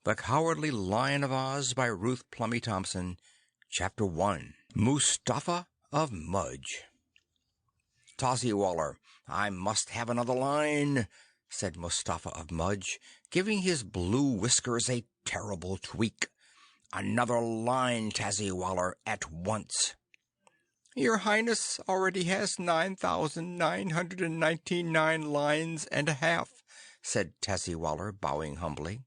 The Cowardly Lion of Oz by Ruth Plumly Thompson. Chapter 1. Mustapha of Mudge. "Tazzywaller, I must have another line," said Mustapha of Mudge, giving his blue whiskers a terrible tweak. "Another line, Tazzywaller, at once." "Your Highness already has 9,999 lines and a half," said Tazzywaller, bowing humbly.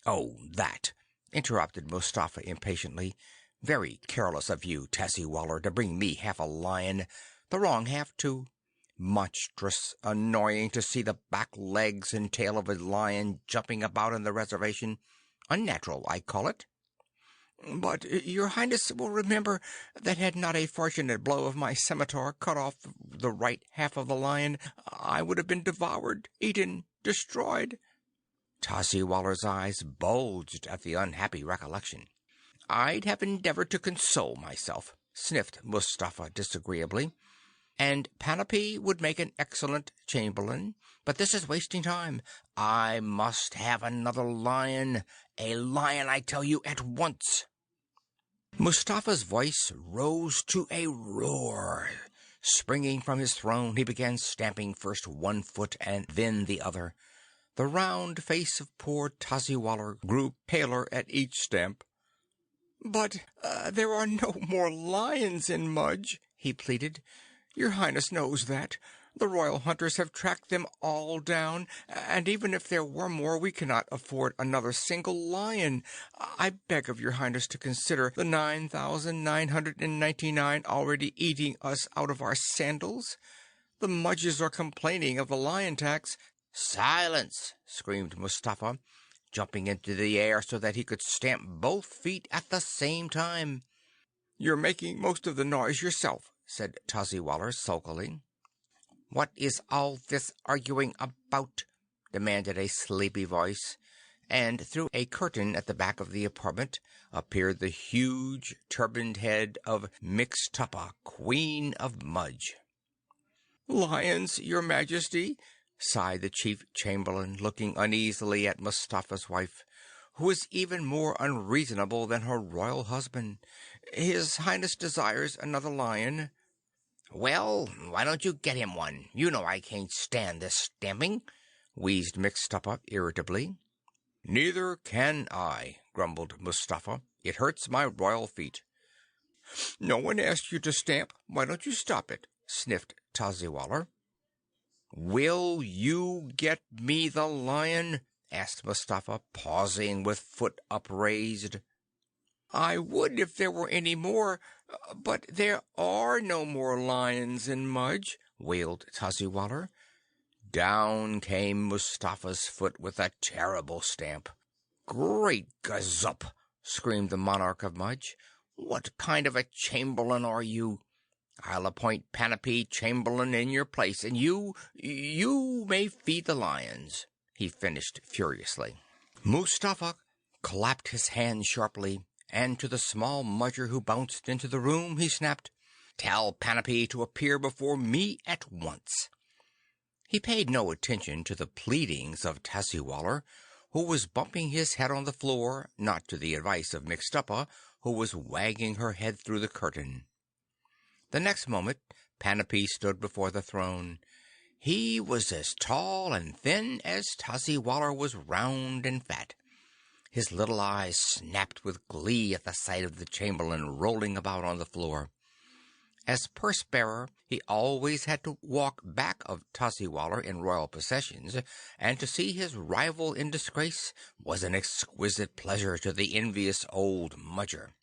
"Oh, that!" interrupted Mustapha impatiently. "Very careless of you, Tazzywaller, to bring me half a lion. The wrong half, too. Monstrous annoying to see the back legs and tail of a lion jumping about in the reservation. Unnatural, I call it." "But your Highness will remember that had not a fortunate blow of my scimitar cut off the right half of the lion, I would have been devoured, eaten, destroyed." Tazzywaller's eyes bulged at the unhappy recollection. "I'd have endeavored to console myself," sniffed Mustapha disagreeably, "and Panapee would make an excellent chamberlain, but this is wasting time. I must have another lion. A lion, I tell you, at once." Mustapha's voice rose to a roar. Springing from his throne, he began stamping first one foot and then the other. The round face of poor Tazzywaller grew paler at each stamp. "But there are no more lions in Mudge," he pleaded. "Your Highness knows that. The royal hunters have tracked them all down, and even if there were more, we cannot afford another single lion. I beg of your Highness to consider the 9,999 already eating us out of our sandals. The Mudges are complaining of the lion tax." "Silence!" screamed Mustapha, jumping into the air so that he could stamp both feet at the same time. "You're making most of the noise yourself," said Tazzywaller sulkily. "What is all this arguing about?" demanded a sleepy voice, and through a curtain at the back of the apartment appeared the huge turbaned head of Mixtuppa, Queen of Mudge. "Lions, your Majesty," sighed the Chief Chamberlain, looking uneasily at Mustapha's wife, who was even more unreasonable than her royal husband. "His Highness desires another lion." "Well, why don't you get him one? You know I can't stand this stamping," wheezed Mixtuppa irritably. "Neither can I," grumbled Mustapha. "It hurts my royal feet." "No one asked you to stamp. Why don't you stop it?" sniffed Tazzywaller. "Will you get me the lion?" asked Mustapha, pausing with foot upraised. "I would if there were any more, but there are no more lions in Mudge," wailed Tazzywaller. Down came Mustapha's foot with a terrible stamp. "Great gazup!" screamed the monarch of Mudge. "What kind of a chamberlain are you? I'll appoint Panapee chamberlain in your place, and you may feed the lions," he finished furiously. Mustapha clapped his hands sharply, and to the small Mudger who bounced into the room he snapped, "Tell Panapee to appear before me at once." He paid no attention to the pleadings of Tazzywaller, who was bumping his head on the floor, not to the advice of Mixtuppa, who was wagging her head through the curtain. The next moment Panapee stood before the throne. He was as tall and thin as Tazzywaller was round and fat. His little eyes snapped with glee at the sight of the chamberlain rolling about on the floor. As purse-bearer, he always had to walk back of Tazzywaller in royal processions, and to see his rival in disgrace was an exquisite pleasure to the envious old Mudger.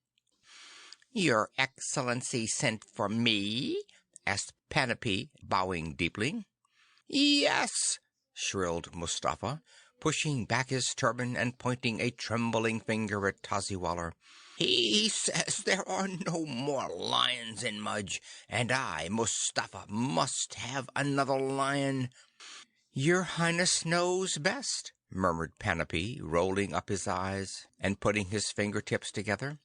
"Your Excellency sent for me?" asked Panapee, bowing deeply. "Yes," shrilled Mustapha, pushing back his turban and pointing a trembling finger at Tazzywaller. "He says there are no more lions in Mudge, and I, Mustapha, must have another lion." "Your Highness knows best," murmured Panapee, rolling up his eyes and putting his fingertips together.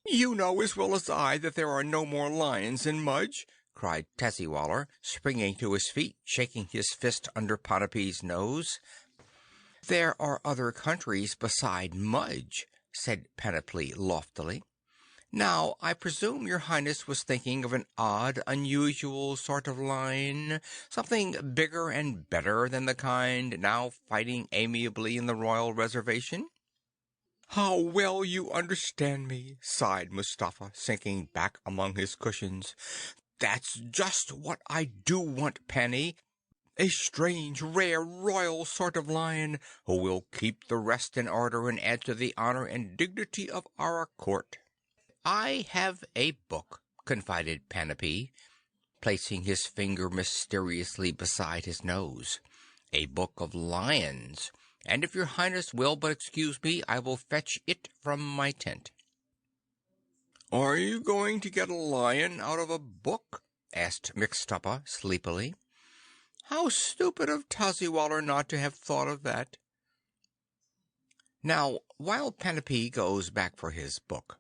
"You know as well as I that there are no more lions in Mudge," cried Tazzywaller, springing to his feet, shaking his fist under Panapee's nose. There are other countries beside Mudge, said Panoply loftily. Now, I presume your Highness was thinking of an odd, unusual sort of lion, something bigger and better than the kind now fighting amiably in the royal reservation? How well you understand me, sighed Mustafa, sinking back among his cushions. That's just what I do want, Panny. A strange, rare, royal sort of lion who will keep the rest in order and add to the honor and dignity of our court. I have a book, confided Panapee, placing his finger mysteriously beside his nose. A book of lions, and if your Highness will but excuse me, I will fetch it from my tent. Are you going to get a lion out of a book? Asked Mixtuppa sleepily. How stupid of Tazzywaller not to have thought of that. Now, while Panapee goes back for his book,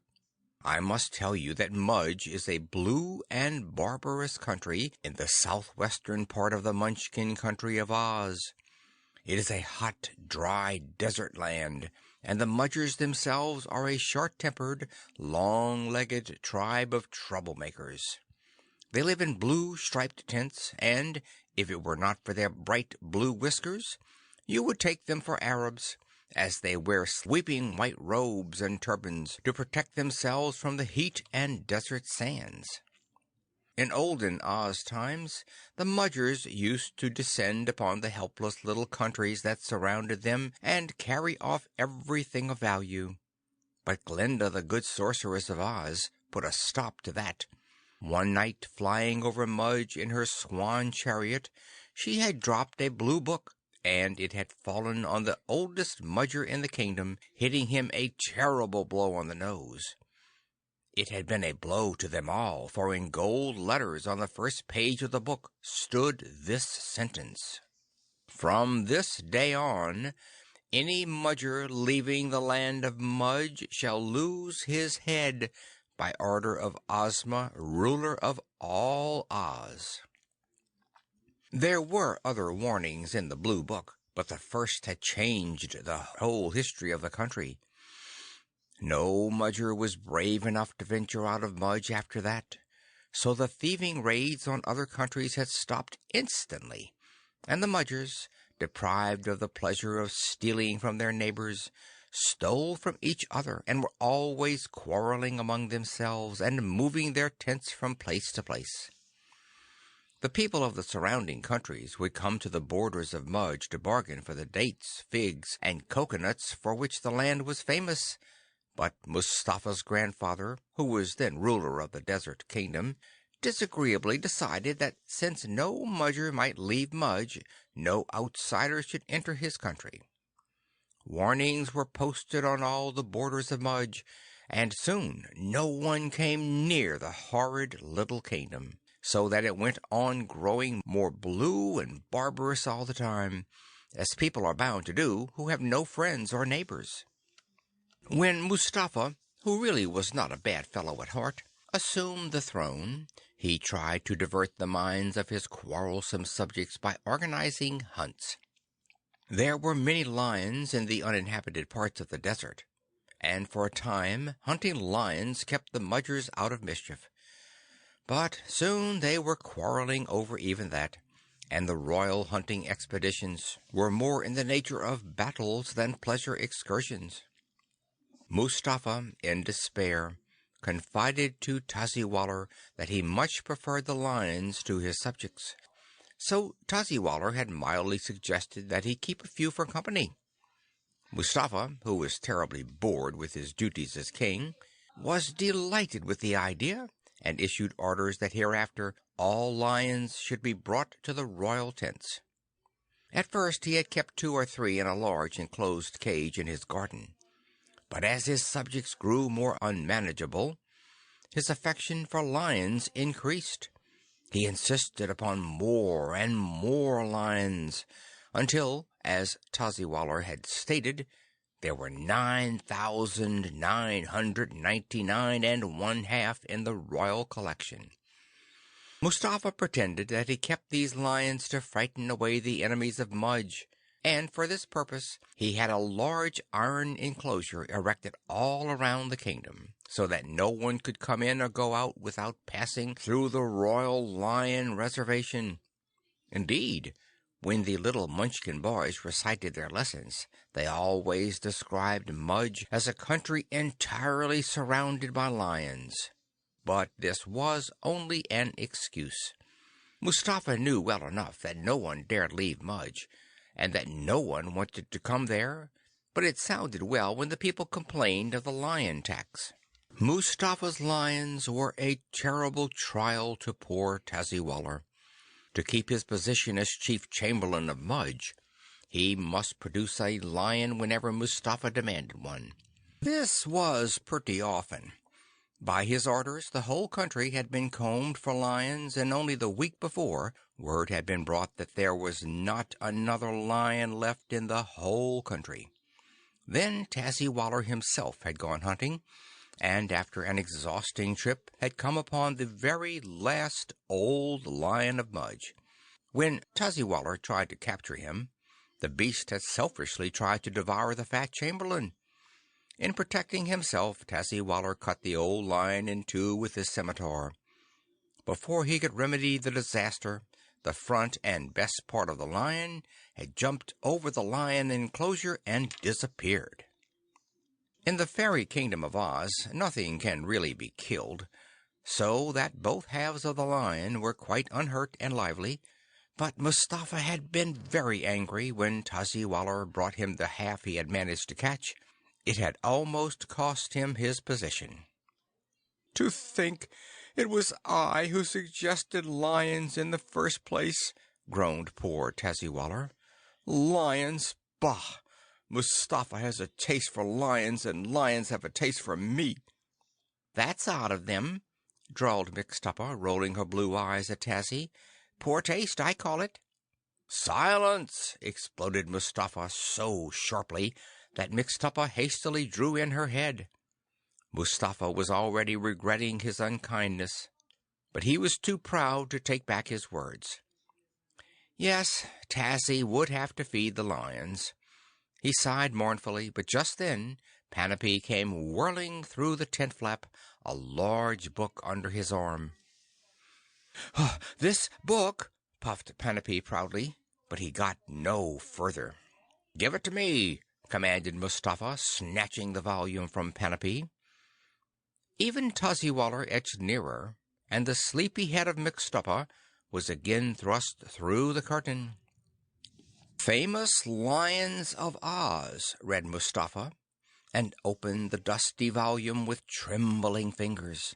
I must tell you that Mudge is a blue and barbarous country in the southwestern part of the Munchkin country of Oz. It is a hot, dry desert land, and the Mudgers themselves are a short-tempered, long-legged tribe of troublemakers. They live in blue striped tents, and, if it were not for their bright blue whiskers, you would take them for Arabs, as they wear sweeping white robes and turbans to protect themselves from the heat and desert sands. In olden Oz times, the Mudgers used to descend upon the helpless little countries that surrounded them and carry off everything of value. But Glinda, the good sorceress of Oz, put a stop to that. One night, flying over Mudge in her swan chariot, she had dropped a blue book, and it had fallen on the oldest Mudger in the kingdom, hitting him a terrible blow on the nose. It had been a blow to them all, for in gold letters on the first page of the book stood this sentence: From this day on, any Mudger leaving the land of Mudge shall lose his head by order of Ozma, ruler of all Oz. There were other warnings in the Blue Book, but the first had changed the whole history of the country. No Mudger was brave enough to venture out of Mudge after that, so the thieving raids on other countries had stopped instantly, and the Mudgers, deprived of the pleasure of stealing from their neighbors, stole from each other and were always quarreling among themselves and moving their tents from place to place. The people of the surrounding countries would come to the borders of Mudge to bargain for the dates, figs, and coconuts for which the land was famous, but Mustafa's grandfather, who was then ruler of the Desert Kingdom, disagreeably decided that since no Mudger might leave Mudge, no outsider should enter his country. Warnings were posted on all the borders of Mudge, and soon no one came near the horrid little kingdom, so that it went on growing more blue and barbarous all the time, as people are bound to do who have no friends or neighbors. When Mustafa, who really was not a bad fellow at heart, assumed the throne, he tried to divert the minds of his quarrelsome subjects by organizing hunts. There were many lions in the uninhabited parts of the desert, and for a time hunting lions kept the Mudgers out of mischief. But soon they were quarreling over even that, and the royal hunting expeditions were more in the nature of battles than pleasure excursions. Mustafa, in despair, confided to Tazzywaller that he much preferred the lions to his subjects. So Tazzywaller had mildly suggested that he keep a few for company. Mustafa, who was terribly bored with his duties as king, was delighted with the idea, and issued orders that hereafter all lions should be brought to the royal tents. At first he had kept 2 or 3 in a large enclosed cage in his garden, but as his subjects grew more unmanageable, his affection for lions increased. He insisted upon more and more lions, until, as Tazzywaller had stated, there were 9,999 and 1/2 in the royal collection. Mustafa pretended that he kept these lions to frighten away the enemies of Mudge, and for this purpose he had a large iron enclosure erected all around the kingdom, so that no one could come in or go out without passing through the Royal Lion Reservation. Indeed, when the little Munchkin boys recited their lessons, they always described Mudge as a country entirely surrounded by lions. But this was only an excuse. Mustapha knew well enough that no one dared leave Mudge, and that no one wanted to come there, but it sounded well when the people complained of the lion tax. Mustapha's lions were a terrible trial to poor Tazzywaller. To keep his position as chief chamberlain of Mudge, he must produce a lion whenever Mustapha demanded one. This was pretty often. By his orders, the whole country had been combed for lions, and only the week before word had been brought that there was not another lion left in the whole country. Then Tazzywaller himself had gone hunting, and after an exhausting trip had come upon the very last old lion of Mudge. When Tazzywaller tried to capture him, the beast had selfishly tried to devour the fat chamberlain. In protecting himself, Tazzywaller cut the old lion in two with his scimitar. Before he could remedy the disaster, the front and best part of the lion had jumped over the lion enclosure and disappeared. In the fairy kingdom of Oz, nothing can really be killed, so that both halves of the lion were quite unhurt and lively, but Mustapha had been very angry when Tazzywaller brought him the half he had managed to catch. It had almost cost him his position. "To think it was I who suggested lions in the first place," groaned poor Tazzywaller. "Lions! Bah! Mustapha has a taste for lions, and lions have a taste for me." "That's odd of them," drawled Mixtuppa, rolling her blue eyes at Tazzy. "Poor taste, I call it." "Silence!" exploded Mustapha so sharply that Mixtuppa hastily drew in her head. Mustapha was already regretting his unkindness, but he was too proud to take back his words. Yes, Tazzy would have to feed the lions. He sighed mournfully, but just then Panapee came whirling through the tent flap, a large book under his arm. "This book," puffed Panapee proudly, but he got no further. "Give it to me," commanded Mustapha, snatching the volume from Panapee. Even Tazzywaller edged nearer, and the sleepy head of Mixtuppa was again thrust through the curtain. "Famous Lions of Oz," read Mustapha, and opened the dusty volume with trembling fingers.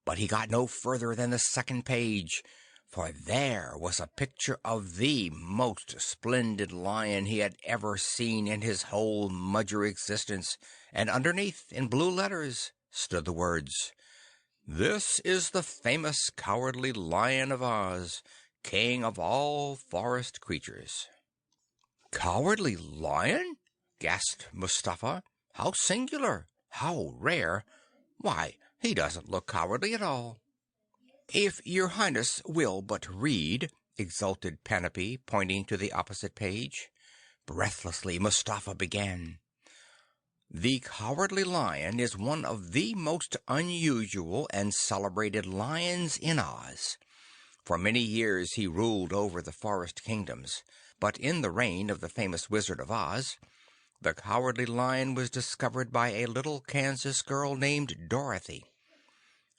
But he got no further than the second page, for there was a picture of the most splendid lion he had ever seen in his whole Mudger existence, and underneath, in blue letters, stood the words, "This is the famous Cowardly Lion of Oz, king of all forest creatures." "Cowardly Lion?" gasped Mustapha. "How singular! How rare! Why, he doesn't look cowardly at all." "If your Highness will but read," exulted Panapee, pointing to the opposite page. Breathlessly Mustapha began. "The Cowardly Lion is one of the most unusual and celebrated lions in Oz. For many years he ruled over the forest kingdoms, but in the reign of the famous Wizard of Oz, the Cowardly Lion was discovered by a little Kansas girl named Dorothy.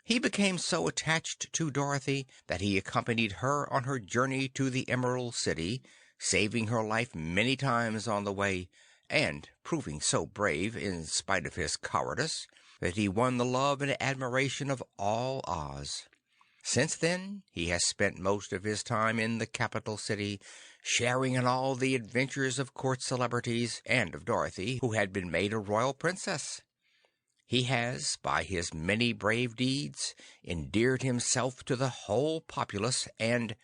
He became so attached to Dorothy that he accompanied her on her journey to the Emerald City, saving her life many times on the way, and proving so brave, in spite of his cowardice, that he won the love and admiration of all Oz. Since then, he has spent most of his time in the capital city, sharing in all the adventures of court celebrities and of Dorothy, who had been made a royal princess. He has, by his many brave deeds, endeared himself to the whole populace, and—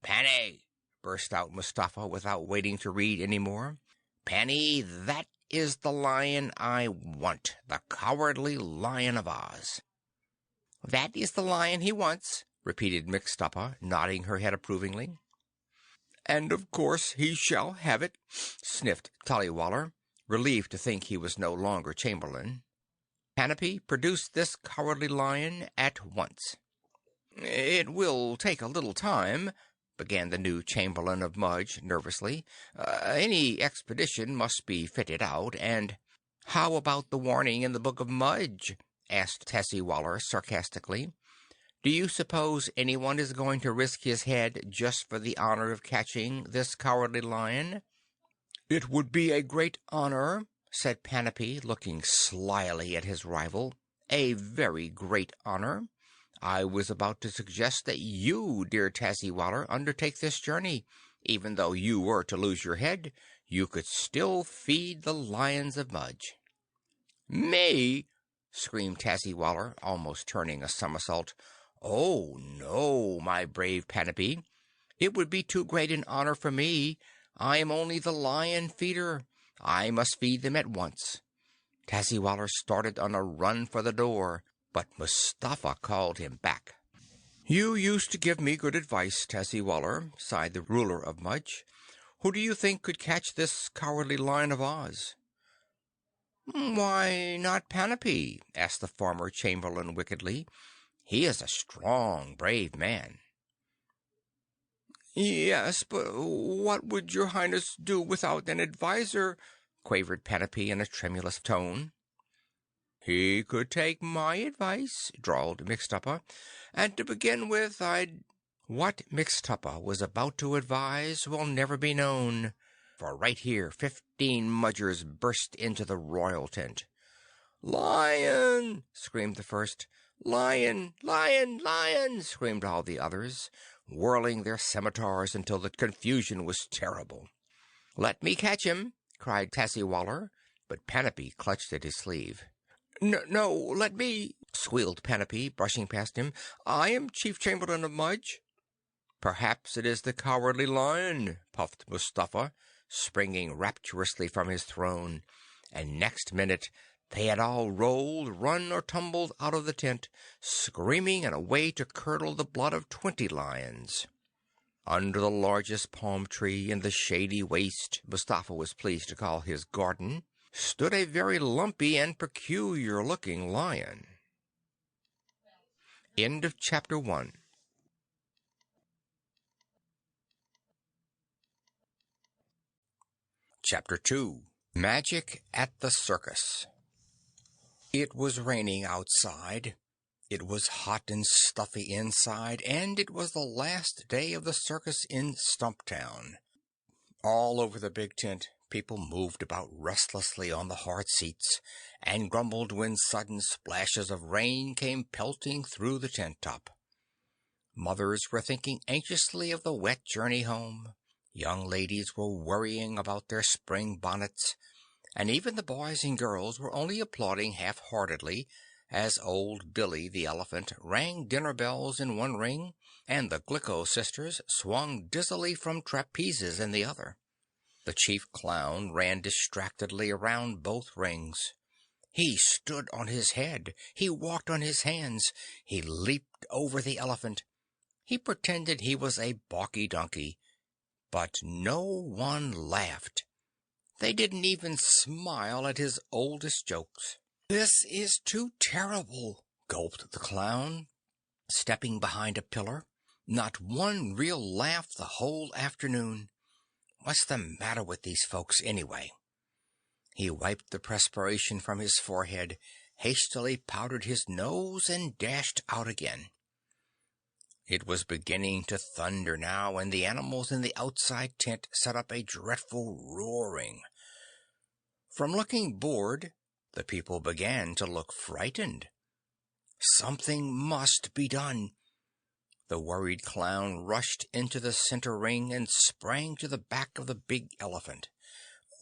"Panny!" burst out Mustapha, without waiting to read any more. "Panny, that is the lion I want, the Cowardly Lion of Oz." "That is the lion he wants," repeated Mixtuppa, nodding her head approvingly. "And of course he shall have it," sniffed Tollywaller, relieved to think he was no longer Chamberlain. "Panapee, produce this cowardly lion at once." "It will take a little time," began the new Chamberlain of Mudge nervously. "Any expedition must be fitted out, and—" "How about the warning in the Book of Mudge?" asked Tazzywaller sarcastically. "Do you suppose anyone is going to risk his head just for the honor of catching this cowardly lion?" "It would be a great honor," said Panapee, looking slyly at his rival. "A very great honor. I was about to suggest that you, dear Tazzywaller, undertake this journey. Even though you were to lose your head, you could still feed the lions of Mudge." "Me!" screamed Tazzywaller, almost turning a somersault. "Oh, no, my brave Panapee. It would be too great an honor for me. I am only the lion feeder. I must feed them at once." Tazzywaller started on a run for the door, but Mustafa called him back. "You used to give me good advice, Tazzywaller," sighed the ruler of Mudge. "Who do you think could catch this cowardly Lion of Oz?" "Why not Panapee?" asked the former Chamberlain wickedly. "He is a strong, brave man." "Yes, but what would your Highness do without an adviser?" quavered Panapee in a tremulous tone. "He could take my advice," drawled Mixtuppa, "and to begin with, I'd—" What Mixtuppa was about to advise will never be known, for right here 15 Mudgers burst into the royal tent. "Lion!" screamed the first. "Lion! Lion! Lion!" screamed all the others, whirling their scimitars until the confusion was terrible. "Let me catch him!" cried Tazzywaller, but Panapee clutched at his sleeve. "No, let me!" squealed Panapee, brushing past him. "I am Chief Chamberlain of Mudge." "Perhaps it is the Cowardly Lion," puffed Mustafa, springing rapturously from his throne, and next minute they had all rolled, run, or tumbled out of the tent, screaming in a way to curdle the blood of 20 lions. Under the largest palm tree in the shady waste Mustafa was pleased to call his garden stood a very lumpy and peculiar-looking lion. End of Chapter 1. Chapter 2. Magic at the Circus. It was raining outside. It was hot and stuffy inside, and it was the last day of the circus in Stumptown. All over the big tent, people moved about restlessly on the hard seats, and grumbled when sudden splashes of rain came pelting through the tent top. Mothers were thinking anxiously of the wet journey home. Young ladies were worrying about their spring bonnets, and even the boys and girls were only applauding half-heartedly as old Billy the elephant rang dinner bells in one ring, and the Glicko sisters swung dizzily from trapezes in the other. The chief clown ran distractedly around both rings. He stood on his head, he walked on his hands, he leaped over the elephant. He pretended he was a balky donkey, but no one laughed. They didn't even smile at his oldest jokes. "This is too terrible," gulped the clown, stepping behind a pillar. "Not one real laugh the whole afternoon. What's the matter with these folks, anyway?" He wiped the perspiration from his forehead, hastily powdered his nose, and dashed out again. It was beginning to thunder now, and the animals in the outside tent set up a dreadful roaring. From looking bored, the people began to look frightened. Something must be done. The worried clown rushed into the center ring and sprang to the back of the big elephant.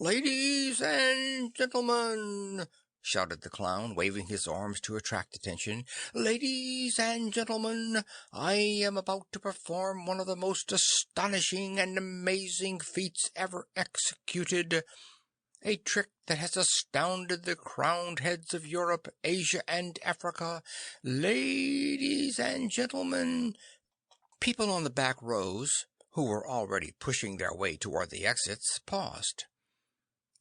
"Ladies and gentlemen," shouted the clown, waving his arms to attract attention. "Ladies and gentlemen, I am about to perform one of the most astonishing and amazing feats ever executed. A trick that has astounded the crowned heads of Europe, Asia, and Africa. Ladies and gentlemen—" People on the back rows who were already pushing their way toward the exits, paused.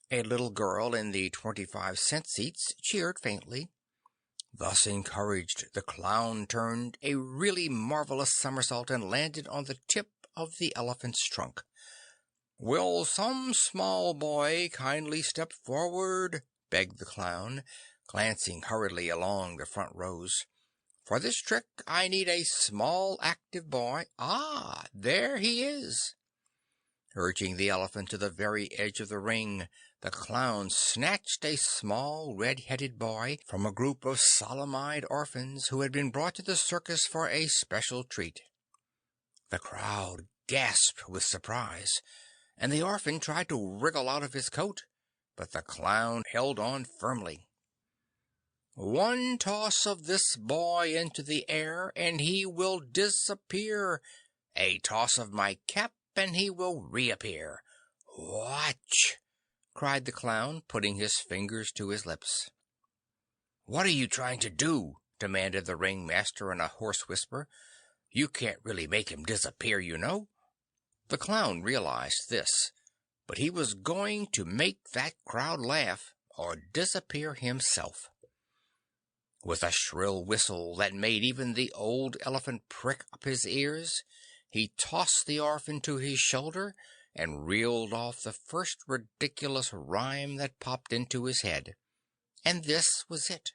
A little girl in the 25-cent seats cheered faintly. Thus encouraged, the clown turned a really marvelous somersault and landed on the tip of the elephant's trunk. "Will some small boy kindly step forward?" begged the clown, glancing hurriedly along the front rows. "For this trick I need a small active boy. Ah, there he is." Urging the elephant to the very edge of the ring, the clown snatched a small red-headed boy from a group of solemn-eyed orphans who had been brought to the circus for a special treat. The crowd gasped with surprise, and the orphan tried to wriggle out of his coat, but the clown held on firmly. "One toss of this boy into the air, and he will disappear. A toss of my cap, and he will reappear. Watch!" cried the clown, putting his fingers to his lips. "What are you trying to do?" demanded the ringmaster in a hoarse whisper. "You can't really make him disappear, you know." The clown realized this, but he was going to make that crowd laugh or disappear himself. With a shrill whistle that made even the old elephant prick up his ears, he tossed the orphan to his shoulder and reeled off the first ridiculous rhyme that popped into his head. And this was it.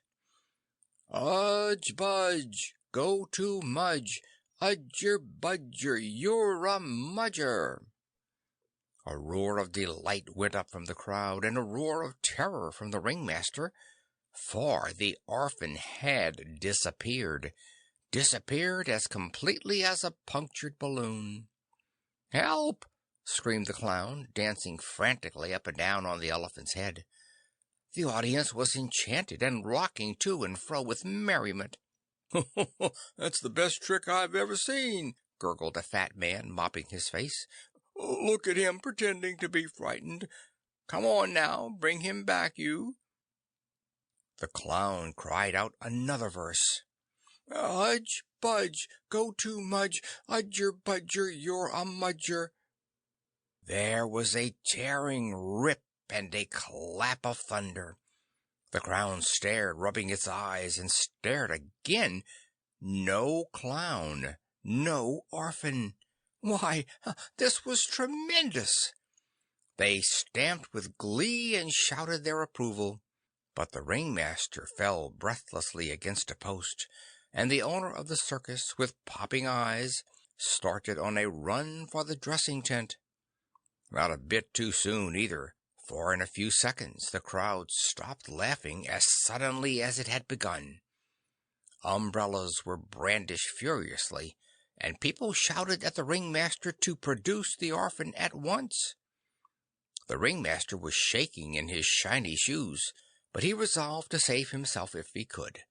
"Udge budge, go to Mudge, Udger budger, you're a Mudger." A roar of delight went up from the crowd, and a roar of terror from the ringmaster, for the orphan had disappeared as completely as a punctured balloon. "Help!" screamed the clown, dancing frantically up and down on the elephant's head. The audience was enchanted and rocking to and fro with merriment. "That's the best trick I've ever seen," gurgled a fat man, mopping his face. "Look at him pretending to be frightened. Come on now, bring him back, you." The clown cried out another verse. "Udge budge, go to Mudge, Udger budger, you're a Mudger." There was a tearing rip and a clap of thunder. The clown stared, rubbing its eyes, and stared again. No clown, no orphan. Why, this was tremendous. They stamped with glee and shouted their approval. But the ringmaster fell breathlessly against a post, and the owner of the circus, with popping eyes, started on a run for the dressing tent. Not a bit too soon, either, for in a few seconds the crowd stopped laughing as suddenly as it had begun. Umbrellas were brandished furiously, and people shouted at the ringmaster to produce the orphan at once. The ringmaster was shaking in his shiny shoes, but he resolved to save himself if he could.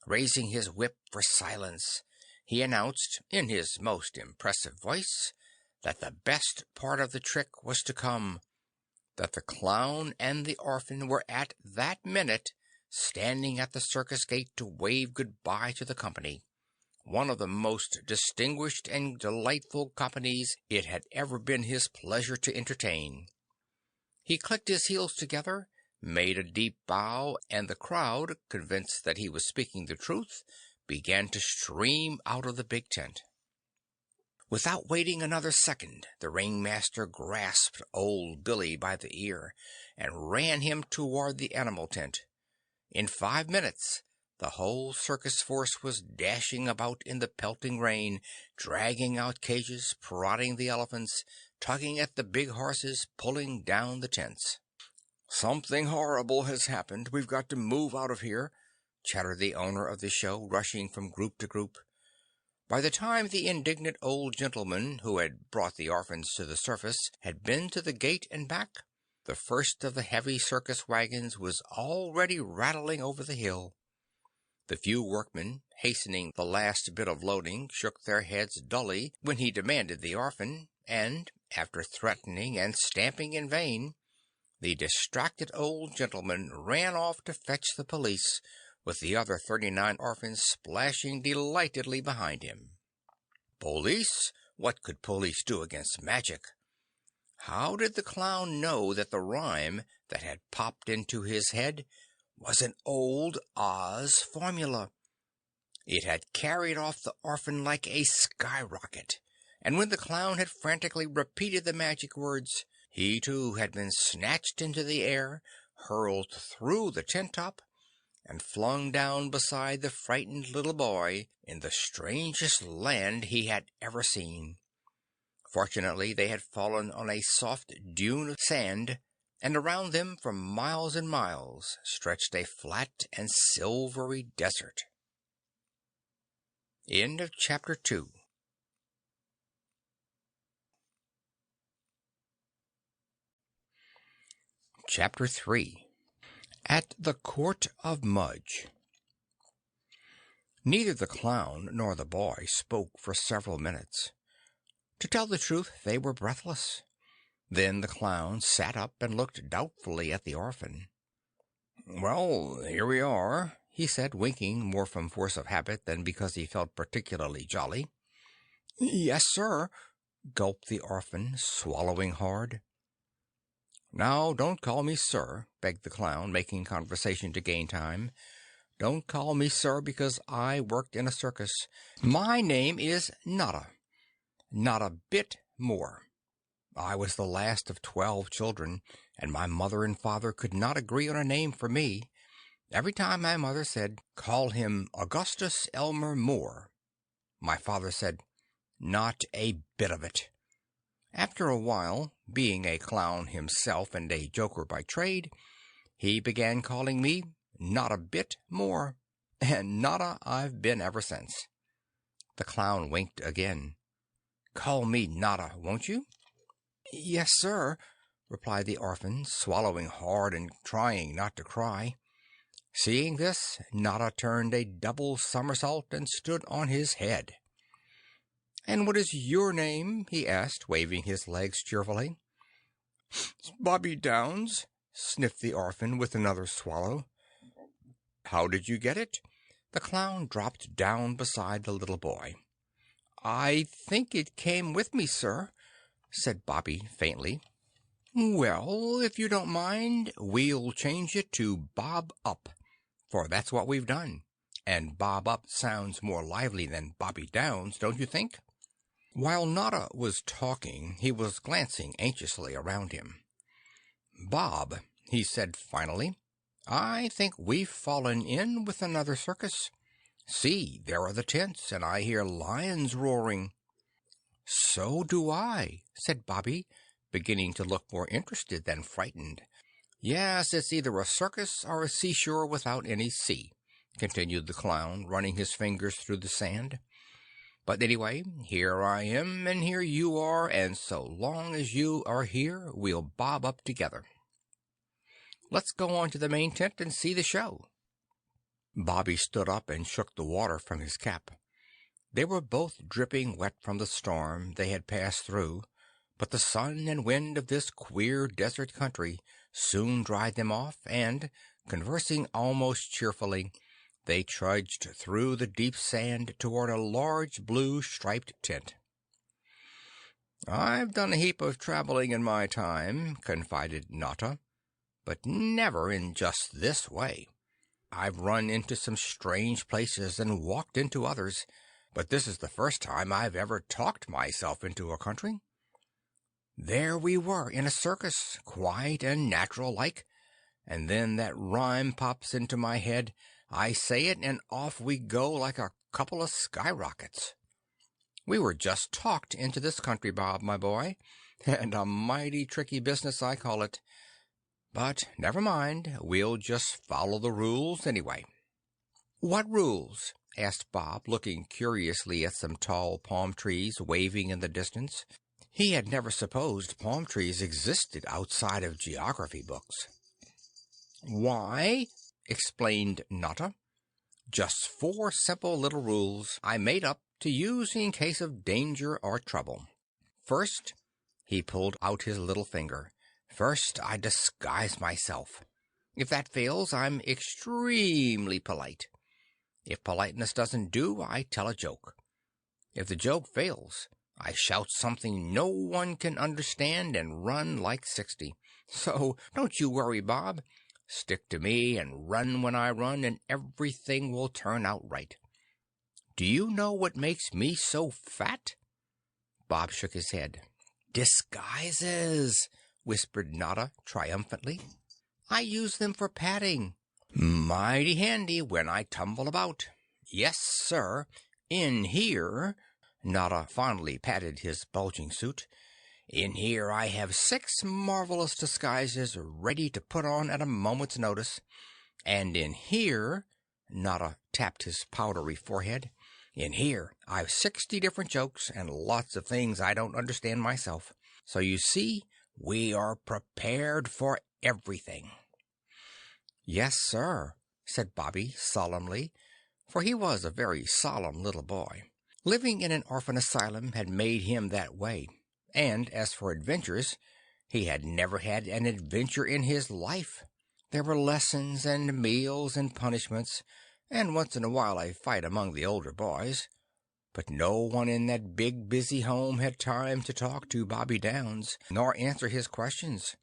Raising his whip for silence, he announced, in his most impressive voice, that the best part of the trick was to come, that the clown and the orphan were at that minute standing at the circus gate to wave goodbye to the company, one of the most distinguished and delightful companies it had ever been his pleasure to entertain. He clicked his heels together, made a deep bow, and the crowd, convinced that he was speaking the truth, began to stream out of the big tent. Without waiting another second, the ringmaster grasped old Billy by the ear and ran him toward the animal tent. In 5 minutes, the whole circus force was dashing about in the pelting rain, dragging out cages, prodding the elephants, tugging at the big horses, pulling down the tents. "Something horrible has happened. We've got to move out of here," chattered the owner of the show, rushing from group to group. By the time the indignant old gentleman who had brought the orphans to the surface had been to the gate and back, the first of the heavy circus wagons was already rattling over the hill. The few workmen, hastening the last bit of loading, shook their heads dully when he demanded the orphan, and, after threatening and stamping in vain, the distracted old gentleman ran off to fetch the police, with the other 39 orphans splashing delightedly behind him. "Police? What could police do against magic? How did the clown know that the rhyme that had popped into his head was an old Oz formula? It had carried off the orphan like a skyrocket, and when the clown had frantically repeated the magic words, he too had been snatched into the air, hurled through the tent top, and flung down beside the frightened little boy in the strangest land he had ever seen. Fortunately, they had fallen on a soft dune of sand, and around them for miles and miles stretched a flat and silvery desert. End of chapter 2. Chapter 3. At the Court of Mudge. Neither the clown nor the boy spoke for several minutes. To tell the truth, they were breathless. Then the clown sat up and looked doubtfully at the orphan. "Well, here we are," he said, winking more from force of habit than because he felt particularly jolly. "Yes, sir," gulped the orphan, swallowing hard. "Now, don't call me sir," begged the clown, making conversation to gain time. "Don't call me sir because I worked in a circus. My name is Notta. Not a bit more. I was the last of 12 children, and my mother and father could not agree on a name for me. Every time my mother said, 'Call him Augustus Elmer Moore,' my father said, 'Not a bit of it.' After a while, being a clown himself and a joker by trade, he began calling me Not a Bit More, and Notta I've been ever since." The clown winked again. "Call me Notta, won't you?" "Yes, sir," replied the orphan, swallowing hard and trying not to cry. Seeing this, Notta turned a double somersault and stood on his head. "And what is your name?" he asked, waving his legs cheerfully. "Bobby Downs," sniffed the orphan with another swallow. "How did you get it?" The clown dropped down beside the little boy. "I think it came with me, sir," said Bobby faintly. "Well, if you don't mind, we'll change it to Bob Up, for that's what we've done, and Bob Up sounds more lively than Bobby Downs, don't you think?" While Notta was talking, he was glancing anxiously around him. "Bob," he said finally, "I think we've fallen in with another circus. See, there are the tents, and I hear lions roaring." "So do I," said Bobby, beginning to look more interested than frightened. "Yes, it's either a circus or a seashore without any sea," continued the clown, running his fingers through the sand. "But anyway, here I am, and here you are, and so long as you are here, we'll bob up together. Let's go on to the main tent and see the show." Bobby stood up and shook the water from his cap. They were both dripping wet from the storm they had passed through, but the sun and wind of this queer desert country soon dried them off, and, conversing almost cheerfully, they trudged through the deep sand toward a large blue striped tent. "I've done a heap of traveling in my time," confided Notta, "but never in just this way. I've run into some strange places and walked into others, but this is the first time I've ever talked myself into a country. There we were in a circus, quite and natural like, and then that rhyme pops into my head. I say it, and off we go like a couple of skyrockets. We were just talked into this country, Bob, my boy, and a mighty tricky business I call it. But never mind, we'll just follow the rules anyway." "What rules?" asked Bob, looking curiously at some tall palm trees waving in the distance. He had never supposed palm trees existed outside of geography books. "Why," explained Notta, "just 4 simple little rules I made up to use in case of danger or trouble. First," he pulled out his little finger, "first I disguise myself. If that fails, I'm extremely polite. If politeness doesn't do, I tell a joke. If the joke fails, I shout something no one can understand and run like 60. So don't you worry, Bob. Stick to me and run when I run, and everything will turn out right. Do you know what makes me so fat?" Bob shook his head. "Disguises," whispered Notta triumphantly. "I use them for padding. Mighty handy when I tumble about. Yes, sir. In here," Notta fondly patted his bulging suit, "in here I have 6 marvelous disguises ready to put on at a moment's notice. And in here," Notta tapped his powdery forehead, "in here I've 60 different jokes and lots of things I don't understand myself. So you see, we are prepared for everything." "Yes, sir," said Bobby solemnly, for he was a very solemn little boy. Living in an orphan asylum had made him that way, and as for adventures, he had never had an adventure in his life. There were lessons and meals and punishments, and once in a while a fight among the older boys, but no one in that big busy home had time to talk to Bobby Downs, nor answer his questions.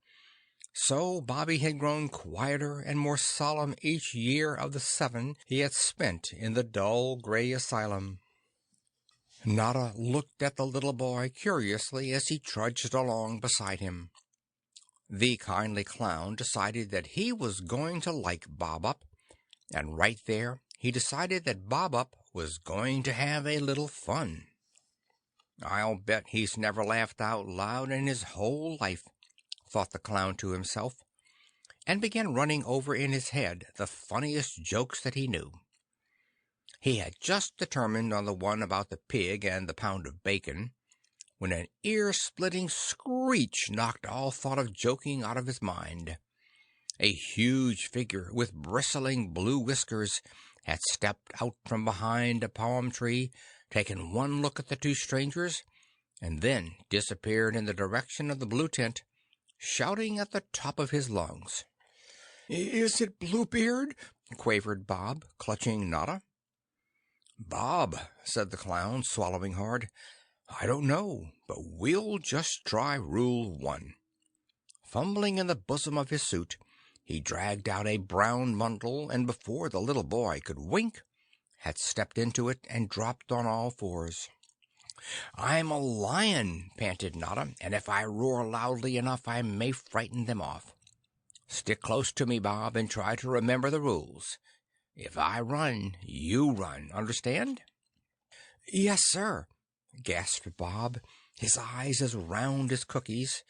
So Bobby had grown quieter and more solemn each year of the 7 he had spent in the dull gray asylum. Notta looked at the little boy curiously as he trudged along beside him. The kindly clown decided that he was going to like Bob-Up, and right there he decided that Bob-Up was going to have a little fun. "I'll bet he's never laughed out loud in his whole life," thought the clown to himself, and began running over in his head the funniest jokes that he knew. He had just determined on the one about the pig and the pound of bacon, when an ear-splitting screech knocked all thought of joking out of his mind. A huge figure with bristling blue whiskers had stepped out from behind a palm tree, taken one look at the 2 strangers, and then disappeared in the direction of the blue tent, shouting at the top of his lungs. "Is it Bluebeard?" quavered Bob, clutching Notta. "Bob," said the clown, swallowing hard, "I don't know, but we'll just try Rule 1. Fumbling in the bosom of his suit, he dragged out a brown bundle, and before the little boy could wink, had stepped into it and dropped on all 4s. "I'm a lion," panted Notta, "and if I roar loudly enough I may frighten them off. Stick close to me, Bob, and try to remember the rules. If I run, you run. Understand?" "Yes, sir," gasped Bob, his eyes as round as cookies,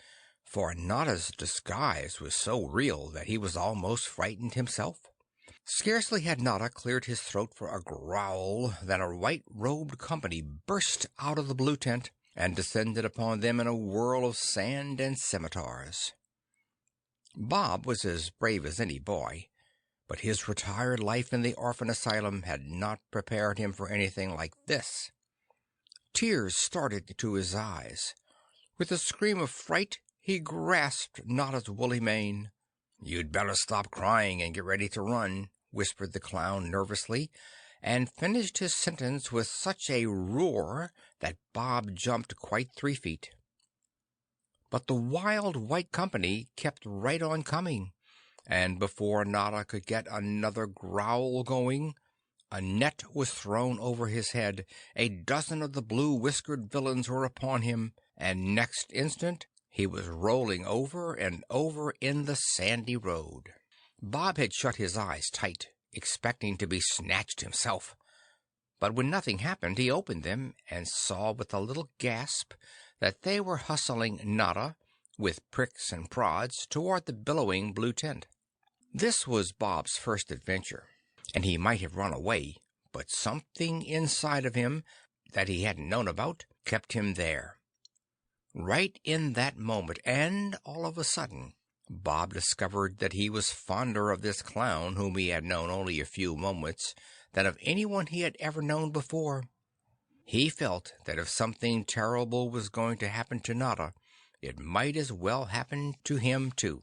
for Notta's disguise was so real that he was almost frightened himself. Scarcely had Notta cleared his throat for a growl than a white-robed company burst out of the blue tent and descended upon them in a whirl of sand and scimitars. Bob was as brave as any boy, but his retired life in the orphan asylum had not prepared him for anything like this. Tears started to his eyes. With a scream of fright, he grasped Notta's woolly mane. "You'd better stop crying and get ready to run," whispered the clown nervously, and finished his sentence with such a roar that Bob jumped quite 3 feet. But the wild white company kept right on coming, and before Notta could get another growl going, a net was thrown over his head, a dozen of the blue-whiskered villains were upon him, and next instant he was rolling over and over in the sandy road. Bob had shut his eyes tight, expecting to be snatched himself, but when nothing happened he opened them and saw with a little gasp that they were hustling Notta, with pricks and prods, toward the billowing blue tent. This was Bob's first adventure, and he might have run away, but something inside of him that he hadn't known about kept him there. Right in that moment, and all of a sudden, Bob discovered that he was fonder of this clown whom he had known only a few moments than of anyone he had ever known before. He felt that if something terrible was going to happen to Notta, it might as well happen to him too.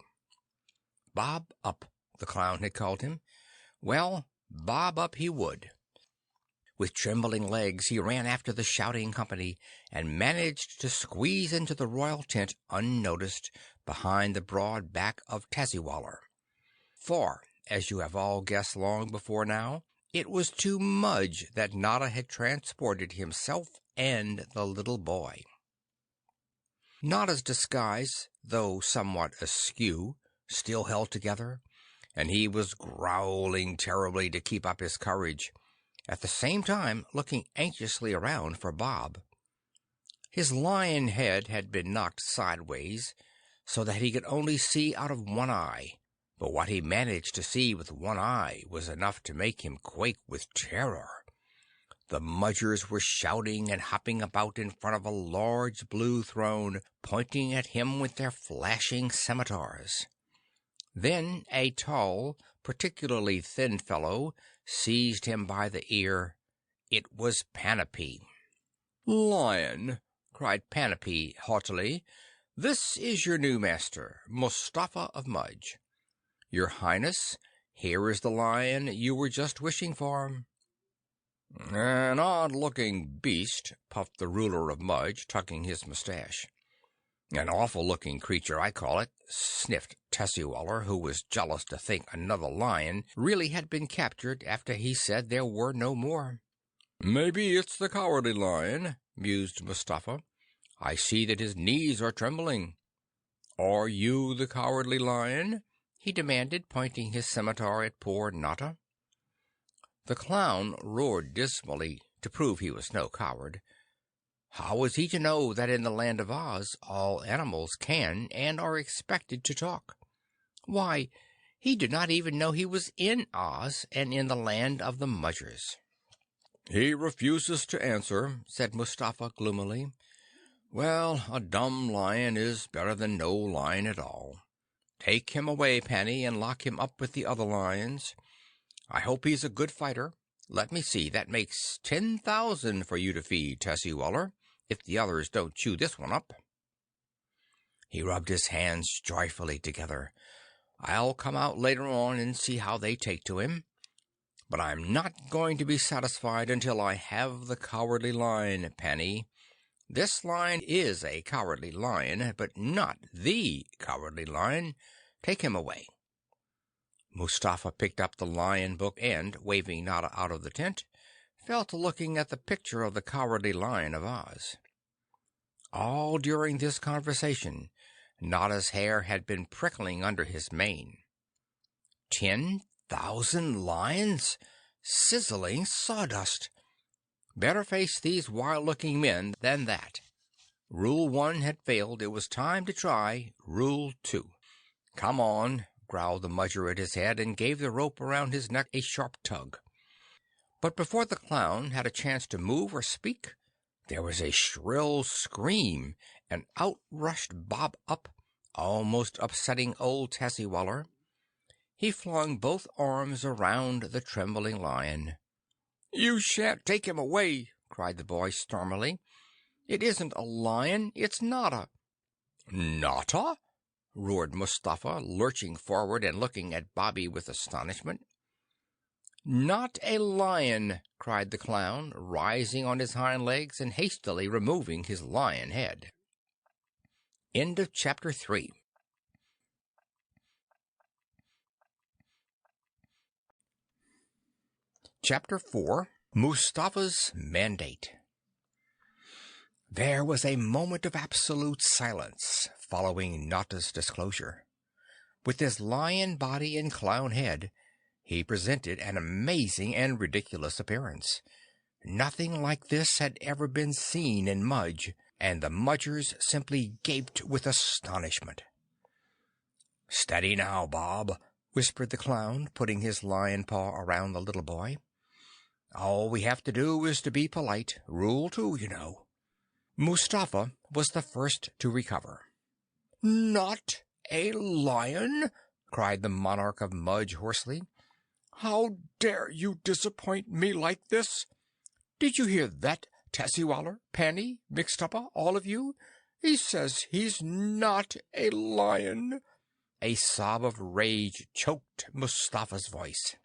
Bob Up, the clown had called him. Well, Bob Up he would. With trembling legs he ran after the shouting company, and managed to squeeze into the royal tent unnoticed behind the broad back of Tazzywaller. For, as you have all guessed long before now, it was to Mudge that Notta had transported himself and the little boy. Notta's disguise, though somewhat askew, still held together, and he was growling terribly to keep up his courage, at the same time looking anxiously around for Bob. His lion head had been knocked sideways, so that he could only see out of one eye, but what he managed to see with one eye was enough to make him quake with terror. The Mudgers were shouting and hopping about in front of a large blue throne, pointing at him with their flashing scimitars. Then a tall, particularly thin fellow seized him by the ear. It was Panapee. "Lion," cried Panapee haughtily, "this is your new master, Mustapha of Mudge. Your Highness, here is the lion you were just wishing for." "An odd-looking beast," puffed the ruler of Mudge, tugging his mustache. "An awful-looking creature, I call it," sniffed Tazzywaller, who was jealous to think another lion really had been captured after he said there were no more. "Maybe it's the Cowardly Lion," mused Mustapha. "I see that his knees are trembling. Are you the Cowardly Lion?" he demanded, pointing his scimitar at poor Notta. The clown roared dismally to prove he was no coward. How was he to know that in the Land of Oz all animals can and are expected to talk? Why, he did not even know he was in Oz and in the land of the Mudgers. "He refuses to answer," said Mustapha gloomily. "Well, a dumb lion is better than no lion at all. Take him away, Panny, and lock him up with the other lions. I hope he's a good fighter. Let me see, that makes 10,000 for you to feed, Tazzywaller, if the others don't chew this one up." He rubbed his hands joyfully together. "I'll come out later on and see how they take to him. But I'm not going to be satisfied until I have the Cowardly Lion, Panny. This lion is a Cowardly Lion, but not the Cowardly Lion. Take him away." Mustapha picked up the lion book and, waving Notta out of the tent, fell to looking at the picture of the Cowardly Lion of Oz. All during this conversation, Notta's hair had been prickling under his mane. 10,000 lions? Sizzling sawdust! Better face these wild-looking men than that. Rule 1 had failed. It was time to try Rule 2. "Come on," growled the Mudger at his head, and gave the rope around his neck a sharp tug. But before the clown had a chance to move or speak, there was a shrill scream, and out rushed Bob Up, almost upsetting old Tazzywaller. He flung both arms around the trembling lion. "You shan't take him away!" cried the boy stormily. "It isn't a lion, it's Notta." "Notta?" roared Mustapha, lurching forward and looking at Bobby with astonishment. "Not a lion!" cried the clown, rising on his hind legs and hastily removing his lion head. End of Chapter 3. Chapter 4. Mustapha's Mandate. There was a moment of absolute silence following Notta's disclosure. With his lion body and clown head, he presented an amazing and ridiculous appearance. Nothing like this had ever been seen in Mudge, and the Mudgers simply gaped with astonishment. "Steady now, Bob," whispered the clown, putting his lion paw around the little boy. "All we have to do is to be polite. Rule 2, you know." Mustapha was the first to recover. "Not a lion?" cried the monarch of Mudge hoarsely. "How dare you disappoint me like this? Did you hear that, Tazzywaller, Panny, Mixtuppa, all of you? He says he's not a lion." A sob of rage choked Mustapha's voice.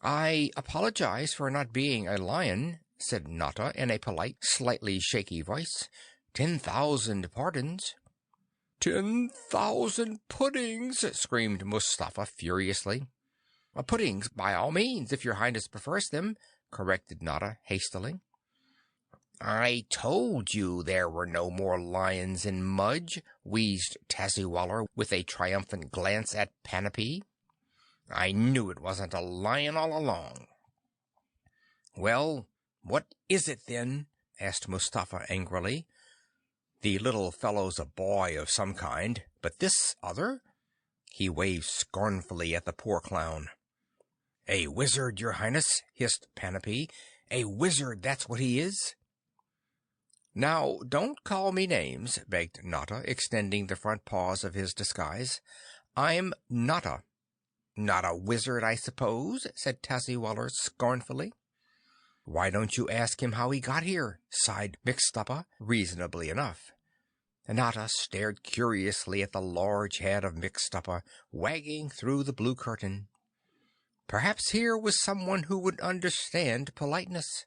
"I apologize for not being a lion," said Notta in a polite, slightly shaky voice. "10,000 pardons." "10,000 puddings!" screamed Mustafa furiously. "Puddings, by all means, if your Highness prefers them," corrected Notta hastily. "I told you there were no more lions in Mudge," wheezed Tazzywaller with a triumphant glance at Panapee. "I knew it wasn't a lion all along." "Well, what is it then?" asked Mustafa angrily. "The little fellow's a boy of some kind, but this other?" He waved scornfully at the poor clown. "A wizard, your Highness," hissed Panapee. "A wizard, that's what he is." "Now, don't call me names," begged Notta, extending the front paws of his disguise. "I'm Notta." "Not a wizard, I suppose," said Tazzywaller scornfully. "Why don't you ask him how he got here?" sighed Mixtuppa, reasonably enough. Notta stared curiously at the large head of Mixtuppa wagging through the blue curtain. Perhaps here was someone who would understand politeness.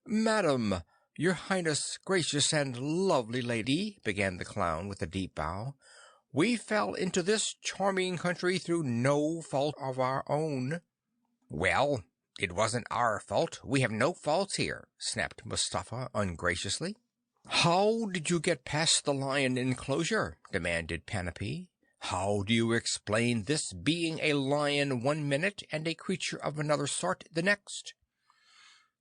"Madam, your Highness, gracious and lovely lady," began the clown with a deep bow, "we fell into this charming country through no fault of our own." "Well, it wasn't our fault. We have no faults here," snapped Mustafa ungraciously. "How did you get past the lion enclosure?" demanded Panapee. "How do you explain this being a lion one minute and a creature of another sort the next?"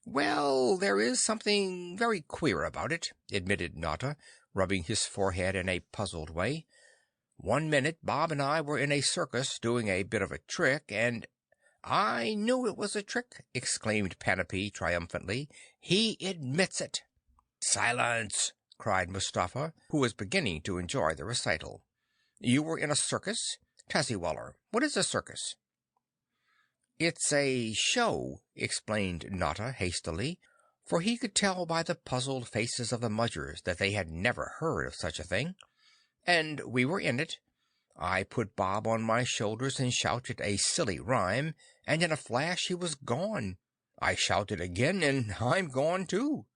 "Well, there is something very queer about it," admitted Notta, rubbing his forehead in a puzzled way. "One minute Bob and I were in a circus doing a bit of a trick, and—" "I knew it was a trick!" exclaimed Panapee triumphantly. "He admits it." "Silence!" cried Mustafa, who was beginning to enjoy the recital. "You were in a circus? Tazzywaller, what is a circus?" "It's a show," explained Notta hastily, for he could tell by the puzzled faces of the Mudgers that they had never heard of such a thing. "And we were in it. I put Bob on my shoulders and shouted a silly rhyme, and in a flash he was gone. I shouted again, and I'm gone too."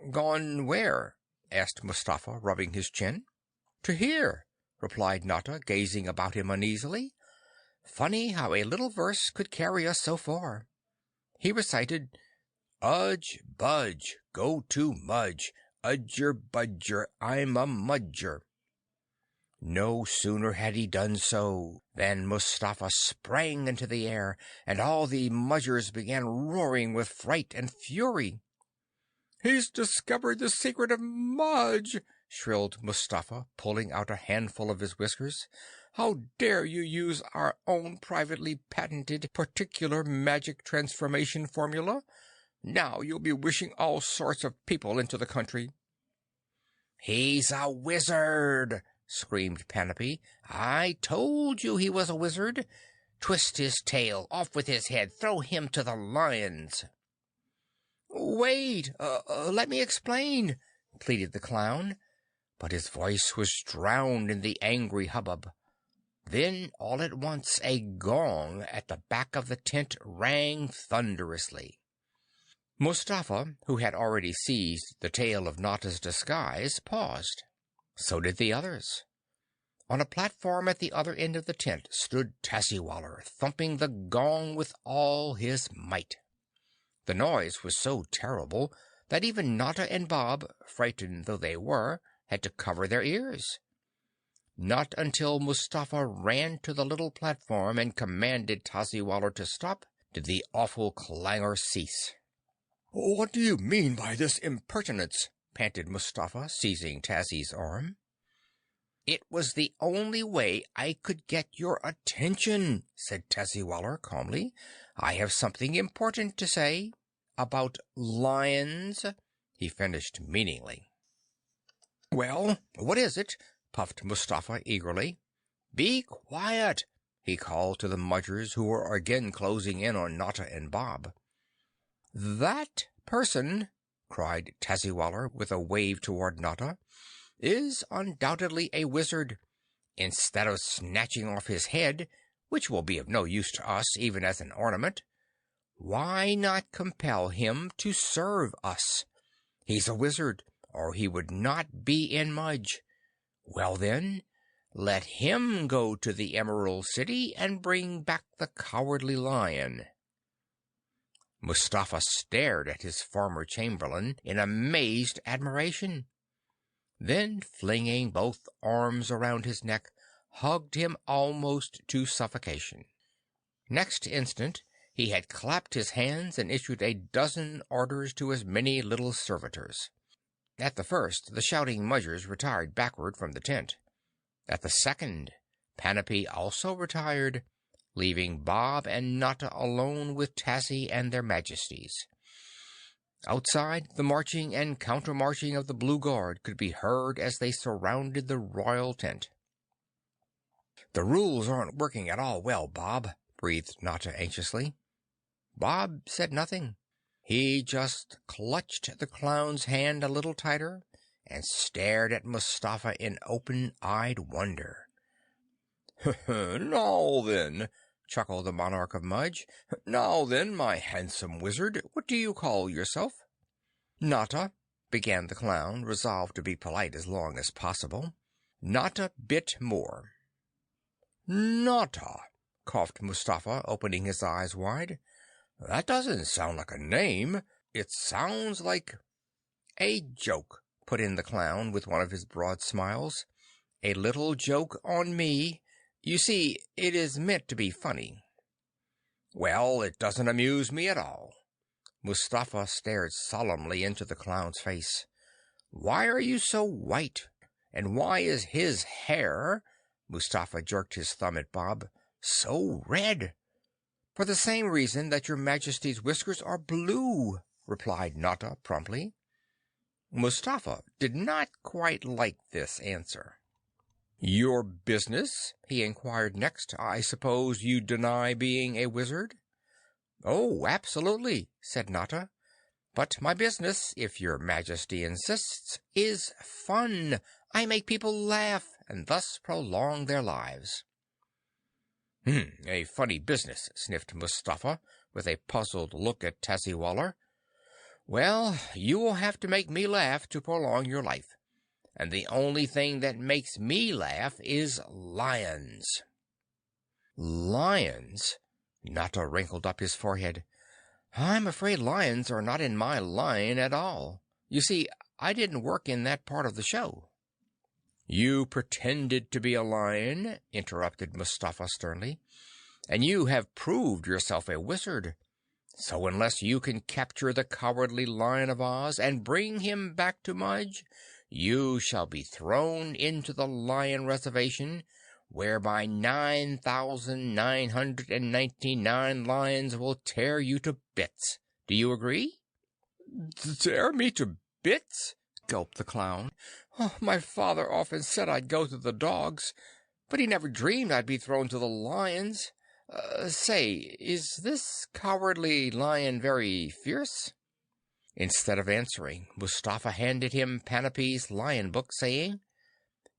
"Gone where?" asked Mustafa, rubbing his chin. "To here," replied Notta, gazing about him uneasily. "Funny how a little verse could carry us so far." He recited, "Udge, budge, go to Mudge, Udger budger, I'm a Mudger." No sooner had he done so than Mustafa sprang into the air, and all the Mudgers began roaring with fright and fury. "He's discovered the secret of Mudge!" shrilled Mustafa, pulling out a handful of his whiskers. "How dare you use our own privately patented particular magic transformation formula? Now you'll be wishing all sorts of people into the country." "He's a wizard!" screamed Panapee. "I told you he was a wizard. Twist his tail, off with his head, throw him to the lions." "Wait, let me explain," pleaded the clown, but his voice was drowned in the angry hubbub. Then all at once a gong at the back of the tent rang thunderously. Mustafa, who had already seized the tail of Notta's disguise, paused. So did the others. On a platform at the other end of the tent stood Tazzywaller, thumping the gong with all his might. The noise was so terrible that even Notta and Bob, frightened though they were, had to cover their ears. Not until Mustafa ran to the little platform and commanded Tazzywaller to stop did the awful clangor cease. "What do you mean by this impertinence?" panted Mustafa, seizing Tazzy's arm. "It was the only way I could get your attention," said Tazzywaller calmly. "I have something important to say. About lions," he finished meaningly. "Well, what is it?" puffed Mustafa eagerly. "Be quiet!" he called to the Mudgers, who were again closing in on Notta and Bob. "That person," cried Tazzywaller with a wave toward Notta, "is undoubtedly a wizard. Instead of snatching off his head, which will be of no use to us even as an ornament, Why not compel him to serve us? He's a wizard, or he would not be in Mudge. Well then, let him go to the Emerald City and bring back the Cowardly Lion." Mustapha stared at his former chamberlain in amazed admiration. Then, flinging both arms around his neck, hugged him almost to suffocation. Next instant, he had clapped his hands and issued a dozen orders to as many little servitors. At the first, the shouting Mudgers retired backward from the tent. At the second, Panapee also retired, leaving Bob and Notta alone with Tazzy and their majesties. Outside, the marching and counter-marching of the Blue Guard could be heard as they surrounded the royal tent. "The rules aren't working at all well, Bob," breathed Notta anxiously. Bob said nothing. He just clutched the clown's hand a little tighter and stared at Mustapha in open-eyed wonder. "Now then," chuckled the monarch of Mudge. "Now then, my handsome wizard, what do you call yourself?" "Notta," began the clown, resolved to be polite as long as possible. "Notta Bit More." "Notta," coughed Mustapha, opening his eyes wide. "That doesn't sound like a name. It sounds like—" "A joke," put in the clown with one of his broad smiles. "A little joke on me. You see, it is meant to be funny." "Well, it doesn't amuse me at all." Mustapha stared solemnly into the clown's face. "Why are you so white? And why is his hair," Mustapha jerked his thumb at Bob, "so red?" "For the same reason that your Majesty's whiskers are blue," replied Notta promptly. Mustapha did not quite like this answer. "Your business?" he inquired next. "I suppose you deny being a wizard?" "Oh, absolutely," said Notta. "But my business, if your Majesty insists, is fun. I make people laugh and thus prolong their lives." "A funny business," sniffed Mustapha, with a puzzled look at Tazzywaller. "Well, you will have to make me laugh to prolong your life. And the only thing that makes me laugh is lions." "Lions?" Notta wrinkled up his forehead. "I'm afraid lions are not in my line at all. You see, I didn't work in that part of the show." "You pretended to be a lion," interrupted Mustapha sternly, "and you have proved yourself a wizard. So unless you can capture the Cowardly Lion of Oz and bring him back to Mudge, you shall be thrown into the Lion Reservation, whereby 9,999 lions will tear you to bits. Do you agree?" "Tear me to bits?" gulped the clown. "Oh, my father often said I'd go to the dogs, but he never dreamed I'd be thrown to the lions. Say, is this Cowardly Lion very fierce?" Instead of answering, Mustapha handed him Panapee's lion book, saying,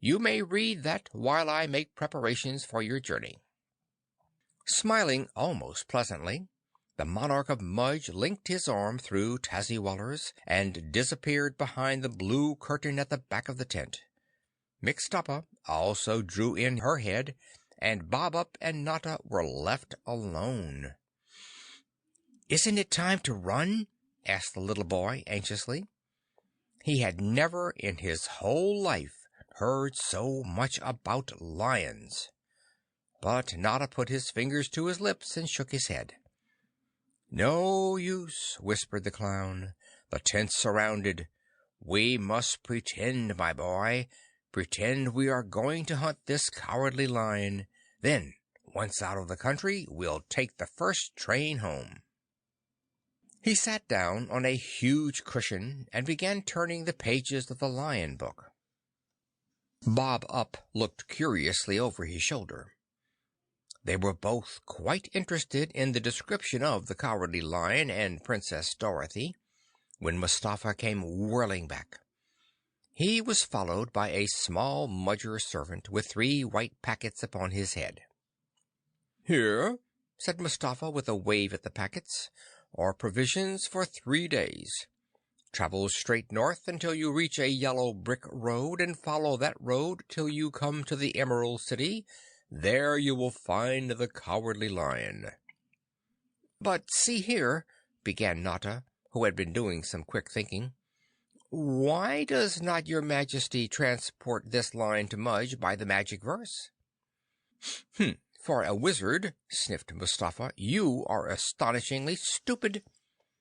"You may read that while I make preparations for your journey." Smiling almost pleasantly, the monarch of Mudge linked his arm through Tazzywaller's and disappeared behind the blue curtain at the back of the tent. Mixtuppa also drew in her head, and Bob-Up and Notta were left alone. "Isn't it time to run?" asked the little boy anxiously. He had never in his whole life heard so much about lions. But Notta put his fingers to his lips and shook his head. "No use," whispered the clown. "The tent's surrounded. We must pretend, my boy. Pretend we are going to hunt this Cowardly Lion. Then, once out of the country, we'll take the first train home." He sat down on a huge cushion and began turning the pages of the lion book. Bob-Up looked curiously over his shoulder. They were both quite interested in the description of the Cowardly Lion and Princess Dorothy, when Mustapha came whirling back. He was followed by a small Mudger servant with 3 white packets upon his head. "Here," said Mustafa with a wave at the packets, "are provisions for 3 days. Travel straight north until you reach a yellow brick road, and follow that road till you come to the Emerald City. There you will find the Cowardly Lion." "But see here," began Notta, who had been doing some quick thinking. "Why does not your Majesty transport this line to Mudge by the magic verse?" "For a wizard," sniffed Mustafa, "you are astonishingly stupid.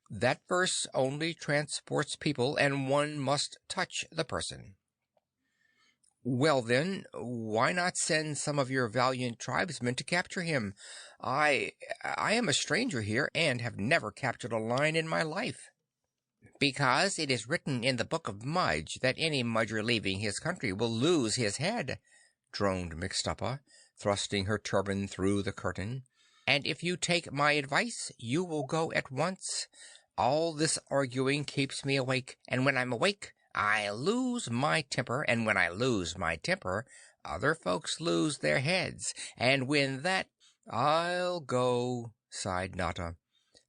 That verse only transports people, and one must touch the person." "Well then, why not send some of your valiant tribesmen to capture him? I am a stranger here, and have never captured a lion in my life." "Because it is written in the Book of Mudge that any Mudger leaving his country will lose his head," droned Mixtuppa, thrusting her turban through the curtain. "And if you take my advice, you will go at once. All this arguing keeps me awake, and when I'm awake, I lose my temper, and when I lose my temper, other folks lose their heads, and when that—" "I'll go," sighed Notta,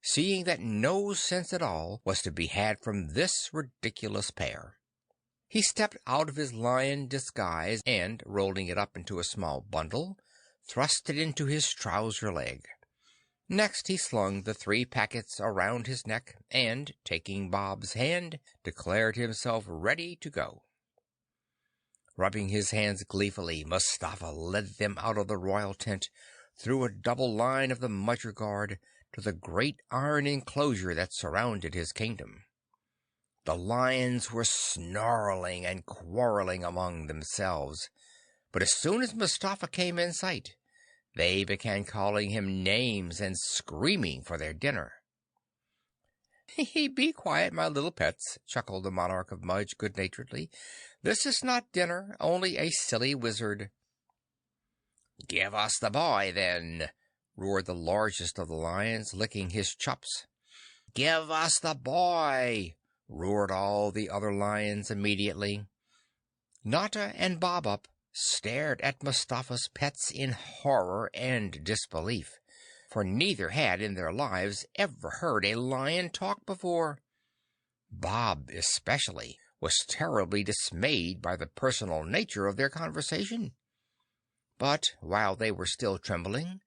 seeing that no sense at all was to be had from this ridiculous pair. He stepped out of his lion disguise and, rolling it up into a small bundle, thrust it into his trouser leg. Next he slung the 3 packets around his neck and, taking Bob's hand, declared himself ready to go. Rubbing his hands gleefully, Mustafa led them out of the royal tent, through a double line of the Mudger guard, to the great iron enclosure that surrounded his kingdom. The lions were snarling and quarreling among themselves, but as soon as Mustafa came in sight, they began calling him names and screaming for their dinner. "Be quiet, my little pets," chuckled the monarch of Mudge good-naturedly. "This is not dinner, only a silly wizard." "Give us the boy, then," roared the largest of the lions, licking his chops. "Give us the boy!" roared all the other lions immediately. Notta and Bob-Up stared at Mustafa's pets in horror and disbelief, for neither had in their lives ever heard a lion talk before. Bob, especially, was terribly dismayed by the personal nature of their conversation. But while they were still trembling,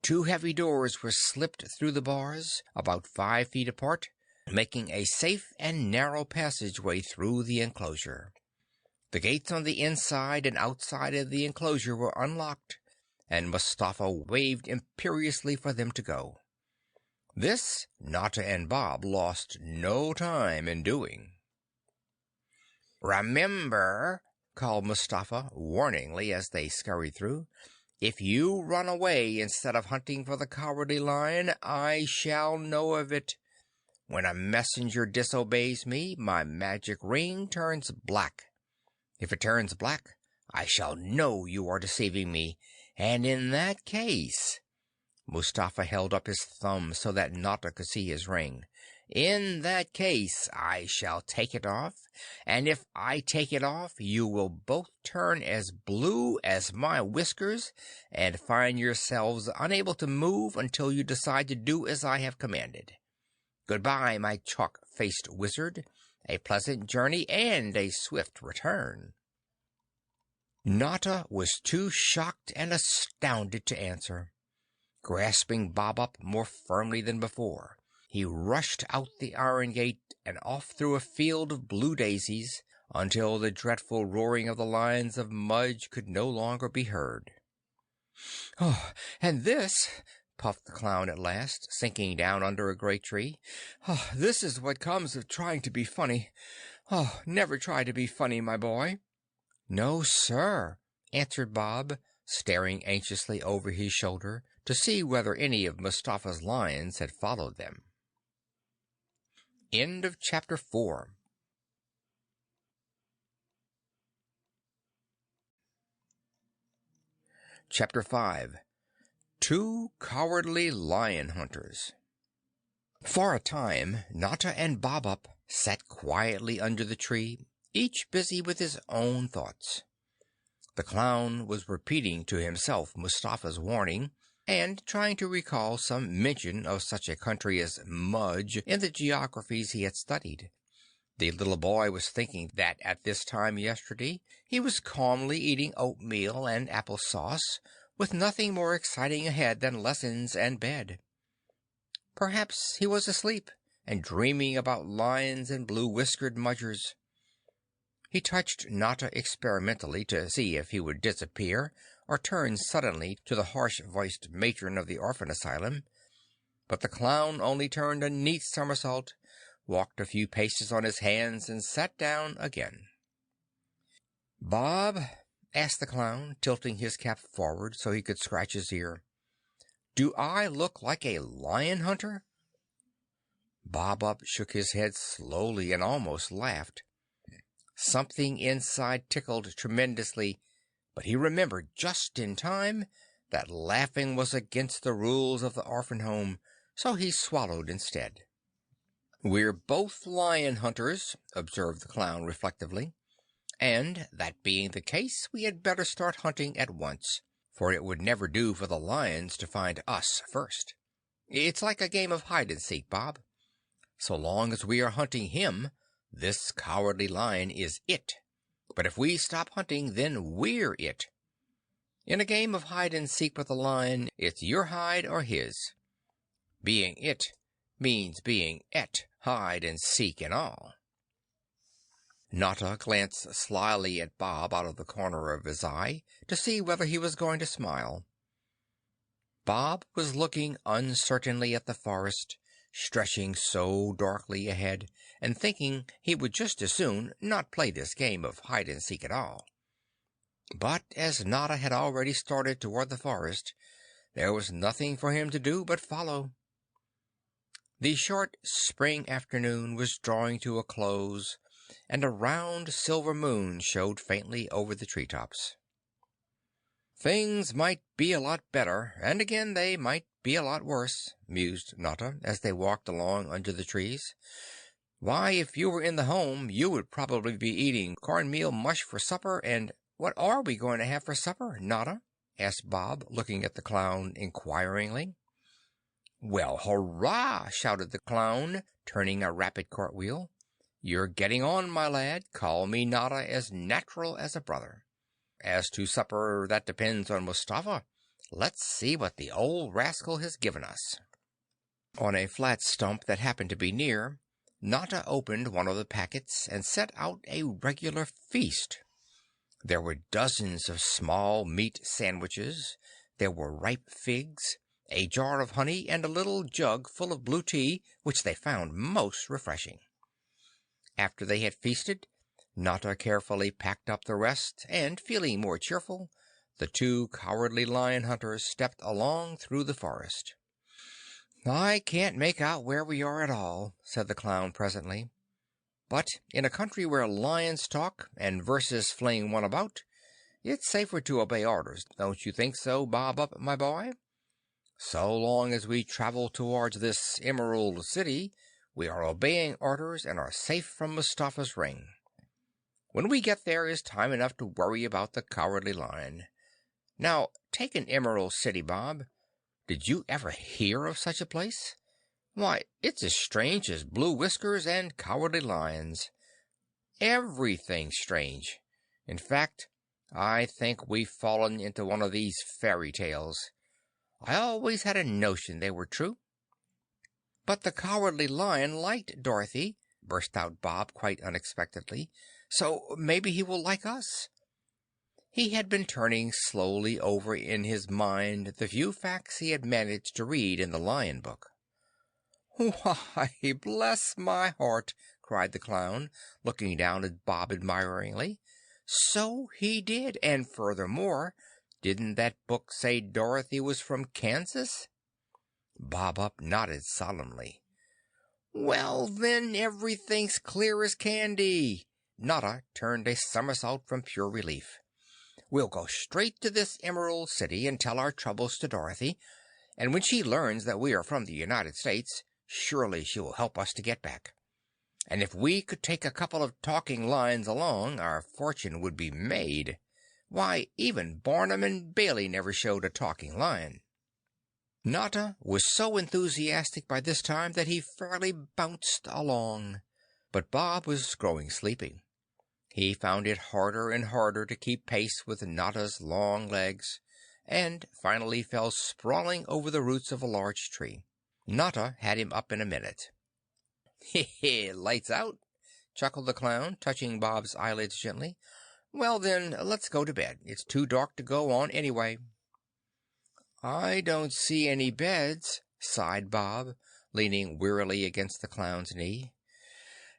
2 heavy doors were slipped through the bars, about 5 feet apart, making a safe and narrow passageway through the enclosure. The gates on the inside and outside of the enclosure were unlocked, and Mustafa waved imperiously for them to go. This Notta and Bob lost no time in doing. "Remember," called Mustafa warningly as they scurried through, "if you run away instead of hunting for the Cowardly Lion, I shall know of it. When a messenger disobeys me, my magic ring turns black. If it turns black, I shall know you are deceiving me, and in that case—" Mustafa held up his thumb so that Notta could see his ring. "In that case, I shall take it off, and if I take it off, you will both turn as blue as my whiskers and find yourselves unable to move until you decide to do as I have commanded. Goodbye, my chalk-faced wizard. A pleasant journey and a swift return." Notta was too shocked and astounded to answer. Grasping Bob-Up more firmly than before, he rushed out the iron gate and off through a field of blue daisies until the dreadful roaring of the lions of Mudge could no longer be heard. "Oh, and this," puffed the clown at last, sinking down under a great tree. "Oh, this is what comes of trying to be funny. Oh, never try to be funny, my boy." "No, sir," answered Bob, staring anxiously over his shoulder to see whether any of Mustafa's lions had followed them. End of Chapter 4. Chapter 5. 2 Cowardly Lion Hunters. For a time, Notta and Bob-Up sat quietly under the tree, each busy with his own thoughts. The clown was repeating to himself Mustafa's warning, and trying to recall some mention of such a country as Mudge in the geographies he had studied. The little boy was thinking that at this time yesterday he was calmly eating oatmeal and apple sauce, with nothing more exciting ahead than lessons and bed. Perhaps he was asleep and dreaming about lions and blue-whiskered Mudgers. He touched Notta experimentally to see if he would disappear or turn suddenly to the harsh-voiced matron of the orphan asylum, but the clown only turned a neat somersault, walked a few paces on his hands, and sat down again. "Bob," asked the clown, tilting his cap forward so he could scratch his ear, "do I look like a lion hunter?" Bob shook his head slowly and almost laughed. Something inside tickled tremendously, but he remembered just in time that laughing was against the rules of the orphan home, so he swallowed instead. "We're both lion hunters," observed the clown reflectively, "and that being the case, we had better start hunting at once, for it would never do for the lions to find us first. It's like a game of hide and seek, Bob. So long as we are hunting him, this cowardly lion is it. But if we stop hunting, then we're it. In a game of hide and seek with a lion, it's your hide or his. Being it means being et, hide and seek and all." Notta glanced slyly at Bob out of the corner of his eye to see whether he was going to smile. Bob was looking uncertainly at the forest, stretching so darkly ahead, and thinking he would just as soon not play this game of hide and seek at all. But as Notta had already started toward the forest, there was nothing for him to do but follow. The short spring afternoon was drawing to a close, and a round silver moon showed faintly over the treetops. "Things might be a lot better, and again they might be a lot worse," mused Notta as they walked along under the trees. "Why, if you were in the home, you would probably be eating cornmeal mush for supper, and—" "What are we going to have for supper, Notta?" asked Bob, looking at the clown inquiringly. "Well, hurrah!" shouted the clown, turning a rapid cartwheel. "You're getting on, my lad. Call me Notta, as natural as a brother. As to supper, that depends on Mustafa. Let's see what the old rascal has given us." On a flat stump that happened to be near, Notta opened one of the packets and set out a regular feast. There were dozens of small meat sandwiches, there were ripe figs, a jar of honey, and a little jug full of blue tea, which they found most refreshing. After they had feasted, Notta carefully packed up the rest, and feeling more cheerful, the two cowardly lion hunters stepped along through the forest. "I can't make out where we are at all," said the clown presently. "But in a country where lions talk and verses fling one about, it's safer to obey orders, don't you think so, Bob, my boy? So long as we travel towards this Emerald City, we are obeying orders and are safe from Mustafa's ring. When we get there is time enough to worry about the cowardly lion. Now, take an Emerald City, Bob. Did you ever hear of such a place? Why, it's as strange as blue whiskers and cowardly lions. Everything's strange. In fact, I think we've fallen into one of these fairy tales. I always had a notion they were true." "But the cowardly lion liked Dorothy," burst out Bob quite unexpectedly, "so maybe he will like us." He had been turning slowly over in his mind the few facts he had managed to read in the Lion Book. "Why, bless my heart!" cried the clown, looking down at Bob admiringly. "So he did, and furthermore, didn't that book say Dorothy was from Kansas?" Bob nodded solemnly. "Well, then, everything's clear as candy." Notta turned a somersault from pure relief. "We'll go straight to this Emerald City and tell our troubles to Dorothy, and when she learns that we are from the United States, surely she will help us to get back. And if we could take a couple of talking lions along, our fortune would be made. Why, even Barnum and Bailey never showed a talking lion." Notta was so enthusiastic by this time that he fairly bounced along. But Bob was growing sleepy. He found it harder and harder to keep pace with Notta's long legs, and finally fell sprawling over the roots of a large tree. Notta had him up in a minute. "Heh, lights out," chuckled the clown, touching Bob's eyelids gently. "Well then, let's go to bed. It's too dark to go on anyway." "I don't see any beds," sighed Bob, leaning wearily against the clown's knee.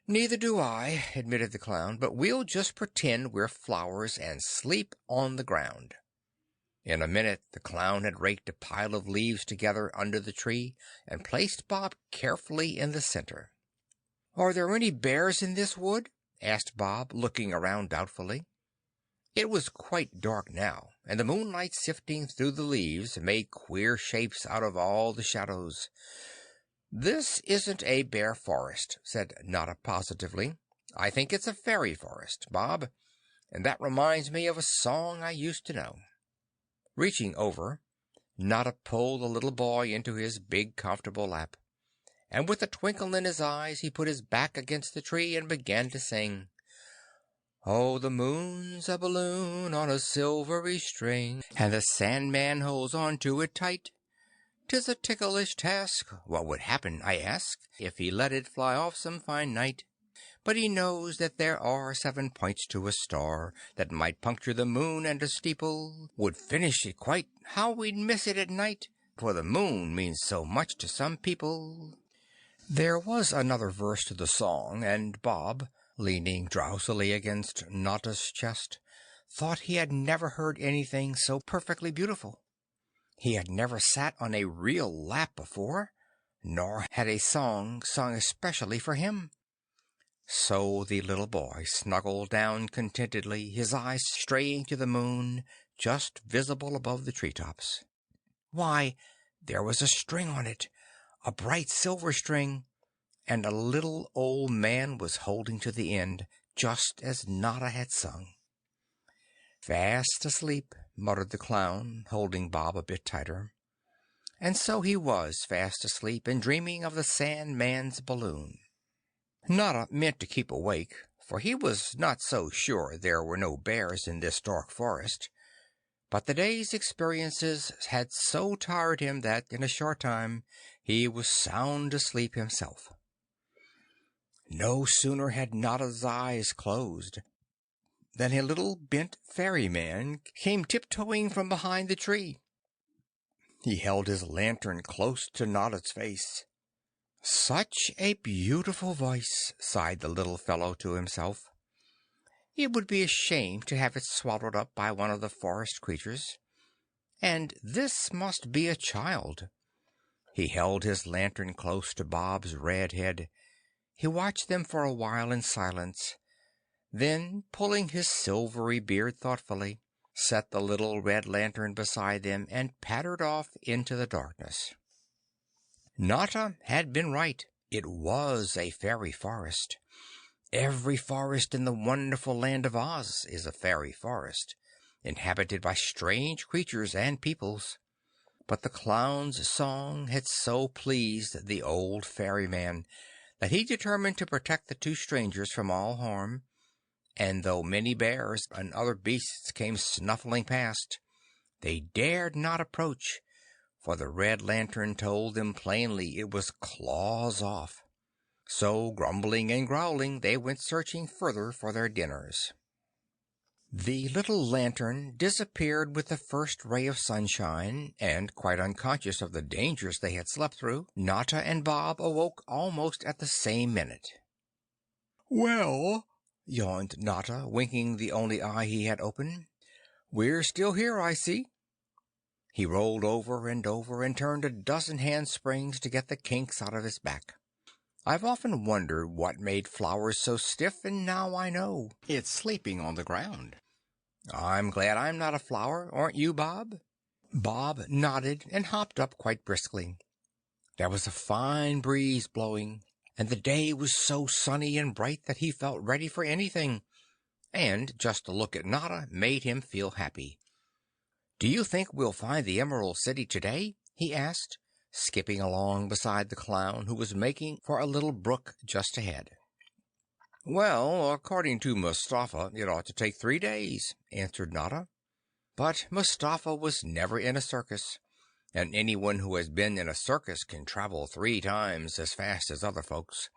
"Neither do I," admitted the clown, "but we'll just pretend we're flowers and sleep on the ground." In a minute the clown had raked a pile of leaves together under the tree and placed Bob carefully in the center. "Are there any bears in this wood?" asked Bob, looking around doubtfully. It was quite dark now, and the moonlight sifting through the leaves made queer shapes out of all the shadows. "This isn't a bear forest," said Notta positively. "I think it's a fairy forest, Bob, and that reminds me of a song I used to know." Reaching over, Notta pulled the little boy into his big comfortable lap, and with a twinkle in his eyes he put his back against the tree and began to sing: "Oh, the moon's a balloon on a silvery string, and the Sandman holds on to it tight. 'Tis a ticklish task. What would happen, I ask, if he let it fly off some fine night? But he knows that there are 7 points to a star that might puncture the moon, and a steeple would finish it quite. How we'd miss it at night, for the moon means so much to some people." There was another verse to the song, and Bob, leaning drowsily against Notta's chest, thought he had never heard anything so perfectly beautiful. He had never sat on a real lap before, nor had a song sung especially for him. So the little boy snuggled down contentedly, his eyes straying to the moon, just visible above the treetops. Why, there was a string on it, a bright silver string, and a little old man was holding to the end, just as Notta had sung. "Fast asleep," muttered the clown, holding Bob a bit tighter. And so he was fast asleep and dreaming of the Sandman's balloon. Notta meant to keep awake, for he was not so sure there were no bears in this dark forest, but the day's experiences had so tired him that in a short time he was sound asleep himself. No sooner had Notta's eyes closed than a little bent ferryman came tiptoeing from behind the tree. He held his lantern close to Notta's face. "Such a beautiful voice," sighed the little fellow to himself. "It would be a shame to have it swallowed up by one of the forest creatures. And this must be a child." He held his lantern close to Bob's red head. He watched them for a while in silence, then, pulling his silvery beard thoughtfully, set the little red lantern beside them and pattered off into the darkness. Notta had been right. It was a fairy forest. Every forest in the wonderful land of Oz is a fairy forest, inhabited by strange creatures and peoples. But the clown's song had so pleased the old ferryman that he determined to protect the 2 strangers from all harm, and though many bears and other beasts came snuffling past, they dared not approach, for the red lantern told them plainly it was claws off. So, grumbling and growling, they went searching further for their dinners. The little lantern disappeared with the first ray of sunshine, and, quite unconscious of the dangers they had slept through, Notta and Bob awoke almost at the same minute. "Well," yawned Notta, winking the only eye he had open, "we're still here, I see." He rolled over and turned a dozen handsprings to get the kinks out of his back. "I've often wondered what made flowers so stiff, and now I know. It's sleeping on the ground. I'm glad I'm not a flower, aren't you, Bob?" Bob nodded and hopped up quite briskly. There was a fine breeze blowing, and the day was so sunny and bright that he felt ready for anything, and just to look at Notta made him feel happy. "Do you think we'll find the Emerald City today?" he asked, skipping along beside the clown, who was making for a little brook just ahead. "Well, according to Mustapha, it ought to take 3 days," answered Notta. But Mustapha was never in a circus, and anyone who has been in a circus can travel 3 times as fast as other folks,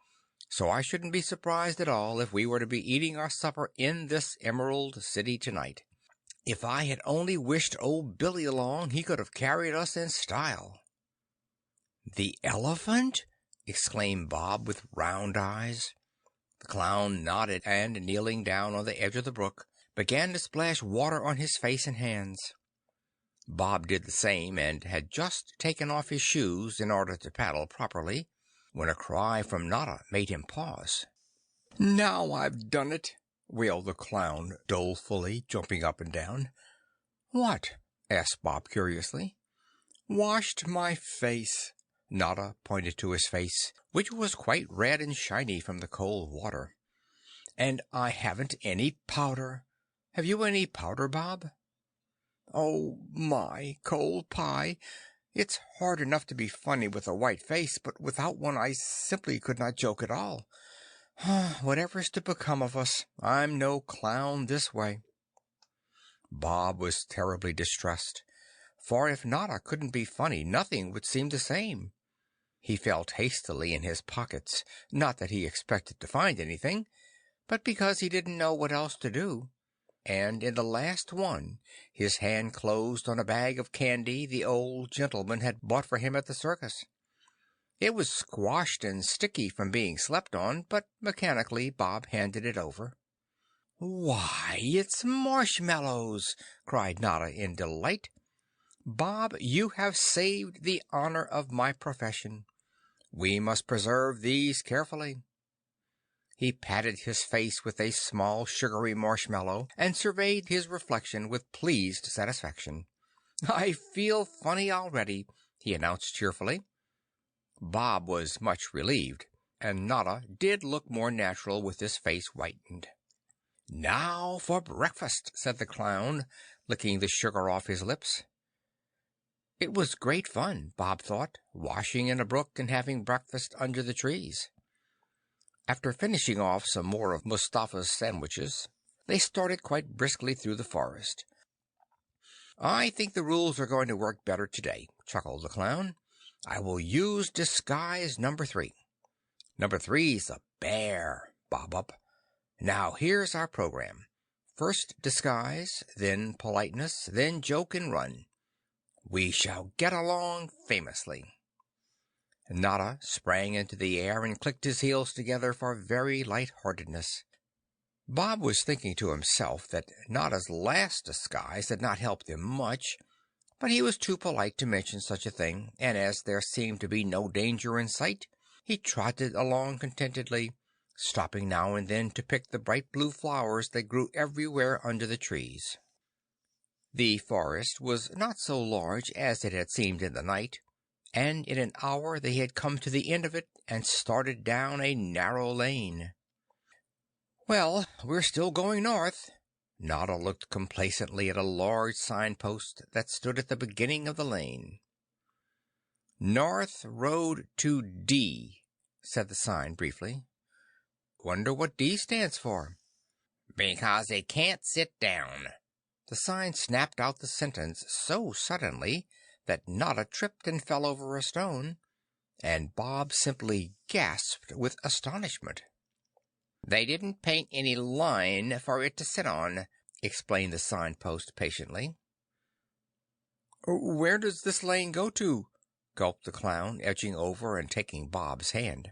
so I shouldn't be surprised at all if we were to be eating our supper in this Emerald City tonight. If I had only wished old Billy along, he could have carried us in style. "The elephant?" exclaimed Bob with round eyes. The clown nodded and, kneeling down on the edge of the brook, began to splash water on his face and hands. Bob did the same and had just taken off his shoes in order to paddle properly, when a cry from Notta made him pause. "Now I've done it!" wailed the clown dolefully, jumping up and down. "What?" asked Bob curiously. "Washed my face." Notta pointed to his face, which was quite red and shiny from the cold water. "And I haven't any powder. Have you any powder, Bob?" "Oh, my cold pie! It's hard enough to be funny with a white face, but without one I simply could not joke at all. Whatever's to become of us, I'm no clown this way." Bob was terribly distressed, for if Notta couldn't be funny, nothing would seem the same. He felt hastily in his pockets, not that he expected to find anything, but because he didn't know what else to do, and in the last one his hand closed on a bag of candy the old gentleman had bought for him at the circus. It was squashed and sticky from being slept on, but mechanically Bob handed it over. "Why, it's marshmallows!" cried Notta in delight. "Bob, you have saved the honor of my profession. We must preserve these carefully." He patted his face with a small sugary marshmallow and surveyed his reflection with pleased satisfaction. "I feel funny already," he announced cheerfully. Bob was much relieved, and Notta did look more natural with his face whitened. "Now for breakfast," said the clown, licking the sugar off his lips. It was great fun, Bob thought, washing in a brook and having breakfast under the trees. After finishing off some more of Mustapha's sandwiches, they started quite briskly through the forest. "I think the rules are going to work better today," chuckled the clown. "I will use disguise number 3. Number 3's a bear, Bob Up. Now here's our program. First disguise, then politeness, then joke and run. We shall get along famously." Notta sprang into the air and clicked his heels together for very light-heartedness. Bob was thinking to himself that Notta's last disguise had not helped him much, but he was too polite to mention such a thing, and as there seemed to be no danger in sight, he trotted along contentedly, stopping now and then to pick the bright blue flowers that grew everywhere under the trees. The forest was not so large as it had seemed in the night, and in an hour they had come to the end of it and started down a narrow lane. "Well, we're still going north." Notta looked complacently at a large signpost that stood at the beginning of the lane. "North Road to D," said the sign briefly. "Wonder what D stands for?" "Because it can't sit down." The sign snapped out the sentence so suddenly that Notta tripped and fell over a stone, and Bob simply gasped with astonishment. "They didn't paint any line for it to sit on," explained the signpost patiently. "Where does this lane go to?" gulped the clown, edging over and taking Bob's hand.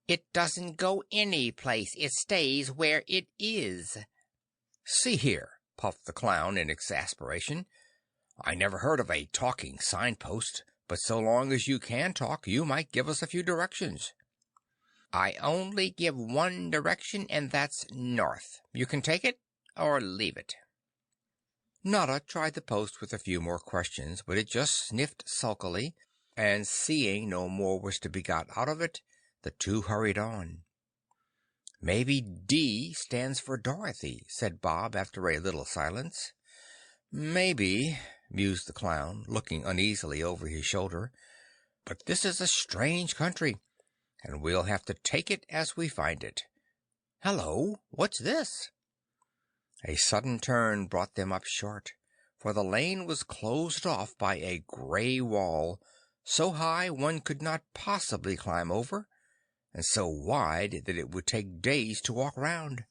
"It doesn't go any place. It stays where it is." "See here," puffed the clown in exasperation, "I never heard of a talking signpost, but so long as you can talk, you might give us a few directions." "I only give one direction, and that's north. You can take it or leave it." Notta tried the post with a few more questions, but it just sniffed sulkily, and seeing no more was to be got out of it, the two hurried on. "Maybe D stands for Dorothy," said Bob after a little silence. "Maybe," mused the clown, looking uneasily over his shoulder. "But this is a strange country, and we'll have to take it as we find it. Hello, what's this?" A sudden turn brought them up short, for the lane was closed off by a gray wall, so high one could not possibly climb over, and so wide that it would take days to walk round.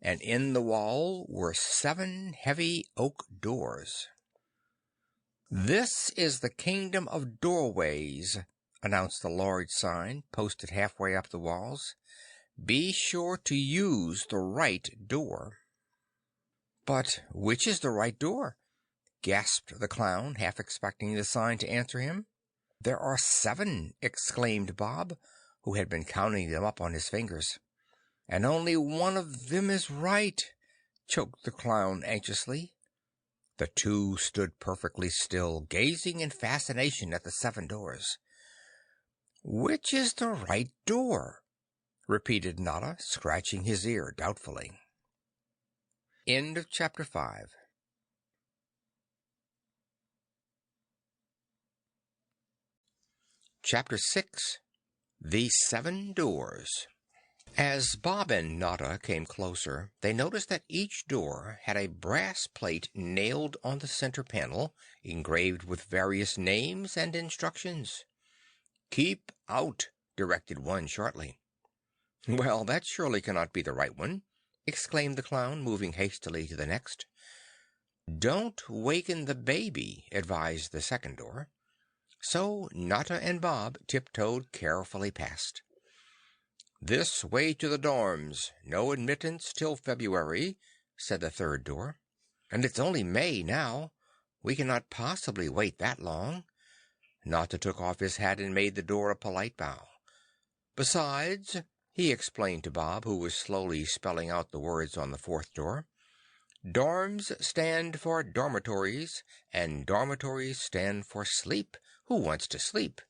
And in the wall were 7 heavy oak doors. "This is the Kingdom of Doorways," announced a large sign posted halfway up the walls. "Be sure to use the right door." "But which is the right door?" gasped the clown, half expecting the sign to answer him. "There are 7," exclaimed Bob, who had been counting them up on his fingers. "And only one of them is right," choked the clown anxiously. The two stood perfectly still, gazing in fascination at the 7 doors. "Which is the right door?" repeated Notta, scratching his ear doubtfully. End of Chapter 5. Chapter 6. The 7 Doors. As Bob and Notta came closer, they noticed that each door had a brass plate nailed on the center panel, engraved with various names and instructions. "Keep out," directed one shortly. "Well, that surely cannot be the right one," exclaimed the clown, moving hastily to the next. "Don't waken the baby," advised the second door. So Notta and Bob tiptoed carefully past. "This way to the dorms. No admittance till February," said the third door. "And it's only May now. We cannot possibly wait that long." Notta took off his hat and made the door a polite bow. "Besides," he explained to Bob, who was slowly spelling out the words on the fourth door, "dorms stand for dormitories, and dormitories stand for sleep. Who wants to sleep?"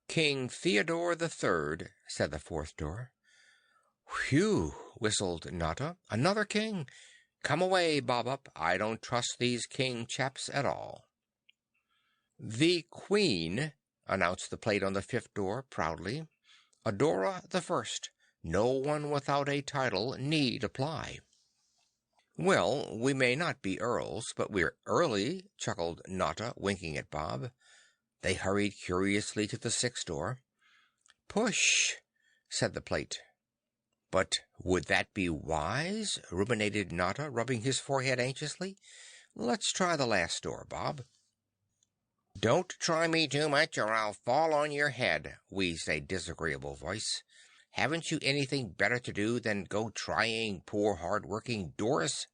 "King Theodore the Third," said the fourth door. "Whew!" whistled Notta. "Another king! Come away, Bob-Up. I don't trust these king chaps at all." "The Queen," announced the plate on the 5th door proudly. "Adora the First. No one without a title need apply." "Well, we may not be earls, but we're early," chuckled Notta, winking at Bob. They hurried curiously to the 6th door. "Push," said the plate. "But would that be wise?" ruminated Notta, rubbing his forehead anxiously. "Let's try the last door, Bob." "Don't try me too much, or I'll fall on your head," wheezed a disagreeable voice. "Haven't you anything better to do than go trying poor hard-working doors?"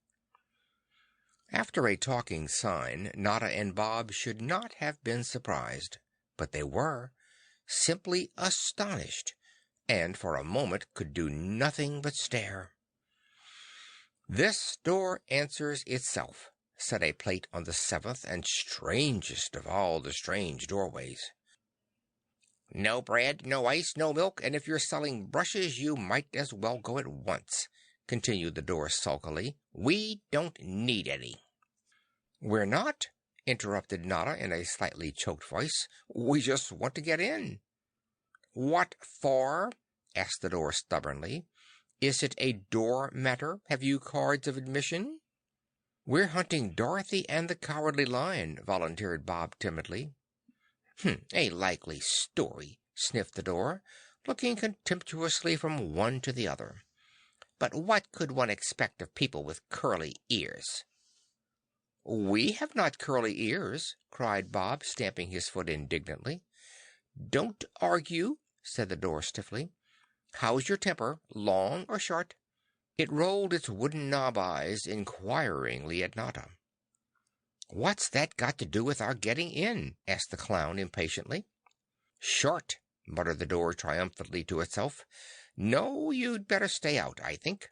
After a talking sign, Notta and Bob should not have been surprised, but they were, simply astonished, and for a moment could do nothing but stare. "This door answers itself," said a plate on the 7th and strangest of all the strange doorways. "No bread, no ice, no milk, and if you're selling brushes you might as well go at once," continued the door sulkily. "We don't need any." "We're not," interrupted Notta in a slightly choked voice. "We just want to get in." "What for?" asked the door stubbornly. "Is it a door matter? Have you cards of admission?" "We're hunting Dorothy and the Cowardly Lion," volunteered Bob timidly. "A likely story," sniffed the door, looking contemptuously from one to the other. "But what could one expect of people with curly ears?" "We have not curly ears," cried Bob, stamping his foot indignantly. "Don't argue," said the door stiffly. "How's your temper, long or short?" It rolled its wooden knob eyes inquiringly at Notta. "What's that got to do with our getting in?" asked the clown impatiently. "Short," muttered the door triumphantly to itself. "No, you'd better stay out, I think.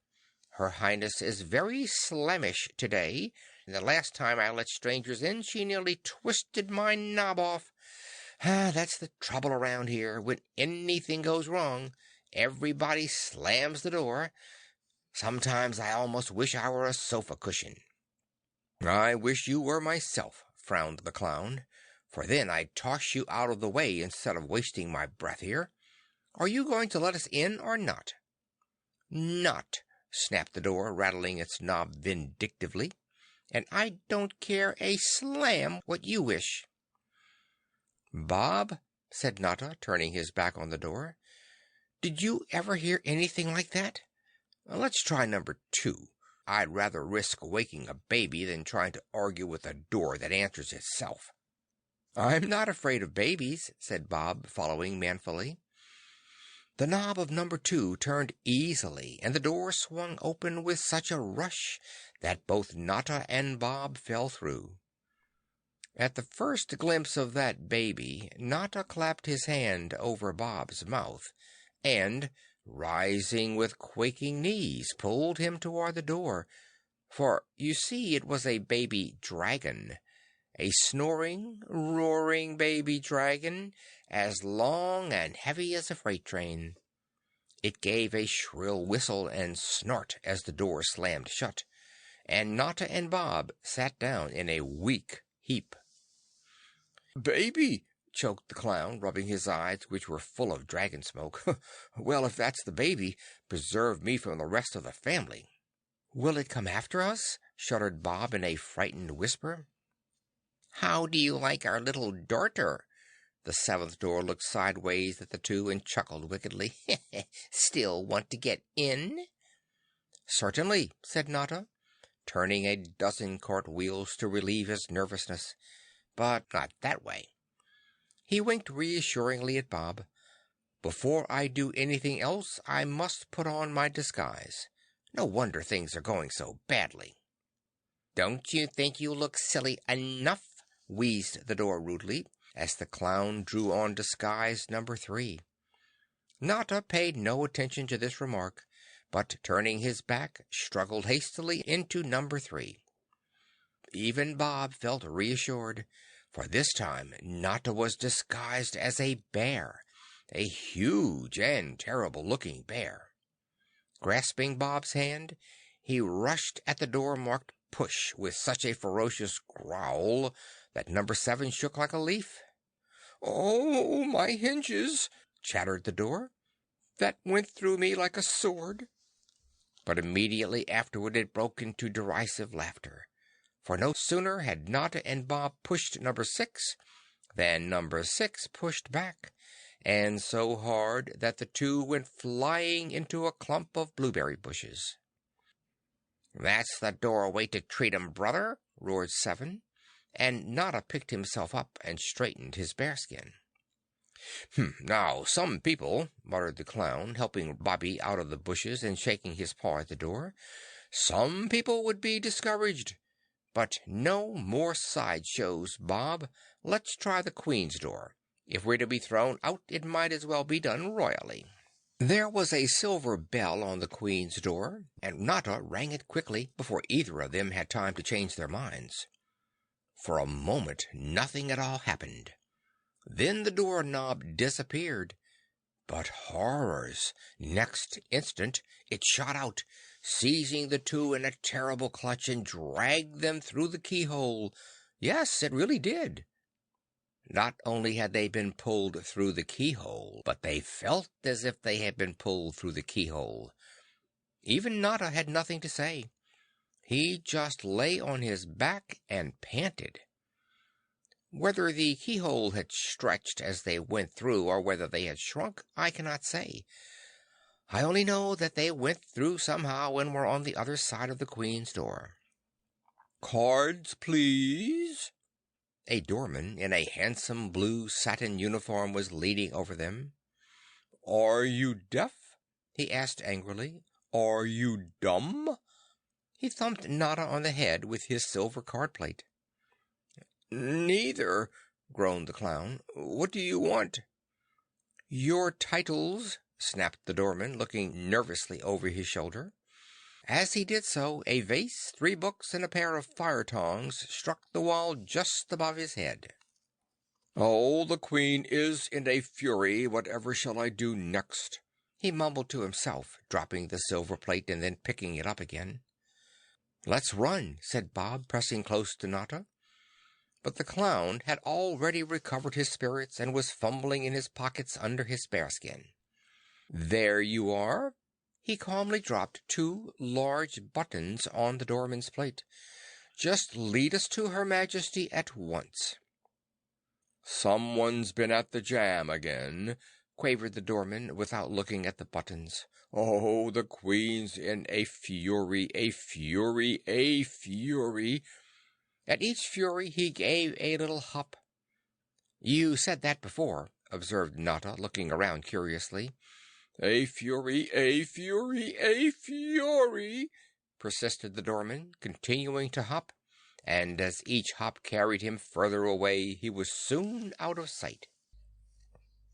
Her Highness is very slammish today, and the last time I let strangers in she nearly twisted my knob off. That's the trouble around here. When anything goes wrong, everybody slams the door. Sometimes I almost wish I were a sofa cushion." I wish you were myself, frowned the clown, for then I'd toss you out of the way instead of wasting my breath here. Are you going to let us in or not? Not, snapped the door, rattling its knob vindictively, and I don't care a slam what you wish. Bob, said Notta, turning his back on the door, did you ever hear anything like that? Let's try number 2. I'd rather risk waking a baby than trying to argue with a door that answers itself. I'm not afraid of babies, said Bob, following manfully. The knob of number 2 turned easily, and the door swung open with such a rush that both Notta and Bob fell through. At the first glimpse of that baby, Notta clapped his hand over Bob's mouth, and, rising with quaking knees, pulled him toward the door, for, you see, it was a baby dragon, a snoring, roaring baby dragon, as long and heavy as a freight train. It gave a shrill whistle and snort as the door slammed shut, and Notta and Bob sat down in a weak heap. "Baby!" choked the clown, rubbing his eyes, which were full of dragon smoke. "Well, if that's the baby, preserve me from the rest of the family." "Will it come after us?" shuddered Bob in a frightened whisper. "How do you like our little daughter?" The 7th door looked sideways at the two and chuckled wickedly. "Still want to get in?" "Certainly," said Notta, turning a dozen cartwheels to relieve his nervousness. "But not that way." He winked reassuringly at Bob. "Before I do anything else, I must put on my disguise. No wonder things are going so badly." "Don't you think you look silly enough?" wheezed the door rudely, as the clown drew on disguise number 3. Notta paid no attention to this remark, but turning his back, struggled hastily into number 3. Even Bob felt reassured, for this time Notta was disguised as a bear, a huge and terrible-looking bear. Grasping Bob's hand, he rushed at the door marked "Push" with such a ferocious growl that number 7 shook like a leaf. "Oh, my hinges!" chattered the door. "That went through me like a sword." But immediately afterward it broke into derisive laughter, for no sooner had Notta and Bob pushed number 6 than number 6 pushed back, and so hard that the two went flying into a clump of blueberry bushes. "That's the doorway to treat 'em, brother," roared 7, and Notta picked himself up and straightened his bearskin. "Now, some people," muttered the clown, helping Bobby out of the bushes and shaking his paw at the door, "some people would be discouraged. But no more sideshows, Bob. Let's try the Queen's door. If we're to be thrown out, it might as well be done royally." There was a silver bell on the Queen's door, and Notta rang it quickly before either of them had time to change their minds. For a moment nothing at all happened. Then the door knob disappeared. But horrors! Next instant it shot out, seizing the two in a terrible clutch, and dragged them through the keyhole. Yes, it really did. Not only had they been pulled through the keyhole, but they felt as if they had been pulled through the keyhole. Even Notta had nothing to say. He just lay on his back and panted. Whether the keyhole had stretched as they went through, or whether they had shrunk, I cannot say. I only know that they went through somehow and were on the other side of the Queen's door. "Cards, please." A doorman in a handsome blue satin uniform was leaning over them. "Are you deaf?" he asked angrily. "Are you dumb?" He thumped Notta on the head with his silver card plate. "Neither," groaned the clown. "What do you want?" "Your titles," snapped the doorman, looking nervously over his shoulder. As he did so, a vase, 3 books, and a pair of fire tongs struck the wall just above his head. "Oh, the Queen is in a fury. Whatever shall I do next?" he mumbled to himself, dropping the silver plate and then picking it up again. "Let's run," said Bob, pressing close to Notta. But the clown had already recovered his spirits and was fumbling in his pockets under his bearskin. "There you are." He calmly dropped 2 large buttons on the doorman's plate. "Just lead us to Her Majesty at once." "Someone's been at the jam again," quavered the doorman, without looking at the buttons. "Oh, the Queen's in a fury, a fury, a fury." At each fury he gave a little hop. "You said that before," observed Notta, looking around curiously. "A fury, a fury, a fury," persisted the doorman, continuing to hop, and as each hop carried him further away, he was soon out of sight.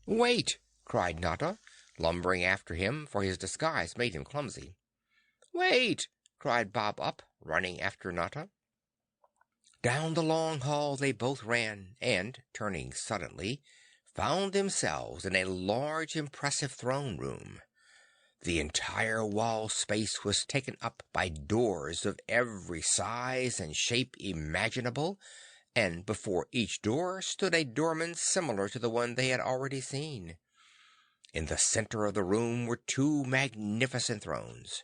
"Wait!" cried Notta, lumbering after him, for his disguise made him clumsy. "Wait!" cried Bob Up, running after Notta. Down the long hall they both ran, and, turning suddenly, found themselves in a large, impressive throne room. The entire wall space was taken up by doors of every size and shape imaginable, and before each door stood a doorman similar to the one they had already seen. In the center of the room were 2 magnificent thrones.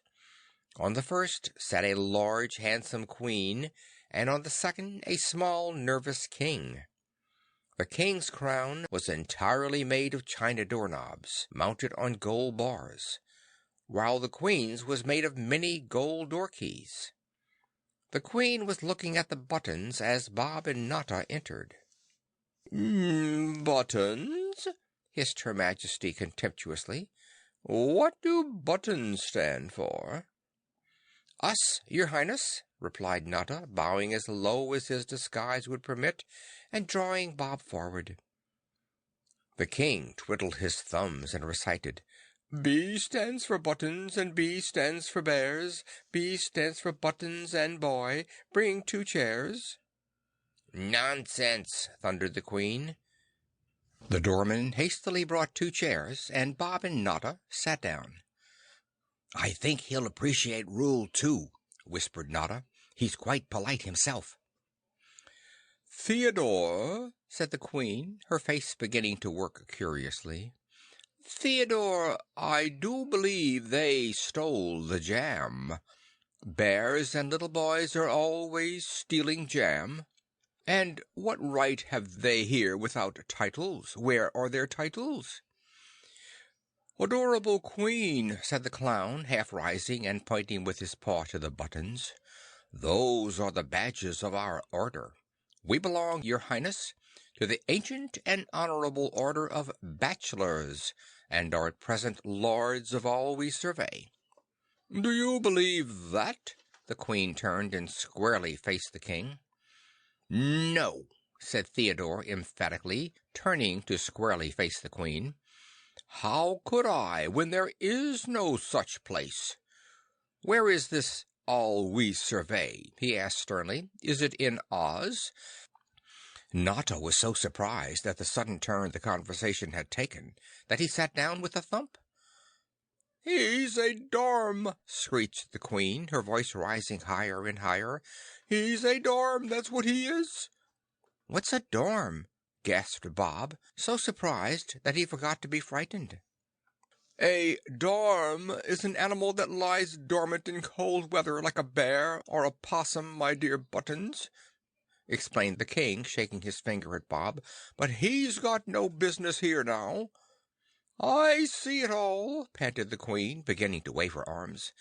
On the first sat a large, handsome queen, and on the second a small, nervous king. The king's crown was entirely made of china doorknobs, mounted on gold bars, while the queen's was made of many gold door keys. The queen was looking at the buttons as Bob and Notta entered. "Buttons?" hissed Her Majesty contemptuously. "What do buttons stand for?" "Us, your Highness," replied Notta, bowing as low as his disguise would permit, and drawing Bob forward. The king twiddled his thumbs and recited, "B stands for buttons, and B stands for bears. B stands for buttons and boy. Bring 2 chairs." "Nonsense!" thundered the queen. The doorman hastily brought 2 chairs, and Bob and Notta sat down. "I think he'll appreciate rule, too," whispered Notta. "He's quite polite himself." "Theodore," said the queen, her face beginning to work curiously. "Theodore, I do believe they stole the jam. Bears and little boys are always stealing jam. And what right have they here without titles? Where are their titles?" "Adorable Queen," said the clown, half rising and pointing with his paw to the buttons, "those are the badges of our order. We belong, your Highness, to the ancient and honorable order of bachelors, and are at present lords of all we survey." "Do you believe that?" The queen turned and squarely faced the king. "No," said Theodore emphatically, turning to squarely face the queen. "How could I, when there is no such place? Where is this all we survey?" he asked sternly. "Is it in Oz?" Notta was so surprised at the sudden turn the conversation had taken that he sat down with a thump. "He's a dorm!" screeched the queen, her voice rising higher and higher. "He's a dorm, that's what he is!" "What's a dorm?" gasped Bob, so surprised that he forgot to be frightened. "A dorm is an animal that lies dormant in cold weather, like a bear or a possum, my dear Buttons," explained the king, shaking his finger at Bob. "But he's got no business here now." "I see it all," panted the queen, beginning to wave her arms.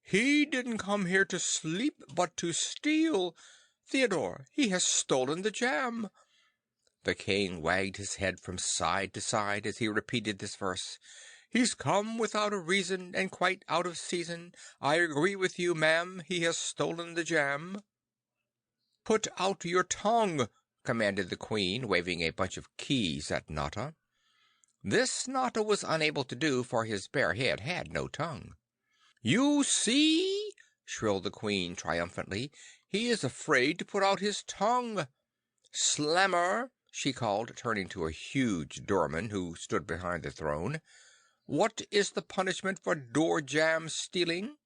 "He didn't come here to sleep, but to steal. Theodore, he has stolen the jam." The king wagged his head from side to side as he repeated this verse. "He's come without a reason and quite out of season. I agree with you, ma'am, he has stolen the jam." "Put out your tongue," commanded the queen, waving a bunch of keys at Notta. This Notta was unable to do, for his bare head had no tongue. "You see!" shrilled the queen triumphantly. "He is afraid to put out his tongue. Slammer," she called, turning to a huge doorman who stood behind the throne, "what is the punishment for door jam stealing?"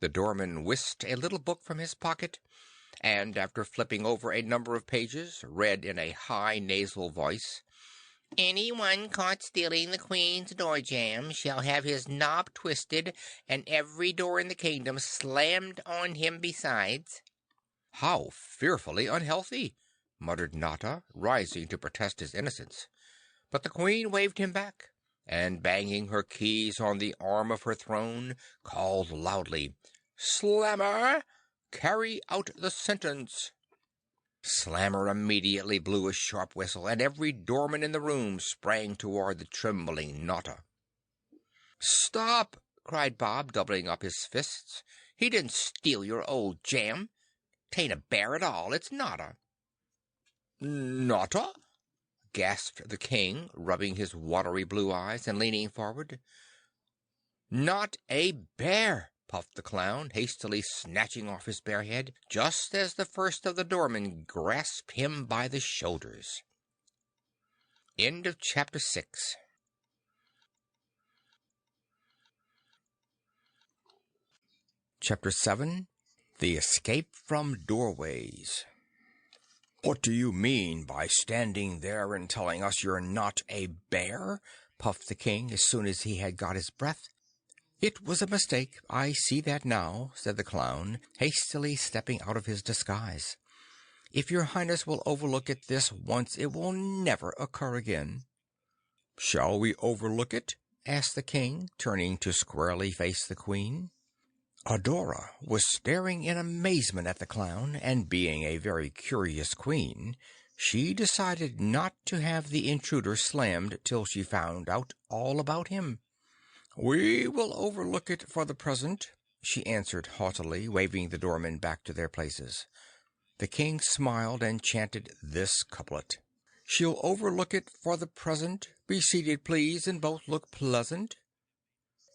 The doorman whisked a little book from his pocket, and after flipping over a number of pages, read in a high nasal voice, "Anyone caught stealing the Queen's door jamb shall have his knob twisted and every door in the kingdom slammed on him besides." "How fearfully unhealthy!" muttered Notta, rising to protest his innocence. But the Queen waved him back, and banging her keys on the arm of her throne, called loudly, "Slammer, carry out the sentence." Slammer immediately blew a sharp whistle, and every doorman in the room sprang toward the trembling Notta. "Stop!" cried Bob, doubling up his fists. "He didn't steal your old jam. 'Tain't a bear at all. It's Notta." "Notta?" gasped the King, rubbing his watery blue eyes and leaning forward. "Not a bear!" puffed the clown, hastily snatching off his bare head, just as the first of the doormen grasped him by the shoulders. End of Chapter 6. Chapter 7. The Escape from Doorways. "What do you mean by standing there and telling us you're not a bear?" puffed the King as soon as he had got his breath. "It was a mistake, I see that now," said the clown, hastily stepping out of his disguise. "If your Highness will overlook it this once, it will never occur again." "Shall we overlook it?" asked the King, turning to squarely face the Queen. Adora was staring in amazement at the clown, and being a very curious queen, she decided not to have the intruder slammed till she found out all about him. "We will overlook it for the present," she answered haughtily, waving the doormen back to their places. The King smiled and chanted this couplet: "She'll overlook it for the present. Be seated, please, and both look pleasant."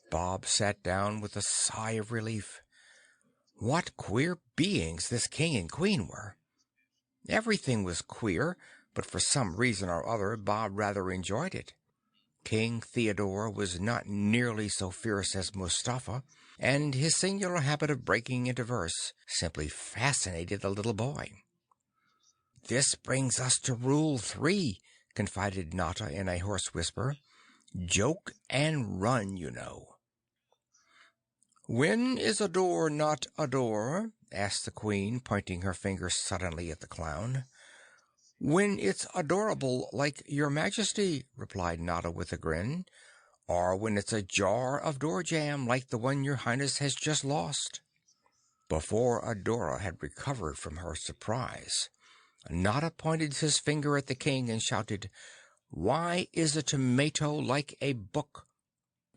Bob sat down with a sigh of relief. What queer beings this King and Queen were! Everything was queer, but for some reason or other Bob rather enjoyed it. King Theodore was not nearly so fierce as Mustafa, and his singular habit of breaking into verse simply fascinated the little boy. "This brings us to Rule 3, confided Notta in a hoarse whisper. "Joke and run, you know." "When is a door not a door?" asked the Queen, pointing her finger suddenly at the clown. "When it's adorable, like your Majesty," replied Notta with a grin. "Or when it's a jar of door jam, like the one your Highness has just lost." Before Adora had recovered from her surprise, Notta pointed his finger at the King and shouted, "Why is a tomato like a book?"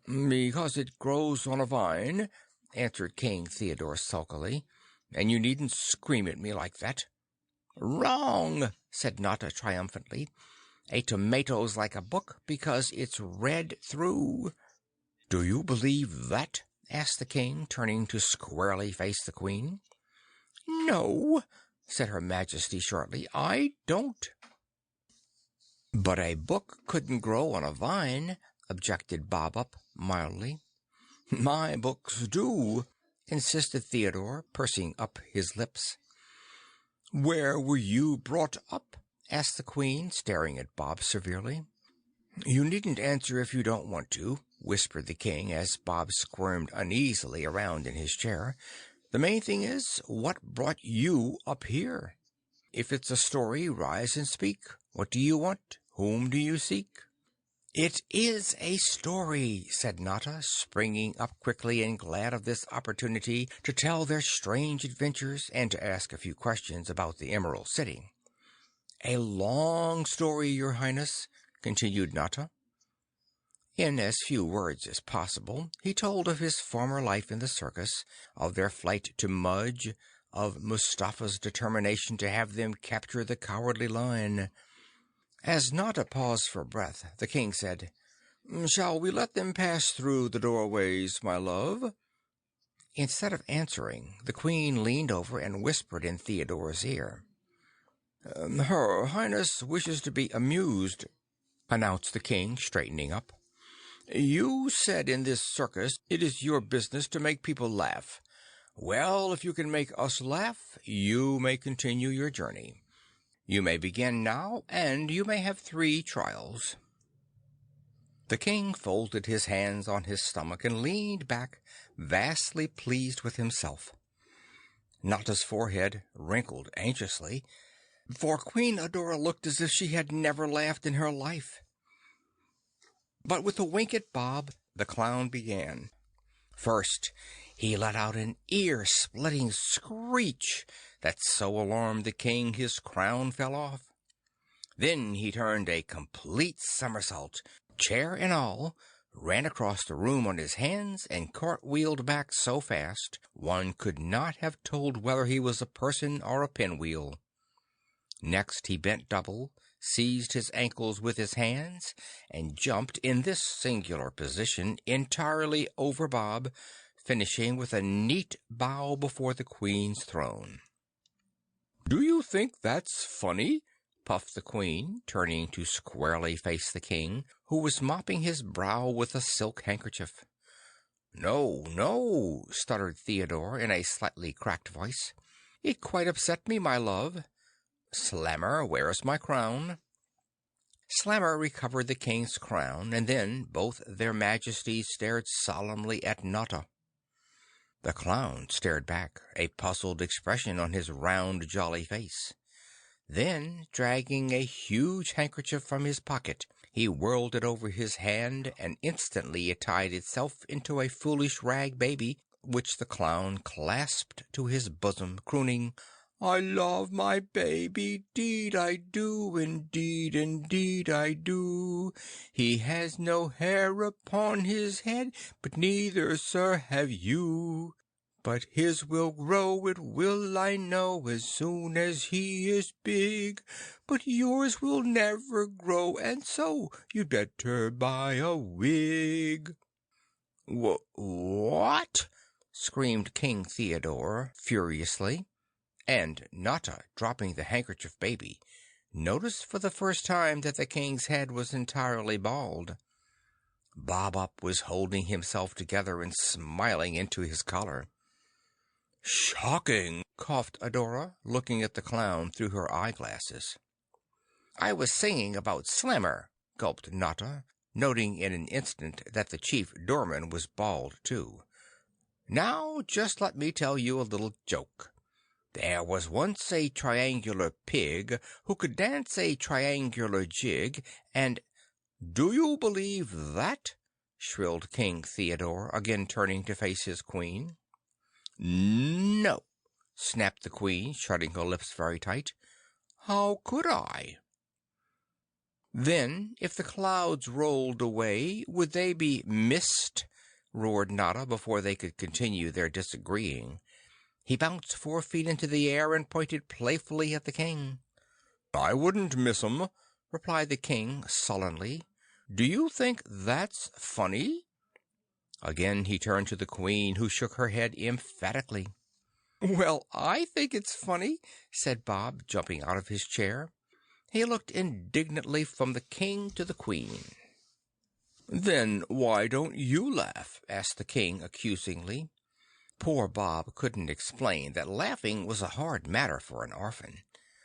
"Because it grows on a vine," answered King Theodore sulkily, "and you needn't scream at me like that." "Wrong!" said Notta triumphantly. "A tomato's like a book because it's read through." "Do you believe that?" asked the King, turning to squarely face the Queen. "No," said Her Majesty shortly, "I don't." "But a book couldn't grow on a vine," objected Bob-Up mildly. "My books do," insisted Theodore, pursing up his lips. "Where were you brought up?" asked the Queen, staring at Bob severely. "You needn't answer if you don't want to," whispered the King as Bob squirmed uneasily around in his chair. "The main thing is, what brought you up here? If it's a story, rise and speak. What do you want? Whom do you seek?" "It is a story," said Notta, springing up quickly and glad of this opportunity to tell their strange adventures and to ask a few questions about the Emerald City. "A long story, your Highness," continued Notta. In as few words as possible, he told of his former life in the circus, of their flight to Mudge, of Mustafa's determination to have them capture the Cowardly Lion. As Notta paused for breath, the King said, "Shall we let them pass through the doorways, my love?" Instead of answering, the Queen leaned over and whispered in Theodore's ear. "Her Highness wishes to be amused," announced the King, straightening up. "You said in this circus it is your business to make people laugh. Well, if you can make us laugh, you may continue your journey. You may begin now, and you may have 3 trials." The king folded his hands on his stomach and leaned back, vastly pleased with himself. Notta's forehead wrinkled anxiously, for Queen Adora looked as if she had never laughed in her life. But with a wink at Bob, the clown began. First, he let out an ear-splitting screech that so alarmed the king his crown fell off. Then he turned a complete somersault, chair and all, ran across the room on his hands, and cartwheeled back so fast one could not have told whether he was a person or a pinwheel. Next he bent double, seized his ankles with his hands, and jumped in this singular position entirely over Bob, finishing with a neat bow before the Queen's throne. "Do you think that's funny?" puffed the Queen, turning to squarely face the king, who was mopping his brow with a silk handkerchief. "No, no," stuttered Theodore in a slightly cracked voice. "It quite upset me, my love. Slammer, where's my crown?" Slammer recovered the king's crown, and then both their majesties stared solemnly at Notta. The clown stared back, a puzzled expression on his round, jolly face. Then, dragging a huge handkerchief from his pocket, he whirled it over his hand, and instantly it tied itself into a foolish rag baby, which the clown clasped to his bosom, crooning, "I love my baby, 'deed I do, indeed, indeed I do. He has no hair upon his head, but neither, sir, have you. But his will grow, it will, I know, as soon as he is big. But yours will never grow, and so you'd better buy a wig." "What?" screamed King Theodore furiously, and Notta, dropping the handkerchief baby, noticed for the first time that the king's head was entirely bald. Bob-Up was holding himself together and smiling into his collar. "Shocking!" coughed Adora, looking at the clown through her eyeglasses. "I was singing about Slammer," gulped Notta, noting in an instant that the chief doorman was bald too. "Now just let me tell you a little joke. There was once a triangular pig who could dance a triangular jig, and—" "Do you believe that?" shrilled King Theodore, again turning to face his queen. "No," snapped the Queen, shutting her lips very tight. "How could I?" "Then, if the clouds rolled away, would they be mist?" roared Notta before they could continue their disagreeing. He bounced 4 feet into the air and pointed playfully at the king. "I wouldn't miss 'em," replied the king sullenly. "Do you think that's funny?" Again he turned to the Queen, who shook her head emphatically. "Well, I think it's funny," said Bob, jumping out of his chair. He looked indignantly from the king to the Queen. "Then why don't you laugh?" asked the king accusingly. Poor Bob couldn't explain that laughing was a hard matter for an orphan,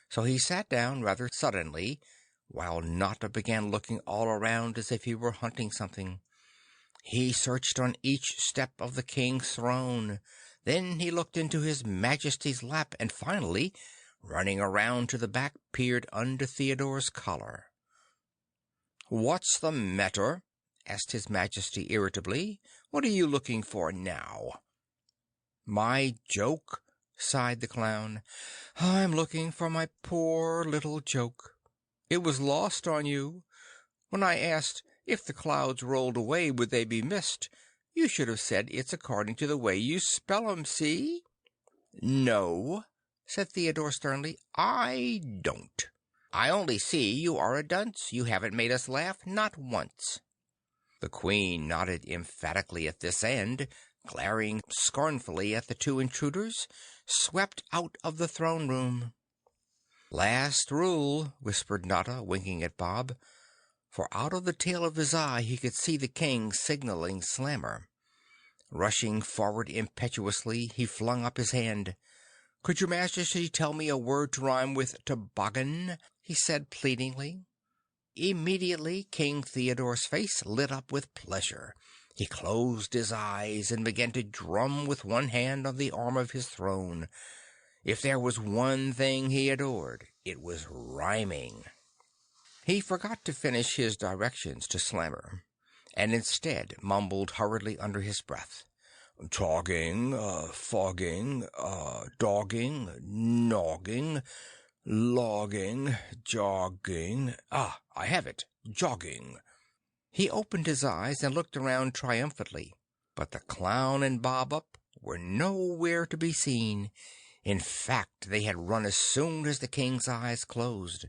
so he sat down rather suddenly, while Notta began looking all around as if he were hunting something. He searched on each step of the king's throne. Then he looked into his majesty's lap, and finally, running around to the back, peered under Theodore's collar. "What's the matter?" asked his majesty irritably. "What are you looking for now?" "My joke," sighed the clown. "I'm looking for my poor little joke. It was lost on you. When I asked, if the clouds rolled away, would they be mist, you should have said it's according to the way you spell 'em, see?" "No," said Theodore sternly, "I don't. I only see you are a dunce. You haven't made us laugh, not once." The Queen nodded emphatically at this and, glaring scornfully at the 2 intruders, swept out of the throne room. "Last rule," whispered Notta, winking at Bob, for out of the tail of his eye he could see the king signaling Slammer. Rushing forward impetuously, he flung up his hand. "Could your Majesty tell me a word to rhyme with toboggan?" he said pleadingly. Immediately King Theodore's face lit up with pleasure. He closed his eyes and began to drum with one hand on the arm of his throne. If there was one thing he adored, it was rhyming. He forgot to finish his directions to Slammer, and instead mumbled hurriedly under his breath. "Togging, fogging, dogging, nogging, logging, jogging. Ah, I have it. Jogging." He opened his eyes and looked around triumphantly, but the clown and Bob-Up were nowhere to be seen. In fact, they had run as soon as the king's eyes closed,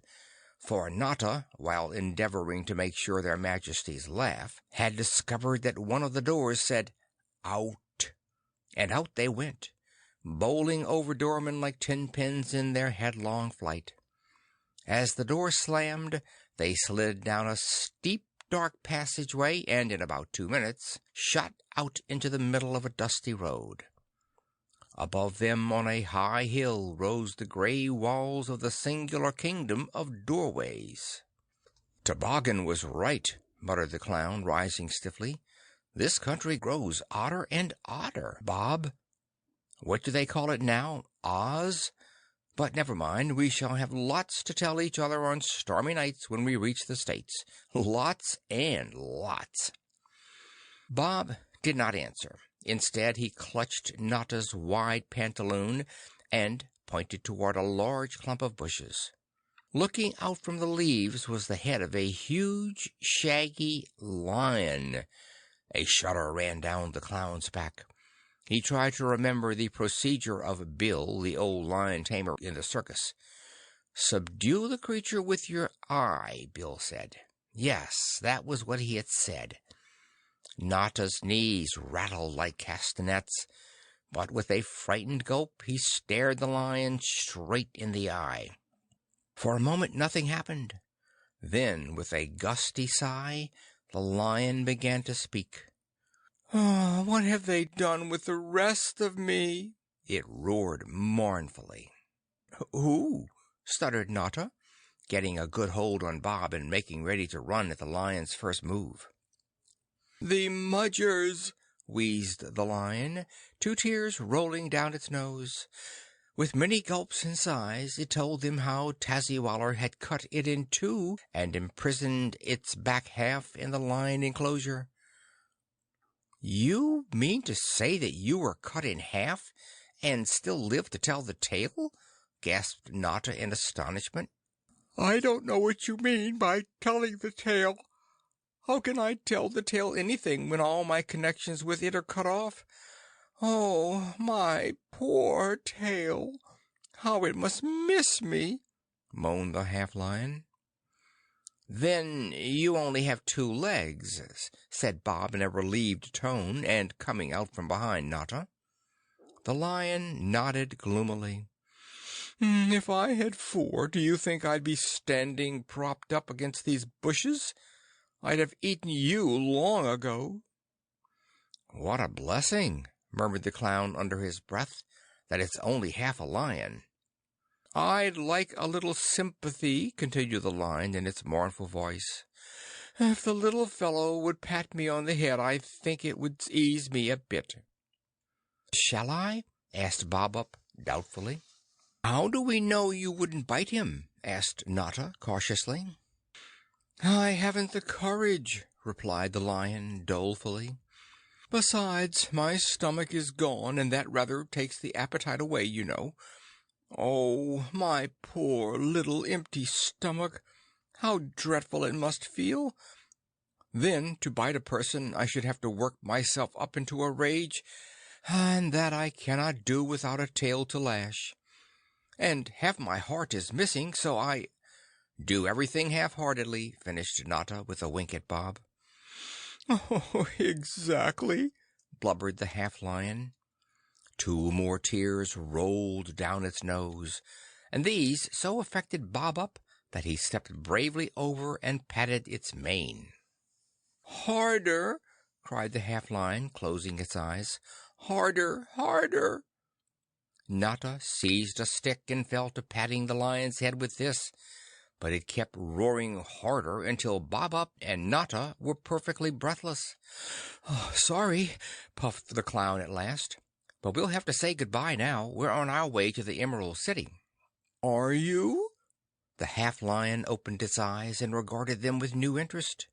for Notta, while endeavoring to make sure their majesties laugh, had discovered that one of the doors said, "Out," and out they went, bowling over doormen like tenpins in their headlong flight. As the door slammed, they slid down a steep, dark passageway and in about 2 minutes shot out into the middle of a dusty road. Above them on a high hill rose the gray walls of the singular kingdom of doorways. "Toboggan was right," muttered the clown, rising stiffly. "This country grows odder and odder, Bob. What do they call it now? Oz? But never mind, we shall have lots to tell each other on stormy nights when we reach the States. Lots and lots." Bob did not answer. Instead, he clutched Notta's wide pantaloon and pointed toward a large clump of bushes. Looking out from the leaves was the head of a huge, shaggy lion. A shudder ran down the clown's back. He tried to remember the procedure of Bill, the old lion tamer in the circus. "Subdue the creature with your eye," Bill said. Yes, that was what he had said. Notta's knees rattled like castanets, but with a frightened gulp he stared the lion straight in the eye. For a moment nothing happened. Then, with a gusty sigh, the lion began to speak. "Oh, what have they done with the rest of me?" it roared mournfully. "Who?" stuttered Notta, getting a good hold on Bob and making ready to run at the lion's first move. "The Mudgers," wheezed the lion, 2 tears rolling down its nose. With many gulps and sighs, it told them how Tazzywaller had cut it in 2 and imprisoned its back half in the lion enclosure. "You mean to say that you were cut in half and still live to tell the tale?" gasped Notta in astonishment. "I don't know what you mean by telling the tale. How can I tell the tale anything when all my connections with it are cut off? Oh, my poor tail! How it must miss me!" moaned the half-lion. "Then you only have 2 legs," said Bob in a relieved tone, and coming out from behind Notta. The lion nodded gloomily. "If I had 4, do you think I'd be standing propped up against these bushes? I'd have eaten you long ago." "What a blessing," murmured the clown under his breath, "that it's only half a lion." "I'd like a little sympathy," continued the lion in its mournful voice. "If the little fellow would pat me on the head, I think it would ease me a bit." "Shall I?" asked Bob-Up doubtfully. "How do we know you wouldn't bite him?" asked Notta cautiously. "I haven't the courage," replied the lion dolefully. "Besides, my stomach is gone, and that rather takes the appetite away, you know. Oh, my poor little empty stomach! How dreadful it must feel! Then, to bite a person, I should have to work myself up into a rage, and that I cannot do without a tail to lash. And half my heart is missing, so I—" "Do everything half-heartedly," finished Notta with a wink at Bob. "Oh, exactly," blubbered the half-lion. 2 more tears rolled down its nose, and these so affected Bob-Up that he stepped bravely over and patted its mane. "Harder!" cried the half-lion, closing its eyes. "Harder, harder!" Notta seized a stick and fell to patting the lion's head with this, but it kept roaring harder until Bob-Up and Notta were perfectly breathless. "Sorry," puffed the clown at last, "but we'll have to say goodbye now. We're on our way to the Emerald City." "Are you?" The half-lion opened its eyes and regarded them with new interest.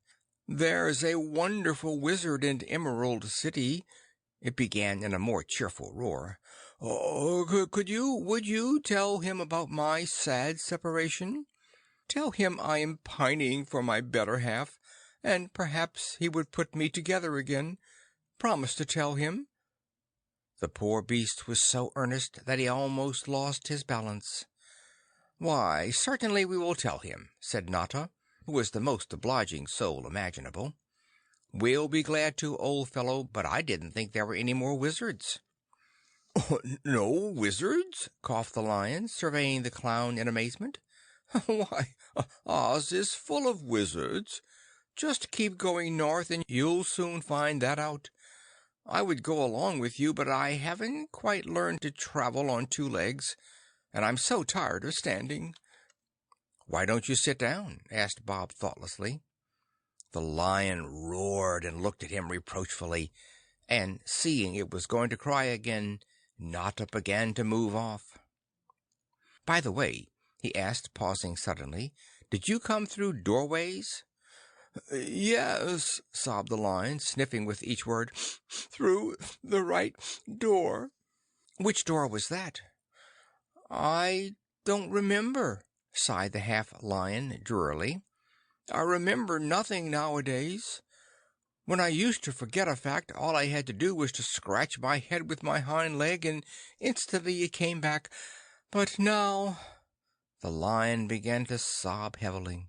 "There's a wonderful wizard in Emerald City," it began in a more cheerful roar. "Oh, would you tell him about my sad separation? Tell him I am pining for my better half, and perhaps he would put me together again. Promise to tell him." The poor beast was so earnest that he almost lost his balance. "Why, certainly we will tell him," said Notta, who was the most obliging soul imaginable. "We'll be glad to, old fellow, but I didn't think there were any more wizards." "No wizards?" coughed the lion, surveying the clown in amazement. "Why, Oz is full of wizards. Just keep going north and you'll soon find that out. I would go along with you, but I haven't quite learned to travel on two legs, and I'm so tired of standing." "Why don't you sit down?" asked Bob thoughtlessly. The lion roared and looked at him reproachfully, and seeing it was going to cry again, Notta began to move off. "By the way," he asked, pausing suddenly, "did you come through doorways?" "Yes," sobbed the lion, sniffing with each word, "through the right door." "Which door was that?" "I don't remember," sighed the half-lion drearily. "I remember nothing nowadays. When I used to forget a fact, all I had to do was to scratch my head with my hind leg, and instantly it came back. But now—" The lion began to sob heavily.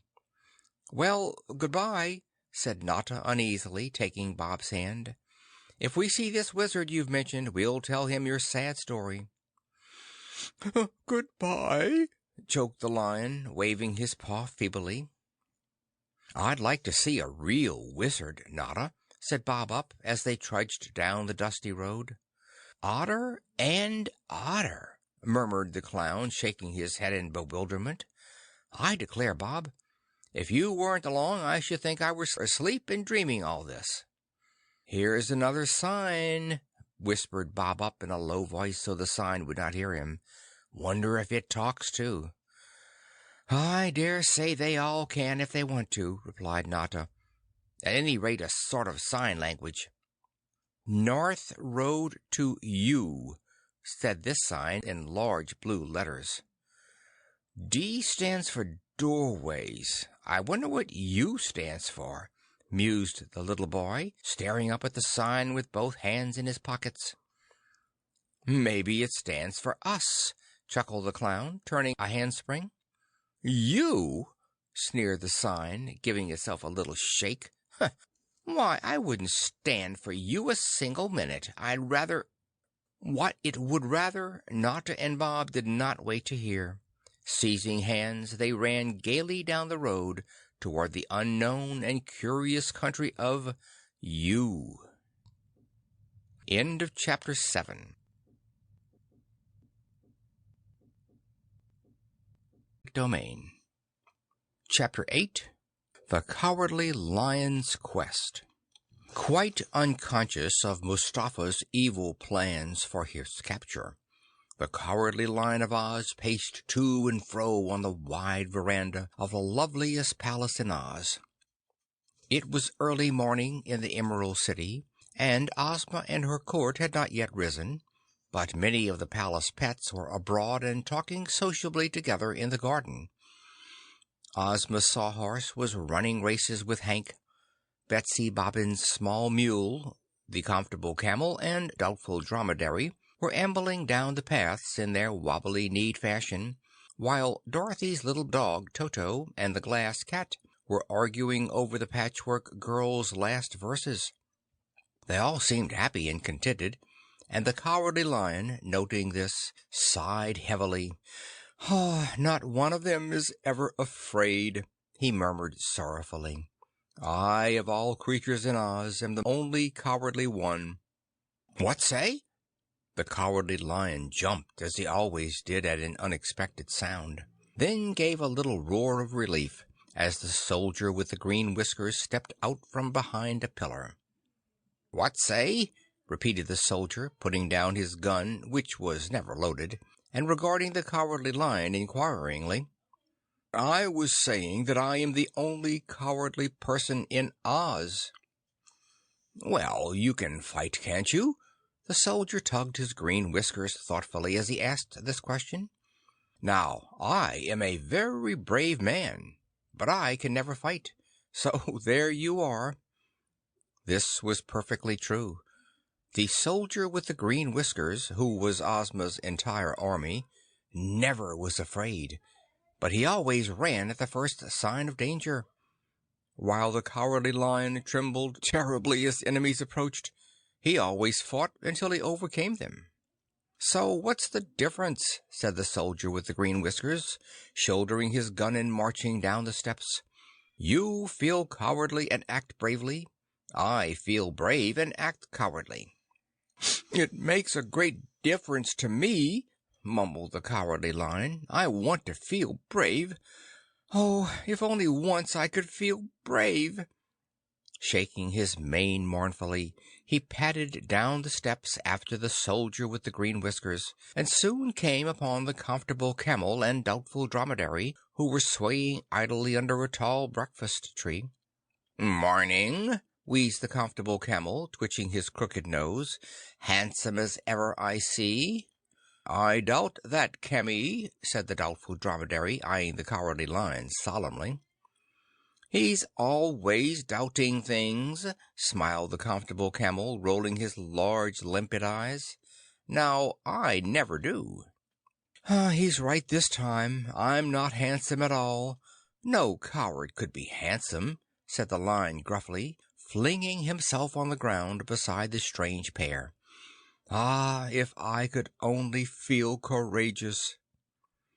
"Well, goodbye," said Notta uneasily, taking Bob's hand. "If we see this wizard you've mentioned, we'll tell him your sad story." "Goodbye," choked the lion, waving his paw feebly. "I'd like to see a real wizard, Notta," said Bob-Up, as they trudged down the dusty road. "Odder and odder," murmured the clown, shaking his head in bewilderment. "I declare, Bob, if you weren't along I should think I was asleep and dreaming all this." "Here's another sign," whispered Bob-Up in a low voice so the sign would not hear him. "Wonder if it talks, too." "I dare say they all can if they want to," replied Notta. "At any rate, a sort of sign language." "North Road to U," said this sign in large blue letters. "D stands for doorways. I wonder what U stands for," mused the little boy, staring up at the sign with both hands in his pockets. "Maybe it stands for us," chuckled the clown, turning a handspring. "You!" sneered the sign, giving itself a little shake. "Why, I wouldn't stand for you a single minute. I'd rather—" What it would rather, Notta and Bob did not wait to hear. Seizing hands, they ran gaily down the road toward the unknown and curious country of U. End of Chapter 7. Domain. Chapter 8. The Cowardly Lion's Quest. Quite unconscious of Mustafa's evil plans for his capture, the Cowardly Lion of Oz paced to and fro on the wide veranda of the loveliest palace in Oz. It was early morning in the Emerald City, and Ozma and her court had not yet risen, but many of the palace pets were abroad and talking sociably together in the garden. Ozma's Sawhorse was running races with Hank. Betsy Bobbin's small mule, the Comfortable Camel, and Doubtful Dromedary were ambling down the paths in their wobbly-kneed fashion, while Dorothy's little dog Toto and the Glass Cat were arguing over the Patchwork Girl's last verses. They all seemed happy and contented, and the Cowardly Lion, noting this, sighed heavily. "Not one of them is ever afraid," he murmured sorrowfully. I, of all creatures in Oz, am the only cowardly one." "What say?" The Cowardly Lion jumped, as he always did at an unexpected sound, then gave a little roar of relief as the Soldier with the Green Whiskers stepped out from behind a pillar. "What say?" repeated the Soldier, putting down his gun, which was never loaded, and regarding the Cowardly Lion inquiringly. "I was saying that I am the only cowardly person in Oz." "Well, you can fight, can't you?" The Soldier tugged his green whiskers thoughtfully as he asked this question. "Now, I am a very brave man, but I can never fight. So there you are." This was perfectly true. The Soldier with the Green Whiskers, who was Ozma's entire army, never was afraid, but he always ran at the first sign of danger, while the Cowardly Lion trembled terribly as enemies approached. He always fought until he overcame them. "So what's the difference?" said the Soldier with the Green Whiskers, shouldering his gun and marching down the steps. "You feel cowardly and act bravely. I feel brave and act cowardly." "It makes a great difference to me," mumbled the Cowardly Lion. "I want to feel brave. Oh, if only once I could feel brave." Shaking his mane mournfully, he padded down the steps after the Soldier with the Green Whiskers, and soon came upon the Comfortable Camel and Doubtful Dromedary, who were swaying idly under a tall breakfast tree. "Morning," wheezed the Comfortable Camel, twitching his crooked nose. "Handsome as ever, I see." "I doubt that, Cammy," said the Doubtful Dromedary, eyeing the Cowardly Lion solemnly. "He's always doubting things," smiled the Comfortable Camel, rolling his large limpid eyes. "Now, I never do." "He's right this time. I'm not handsome at all. No coward could be handsome," said the Lion gruffly, flinging himself on the ground beside the strange pair. "Ah, if I could only feel courageous."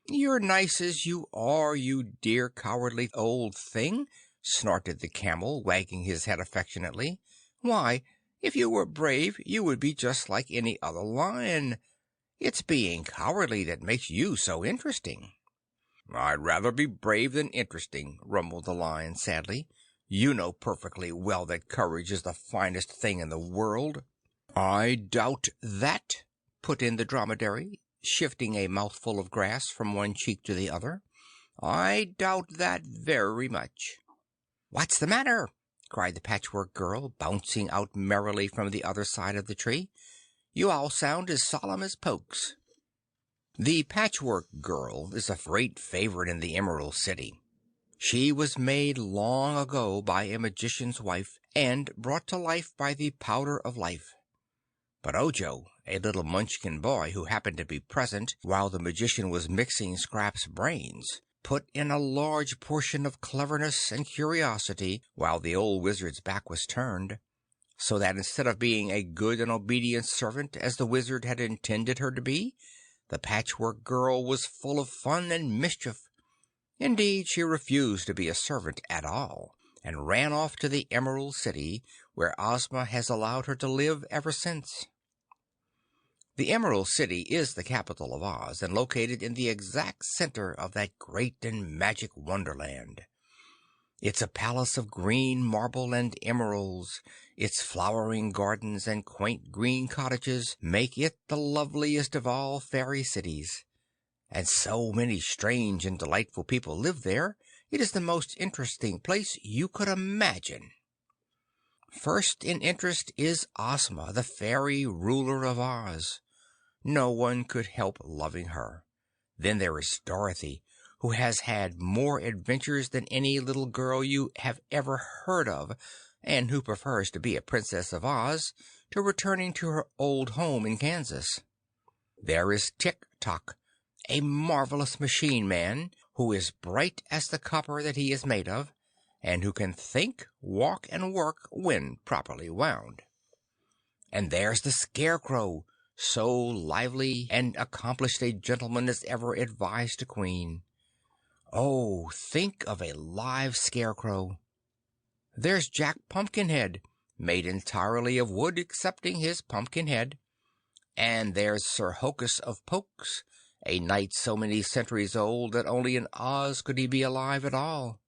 "You're nice as you are, you dear cowardly old thing," snorted the Camel, wagging his head affectionately. "Why, if you were brave you would be just like any other lion. It's being cowardly that makes you so interesting." "I'd rather be brave than interesting," rumbled the Lion sadly. "You know perfectly well that courage is the finest thing in the world." "I doubt that," put in the Dromedary, shifting a mouthful of grass from one cheek to the other. "I doubt that very much." "What's the matter?" cried the Patchwork Girl, bouncing out merrily from the other side of the tree. "You all sound as solemn as Pokes." The Patchwork Girl is a great favorite in the Emerald City. She was made long ago by a magician's wife and brought to life by the Powder of Life. But Ojo, a little Munchkin boy who happened to be present while the magician was mixing Scrap's brains, put in a large portion of cleverness and curiosity while the old Wizard's back was turned, so that instead of being a good and obedient servant as the Wizard had intended her to be, the Patchwork Girl was full of fun and mischief. Indeed, she refused to be a servant at all, and ran off to the Emerald City, where Ozma has allowed her to live ever since. The Emerald City is the capital of Oz, and located in the exact center of that great and magic wonderland. It's a palace of green marble and emeralds. Its flowering gardens and quaint green cottages make it the loveliest of all fairy cities. And so many strange and delightful people live there, it is the most interesting place you could imagine. First in interest is Ozma, the fairy ruler of Oz. No one could help loving her. Then there is Dorothy, who has had more adventures than any little girl you have ever heard of, and who prefers to be a Princess of Oz to returning to her old home in Kansas. There is Tik Tok, a marvelous machine man, who is bright as the copper that he is made of, and who can think, walk, and work when properly wound. And there's the Scarecrow, so lively and accomplished a gentleman as ever advised a queen. Oh, think of a live Scarecrow! There's Jack Pumpkinhead, made entirely of wood excepting his pumpkin head. And there's Sir Hokus of Pokes, a knight so many centuries old that only in Oz could he be alive at all.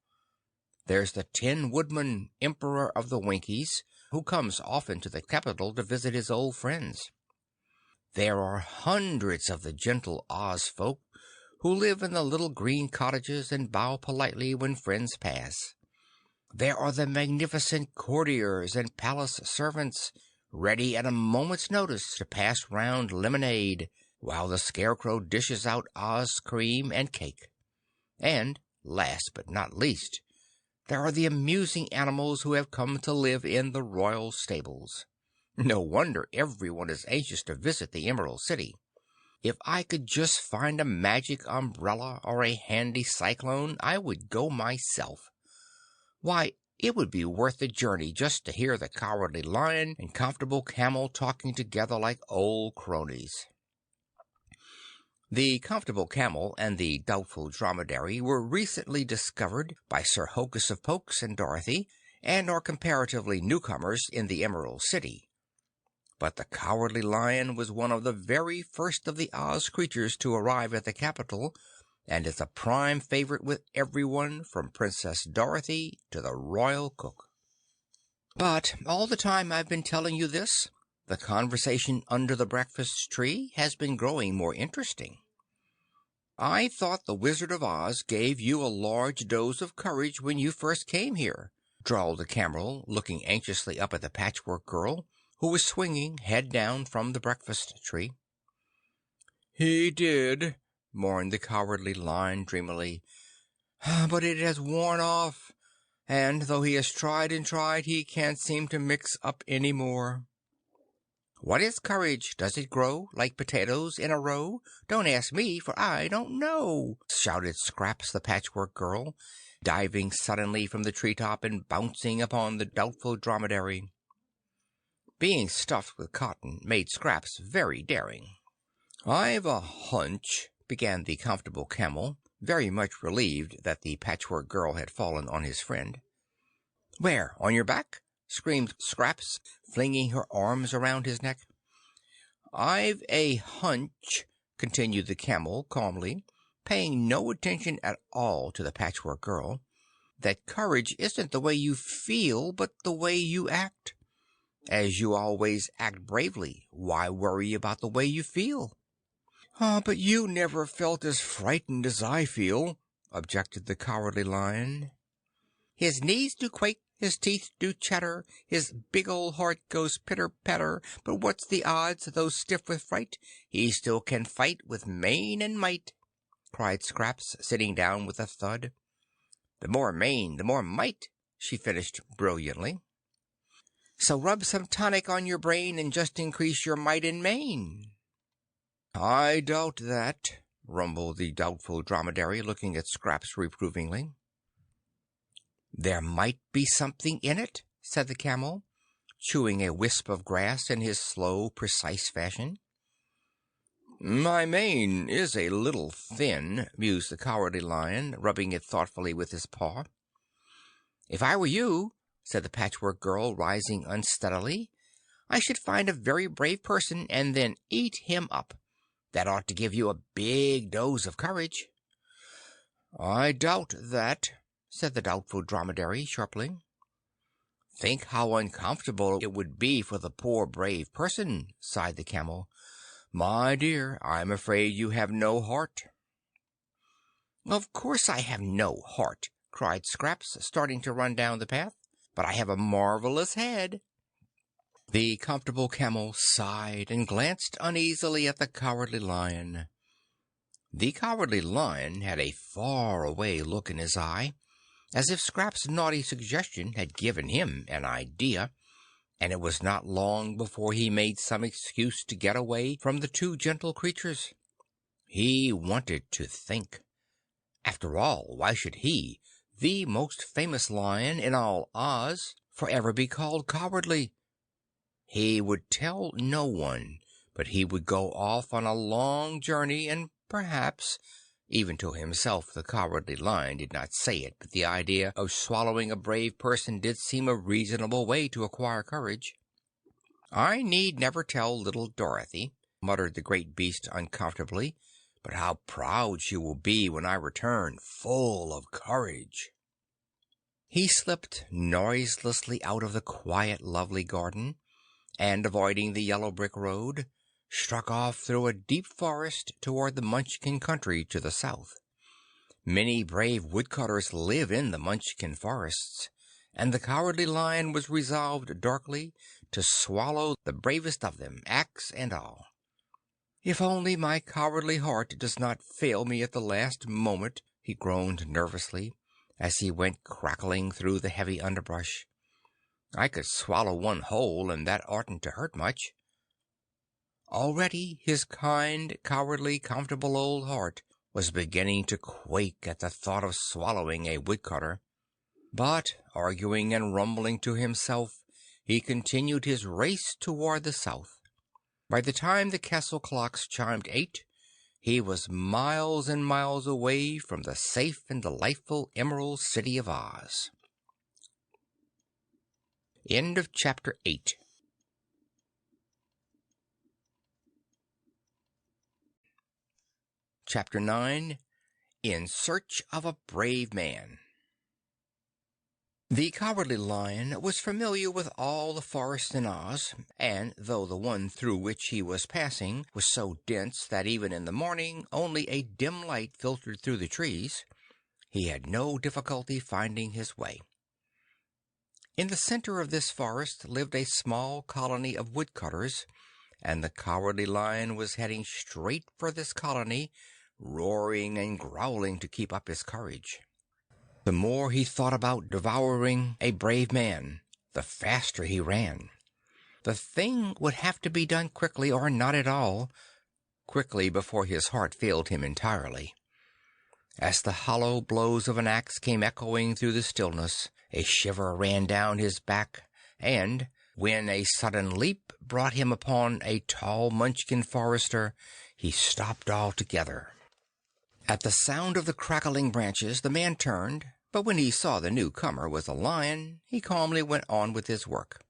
There's the Tin Woodman, Emperor of the Winkies, who comes often to the capital to visit his old friends. There are hundreds of the gentle Oz folk who live in the little green cottages and bow politely when friends pass. There are the magnificent courtiers and palace servants, ready at a moment's notice to pass round lemonade, while the Scarecrow dishes out Oz cream and cake. And, last but not least, there are the amusing animals who have come to live in the royal stables. No wonder everyone is anxious to visit the Emerald City. If I could just find a magic umbrella or a handy cyclone, I would go myself. Why, it would be worth the journey just to hear the Cowardly Lion and Comfortable Camel talking together like old cronies. The Comfortable Camel and the Doubtful Dromedary were recently discovered by Sir Hokus of Pokes and Dorothy, and are comparatively newcomers in the Emerald City. But the Cowardly Lion was one of the very first of the Oz creatures to arrive at the capital, and is a prime favorite with everyone from Princess Dorothy to the royal cook. But all the time I've been telling you this, the conversation under the breakfast tree has been growing more interesting. I thought the Wizard of Oz gave you a large dose of courage when you first came here, drawled the Camel, looking anxiously up at the Patchwork Girl, who was swinging head down from the breakfast tree. "He did," mourned the Cowardly Lion dreamily, "but it has worn off, and though he has tried and tried, he can't seem to mix up any more." "What is courage? Does it grow like potatoes in a row? Don't ask me, for I don't know," shouted Scraps the Patchwork Girl, diving suddenly from the treetop and bouncing upon the Doubtful Dromedary. Being stuffed with cotton made Scraps very daring. "I've a hunch," began the Comfortable Camel, very much relieved that the Patchwork Girl had fallen on his friend. "Where? On your back?" screamed Scraps, flinging her arms around his neck. "I've a hunch," continued the Camel calmly, paying no attention at all to the Patchwork Girl, "that courage isn't the way you feel, but the way you act. As you always act bravely, why worry about the way you feel?" "But you never felt as frightened as I feel," objected the Cowardly Lion. "His knees do quake, his teeth do chatter, his big old heart goes pitter-patter, but what's the odds, though stiff with fright, he still can fight with main and might," cried Scraps, sitting down with a thud. "The more main, the more might," she finished brilliantly. "So rub some tonic on your brain and just increase your might and main." "I doubt that," rumbled the Doubtful Dromedary, looking at Scraps reprovingly. "There might be something in it," said the Camel, chewing a wisp of grass in his slow, precise fashion. "My mane is a little thin," mused the Cowardly Lion, rubbing it thoughtfully with his paw. "If I were you," said the Patchwork Girl, rising unsteadily, "I should find a very brave person and then eat him up. That ought to give you a big dose of courage." "I doubt that," said the Doubtful Dromedary sharply. "Think how uncomfortable it would be for the poor brave person," sighed the Camel. "My dear, I'm afraid you have no heart." "Of course I have no heart," cried Scraps, starting to run down the path, "but I have a marvelous head." The Comfortable Camel sighed and glanced uneasily at the Cowardly Lion. The Cowardly Lion had a far-away look in his eye, as if Scraps' naughty suggestion had given him an idea, and it was not long before he made some excuse to get away from the two gentle creatures. He wanted to think. After all, why should he, the most famous lion in all Oz, forever be called cowardly? He would tell no one, but he would go off on a long journey and perhaps Even to himself the Cowardly Lion did not say it, but the idea of swallowing a brave person did seem a reasonable way to acquire courage. "I need never tell little Dorothy," muttered the great beast uncomfortably, "but how proud she will be when I return, full of courage." He slipped noiselessly out of the quiet, lovely garden, and, avoiding the yellow brick road, struck off through a deep forest toward the Munchkin country to the south. Many brave woodcutters live in the Munchkin forests, and the Cowardly Lion was resolved darkly to swallow the bravest of them, axe and all. "If only my cowardly heart does not fail me at the last moment," he groaned nervously, as he went crackling through the heavy underbrush. "I could swallow one whole, and that oughtn't to hurt much." Already his kind, cowardly, comfortable old heart was beginning to quake at the thought of swallowing a woodcutter. But, arguing and rumbling to himself, he continued his race toward the south. By the time the castle clocks chimed 8, he was miles and miles away from the safe and delightful Emerald City of Oz. End of Chapter 8. Chapter 9. In Search of a Brave Man. The Cowardly Lion was familiar with all the forests in Oz, and though the one through which he was passing was so dense that even in the morning only a dim light filtered through the trees, he had no difficulty finding his way. In the center of this forest lived a small colony of woodcutters, and the Cowardly Lion was heading straight for this colony, roaring and growling to keep up his courage. The more he thought about devouring a brave man, the faster he ran. The thing would have to be done quickly or not at all, quickly before his heart failed him entirely. As the hollow blows of an axe came echoing through the stillness, a shiver ran down his back, and when a sudden leap brought him upon a tall Munchkin forester, he stopped altogether. At the sound of the crackling branches, the man turned, but when he saw the newcomer was a lion, he calmly went on with his work.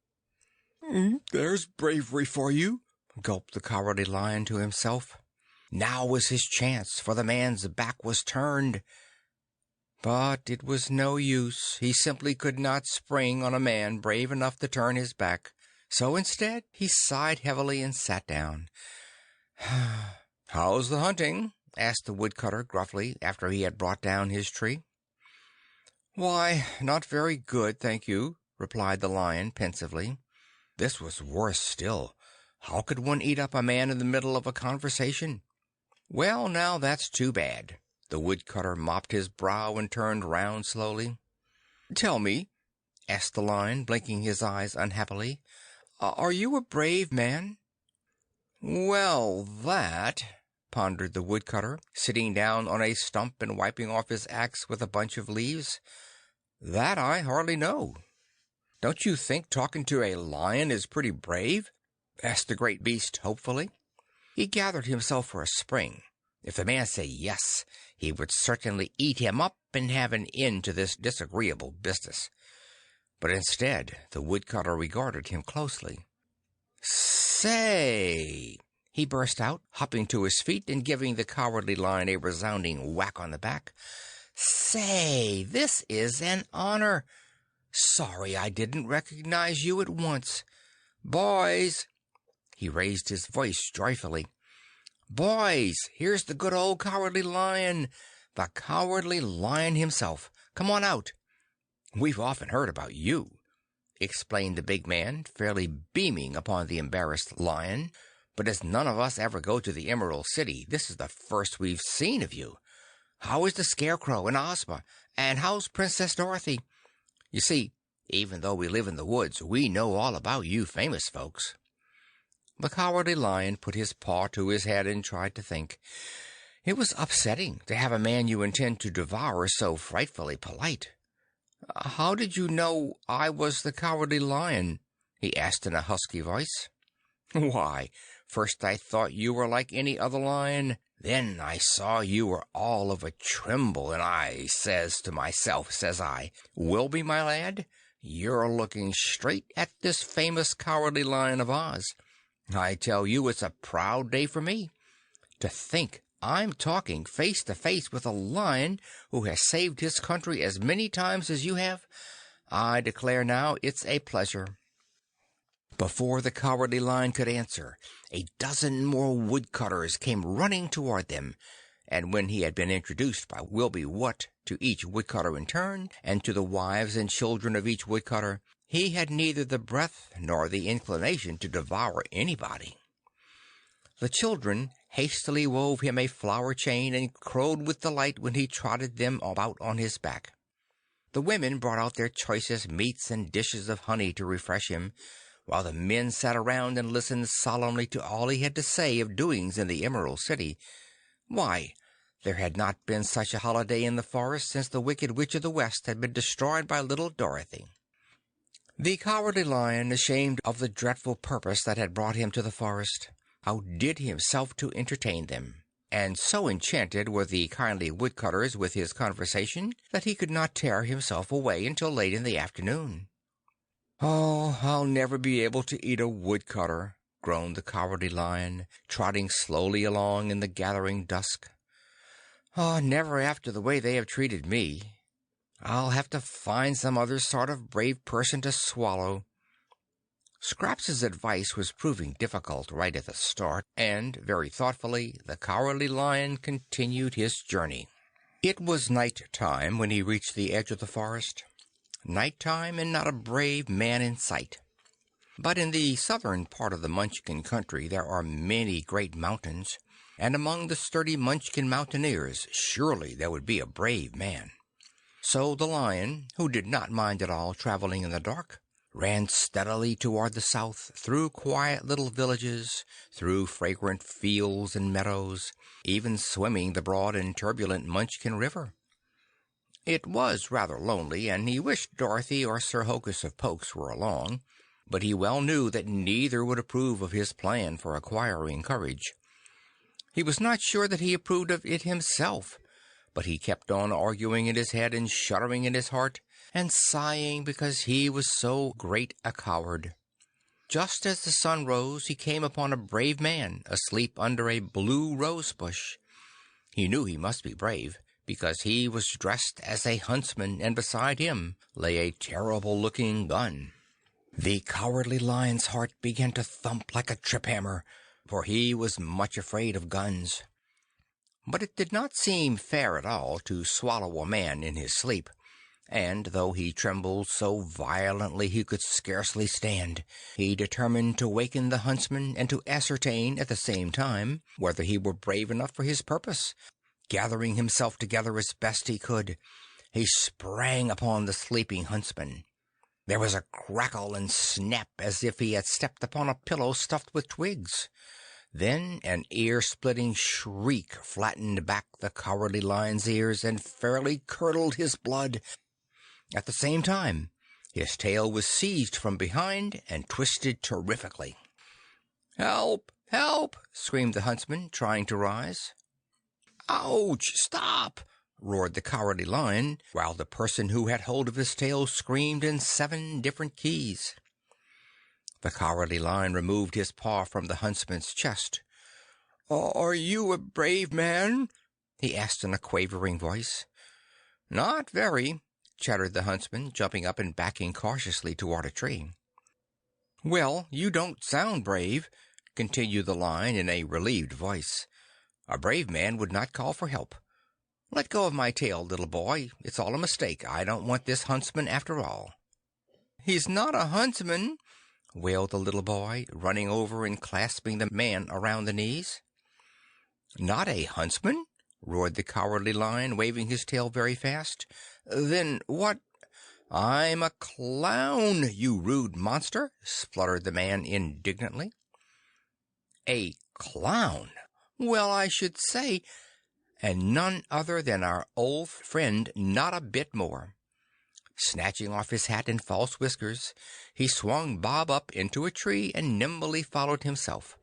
"There's bravery for you," gulped the Cowardly Lion to himself. Now was his chance, for the man's back was turned. But it was no use. He simply could not spring on a man brave enough to turn his back, so instead he sighed heavily and sat down. "How's the hunting?" asked the woodcutter gruffly, after he had brought down his tree. "Why, not very good, thank you," replied the lion pensively. This was worse still. How could one eat up a man in the middle of a conversation? "Well, now, that's too bad." The woodcutter mopped his brow and turned round slowly. "Tell me," asked the lion, blinking his eyes unhappily, "are you a brave man?" "Well, that," pondered the woodcutter, sitting down on a stump and wiping off his axe with a bunch of leaves, "that I hardly know." "Don't you think talking to a lion is pretty brave?" asked the great beast hopefully. He gathered himself for a spring. If the man said yes, he would certainly eat him up and have an end to this disagreeable business. But instead, the woodcutter regarded him closely. "Say!" he burst out, hopping to his feet and giving the Cowardly Lion a resounding whack on the back. "Say, this is an honor. Sorry I didn't recognize you at once. Boys," he raised his voice joyfully, "boys, here's the good old Cowardly Lion, the Cowardly Lion himself. Come on out." "We've often heard about you," explained the big man, fairly beaming upon the embarrassed lion, "but as none of us ever go to the Emerald City, this is the first we've seen of you. How is the Scarecrow and Ozma, and how's Princess Dorothy? You see, even though we live in the woods, we know all about you famous folks." The Cowardly Lion put his paw to his head and tried to think. It was upsetting to have a man you intend to devour so frightfully polite. "How did you know I was the Cowardly Lion?" he asked in a husky voice. "Why, First I thought you were like any other lion. Then I saw you were all of a tremble, and I says to myself, says I, Wilby, my lad, you're looking straight at this famous Cowardly Lion of Oz. I tell you it's a proud day for me. To think I'm talking face to face with a lion who has saved his country as many times as you have. I declare now it's a pleasure." Before the Cowardly Lion could answer, a dozen more woodcutters came running toward them, and when he had been introduced by Wilby Wutt to each woodcutter in turn, and to the wives and children of each woodcutter, he had neither the breath nor the inclination to devour anybody. The children hastily wove him a flower chain and crowed with delight when he trotted them about on his back. The women brought out their choicest meats and dishes of honey to refresh him, while the men sat around and listened solemnly to all he had to say of doings in the Emerald City. Why, there had not been such a holiday in the forest since the Wicked Witch of the West had been destroyed by little Dorothy. The Cowardly Lion, ashamed of the dreadful purpose that had brought him to the forest, outdid himself to entertain them, and so enchanted were the kindly woodcutters with his conversation that he could not tear himself away until late in the afternoon. "Oh, I'll never be able to eat a woodcutter," groaned the Cowardly Lion, trotting slowly along in the gathering dusk. "Oh, never after the way they have treated me. I'll have to find some other sort of brave person to swallow." Scraps' advice was proving difficult right at the start, and very thoughtfully the Cowardly Lion continued his journey. It was night time when he reached the edge of the forest. Night time, and not a brave man in sight. But in the southern part of the Munchkin country there are many great mountains, and among the sturdy Munchkin mountaineers surely there would be a brave man. So the Lion, who did not mind at all traveling in the dark, ran steadily toward the south, through quiet little villages, through fragrant fields and meadows, even swimming the broad and turbulent Munchkin River. It was rather lonely, and he wished Dorothy or Sir Hokus of Pokes were along, but he well knew that neither would approve of his plan for acquiring courage. He was not sure that he approved of it himself, but he kept on arguing in his head and shuddering in his heart, and sighing because he was so great a coward. Just as the sun rose, he came upon a brave man asleep under a blue rose bush. He knew he must be brave, because he was dressed as a huntsman, and beside him lay a terrible-looking gun. The Cowardly Lion's heart began to thump like a trip-hammer, for he was much afraid of guns. But it did not seem fair at all to swallow a man in his sleep, and though he trembled so violently he could scarcely stand, he determined to waken the huntsman and to ascertain at the same time whether he were brave enough for his purpose. Gathering himself together as best he could, he sprang upon the sleeping huntsman. There was a crackle and snap as if he had stepped upon a pillow stuffed with twigs. Then an ear-splitting shriek flattened back the Cowardly Lion's ears and fairly curdled his blood. At the same time, his tail was seized from behind and twisted terrifically. "Help! Help!" screamed the huntsman, trying to rise. "Ouch! Stop!" roared the Cowardly Lion, while the person who had hold of his tail screamed in 7 different keys. The Cowardly Lion removed his paw from the huntsman's chest. "Are you a brave man?" he asked in a quavering voice. "Not very," chattered the huntsman, jumping up and backing cautiously toward a tree. "Well, you don't sound brave," continued the Lion in a relieved voice. "A brave man would not call for help. Let go of my tail, little boy. It's all a mistake. I don't want this huntsman after all." "He's not a huntsman," wailed the little boy, running over and clasping the man around the knees. "Not a huntsman?" roared the Cowardly Lion, waving his tail very fast. "Then what—" "I'm a clown, you rude monster!" spluttered the man indignantly. "A clown? Well, I should say, and none other than our old friend Not a Bit More." Snatching off his hat and false whiskers, he swung Bob up into a tree and nimbly followed himself.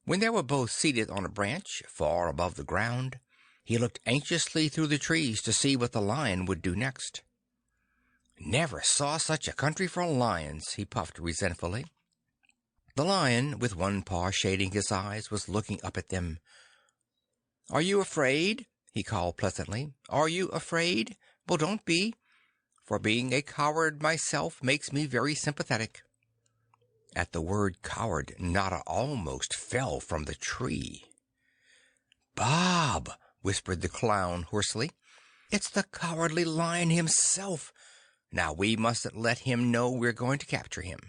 When they were both seated on a branch far above the ground, he looked anxiously through the trees to see what the Lion would do next. "Never saw such a country for lions," he puffed resentfully. The Lion, with one paw shading his eyes, was looking up at them. "Are you afraid?" he called pleasantly. "Are you afraid? Well, don't be, for being a coward myself makes me very sympathetic." At the word coward, Notta almost fell from the tree. "Bob!" whispered the Clown hoarsely. "It's the Cowardly Lion himself. Now we mustn't let him know we're going to capture him."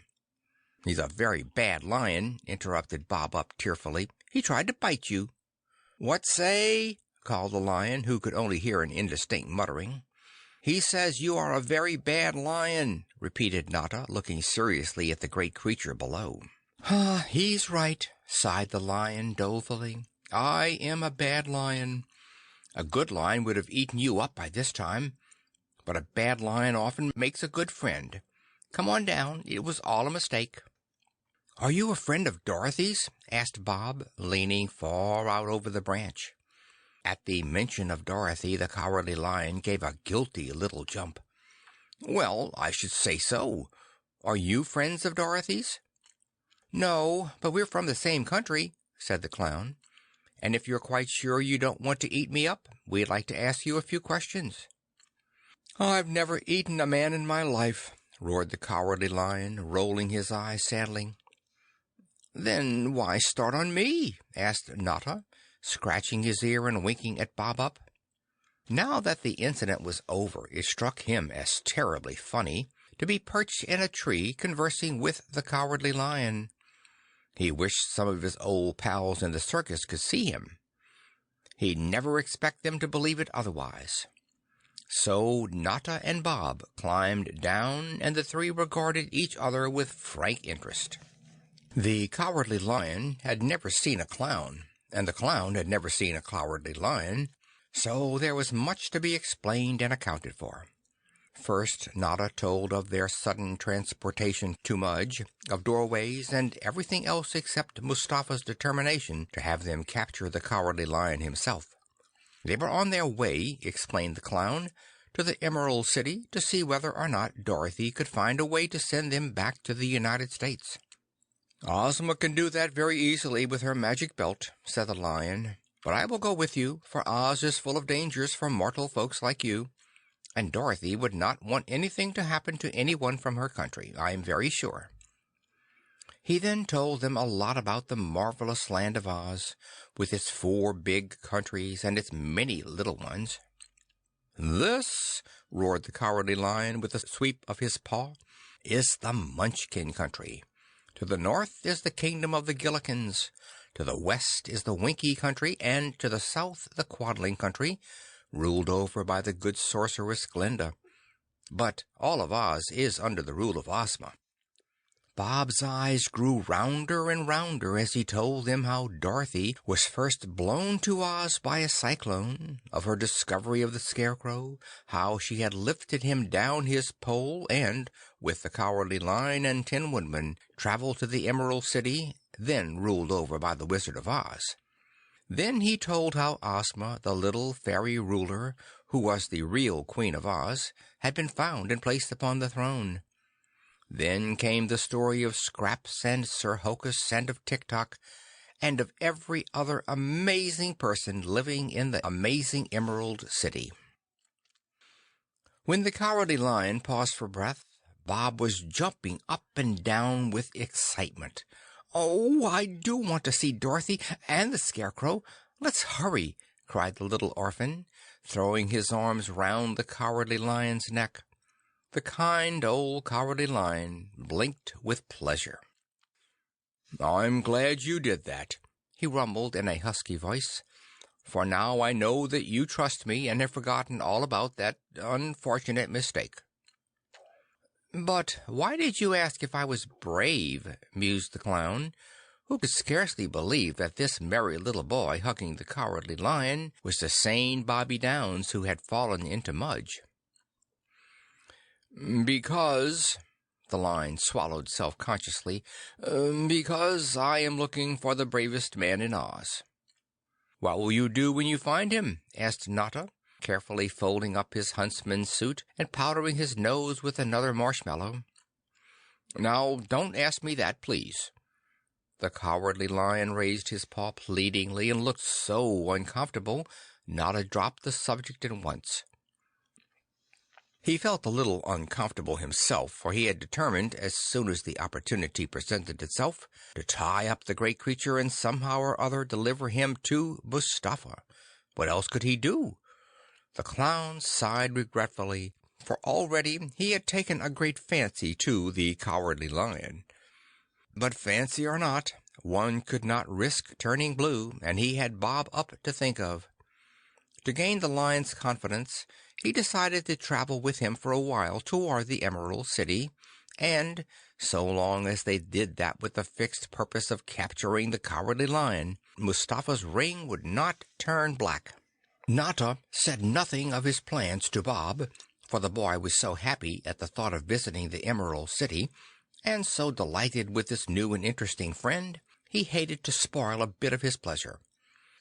"He's a very bad lion," interrupted Bob Up tearfully. "He tried to bite you." "What say?" called the Lion, who could only hear an indistinct muttering. "He says you are a very bad lion," repeated Notta, looking seriously at the great creature below. "He's right," sighed the Lion dolefully. "I am a bad lion. A good lion would have eaten you up by this time, but a bad lion often makes a good friend. Come on down. It was all a mistake." "Are you a friend of Dorothy's?" asked Bob, leaning far out over the branch. At the mention of Dorothy, the Cowardly Lion gave a guilty little jump. "Well, I should say so. Are you friends of Dorothy's?" "No, but we're from the same country," said the Clown. "And if you're quite sure you don't want to eat me up, we'd like to ask you a few questions." "I've never eaten a man in my life," roared the Cowardly Lion, rolling his eyes sadly. "Then why start on me?" asked Notta, scratching his ear and winking at Bob Up. Now that the incident was over, it struck him as terribly funny to be perched in a tree conversing with the Cowardly Lion. He wished some of his old pals in the circus could see him. He'd never expect them to believe it otherwise. So Notta and Bob climbed down, and the three regarded each other with frank interest. The Cowardly Lion had never seen a clown, and the clown had never seen a Cowardly Lion, so there was much to be explained and accounted for. First, Notta told of their sudden transportation to Mudge, of doorways, and everything else except Mustafa's determination to have them capture the Cowardly Lion himself. They were on their way, explained the clown, to the Emerald City to see whether or not Dorothy could find a way to send them back to the United States. "Ozma can do that very easily with her magic belt," said the Lion. "But I will go with you, for Oz is full of dangers for mortal folks like you, and Dorothy would not want anything to happen to anyone from her country, I am very sure." He then told them a lot about the marvelous Land of Oz, with its 4 big countries and its many little ones. "This," roared the Cowardly Lion with a sweep of his paw, "is the Munchkin country. To the north is the kingdom of the Gillikins, to the west is the Winkie country, and to the south the Quadling country, ruled over by the good sorceress Glinda. But all of Oz is under the rule of Ozma." Bob's eyes grew rounder and rounder as he told them how Dorothy was first blown to Oz by a cyclone, of her discovery of the Scarecrow, how she had lifted him down his pole and, with the Cowardly Lion and Tin Woodman, traveled to the Emerald City, then ruled over by the Wizard of Oz. Then he told how Ozma, the little fairy ruler, who was the real Queen of Oz, had been found and placed upon the throne. Then came the story of Scraps and Sir Hokus and of Tik-Tok, and of every other amazing person living in the amazing Emerald City. When the Cowardly Lion paused for breath, Bob was jumping up and down with excitement. "Oh, I do want to see Dorothy and the Scarecrow. Let's hurry," cried the little orphan, throwing his arms round the Cowardly Lion's neck. The kind old Cowardly Lion blinked with pleasure. "I'm glad you did that," he rumbled in a husky voice, "for now I know that you trust me and have forgotten all about that unfortunate mistake." "But why did you ask if I was brave?" mused the clown, who could scarcely believe that this merry little boy hugging the Cowardly Lion was the same Bobby Downs who had fallen into Mudge. "Because," The Lion swallowed self-consciously. Because I am looking for the bravest man in Oz." "What will you do when you find him?" asked Notta, carefully folding up his huntsman's suit and powdering his nose with another marshmallow. "Now, don't ask me that, please." The Cowardly Lion raised his paw pleadingly and looked so uncomfortable, Notta dropped the subject at once. He felt a little uncomfortable himself, for he had determined, as soon as the opportunity presented itself, to tie up the great creature and somehow or other deliver him to Mustafa. What else could he do? The clown sighed regretfully, for already he had taken a great fancy to the Cowardly Lion. But fancy or not, one could not risk turning blue, and he had Bob Up to think of. To gain the Lion's confidence, he decided to travel with him for a while toward the Emerald City, and, so long as they did that with the fixed purpose of capturing the Cowardly Lion, Mustafa's ring would not turn black. Notta said nothing of his plans to Bob, for the boy was so happy at the thought of visiting the Emerald City, and so delighted with this new and interesting friend, he hated to spoil a bit of his pleasure.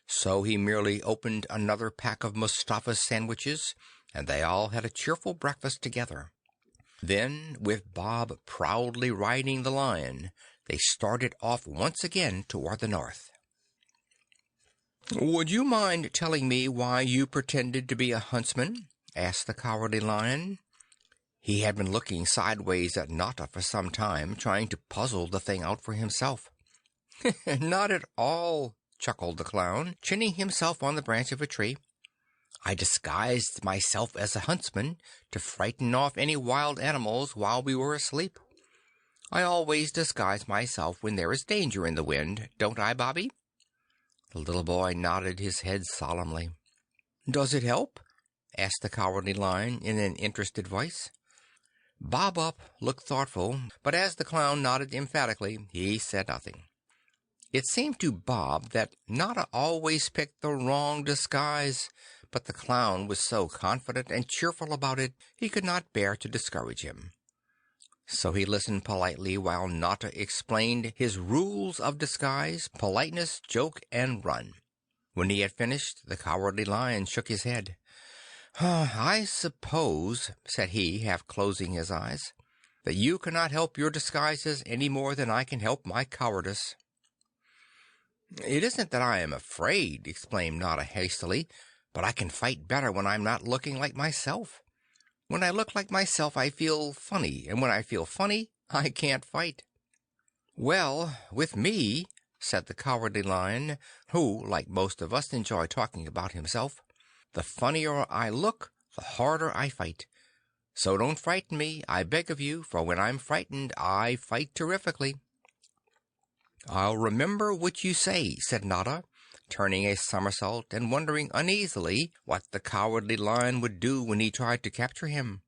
So he merely opened another pack of Mustafa's sandwiches, and they all had a cheerful breakfast together. Then, with Bob proudly riding the Lion, they started off once again toward the north. "Would you mind telling me why you pretended to be a huntsman?" asked the Cowardly Lion. He had been looking sideways at Notta for some time, trying to puzzle the thing out for himself. "Not at all," chuckled the clown, chinning himself on the branch of a tree. "I disguised myself as a huntsman to frighten off any wild animals while we were asleep. I always disguise myself when there is danger in the wind, don't I, Bobby?" The little boy nodded his head solemnly. "Does it help?" asked the Cowardly Lion in an interested voice. Bob Up looked thoughtful, but as the clown nodded emphatically, he said nothing. It seemed to Bob that Notta always picked the wrong disguise, but the clown was so confident and cheerful about it, he could not bear to discourage him. So he listened politely while Notta explained his rules of disguise, politeness, joke, and run. When he had finished, the Cowardly Lion shook his head. "I suppose," said he, half closing his eyes, "that you cannot help your disguises any more than I can help my cowardice." "It isn't that I am afraid," exclaimed Notta hastily, "but I can fight better when I'm not looking like myself. When I look like myself I feel funny, and when I feel funny I can't fight." "Well, with me," said the Cowardly Lion, who, like most of us, enjoyed talking about himself, "the funnier I look, the harder I fight. So don't frighten me, I beg of you, for when I'm frightened I fight terrifically." "I'll remember what you say," said Notta, turning a somersault and wondering uneasily what the Cowardly Lion would do when he tried to capture him.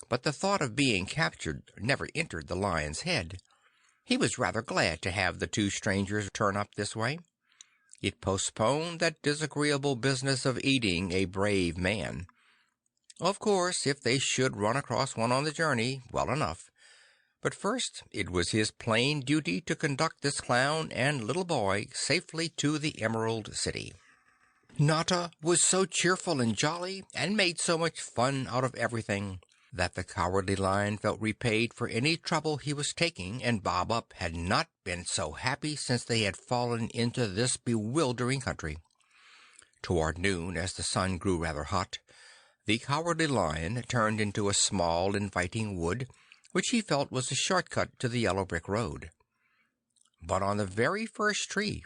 But the thought of being captured never entered the Lion's head. He was rather glad to have the two strangers turn up this way. It postponed that disagreeable business of eating a brave man. Of course, if they should run across one on the journey, well enough. But first it was his plain duty to conduct this clown and little boy safely to the Emerald City. Notta was so cheerful and jolly, and made so much fun out of everything, that the Cowardly Lion felt repaid for any trouble he was taking, and Bob Up had not been so happy since they had fallen into this bewildering country. Toward noon, as the sun grew rather hot, the Cowardly Lion turned into a small, inviting wood, which he felt was a shortcut to the yellow brick road. But on the very first tree,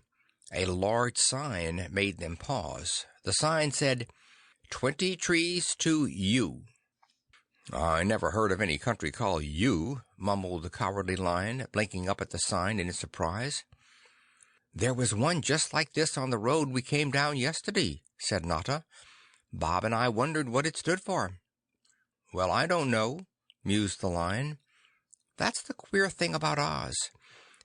a large sign made them pause. The sign said, "20 trees to you." "I never heard of any country called you," mumbled the Cowardly Lion, blinking up at the sign in surprise. "There was one just like this on the road we came down yesterday," said Notta. "Bob and I wondered what it stood for." "Well, I don't know," mused the Lion. "That's the queer thing about Oz.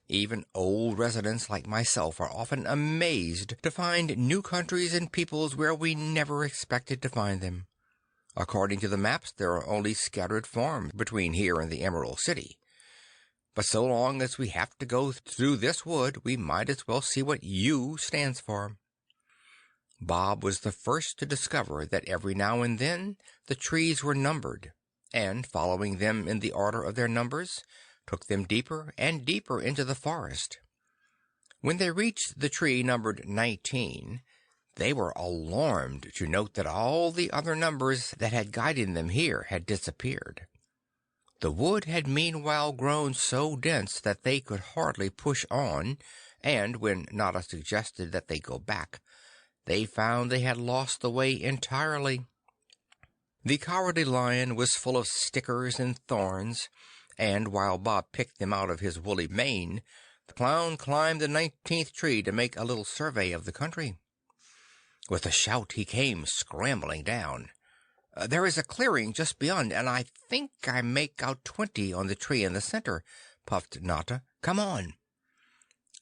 Even old residents like myself are often amazed to find new countries and peoples where we never expected to find them. According to the maps, there are only scattered farms between here and the Emerald City. But so long as we have to go through this wood, we might as well see what U stands for." Bob was the first to discover that every now and then the trees were numbered, and, following them in the order of their numbers, took them deeper and deeper into the forest. When they reached the tree numbered 19, they were alarmed to note that all the other numbers that had guided them here had disappeared. The wood had meanwhile grown so dense that they could hardly push on, and when Nada suggested that they go back, they found they had lost the way entirely. The Cowardly Lion was full of stickers and thorns, and while Bob picked them out of his woolly mane, the Clown climbed the 19th tree to make a little survey of the country. With a shout he came scrambling down. "There is a clearing just beyond, and I think I make out 20 on the tree in the center," puffed Nada. "Come on."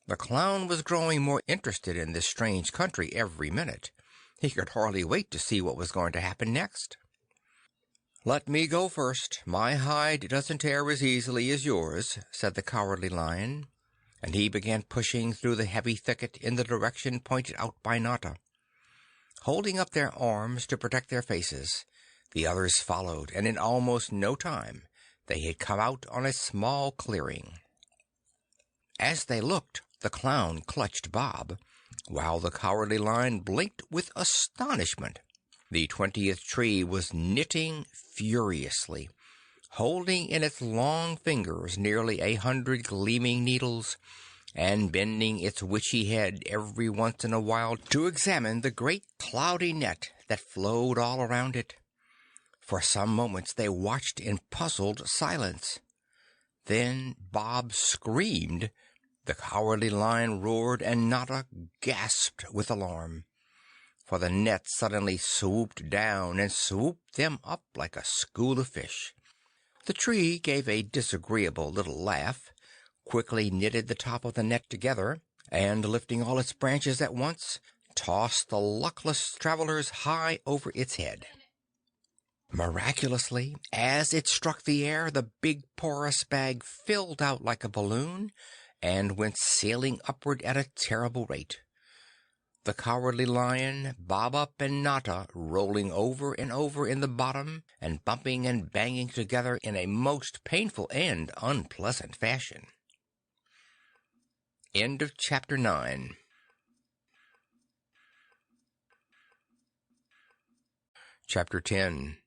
The Clown was growing more interested in this strange country every minute. He could hardly wait to see what was going to happen next. "Let me go first. My hide doesn't tear as easily as yours," said the Cowardly Lion, and he began pushing through the heavy thicket in the direction pointed out by Nada. Holding up their arms to protect their faces, the others followed, and in almost no time they had come out on a small clearing. As they looked, the Clown clutched Bob, while the Cowardly Lion blinked with astonishment. The 20th tree was knitting furiously, holding in its long fingers nearly 100 gleaming needles, and bending its witchy head every once in a while to examine the great cloudy net that flowed all around it. For some moments they watched in puzzled silence. Then Bob screamed, the Cowardly Lion roared, and Nada gasped with alarm. For the net suddenly swooped down and swooped them up like a school of fish. The tree gave a disagreeable little laugh, quickly knitted the top of the net together, and lifting all its branches at once, tossed the luckless travelers high over its head. Miraculously, as it struck the air, the big porous bag filled out like a balloon and went sailing upward at a terrible rate. The Cowardly Lion, Bob Up, and Nada rolling over and over in the bottom and bumping and banging together in a most painful and unpleasant fashion. End of Chapter 9. Chapter 10.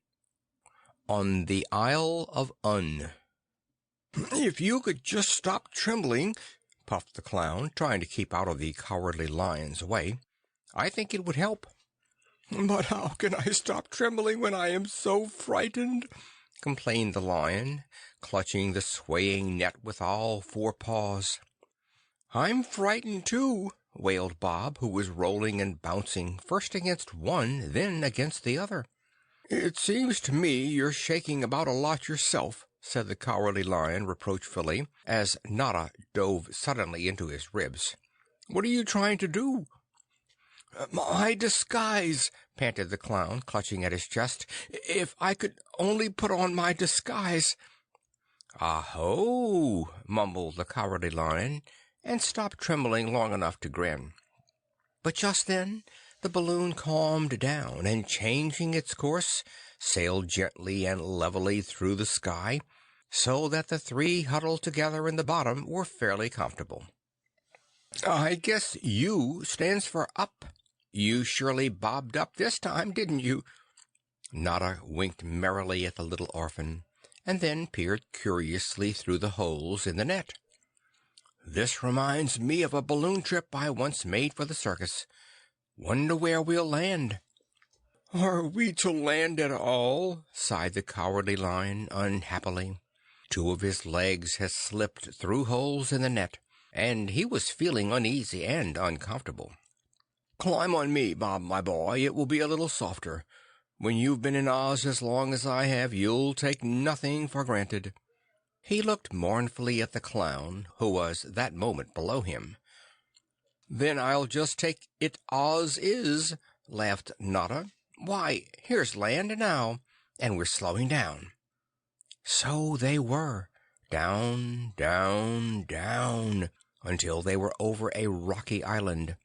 On the Isle of Un. "If you could just stop trembling," puffed the Clown, trying to keep out of the Cowardly Lion's way, "I think it would help." "But how can I stop trembling when I am so frightened?" complained the Lion, clutching the swaying net with all four paws. "I'm frightened too," wailed Bob, who was rolling and bouncing first against one, then against the other. "It seems to me you're shaking about a lot yourself," said the Cowardly Lion reproachfully, as Nada dove suddenly into his ribs. "What are you trying to do?" "My disguise," panted the Clown, clutching at his chest. "If I could only put on my disguise." "Aho!" mumbled the Cowardly Lion, and stopped trembling long enough to grin. But just then the balloon calmed down, and changing its course, sailed gently and levelly through the sky, so that the three huddled together in the bottom were fairly comfortable. "I guess U stands for up. You surely bobbed up this time, didn't you?" Nada winked merrily at the little orphan, and then peered curiously through the holes in the net. "This reminds me of a balloon trip I once made for the circus. Wonder where we'll land." "Are we to land at all?" sighed the Cowardly Lion unhappily. Two of his legs had slipped through holes in the net, and he was feeling uneasy and uncomfortable. "Climb on me, Bob, my boy. It will be a little softer. When you've been in Oz as long as I have, you'll take nothing for granted." He looked mournfully at the Clown, who was that moment below him. "Then I'll just take it Oz is," laughed Nada. "Why, here's land now. and we're slowing down." So they were, down, down, down, until they were over a rocky island.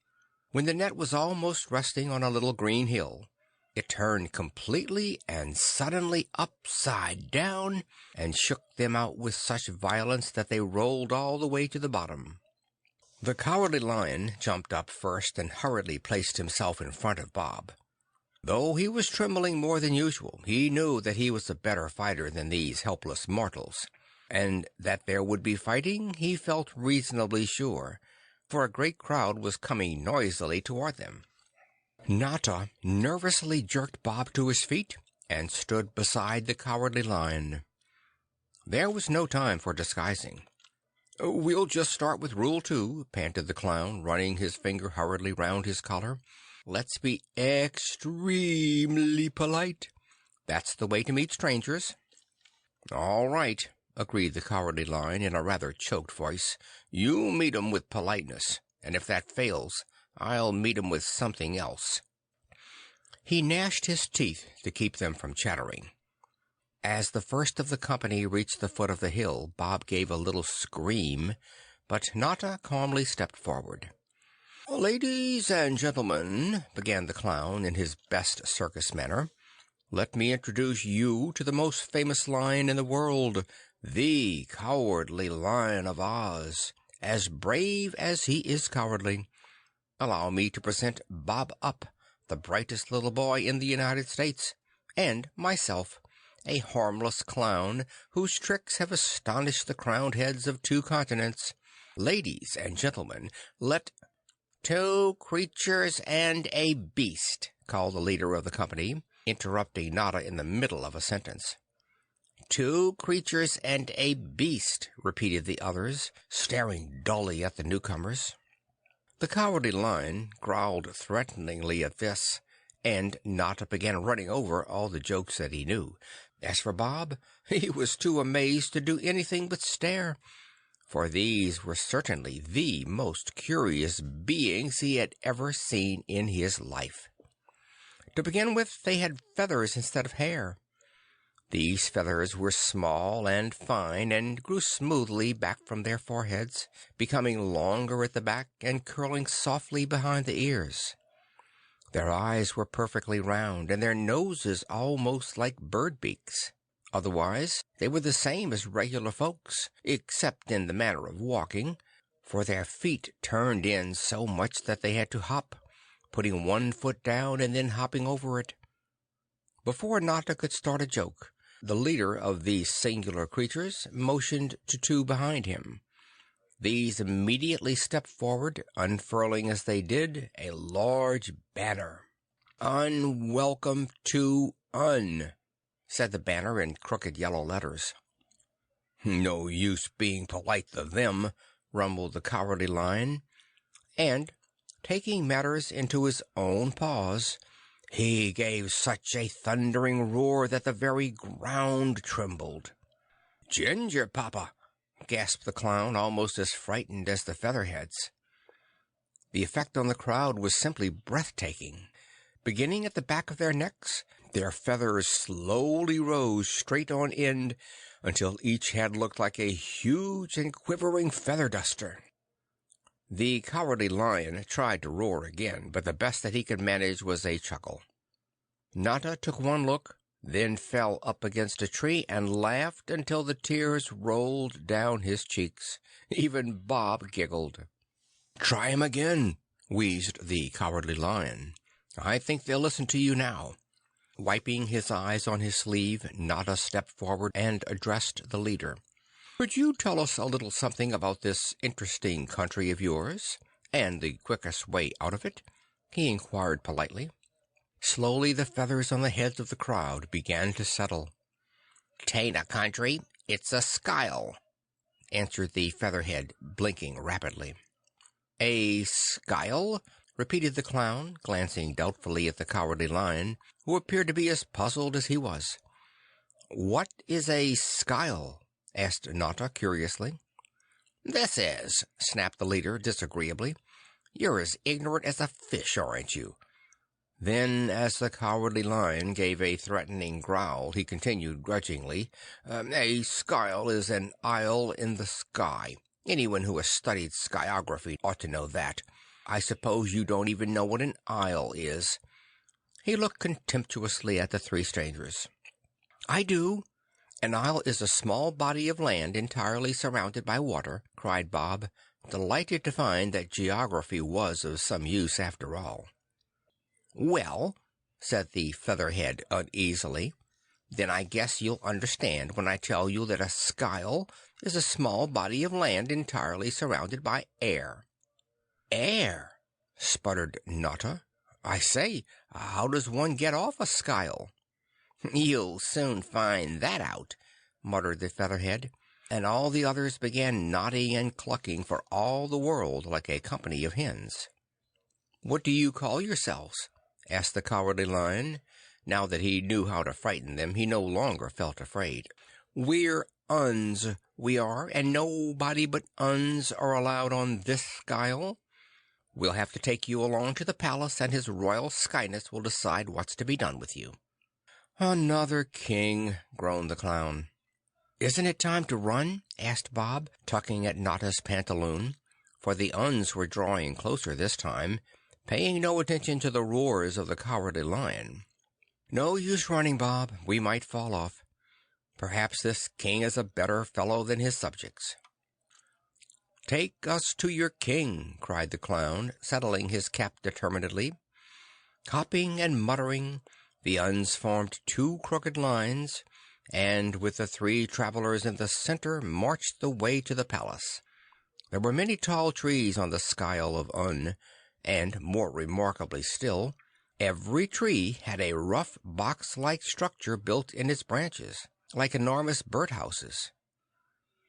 When the net was almost resting on a little green hill, it turned completely and suddenly upside down, and shook them out with such violence that they rolled all the way to the bottom. The Cowardly Lion jumped up first and hurriedly placed himself in front of Bob. Though he was trembling more than usual, he knew that he was a better fighter than these helpless mortals, and that there would be fighting he felt reasonably sure, for a great crowd was coming noisily toward them. Notta nervously jerked Bob to his feet and stood beside the Cowardly Lion. There was no time for disguising. "We'll just start with Rule 2, panted the clown, running his finger hurriedly round his collar. "Let's be extremely polite. That's the way to meet strangers." "All right," agreed the Cowardly Lion in a rather choked voice. "You meet 'em with politeness, and if that fails, I'll meet 'em with something else." He gnashed his teeth to keep them from chattering. As the first of the company reached the foot of the hill, Bob gave a little scream, but Notta calmly stepped forward. "Ladies and gentlemen," began the clown in his best circus manner, "let me introduce you to the most famous lion in the world, the Cowardly Lion of Oz, as brave as he is cowardly. Allow me to present Bob Up, the brightest little boy in the United States, and myself, a harmless clown whose tricks have astonished the crowned heads of 2 continents. Ladies and gentlemen, let—" "2 creatures and a beast," called the leader of the company, interrupting Notta in the middle of a sentence. "2 creatures and a beast," repeated the others, staring dully at the newcomers. The Cowardly Lion growled threateningly at this, and Notta began running over all the jokes that he knew. As for Bob, he was too amazed to do anything but stare, for these were certainly the most curious beings he had ever seen in his life. To begin with, they had feathers instead of hair. These feathers were small and fine, and grew smoothly back from their foreheads, becoming longer at the back and curling softly behind the ears. Their eyes were perfectly round, and their noses almost like bird beaks. Otherwise, they were the same as regular folks, except in the manner of walking, for their feet turned in so much that they had to hop, putting one foot down and then hopping over it. Before Notta could start a joke, the leader of these singular creatures motioned to 2 behind him. These immediately stepped forward, unfurling as they did a large banner. "Unwelcome to Un," said the banner in crooked yellow letters. "No use being polite to them," rumbled the Cowardly Lion, and, taking matters into his own paws, he gave such a thundering roar that the very ground trembled. "Ginger, Papa!" gasped the clown, almost as frightened as the Featherheads. The effect on the crowd was simply breathtaking. Beginning at the back of their necks, their feathers slowly rose straight on end until each head looked like a huge and quivering feather duster. The Cowardly Lion tried to roar again, but the best that he could manage was a chuckle. Notta took one look, then fell up against a tree and laughed until the tears rolled down his cheeks. Even Bob giggled. "Try 'em again," wheezed the Cowardly Lion. "I think they'll listen to you now." Wiping his eyes on his sleeve, Notta stepped forward and addressed the leader. "Could you tell us a little something about this interesting country of yours, and the quickest way out of it?" he inquired politely. Slowly the feathers on the heads of the crowd began to settle. "'Tain't a country, it's a skyle," answered the Featherhead, blinking rapidly. "A skyle?" repeated the clown, glancing doubtfully at the Cowardly Lion, who appeared to be as puzzled as he was. "What is a skyle?" asked Notta curiously. "This is," snapped the leader disagreeably. "You're as ignorant as a fish, aren't you? Then, as the Cowardly Lion gave a threatening growl, he continued grudgingly, "A skyle is an isle in the sky. Anyone who has studied skyography ought to know that. I suppose you don't even know what an isle is." He looked contemptuously at the three strangers. "I do. An isle is a small body of land entirely surrounded by water," cried Bob, delighted to find that geography was of some use after all. "Well," said the Featherhead uneasily, "then I guess you'll understand when I tell you that a skyle is a small body of land entirely surrounded by air." "Air?" sputtered Notta. "I say, how does one get off a skyle?" "You'll soon find that out," muttered the Featherhead, and all the others began nodding and clucking for all the world like a company of hens. "What do you call yourselves?" asked the Cowardly Lion. Now that he knew how to frighten them, he no longer felt afraid. "We're Uns, we are, and nobody but Uns are allowed on this skyle. We'll have to take you along to the palace, and his royal skyness will decide what's to be done with you." "Another king," groaned the clown. "Isn't it time to run?" asked Bob, tugging at Notta's pantaloon, for the Uns were drawing closer this time, paying no attention to the roars of the Cowardly Lion. "No use running, Bob. We might fall off. Perhaps this king is a better fellow than his subjects." "Take us to your king," cried the clown, settling his cap determinedly. Hopping and muttering, the Uns formed two crooked lines, and with the three travelers in the center marched the way to the palace. There were many tall trees on the skyle of Un, and, more remarkably still, every tree had a rough box-like structure built in its branches, like enormous birdhouses.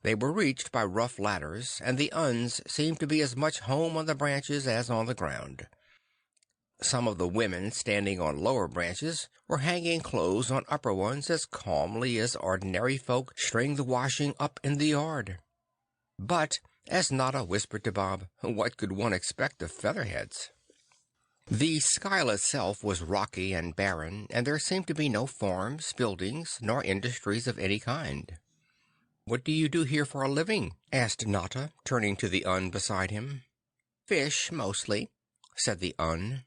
They were reached by rough ladders, and the Uns seemed to be as much home on the branches as on the ground. Some of the women standing on lower branches were hanging clothes on upper ones as calmly as ordinary folk string the washing up in the yard. But, as Notta whispered to Bob, what could one expect of Featherheads? The skyle itself was rocky and barren, and there seemed to be no farms, buildings, nor industries of any kind. "What do you do here for a living?" asked Notta, turning to the Un beside him. "Fish, mostly," said the Un.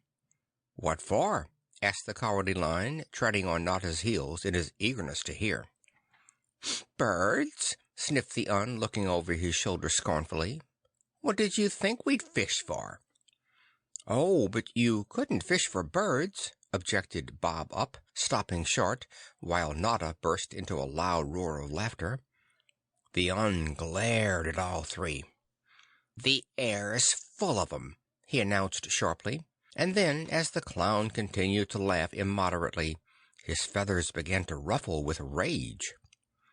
"What for?" asked the Cowardly Lion, treading on Notta's heels in his eagerness to hear. "Birds," sniffed the Un, looking over his shoulder scornfully. "What did you think we'd fish for?" "Oh, but you couldn't fish for birds," objected Bob Up, stopping short, while Notta burst into a loud roar of laughter. The Un glared at all three. "The air's full of 'em," he announced sharply, and then, as the clown continued to laugh immoderately, his feathers began to ruffle with rage.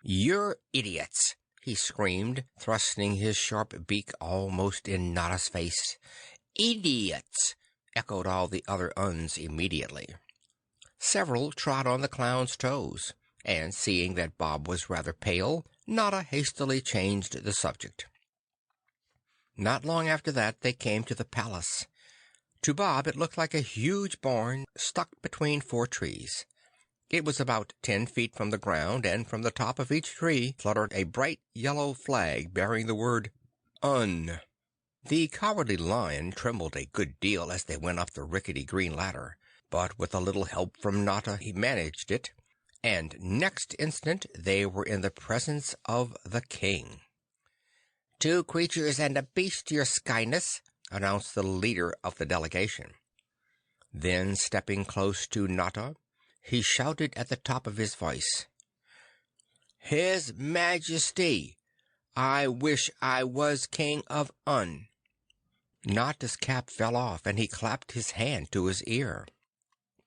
"You're idiots!" he screamed, thrusting his sharp beak almost in Notta's face. "Idiots!" echoed all the other Uns immediately. Several trod on the clown's toes, and seeing that Bob was rather pale, Notta hastily changed the subject. Not long after that they came to the palace. To Bob it looked like a huge barn stuck between four trees. It was about 10 feet from the ground, and from the top of each tree fluttered a bright yellow flag bearing the word UN. The Cowardly Lion trembled a good deal as they went up the rickety green ladder, but with a little help from Notta he managed it, and next instant they were in the presence of the king. "Two creatures and a beast, your skyness," announced the leader of the delegation. Then, stepping close to Notta, he shouted at the top of his voice, "His Majesty! I wish I was King of Un." Notta's cap fell off, and he clapped his hand to his ear.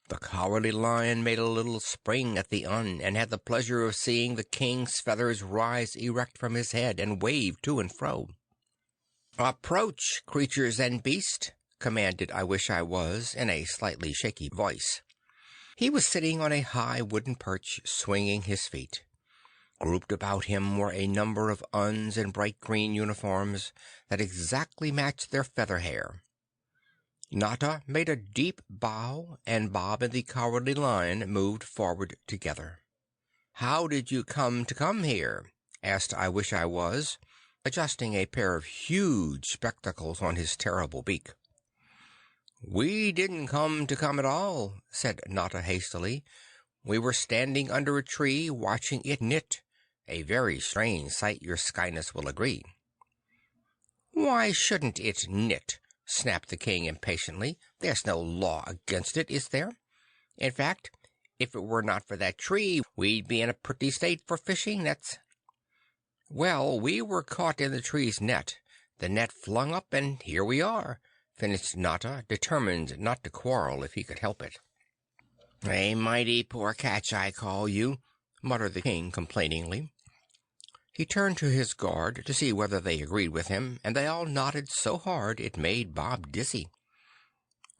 The Cowardly Lion made a little spring at the Un, and had the pleasure of seeing the king's feathers rise erect from his head and wave to and fro. "Approach, creatures and beasts," commanded I Wish I Was in a slightly shaky voice. He was sitting on a high wooden perch, swinging his feet. Grouped about him were a number of Uns in bright green uniforms that exactly matched their feather hair. Notta made a deep bow, and Bob and the Cowardly Lion moved forward together. "How did you come here?" asked I Wish I Was, adjusting a pair of huge spectacles on his terrible beak. "We didn't come at all," said Notta hastily. "We were standing under a tree watching it knit. A very strange sight, your Skyness will agree." "Why shouldn't it knit?" snapped the King impatiently. "There's no law against it, is there? In fact, if it were not for that tree, we'd be in a pretty state for fishing nets." "Well, we were caught in the tree's net. The net flung up, and here we are," finished Notta, determined not to quarrel if he could help it. "A mighty poor catch, I call you," muttered the King complainingly. He turned to his guard to see whether they agreed with him, and they all nodded so hard it made Bob dizzy.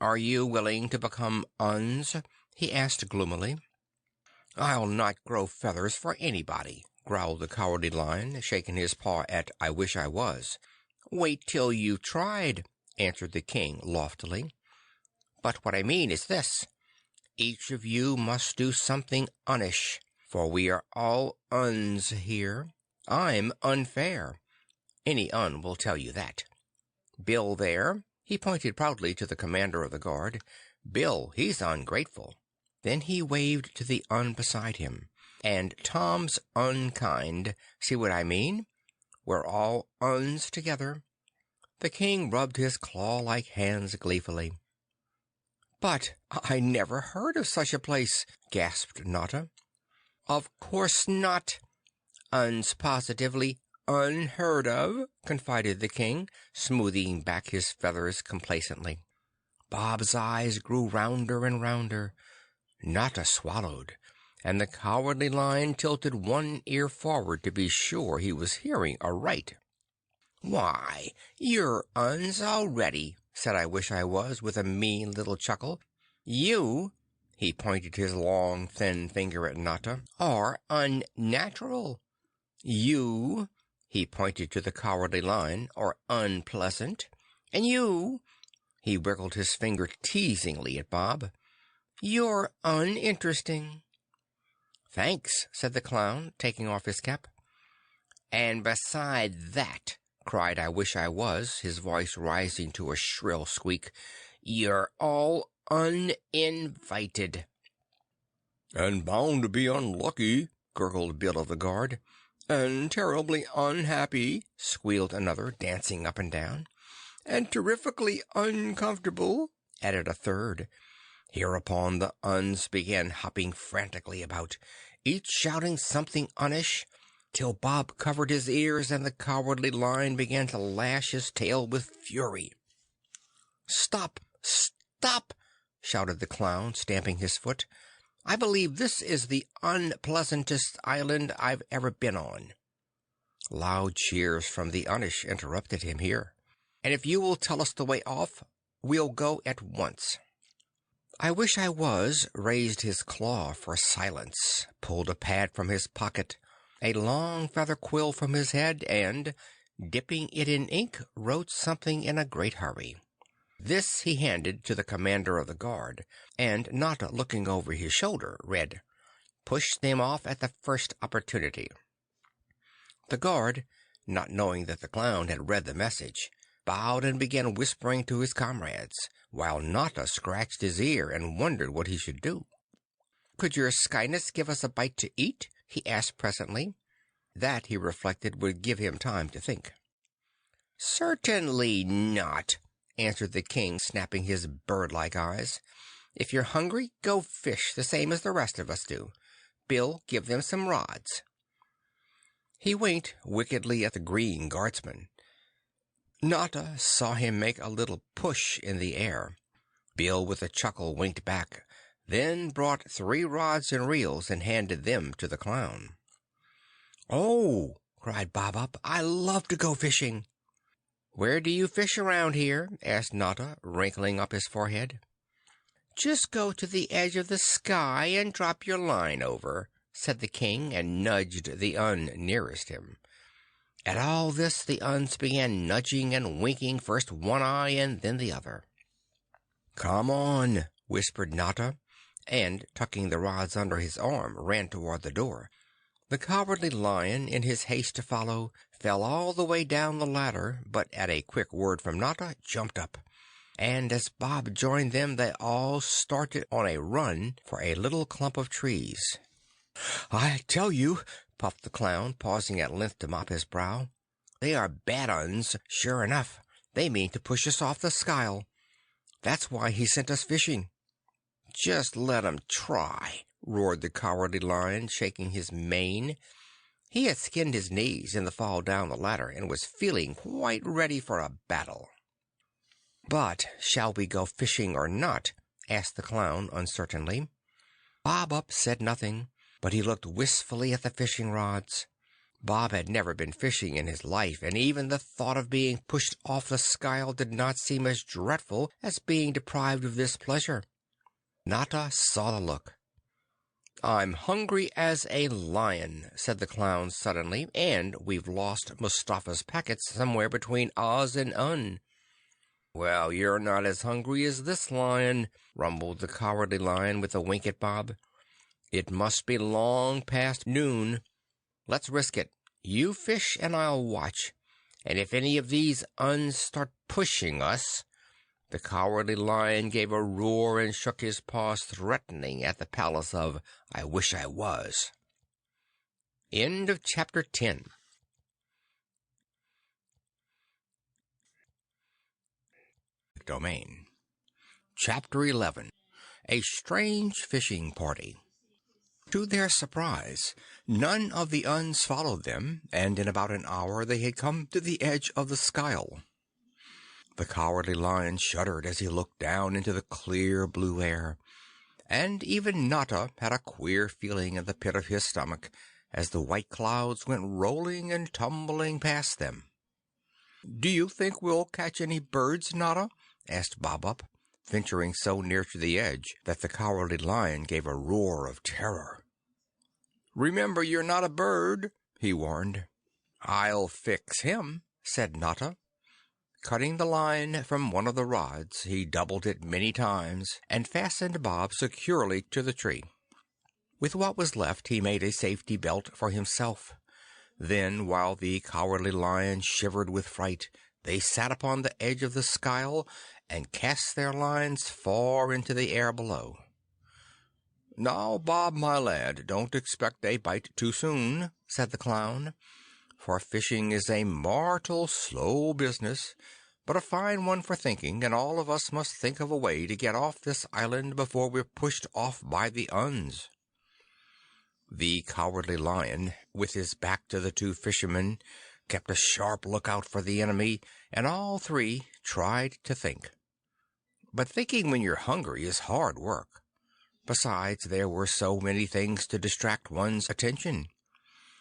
"Are you willing to become Uns?" he asked gloomily. "I'll not grow feathers for anybody," growled the Cowardly Lion, shaking his paw at I Wish I Was. "Wait till you've tried," answered the King loftily. "But what I mean is this. Each of you must do something Unish, for we are all Uns here. I'm unfair. Any Un will tell you that. Bill there," he pointed proudly to the commander of the guard. "Bill, he's ungrateful." Then he waved to the Un beside him. "And Tom's unkind. See what I mean? We're all Uns together." The King rubbed his claw-like hands gleefully. "But I never heard of such a place," gasped Notta. "Of course not. Uns positively unheard of," confided the King, smoothing back his feathers complacently. Bob's eyes grew rounder and rounder. Notta swallowed, and the Cowardly Lion tilted one ear forward to be sure he was hearing aright. "Why, you're Uns already," said I Wish I Was with a mean little chuckle. "You," he pointed his long, thin finger at Notta, "are unnatural. You," he pointed to the Cowardly Lion, "are unpleasant. And you," he wiggled his finger teasingly at Bob, "you're uninteresting." "Thanks," said the clown, taking off his cap. "And beside that," cried I Wish I Was, his voice rising to a shrill squeak, "you're all uninvited." "And bound to be unlucky," gurgled Bill of the Guard. "And terribly unhappy," squealed another, dancing up and down. "And terrifically uncomfortable," added a third. Hereupon the Uns began hopping frantically about, each shouting something Unish, till Bob covered his ears and the Cowardly Lion began to lash his tail with fury. "Stop! Stop!" shouted the clown, stamping his foot. "I believe this is the unpleasantest island I've ever been on." Loud cheers from the Unish interrupted him here. "And if you will tell us the way off, we'll go at once." I Wish I Was raised his claw for silence, pulled a pad from his pocket, a long feather quill from his head, and, dipping it in ink, wrote something in a great hurry. This he handed to the commander of the guard, and Notta, looking over his shoulder, read, "Push them off at the first opportunity." The guard, not knowing that the clown had read the message, bowed and began whispering to his comrades, while Notta scratched his ear and wondered what he should do. "Could your Skyness give us a bite to eat?" he asked presently. That, he reflected, would give him time to think. "Certainly not," answered the King, snapping his bird-like eyes. "If you're hungry, go fish the same as the rest of us do. Bill, give them some rods." He winked wickedly at the green guardsman. Notta saw him make a little push in the air. Bill, with a chuckle, winked back, then brought 3 rods and reels and handed them to the clown. "Oh!" cried Bob Up, "I love to go fishing." "Where do you fish around here?" asked Notta, wrinkling up his forehead. "Just go to the edge of the sky and drop your line over," said the King, and nudged the Un nearest him. At all this the Uns began nudging and winking first one eye and then the other. "Come on," whispered Notta, and, tucking the rods under his arm, ran toward the door. The Cowardly Lion, in his haste to follow, fell all the way down the ladder, but at a quick word from Notta, jumped up, and as Bob joined them they all started on a run for a little clump of trees. "I tell you," puffed the clown, pausing at length to mop his brow, "they are bad uns, sure enough. They mean to push us off the skyle. That's why he sent us fishing." "Just let 'em try," roared the Cowardly Lion, shaking his mane. He had skinned his knees in the fall down the ladder and was feeling quite ready for a battle. "But shall we go fishing or not?" asked the clown uncertainly. Bob Up said nothing, but he looked wistfully at the fishing rods. Bob had never been fishing in his life, and even the thought of being pushed off the skyle did not seem as dreadful as being deprived of this pleasure. Notta saw the look. "I'm hungry as a lion," said the clown suddenly, "and we've lost Mustafa's packets somewhere between Oz and Un." "Well, you're not as hungry as this lion," rumbled the Cowardly Lion with a wink at Bob. "It must be long past noon. Let's risk it. You fish and I'll watch, and if any of these Uns start pushing us—" The Cowardly Lion gave a roar and shook his paws threatening at the palace of I Wish I Was. End of Chapter 10. Domain. Chapter 11. A Strange Fishing Party. To their surprise, none of the Uns followed them, and in about an hour they had come to the edge of the skyle. The Cowardly Lion shuddered as he looked down into the clear blue air, and even Notta had a queer feeling in the pit of his stomach as the white clouds went rolling and tumbling past them. "Do you think we'll catch any birds, Notta?" asked Bob Up, venturing so near to the edge that the Cowardly Lion gave a roar of terror. "Remember, you're not a bird," he warned. "I'll fix him," said Notta. Cutting the line from one of the rods, he doubled it many times and fastened Bob securely to the tree. With what was left, he made a safety belt for himself. Then, while the Cowardly Lion shivered with fright, they sat upon the edge of the skyle and cast their lines far into the air below. "Now, Bob, my lad, don't expect a bite too soon," said the clown, "for fishing is a mortal slow business, but a fine one for thinking, and all of us must think of a way to get off this island before we're pushed off by the Uns." The Cowardly Lion, with his back to the two fishermen, kept a sharp lookout for the enemy, and all three tried to think. But thinking when you're hungry is hard work. Besides, there were so many things to distract one's attention.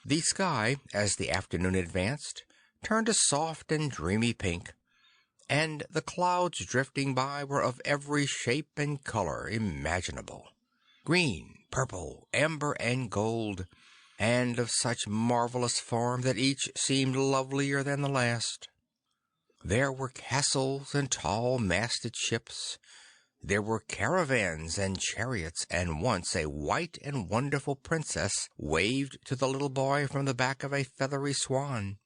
The sky, as the afternoon advanced, turned a soft and dreamy pink, and the clouds drifting by were of every shape and color imaginable. Green, purple, amber, and gold, and of such marvelous form that each seemed lovelier than the last. There were castles and tall masted ships. There were caravans and chariots, and once a white and wonderful princess waved to the little boy from the back of a feathery swan.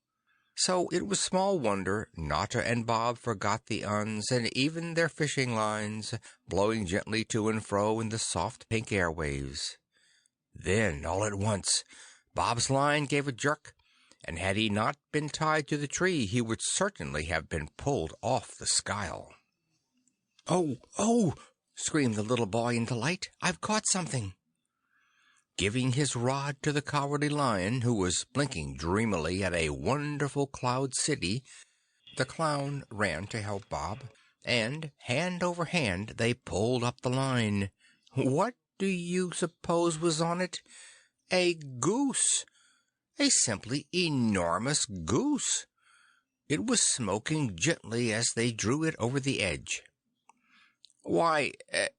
So it was small wonder Notta and Bob forgot the Uns and even their fishing lines, blowing gently to and fro in the soft pink airwaves. Then, all at once, Bob's line gave a jerk, and had he not been tied to the tree, he would certainly have been pulled off the skyle. "Oh, oh!" screamed the little boy in delight. "I've caught something!" Giving his rod to the Cowardly Lion, who was blinking dreamily at a wonderful cloud city, the clown ran to help Bob, and hand over hand they pulled up the line. What do you suppose was on it? A goose! A simply enormous goose! It was smoking gently as they drew it over the edge. "Why,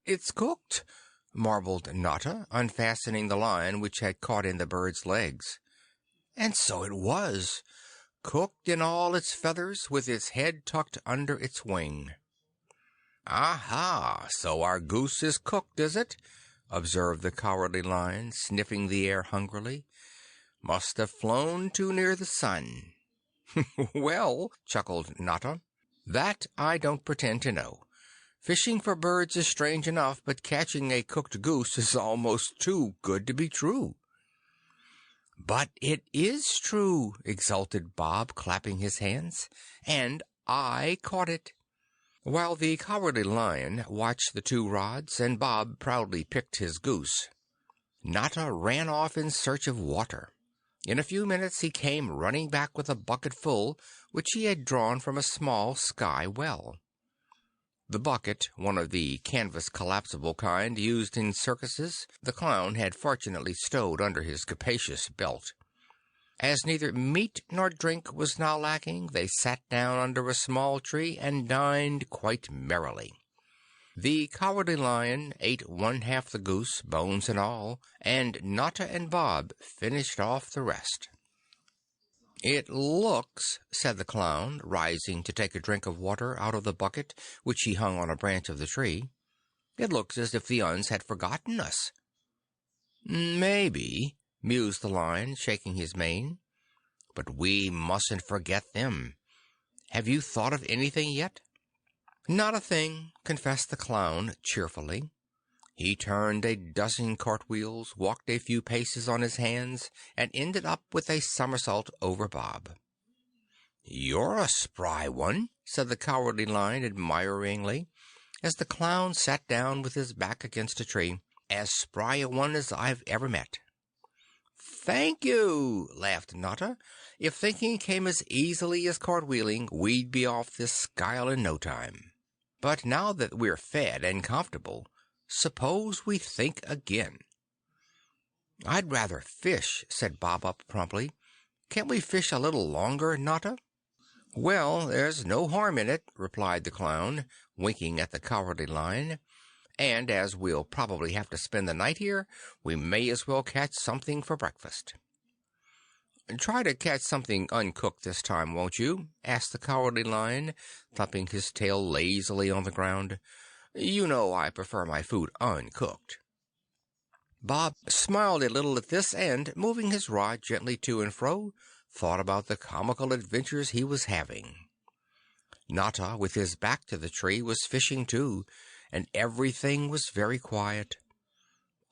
it's cooked!" marveled Notta, unfastening the line which had caught in the bird's legs. And so it was, cooked in all its feathers, with its head tucked under its wing. "Aha! So our goose is cooked, is it?" observed the Cowardly Lion, sniffing the air hungrily. "Must have flown too near the sun." "Well," chuckled Notta, "that I don't pretend to know. Fishing for birds is strange enough, but catching a cooked goose is almost too good to be true." "But it is true," exulted Bob, clapping his hands, "and I caught it." While the Cowardly Lion watched the two rods and Bob proudly picked his goose, Notta ran off in search of water. In a few minutes he came running back with a bucket full, which he had drawn from a small sky well. The bucket, one of the canvas collapsible kind used in circuses, the clown had fortunately stowed under his capacious belt. As neither meat nor drink was now lacking, they sat down under a small tree and dined quite merrily. The Cowardly Lion ate one half the goose, bones and all, and Notta and Bob finished off the rest. "It looks," said the clown, rising to take a drink of water out of the bucket which he hung on a branch of the tree, "it looks as if the Uns had forgotten us." "Maybe," mused the Lion, shaking his mane, "but we mustn't forget them. Have you thought of anything yet?" "Not a thing," confessed the clown cheerfully. He turned a dozen cartwheels, walked a few paces on his hands, and ended up with a somersault over Bob. "You're a spry one," said the Cowardly Lion admiringly, as the clown sat down with his back against a tree. "As spry a one as I've ever met." "Thank you," laughed Notta. "If thinking came as easily as cartwheeling, we'd be off this skyle in no time. But now that we're fed and comfortable, suppose we think again." "I'd rather fish," said Bob Up promptly. "Can't we fish a little longer, Notta?" "Well, there's no harm in it," replied the clown, winking at the Cowardly Lion. "And as we'll probably have to spend the night here, we may as well catch something for breakfast." "Try to catch something uncooked this time, won't you?" asked the Cowardly Lion, thumping his tail lazily on the ground. "You know I prefer my food uncooked." Bob smiled a little at this and, moving his rod gently to and fro, thought about the comical adventures he was having. Notta, with his back to the tree, was fishing too, and everything was very quiet.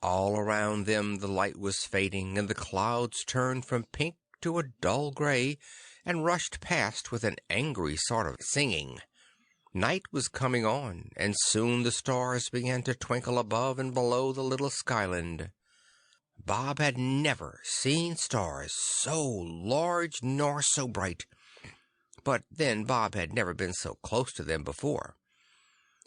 All around them the light was fading, and the clouds turned from pink to a dull gray and rushed past with an angry sort of singing. Night was coming on, and soon the stars began to twinkle above and below the little skyland. Bob had never seen stars so large nor so bright, but then Bob had never been so close to them before.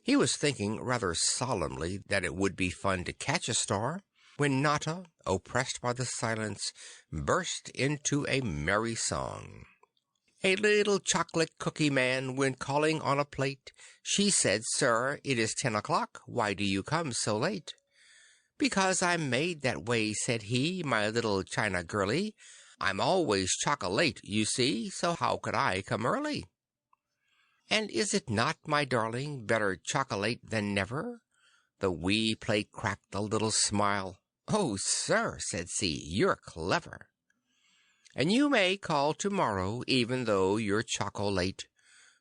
He was thinking rather solemnly that it would be fun to catch a star, when Notta, oppressed by the silence, burst into a merry song. "A little chocolate cookie man went calling on a plate. She said, 'Sir, it is 10 o'clock. Why do you come so late?' 'Because I'm made that way,' said he, 'my little China girlie. I'm always chocolate, you see, so how could I come early?' 'And is it not, my darling, better chocolate than never?' The wee plate cracked a little smile. 'Oh, sir,' said C, 'you're clever. And you may call to-morrow, even though you're chocolate.'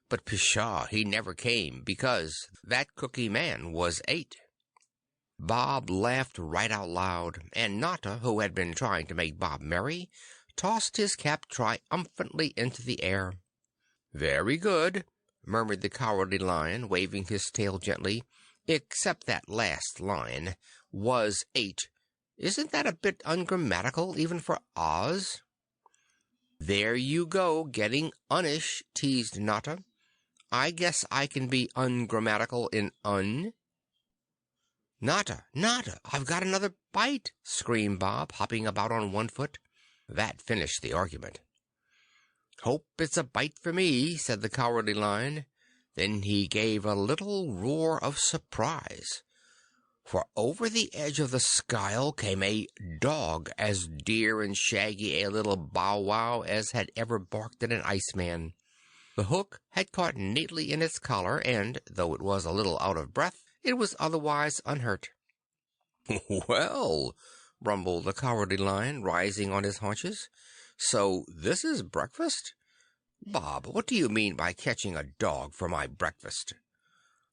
But pshaw, he never came, because that cookie man was 8. Bob laughed right out loud, and Notta, who had been trying to make Bob merry, tossed his cap triumphantly into the air. "Very good," murmured the Cowardly Lion, waving his tail gently, "except that last line, 'was 8.' Isn't that a bit ungrammatical, even for Oz?" "There you go, getting unish," teased Notta. "I guess I can be ungrammatical in un." "Notta, Notta, I've got another bite!" screamed Bob, hopping about on one foot. That finished the argument. "Hope it's a bite for me," said the Cowardly Lion. Then he gave a little roar of surprise, for over the edge of the skyle came a dog as dear and shaggy a little bow wow as had ever barked at an iceman. The hook had caught neatly in its collar, and, though it was a little out of breath, it was otherwise unhurt. "Well," rumbled the Cowardly Lion, rising on his haunches, "so this is breakfast? Bob, what do you mean by catching a dog for my breakfast?"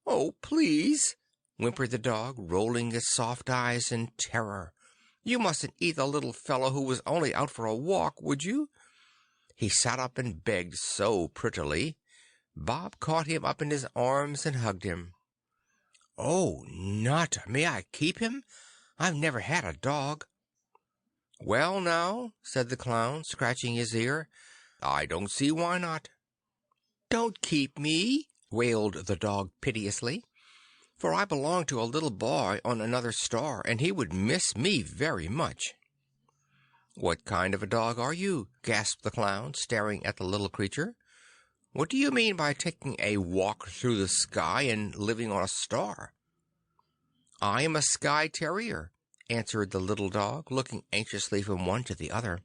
"Oh, please," whimpered the dog, rolling its soft eyes in terror. "You mustn't eat the little fellow who was only out for a walk, would you?" He sat up and begged so prettily. Bob caught him up in his arms and hugged him. "Oh, Notta, may I keep him? I've never had a dog." "Well, now," said the clown, scratching his ear, "I don't see why not." "Don't keep me," wailed the dog piteously, "for I belong to a little boy on another star, and he would miss me very much." "What kind of a dog are you?" gasped the clown, staring at the little creature. "What do you mean by taking a walk through the sky and living on a star?" "I am a Sky Terrier," answered the little dog, looking anxiously from one to the other.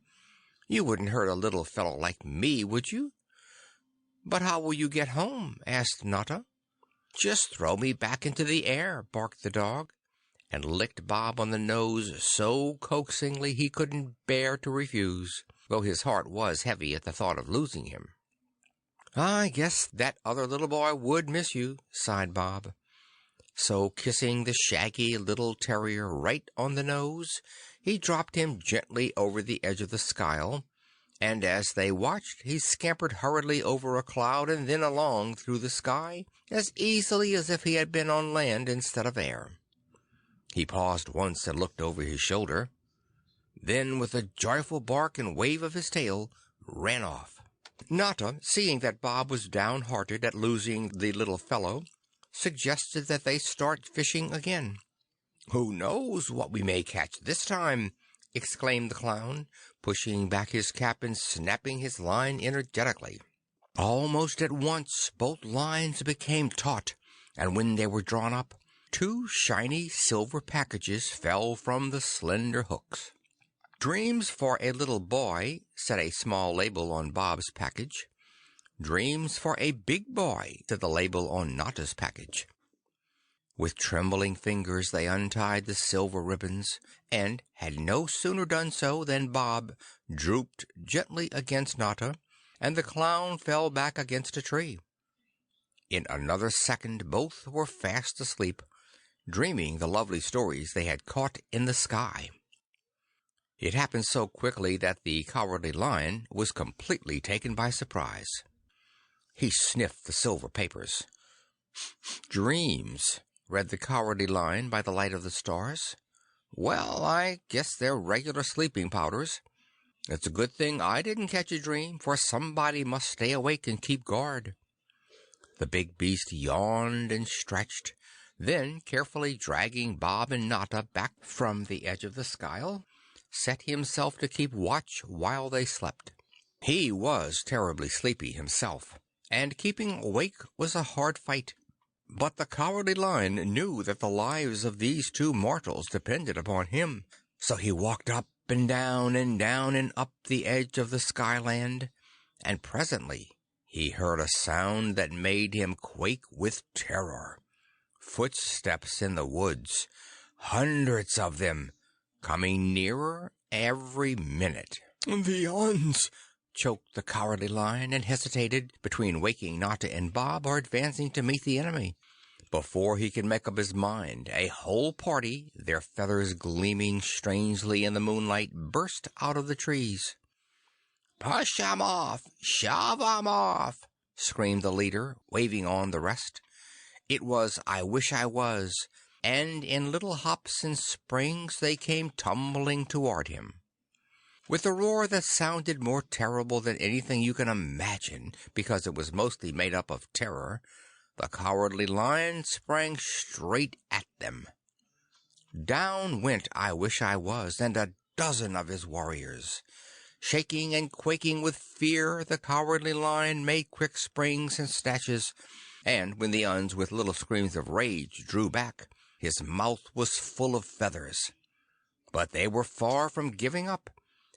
"You wouldn't hurt a little fellow like me, would you?" "But how will you get home?" asked Notta. "Just throw me back into the air," barked the dog, and licked Bob on the nose so coaxingly he couldn't bear to refuse, though his heart was heavy at the thought of losing him. "I guess that other little boy would miss you," sighed Bob. So, kissing the shaggy little terrier right on the nose, he dropped him gently over the edge of the skyle, and as they watched he scampered hurriedly over a cloud and then along through the sky as easily as if he had been on land instead of air. He paused once and looked over his shoulder, then with a joyful bark and wave of his tail ran off. Notta, seeing that Bob was downhearted at losing the little fellow, suggested that they start fishing again. "Who knows what we may catch this time?" exclaimed the clown, pushing back his cap and snapping his line energetically. Almost at once both lines became taut, and when they were drawn up, two shiny silver packages fell from the slender hooks. "Dreams for a little boy," said a small label on Bob's package. "Dreams for a big boy," said the label on Notta's package. With trembling fingers they untied the silver ribbons, and had no sooner done so than Bob drooped gently against Notta, and the clown fell back against a tree. In another second both were fast asleep, dreaming the lovely stories they had caught in the sky. It happened so quickly that the Cowardly Lion was completely taken by surprise. He sniffed the silver papers. "Dreams," read the Cowardly Lion by the light of the stars. "Well, I guess they're regular sleeping powders. It's a good thing I didn't catch a dream, for somebody must stay awake and keep guard." The big beast yawned and stretched, then, carefully dragging Bob and Notta back from the edge of the skyle, set himself to keep watch while they slept. He was terribly sleepy himself, and keeping awake was a hard fight. But the Cowardly Lion knew that the lives of these two mortals depended upon him, so he walked up and down and up the edge of the skyland, and presently he heard a sound that made him quake with terror. Footsteps in the woods, hundreds of them, coming nearer every minute. "The Uns!" choked the Cowardly Lion, and hesitated between waking Notta and Bob or advancing to meet the enemy. Before he could make up his mind, a whole party, their feathers gleaming strangely in the moonlight, burst out of the trees. "Push 'em off! Shove 'em off!" screamed the leader, waving on the rest. It was I Wish I Was, and in little hops and springs they came tumbling toward him. With a roar that sounded more terrible than anything you can imagine, because it was mostly made up of terror, the Cowardly Lion sprang straight at them. Down went I Wish I Was and a dozen of his warriors. Shaking and quaking with fear, the Cowardly Lion made quick springs and snatches, and when the Uns with little screams of rage drew back, his mouth was full of feathers. But they were far from giving up,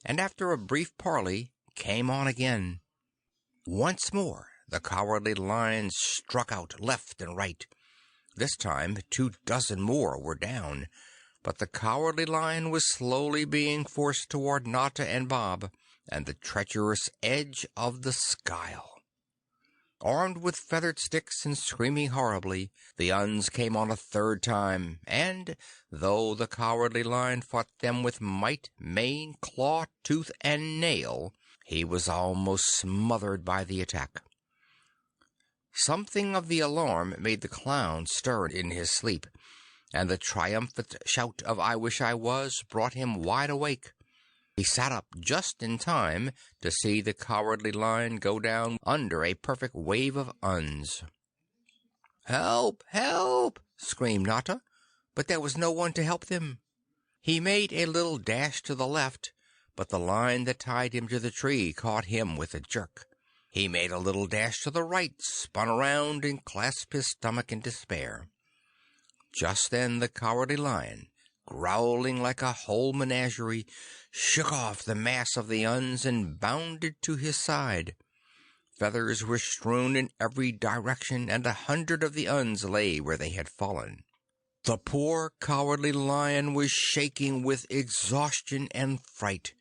and after a brief parley came on again. Once more the Cowardly Lion struck out left and right. This time 24 more were down, but the Cowardly Lion was slowly being forced toward Notta and Bob and the treacherous edge of the skyle. Armed with feathered sticks and screaming horribly, the Uns came on a third time, and, though the Cowardly Lion fought them with might, mane, claw, tooth, and nail, he was almost smothered by the attack. Something of the alarm made the clown stir in his sleep, and the triumphant shout of "I wish I was" brought him wide awake. He sat up just in time to see the Cowardly Lion go down under a perfect wave of Uns. "Help! Help!" screamed Notta, but there was no one to help them. He made a little dash to the left, but the line that tied him to the tree caught him with a jerk. He made a little dash to the right, spun around, and clasped his stomach in despair. Just then the Cowardly Lion, growling like a whole menagerie, shook off the mass of the Uns and bounded to his side. Feathers were strewn in every direction, and 100 of the Uns lay where they had fallen. The poor Cowardly Lion was shaking with exhaustion and fright,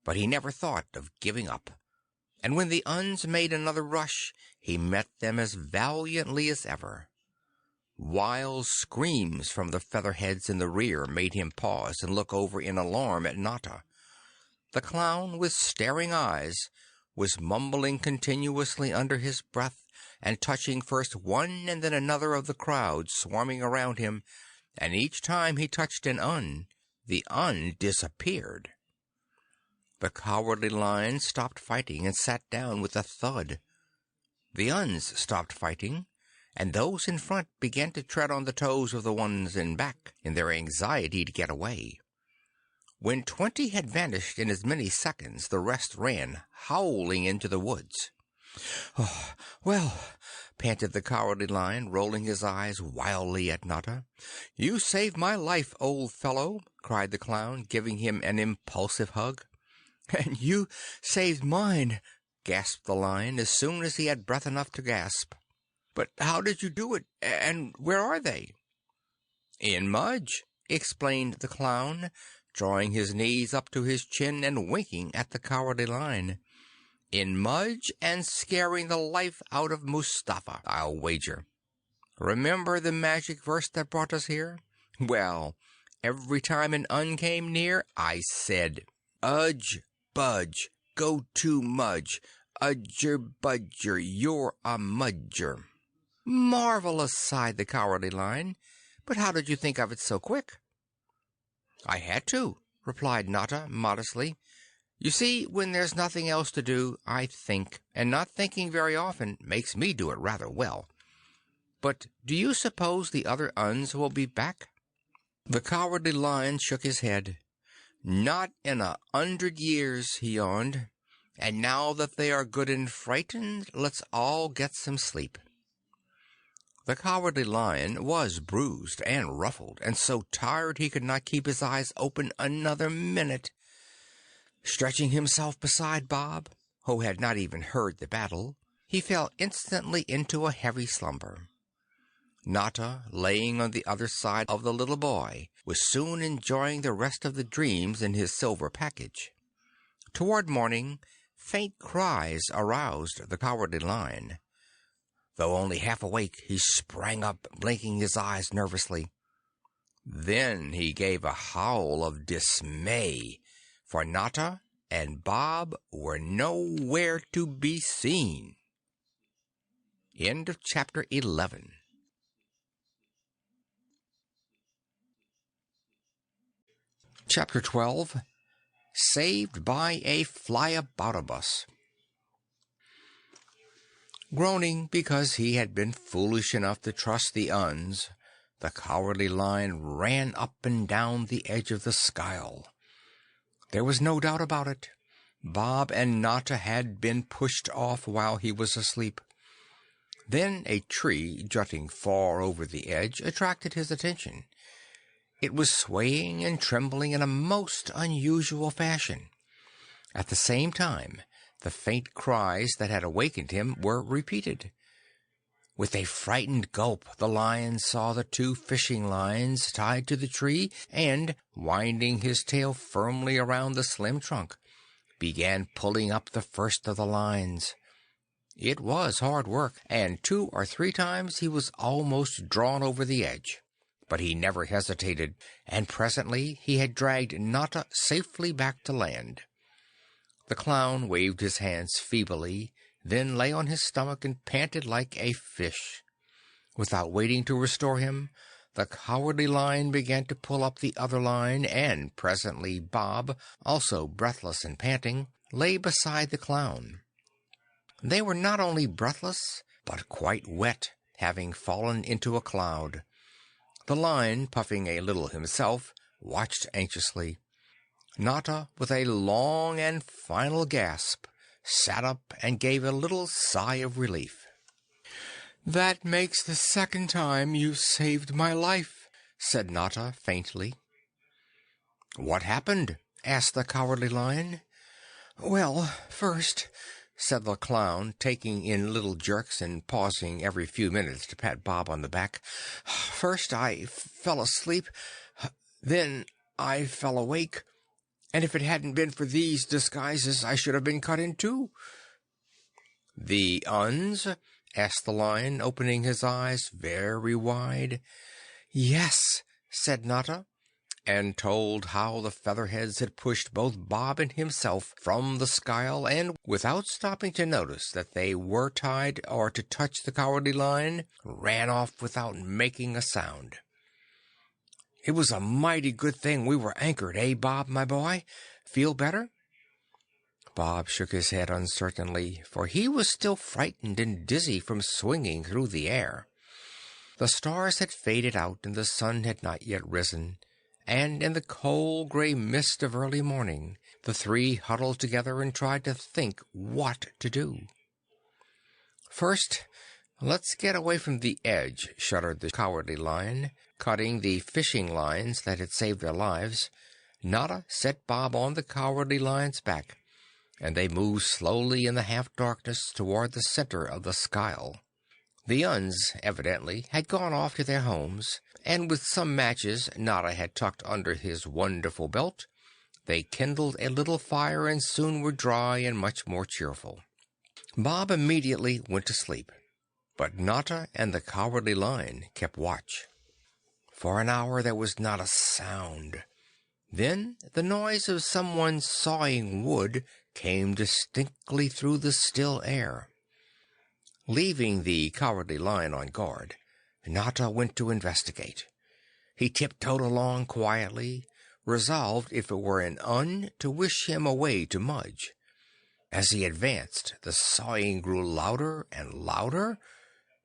but he never thought of giving up. And when the Uns made another rush, he met them as valiantly as ever. Wild screams from the featherheads in the rear made him pause and look over in alarm at Notta. The clown, with staring eyes, was mumbling continuously under his breath and touching first one and then another of the crowd swarming around him, and each time he touched an Un, the Un disappeared. The Cowardly Lion stopped fighting and sat down with a thud. The Uns stopped fighting, and those in front began to tread on the toes of the ones in back in their anxiety to get away. When 20 had vanished in as many seconds, the rest ran, howling, into the woods. "Oh, well," panted the Cowardly Lion, rolling his eyes wildly at Notta. "You saved my life, old fellow," cried the clown, giving him an impulsive hug. "And you saved mine," gasped the Lion as soon as he had breath enough to gasp. "But how did you do it, and where are they?" "In Mudge," explained the clown, drawing his knees up to his chin and winking at the Cowardly Lion. "In Mudge, and scaring the life out of Mustafa, I'll wager. Remember the magic verse that brought us here? Well, every time an Un came near, I said, 'Udge, budge, go to Mudge. Udger budger, you're a Mudger.'" "Marvelous!" sighed the Cowardly Lion. "But how did you think of it so quick?" "I had to," replied Notta modestly. "You see, when there's nothing else to do, I think, and not thinking very often makes me do it rather well. But do you suppose the other Uns will be back?" The Cowardly Lion shook his head. "Not in 100 years," he yawned. "And now that they are good and frightened, let's all get some sleep." The Cowardly Lion was bruised and ruffled, and so tired he could not keep his eyes open another minute. Stretching himself beside Bob, who had not even heard the battle, he fell instantly into a heavy slumber. Notta, laying on the other side of the little boy, was soon enjoying the rest of the dreams in his silver package. Toward morning, faint cries aroused the Cowardly Lion. Though only half awake, he sprang up, blinking his eyes nervously. Then he gave a howl of dismay, for Notta and Bob were nowhere to be seen. End of chapter 11. Chapter 12. Saved by a Flyaboutabus. Groaning because he had been foolish enough to trust the Uns, the Cowardly Lion ran up and down the edge of the skyle. There was no doubt about it. Bob and Notta had been pushed off while he was asleep. Then a tree jutting far over the edge attracted his attention. It was swaying and trembling in a most unusual fashion. At the same time, The faint cries that had awakened him were repeated. With a frightened gulp, the Lion saw the 2 fishing lines tied to the tree and, winding his tail firmly around the slim trunk, began pulling up the first of the lines. It was hard work, and 2 or 3 times he was almost drawn over the edge. But he never hesitated, and presently he had dragged Notta safely back to land. The clown waved his hands feebly, then lay on his stomach and panted like a fish. Without waiting to restore him, the Cowardly Lion began to pull up the other line, and presently Bob, also breathless and panting, lay beside the clown. They were not only breathless, but quite wet, having fallen into a cloud. The Lion, puffing a little himself, watched anxiously. Notta, with a long and final gasp, sat up and gave a little sigh of relief. "That makes the 2nd time you've saved my life," said Notta faintly. "What happened?" asked the Cowardly Lion. "Well, first," said the clown, taking in little jerks and pausing every few minutes to pat Bob on the back. "First I fell asleep, then I fell awake, and if it hadn't been for these disguises I should have been cut in 2. "The Uns?" asked the Lion, opening his eyes very wide. "Yes," said Notta, and told how the Featherheads had pushed both Bob and himself from the skyle, and, without stopping to notice that they were tied or to touch the Cowardly Lion, ran off without making a sound. "It was a mighty good thing we were anchored, eh, Bob, my boy? Feel better?" Bob shook his head uncertainly, for he was still frightened and dizzy from swinging through the air. The stars had faded out and the sun had not yet risen, and in the cold gray mist of early morning the 3 huddled together and tried to think what to do. "First, let's get away from the edge," shuddered the Cowardly Lion, cutting the fishing lines that had saved their lives. Notta set Bob on the Cowardly Lion's back, and they moved slowly in the half-darkness toward the center of the skyle. The Uns, evidently, had gone off to their homes, and with some matches Notta had tucked under his wonderful belt, they kindled a little fire and soon were dry and much more cheerful. Bob immediately went to sleep, but Notta and the Cowardly Lion kept watch. For an hour there was not a sound. Then the noise of someone sawing wood came distinctly through the still air. Leaving the Cowardly Lion on guard, Notta went to investigate. He tiptoed along quietly, resolved, if it were an Un, to wish him away to Mudge. As he advanced, the sawing grew louder and louder,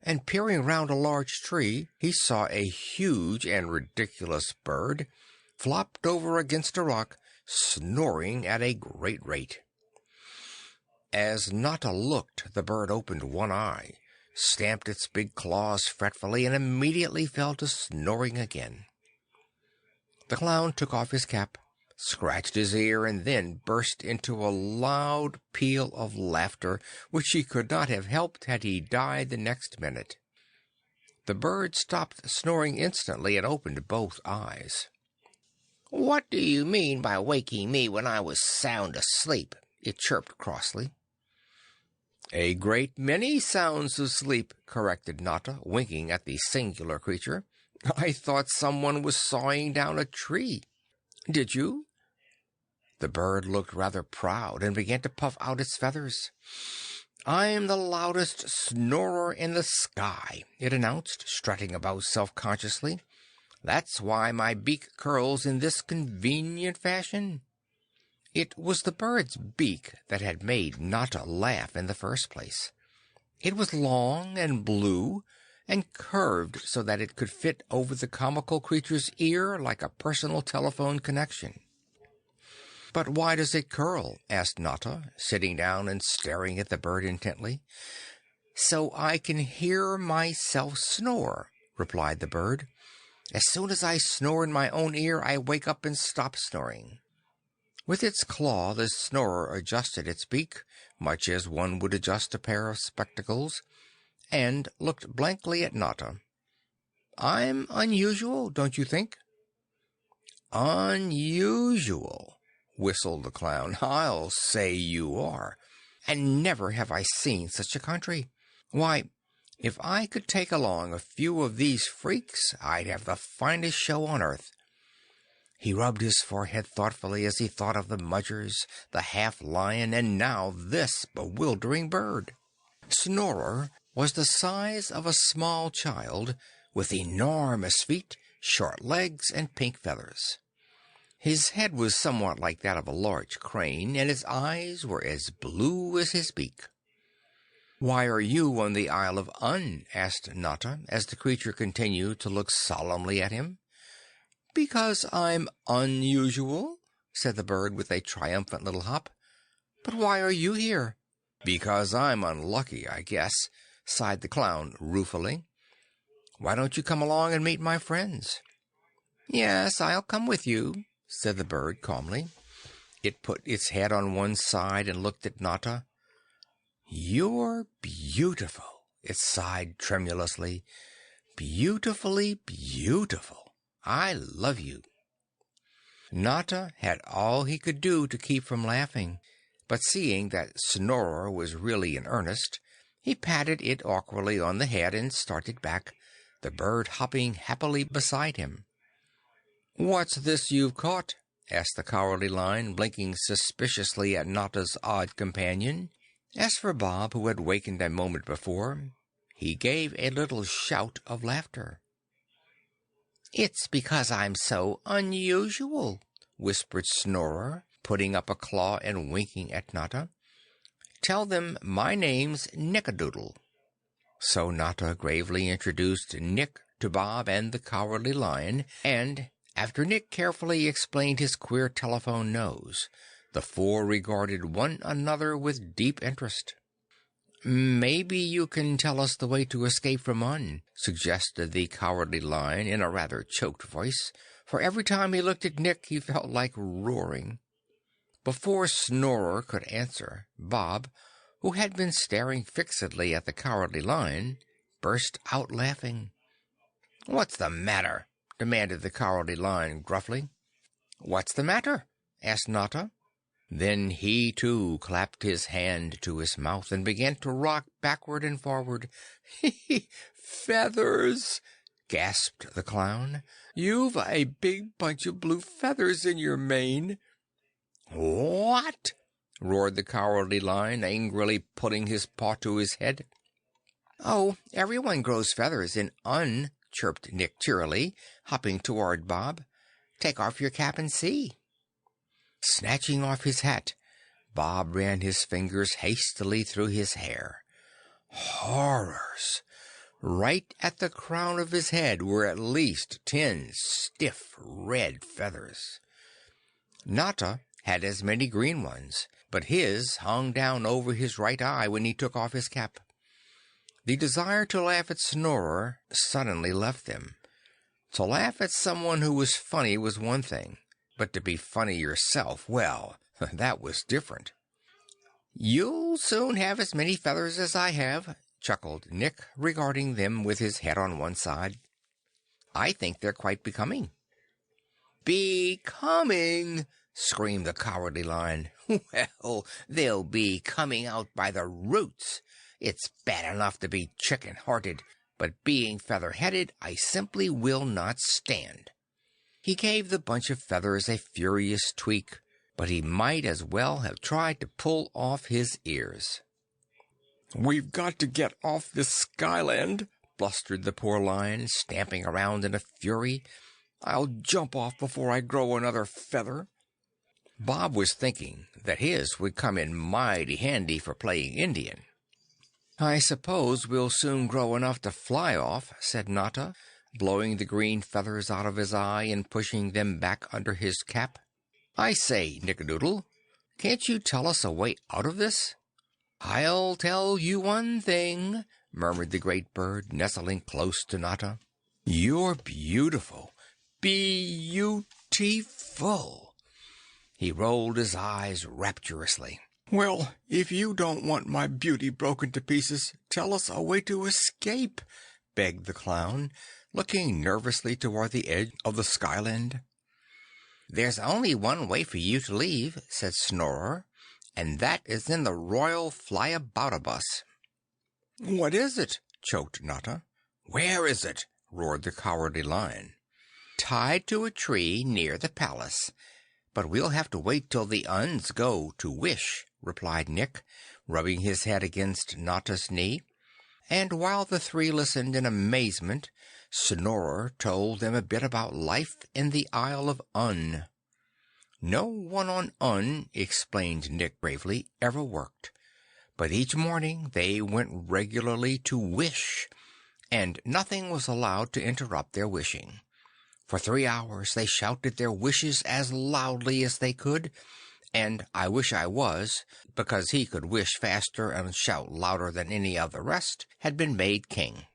and peering round a large tree, he saw a huge and ridiculous bird flopped over against a rock, snoring at a great rate. As Notta looked, the bird opened one eye, stamped its big claws fretfully, and immediately fell to snoring again. The clown took off his cap, scratched his ear, and then burst into a loud peal of laughter, which he could not have helped had he died the next minute. The bird stopped snoring instantly and opened both eyes. "What do you mean by waking me when I was sound asleep?" it chirped crossly. "A great many sounds asleep," corrected Notta, winking at the singular creature. "I thought someone was sawing down a tree." "Did you?" The bird looked rather proud and began to puff out its feathers. "I'm the loudest snorer in the sky," it announced, strutting about self-consciously. "That's why my beak curls in this convenient fashion." It was the bird's beak that had made Notta laugh in the first place. It was long and blue, and curved so that it could fit over the comical creature's ear like a personal telephone connection. "But why does it curl?" asked Notta, sitting down and staring at the bird intently. "So I can hear myself snore," replied the bird. "As soon as I snore in my own ear, I wake up and stop snoring." With its claw the Snorer adjusted its beak, much as one would adjust a pair of spectacles, and looked blankly at Notta. "I'm unusual, don't you think?" "Unusual," whistled the clown. "I'll say you are. And never have I seen such a country. Why, if I could take along a few of these freaks, I'd have the finest show on earth." He rubbed his forehead thoughtfully as he thought of the Mudgers, the half-lion, and now this bewildering bird. Snorer was the size of a small child, with enormous feet, short legs, and pink feathers. His head was somewhat like that of a large crane, and his eyes were as blue as his beak. "Why are you on the Isle of Un?" asked Notta, as the creature continued to look solemnly at him. "Because I'm unusual," said the bird with a triumphant little hop. "But why are you here?" "Because I'm unlucky, I guess," sighed the clown ruefully. "Why don't you come along and meet my friends?" "Yes, I'll come with you," said the bird calmly. It put its head on one side and looked at Notta. "You're beautiful," it sighed tremulously. "Beautifully beautiful. I love you." Notta had all he could do to keep from laughing, but seeing that Snorer was really in earnest, he patted it awkwardly on the head and started back, the bird hopping happily beside him. "What's this you've caught?" asked the Cowardly Lion, blinking suspiciously at Notta's odd companion. As for Bob, who had wakened a moment before, he gave a little shout of laughter. "It's because I'm so unusual," whispered Snorer, putting up a claw and winking at Notta. "Tell them my name's Nickadoodle." So Notta gravely introduced Nick to Bob and the Cowardly Lion, and after Nick carefully explained his queer telephone nose, the four regarded one another with deep interest. "Maybe you can tell us the way to escape from Un," suggested the Cowardly Lion in a rather choked voice, for every time he looked at Nick he felt like roaring. Before Snorer could answer, Bob, who had been staring fixedly at the Cowardly Lion, burst out laughing. "What's the matter?" demanded the Cowardly Lion gruffly. "What's the matter?" asked Notta. Then he, too, clapped his hand to his mouth and began to rock backward and forward. "Feathers!" gasped the clown. "You've a big bunch of blue feathers in your mane." "What?" roared the Cowardly Lion, angrily putting his paw to his head. "Oh, everyone grows feathers in Un," chirped Nick cheerily, hopping toward Bob. "Take off your cap and see." Snatching off his hat, Bob ran his fingers hastily through his hair. Horrors! Right at the crown of his head were at least 10 stiff red feathers. Notta had as many green ones, but his hung down over his right eye when he took off his cap. The desire to laugh at Snorer suddenly left them. To laugh at someone who was funny was one thing, but to be funny yourself, well, that was different. "You'll soon have as many feathers as I have," chuckled Nick, regarding them with his head on one side. "I think they're quite becoming." "Becoming!" screamed the Cowardly Lion. "Well, they'll be coming out by the roots. It's bad enough to be chicken-hearted, but being feather-headed I simply will not stand." He gave the bunch of feathers a furious tweak, but he might as well have tried to pull off his ears. "We've got to get off this skyland," blustered the poor lion, stamping around in a fury. "I'll jump off before I grow another feather." Bob was thinking that his would come in mighty handy for playing Indian. "I suppose we'll soon grow enough to fly off," said Notta, blowing the green feathers out of his eye and pushing them back under his cap. "I say, Nickadoodle, can't you tell us a way out of this?" "I'll tell you one thing," murmured the great bird, nestling close to Notta. "You're beautiful. Beautiful." He rolled his eyes rapturously. "Well, if you don't want my beauty broken to pieces, tell us a way to escape," begged the clown, looking nervously toward the edge of the Skyland. "There's only one way for you to leave," said Snorer, "and that is in the Royal Flyaboutabus." "What is it?" choked Notta. "Where is it?" roared the Cowardly Lion. "Tied to a tree near the palace. But we'll have to wait till the Uns go to wish," replied Nick, rubbing his head against Notta's knee. And while the three listened in amazement, Snorer told them a bit about life in the Isle of Un. "No one on Un," explained Nick gravely, "ever worked. But each morning they went regularly to wish, and nothing was allowed to interrupt their wishing. For 3 hours they shouted their wishes as loudly as they could, and I Wish I Was, because he could wish faster and shout louder than any of the rest, had been made king."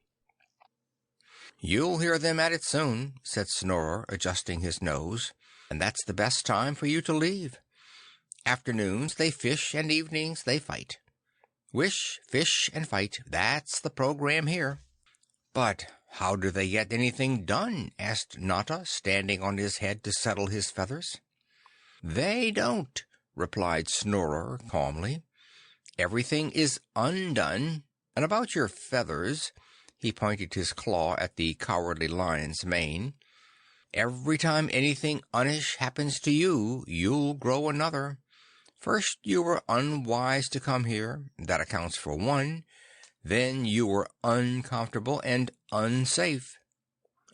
"You'll hear them at it soon," said Snorer, adjusting his nose, "and that's the best time for you to leave. Afternoons they fish, and evenings they fight. Wish, fish, and fight, that's the program here." "But how do they get anything done?" asked Notta, standing on his head to settle his feathers. "They don't," replied Snorer calmly. "Everything is undone, and about your feathers," he pointed his claw at the Cowardly Lion's mane, "every time anything unish happens to you, you'll grow another. First you were unwise to come here. That accounts for one. Then you were uncomfortable and unsafe."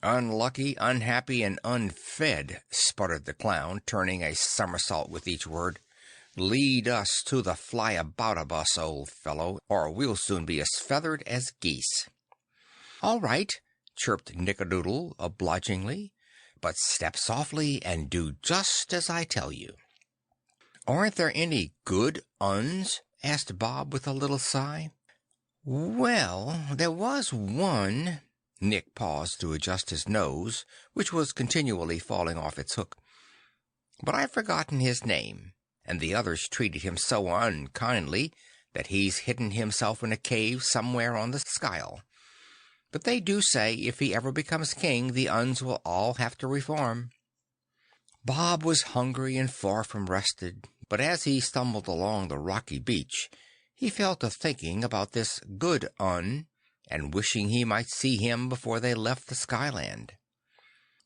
"Unlucky, unhappy, and unfed," sputtered the clown, turning a somersault with each word. "Lead us to the Flyaboutabus, old fellow, or we'll soon be as feathered as geese." "All right," chirped Nickadoodle obligingly, "but step softly and do just as I tell you." "Aren't there any good Uns?" asked Bob with a little sigh. "Well, there was one." Nick paused to adjust his nose, which was continually falling off its hook. "But I've forgotten his name, and the others treated him so unkindly that he's hidden himself in a cave somewhere on the Skyle. But they do say if he ever becomes king, the Uns will all have to reform." Bob was hungry and far from rested, but as he stumbled along the rocky beach, he fell to thinking about this good Un, and wishing he might see him before they left the Skyland.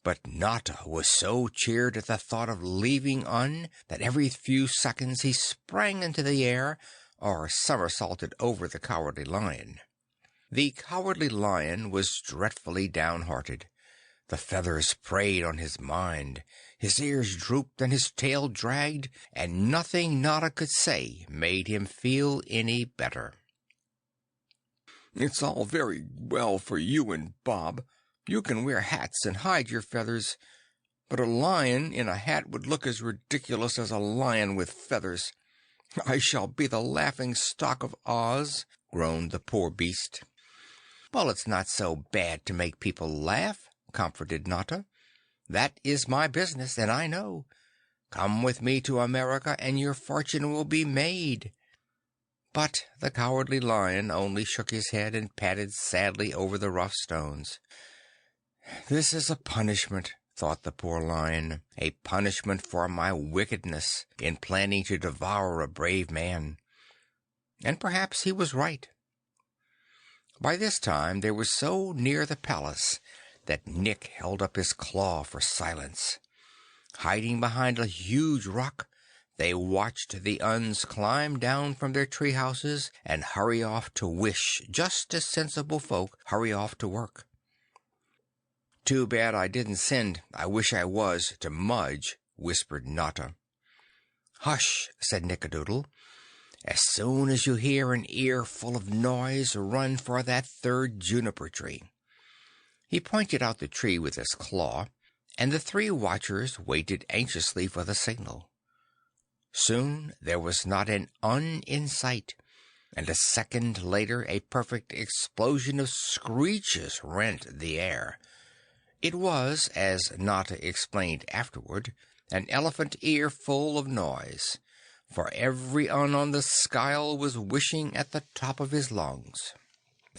But Notta was so cheered at the thought of leaving Un that every few seconds he sprang into the air or somersaulted over the Cowardly Lion. The Cowardly Lion was dreadfully downhearted. The feathers preyed on his mind, his ears drooped and his tail dragged, and nothing Notta could say made him feel any better. "It's all very well for you and Bob. You can wear hats and hide your feathers, but a lion in a hat would look as ridiculous as a lion with feathers. I shall be the laughing stock of Oz," groaned the poor beast. "Well, it's not so bad to make people laugh," comforted Notta. "That is my business, and I know. Come with me to America and your fortune will be made." But the Cowardly Lion only shook his head and padded sadly over the rough stones. "This is a punishment," thought the poor lion, "a punishment for my wickedness in planning to devour a brave man." And perhaps he was right. By this time they were so near the palace that Nick held up his claw for silence. Hiding behind a huge rock, they watched the Uns climb down from their tree houses and hurry off to wish, just as sensible folk hurry off to work. "Too bad I didn't send I Wish I Was to Mudge," whispered Notta. "Hush," said Nickadoodle. "As soon as you hear an ear full of noise, run for that third juniper tree." He pointed out the tree with his claw, and the three watchers waited anxiously for the signal. Soon there was not an Un in sight, and a second later a perfect explosion of screeches rent the air. It was, as Notta explained afterward, an elephant ear full of noise, for every Un on the skyle was wishing at the top of his lungs.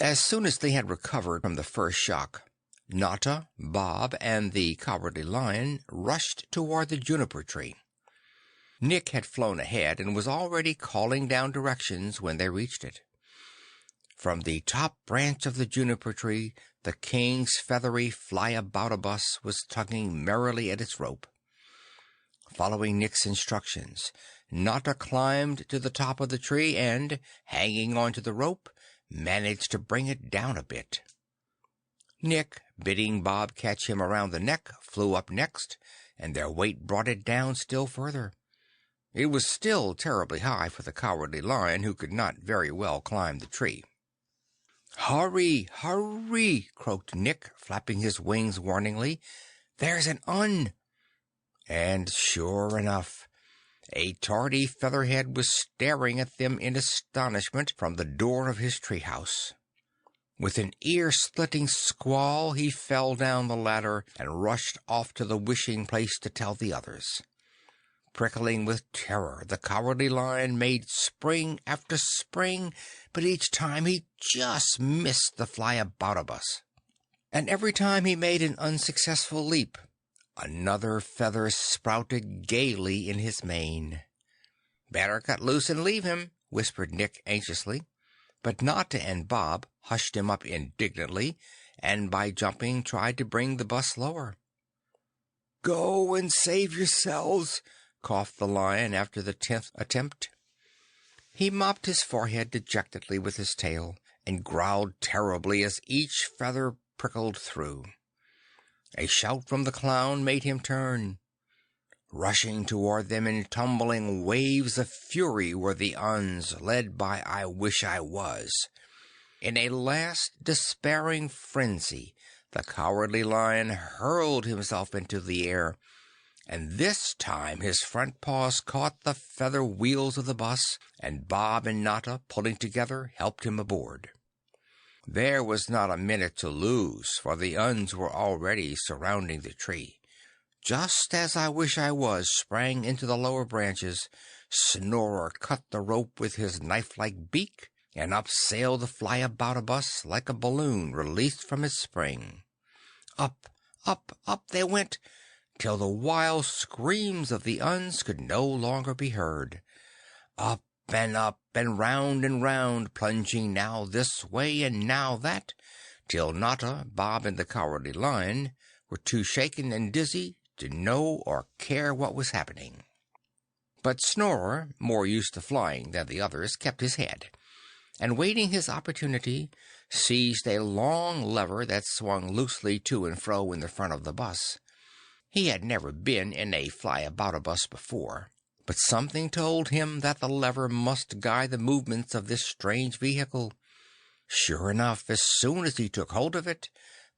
As soon as they had recovered from the first shock, Notta, Bob, and the Cowardly Lion rushed toward the juniper tree. Nick had flown ahead and was already calling down directions when they reached it. From the top branch of the juniper tree, the king's feathery fly-about-a-bus was tugging merrily at its rope. Following Nick's instructions, Notta climbed to the top of the tree and, hanging onto the rope, managed to bring it down a bit. Nick, bidding Bob catch him around the neck, flew up next, and their weight brought it down still further. It was still terribly high for the Cowardly Lion, who could not very well climb the tree. "Hurry, hurry!" croaked Nick, flapping his wings warningly. "There's an Un!" And sure enough, a tardy Featherhead was staring at them in astonishment from the door of his treehouse. With an ear-splitting squall, he fell down the ladder and rushed off to the wishing place to tell the others. Prickling with terror, the Cowardly Lion made spring after spring, but each time he just missed the fly-about-a-bus. And every time he made an unsuccessful leap, another feather sprouted gaily in his mane. "Better cut loose and leave him," whispered Nick anxiously. But Notta and Bob hushed him up indignantly, and by jumping tried to bring the bus lower. "Go and save yourselves," coughed the Lion after the 10th attempt. He mopped his forehead dejectedly with his tail, and growled terribly as each feather prickled through. A shout from the clown made him turn. Rushing toward them in tumbling waves of fury were the Uns, led by I Wish I Was. In a last despairing frenzy, the Cowardly Lion hurled himself into the air, and this time his front paws caught the feather wheels of the bus, and Bob and Notta, pulling together, helped him aboard. There was not a minute to lose, for the Uns were already surrounding the tree. Just as I Wish I Was sprang into the lower branches, Snorer cut the rope with his knife-like beak, and up sailed the fly-about-a-bus like a balloon released from its spring. Up, up, up they went, till the wild screams of the Uns could no longer be heard. Up, and round, plunging now this way and now that, till Notta, Bob, and the Cowardly Lion were too shaken and dizzy to know or care what was happening. But Snorer, more used to flying than the others, kept his head, and waiting his opportunity, seized a long lever that swung loosely to and fro in the front of the bus. He had never been in a fly-about-a-bus before, but something told him that the lever must guide the movements of this strange vehicle. Sure enough, as soon as he took hold of it,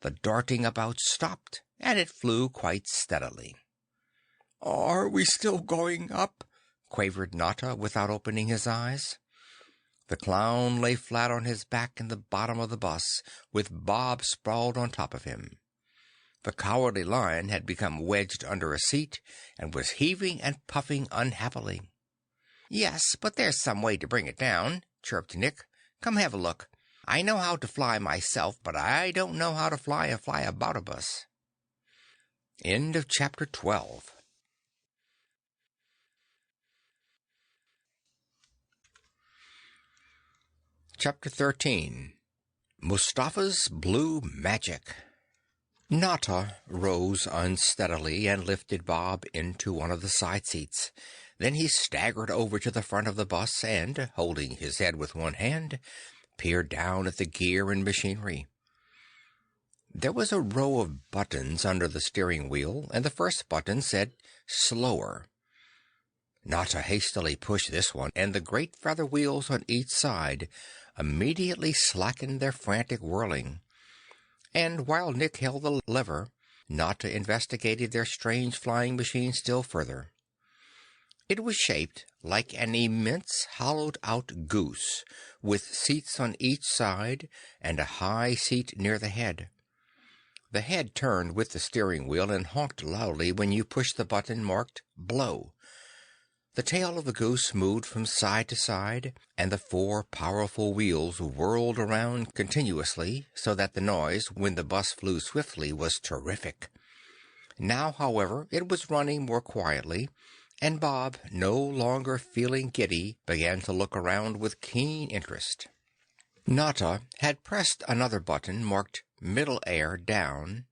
the darting about stopped, and it flew quite steadily. "Are we still going up?" quavered Notta, without opening his eyes. The clown lay flat on his back in the bottom of the bus, with Bob sprawled on top of him. The Cowardly Lion had become wedged under a seat, and was heaving and puffing unhappily. "Yes, but there's some way to bring it down," chirped Nick. "Come have a look. I know how to fly myself, but I don't know how to fly a fly-about-a-bus." End of Chapter 12. Chapter 13. Mustafa's Blue Magic. Notta rose unsteadily and lifted Bob into one of the side seats. Then he staggered over to the front of the bus and, holding his head with one hand, peered down at the gear and machinery. There was a row of buttons under the steering wheel, and the first button said "Slower." Notta hastily pushed this one, and the great feather wheels on each side immediately slackened their frantic whirling. And while Nick held the lever, Notta investigated their strange flying machine still further. It was shaped like an immense hollowed-out goose, with seats on each side and a high seat near the head. The head turned with the steering wheel and honked loudly when you pushed the button marked blow. The tail of the goose moved from side to side, and the 4 powerful wheels whirled around continuously, so that the noise, when the bus flew swiftly, was terrific. Now, however, it was running more quietly, and Bob, no longer feeling giddy, began to look around with keen interest. Notta had pressed another button marked middle air down,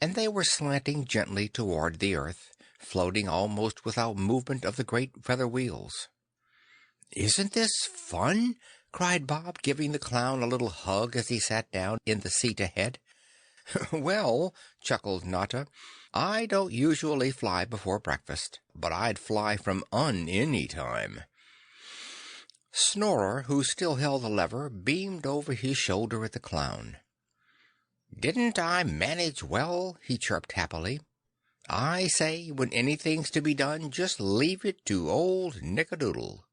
and they were slanting gently toward the earth, floating almost without movement of the great feather wheels. "Isn't this fun?" cried Bob, giving the clown a little hug as he sat down in the seat ahead. "Well," chuckled Notta, "I don't usually fly before breakfast, but I'd fly from any time." Snorer, who still held the lever, beamed over his shoulder at the clown. "Didn't I manage well?" he chirped happily. "I say, when anything's to be done, just leave it to old Nickadoodle."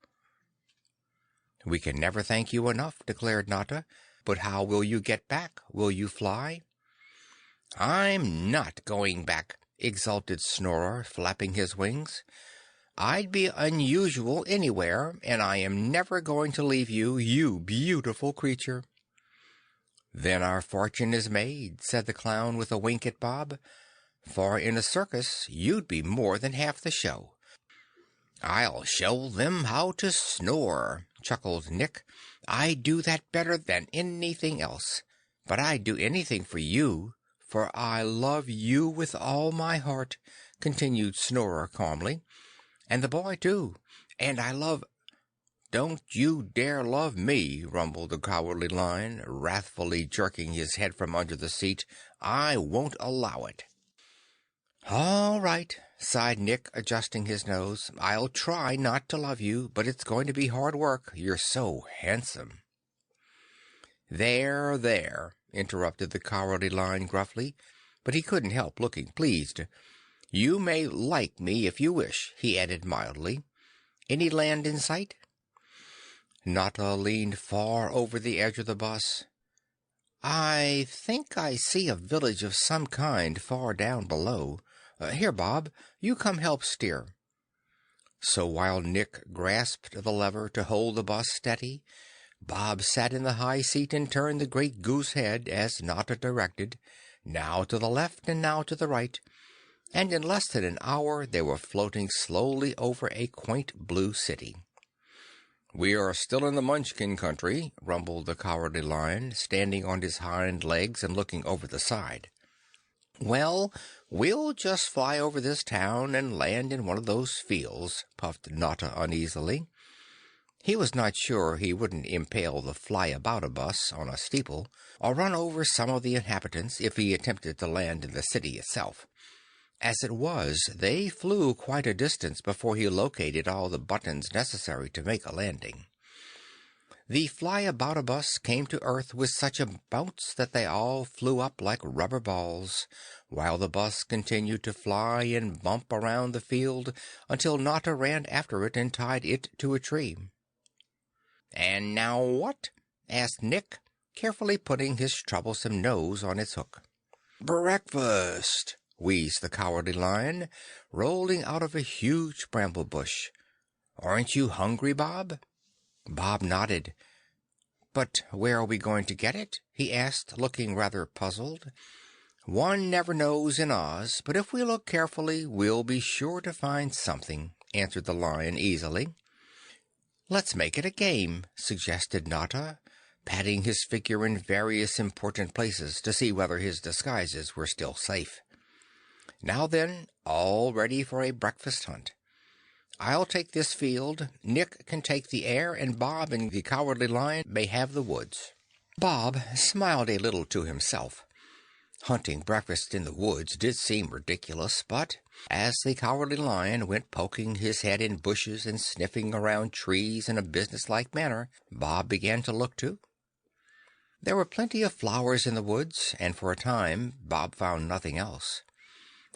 "We can never thank you enough," declared Notta. "But how will you get back? Will you fly?" "I'm not going back," exulted Snorer, flapping his wings. "I'd be unusual anywhere, and I am never going to leave you, you beautiful creature." "Then our fortune is made," said the clown with a wink at Bob. "For in a circus you'd be more than half the show." "I'll show them how to snore," chuckled Nick. "I do that better than anything else. But I'd do anything for you, for I love you with all my heart," continued Snorer calmly. "And the boy, too. And I love—" "Don't you dare love me," rumbled the Cowardly Lion, wrathfully jerking his head from under the seat. "I won't allow it." "All right," sighed Nick, adjusting his nose. "I'll try not to love you, but it's going to be hard work. You're so handsome." "There, there," interrupted the Cowardly Lion gruffly, but he couldn't help looking pleased. "You may like me if you wish," he added mildly. "Any land in sight?" Notta leaned far over the edge of the bus. "I think I see a village of some kind far down below. Here, Bob, you come help steer." So while Nick grasped the lever to hold the bus steady, Bob sat in the high seat and turned the great goose head as Notta directed, now to the left and now to the right, and in less than an hour they were floating slowly over a quaint blue city. "We are still in the Munchkin country," rumbled the Cowardly Lion, standing on his hind legs and looking over the side. "Well, we'll just fly over this town and land in one of those fields," puffed Notta uneasily. He was not sure he wouldn't impale the fly-about-a-bus on a steeple, or run over some of the inhabitants if he attempted to land in the city itself. As it was, they flew quite a distance before he located all the buttons necessary to make a landing. The fly-about-a-bus came to Earth with such a bounce that they all flew up like rubber balls, while the bus continued to fly and bump around the field until Notta ran after it and tied it to a tree. "And now what?" asked Nick, carefully putting his troublesome nose on its hook. "Breakfast!" wheezed the Cowardly Lion, rolling out of a huge bramble bush. "Aren't you hungry, Bob?" Bob nodded. "But where are we going to get it?" he asked, looking rather puzzled. "One never knows in Oz, but if we look carefully we'll be sure to find something," answered the Lion easily. "Let's make it a game," suggested Notta, patting his figure in various important places to see whether his disguises were still safe. "Now then, all ready for a breakfast hunt. I'll take this field, Nick can take the air, and Bob and the Cowardly Lion may have the woods." Bob smiled a little to himself. Hunting breakfast in the woods did seem ridiculous, but as the Cowardly Lion went poking his head in bushes and sniffing around trees in a businesslike manner, Bob began to look too. There were plenty of flowers in the woods, and for a time Bob found nothing else.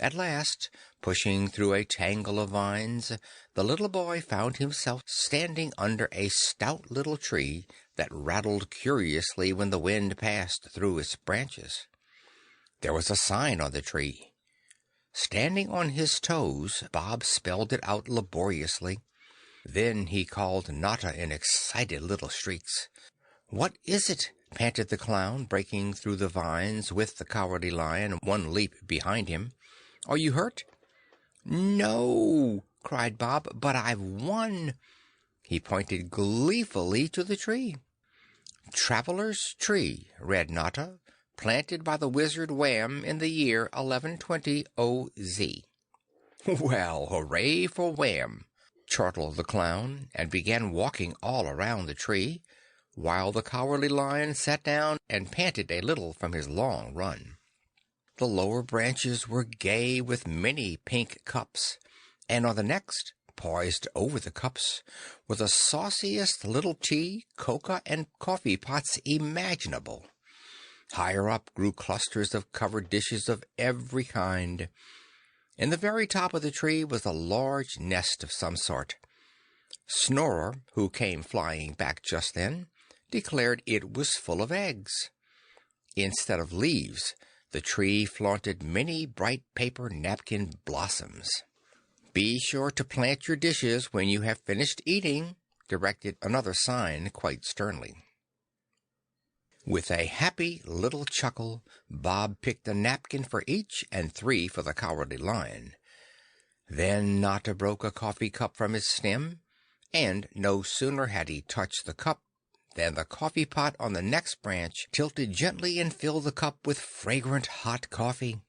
At last, pushing through a tangle of vines, the little boy found himself standing under a stout little tree that rattled curiously when the wind passed through its branches. There was a sign on the tree. Standing on his toes, Bob spelled it out laboriously. Then he called Notta in excited little shrieks. "What is it?" panted the clown, breaking through the vines with the Cowardly Lion one leap behind him. "Are you hurt?" "No," cried Bob, "but I've won." He pointed gleefully to the tree. "Traveler's Tree," read Notta, "planted by the wizard Wham in the year 1120 OZ. "Well, hooray for Wham!" chortled the clown, and began walking all around the tree, while the Cowardly Lion sat down and panted a little from his long run. The lower branches were gay with many pink cups, and on the next, poised over the cups, were the sauciest little tea, cocoa, and coffee pots imaginable. Higher up grew clusters of covered dishes of every kind. In the very top of the tree was a large nest of some sort. Snorer, who came flying back just then, declared it was full of eggs. Instead of leaves, the tree flaunted many bright paper napkin blossoms. "Be sure to plant your dishes when you have finished eating," directed another sign quite sternly. With a happy little chuckle, Bob picked a napkin for each and 3 for the Cowardly Lion. Then Notta broke a coffee cup from its stem, and no sooner had he touched the cup than the coffee pot on the next branch tilted gently and filled the cup with fragrant hot coffee.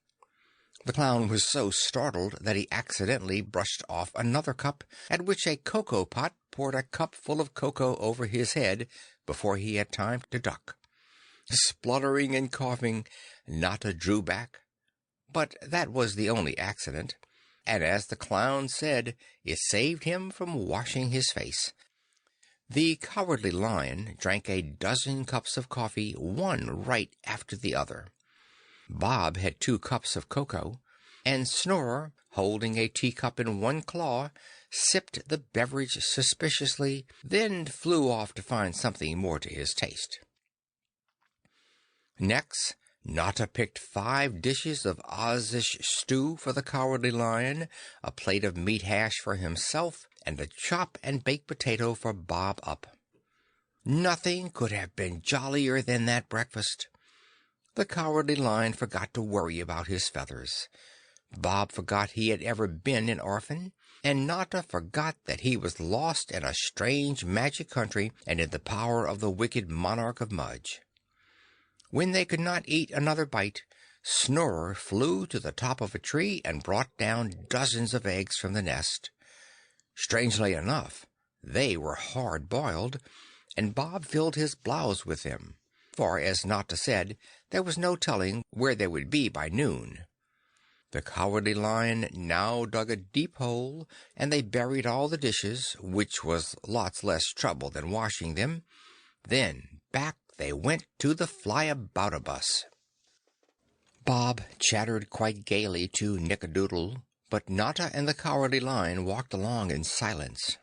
The clown was so startled that he accidentally brushed off another cup, at which a cocoa pot poured a cup full of cocoa over his head before he had time to duck. Spluttering and coughing, Notta drew back, but that was the only accident, and as the clown said, it saved him from washing his face. The Cowardly Lion drank a dozen cups of coffee, one right after the other. Bob had 2 cups of cocoa, and Snorer, holding a teacup in one claw, sipped the beverage suspiciously, then flew off to find something more to his taste. Next, Notta picked 5 dishes of Ozish stew for the Cowardly Lion, a plate of meat hash for himself, and a chop and baked potato for Bob Up. Nothing could have been jollier than that breakfast. The Cowardly Lion forgot to worry about his feathers. Bob forgot he had ever been an orphan, and Notta forgot that he was lost in a strange magic country and in the power of the wicked monarch of Mudge. When they could not eat another bite, Snorer flew to the top of a tree and brought down dozens of eggs from the nest. Strangely enough, they were hard-boiled, and Bob filled his blouse with them, for, as Notta said, there was no telling where they would be by noon. The Cowardly Lion now dug a deep hole, and they buried all the dishes, which was lots less trouble than washing them. Then back they went to the Flyaboutabus. Bob chattered quite gaily to Nickadoodle, but Notta and the Cowardly Lion walked along in silence.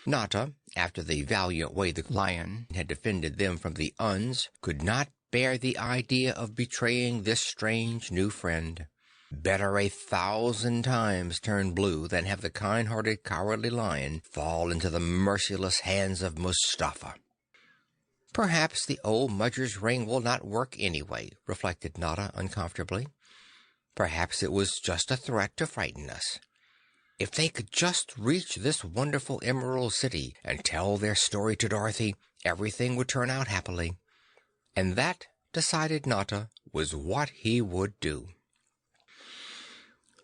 Notta, after the valiant way the lion had defended them from the Uns, could not bear the idea of betraying this strange new friend. Better 1,000 times turn blue than have the kind-hearted Cowardly Lion fall into the merciless hands of Mustafa. "Perhaps the old Mudger's ring will not work anyway," reflected Notta uncomfortably. "Perhaps it was just a threat to frighten us. If they could just reach this wonderful Emerald City and tell their story to Dorothy, everything would turn out happily." And that, decided Notta, was what he would do.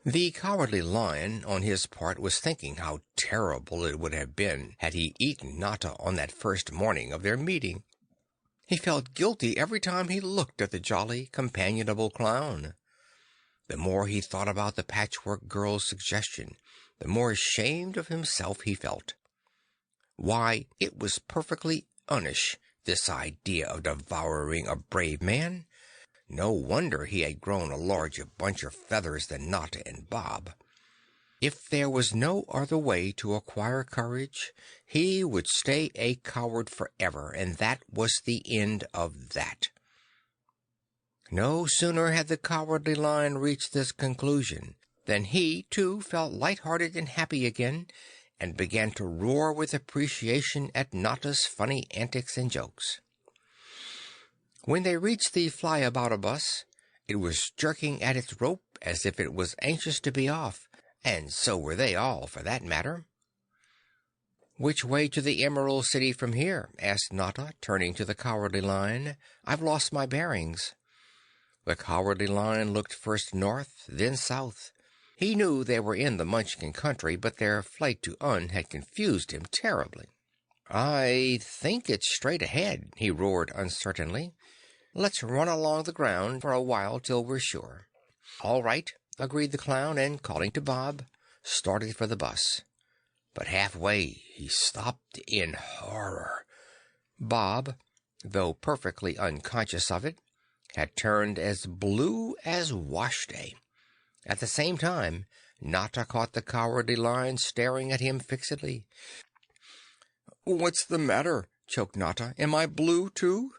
The Cowardly Lion, on his part, was thinking how terrible it would have been had he eaten Notta on that first morning of their meeting. He felt guilty every time he looked at the jolly, companionable clown. The more he thought about the Patchwork Girl's suggestion, the more ashamed of himself he felt. Why, it was perfectly unish, this idea of devouring a brave man. No wonder he had grown a larger bunch of feathers than Notta and Bob. If there was no other way to acquire courage, he would stay a coward forever, and that was the end of that. No sooner had the Cowardly Lion reached this conclusion than he, too, felt light-hearted and happy again, and began to roar with appreciation at Notta's funny antics and jokes. When they reached the fly-about-a-bus, it was jerking at its rope as if it was anxious to be off, and so were they all, for that matter. "Which way to the Emerald City from here?" asked Notta, turning to the Cowardly Lion. "I've lost my bearings." The Cowardly Lion looked first north, then south. He knew they were in the Munchkin country, but their flight to Un had confused him terribly. "I think it's straight ahead," he roared uncertainly. "Let's run along the ground for a while till we're sure." "All right," agreed the clown, and calling to Bob, started for the bus. But halfway he stopped in horror. Bob, though perfectly unconscious of it, had turned as blue as wash day. At the same time, Notta caught the Cowardly Lion staring at him fixedly. "What's the matter?" choked Notta. "Am I blue, too?"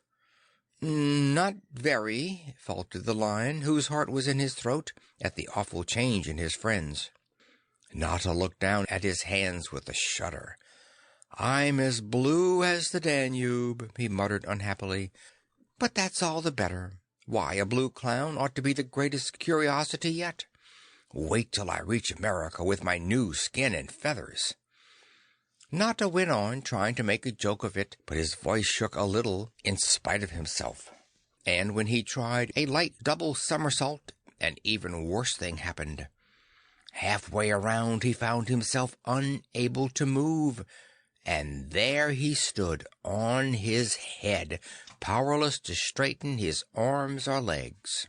"Not very," faltered the Lion, whose heart was in his throat at the awful change in his friends. Notta looked down at his hands with a shudder. "I'm as blue as the Danube," he muttered unhappily. "But that's all the better. Why, a blue clown ought to be the greatest curiosity yet. Wait till I reach America with my new skin and feathers." Notta went on, trying to make a joke of it, but his voice shook a little in spite of himself. And when he tried a light double somersault, an even worse thing happened. Halfway around he found himself unable to move, and there he stood on his head, powerless to straighten his arms or legs.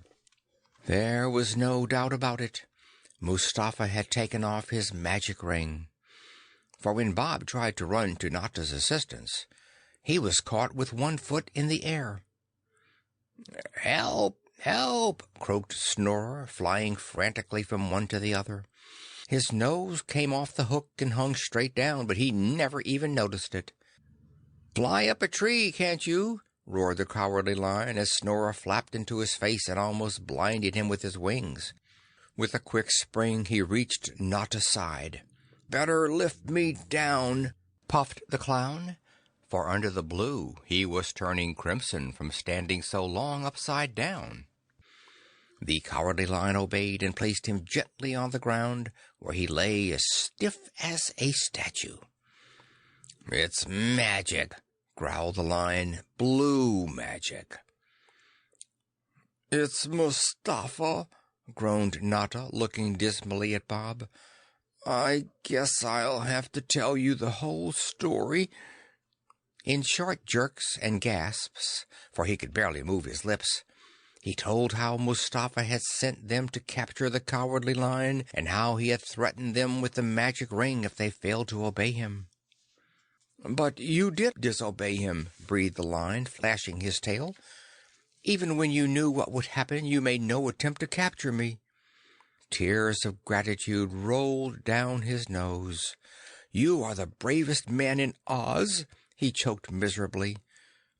There was no doubt about it. Mustafa had taken off his magic ring. For when Bob tried to run to Notta's assistance, he was caught with one foot in the air. "Help! Help!" croaked Snorer, flying frantically from one to the other. His nose came off the hook and hung straight down, but he never even noticed it. "Fly up a tree, can't you?" roared the Cowardly Lion as Snorer flapped into his face and almost blinded him with his wings. With a quick spring he reached Notta's side. "Better lift me down," puffed the clown, for under the blue he was turning crimson from standing so long upside down. The Cowardly Lion obeyed and placed him gently on the ground, where he lay as stiff as a statue. "It's magic," growled the Lion. "Blue magic." "It's Mustafa," groaned Notta, looking dismally at Bob. "I guess I'll have to tell you the whole story." In short jerks and gasps, for he could barely move his lips, he told how Mustafa had sent them to capture the Cowardly Lion, and how he had threatened them with the magic ring if they failed to obey him. "But you did disobey him," breathed the Lion, flashing his tail. "Even when you knew what would happen, you made no attempt to capture me." Tears of gratitude rolled down his nose. "You are the bravest man in Oz," he choked miserably.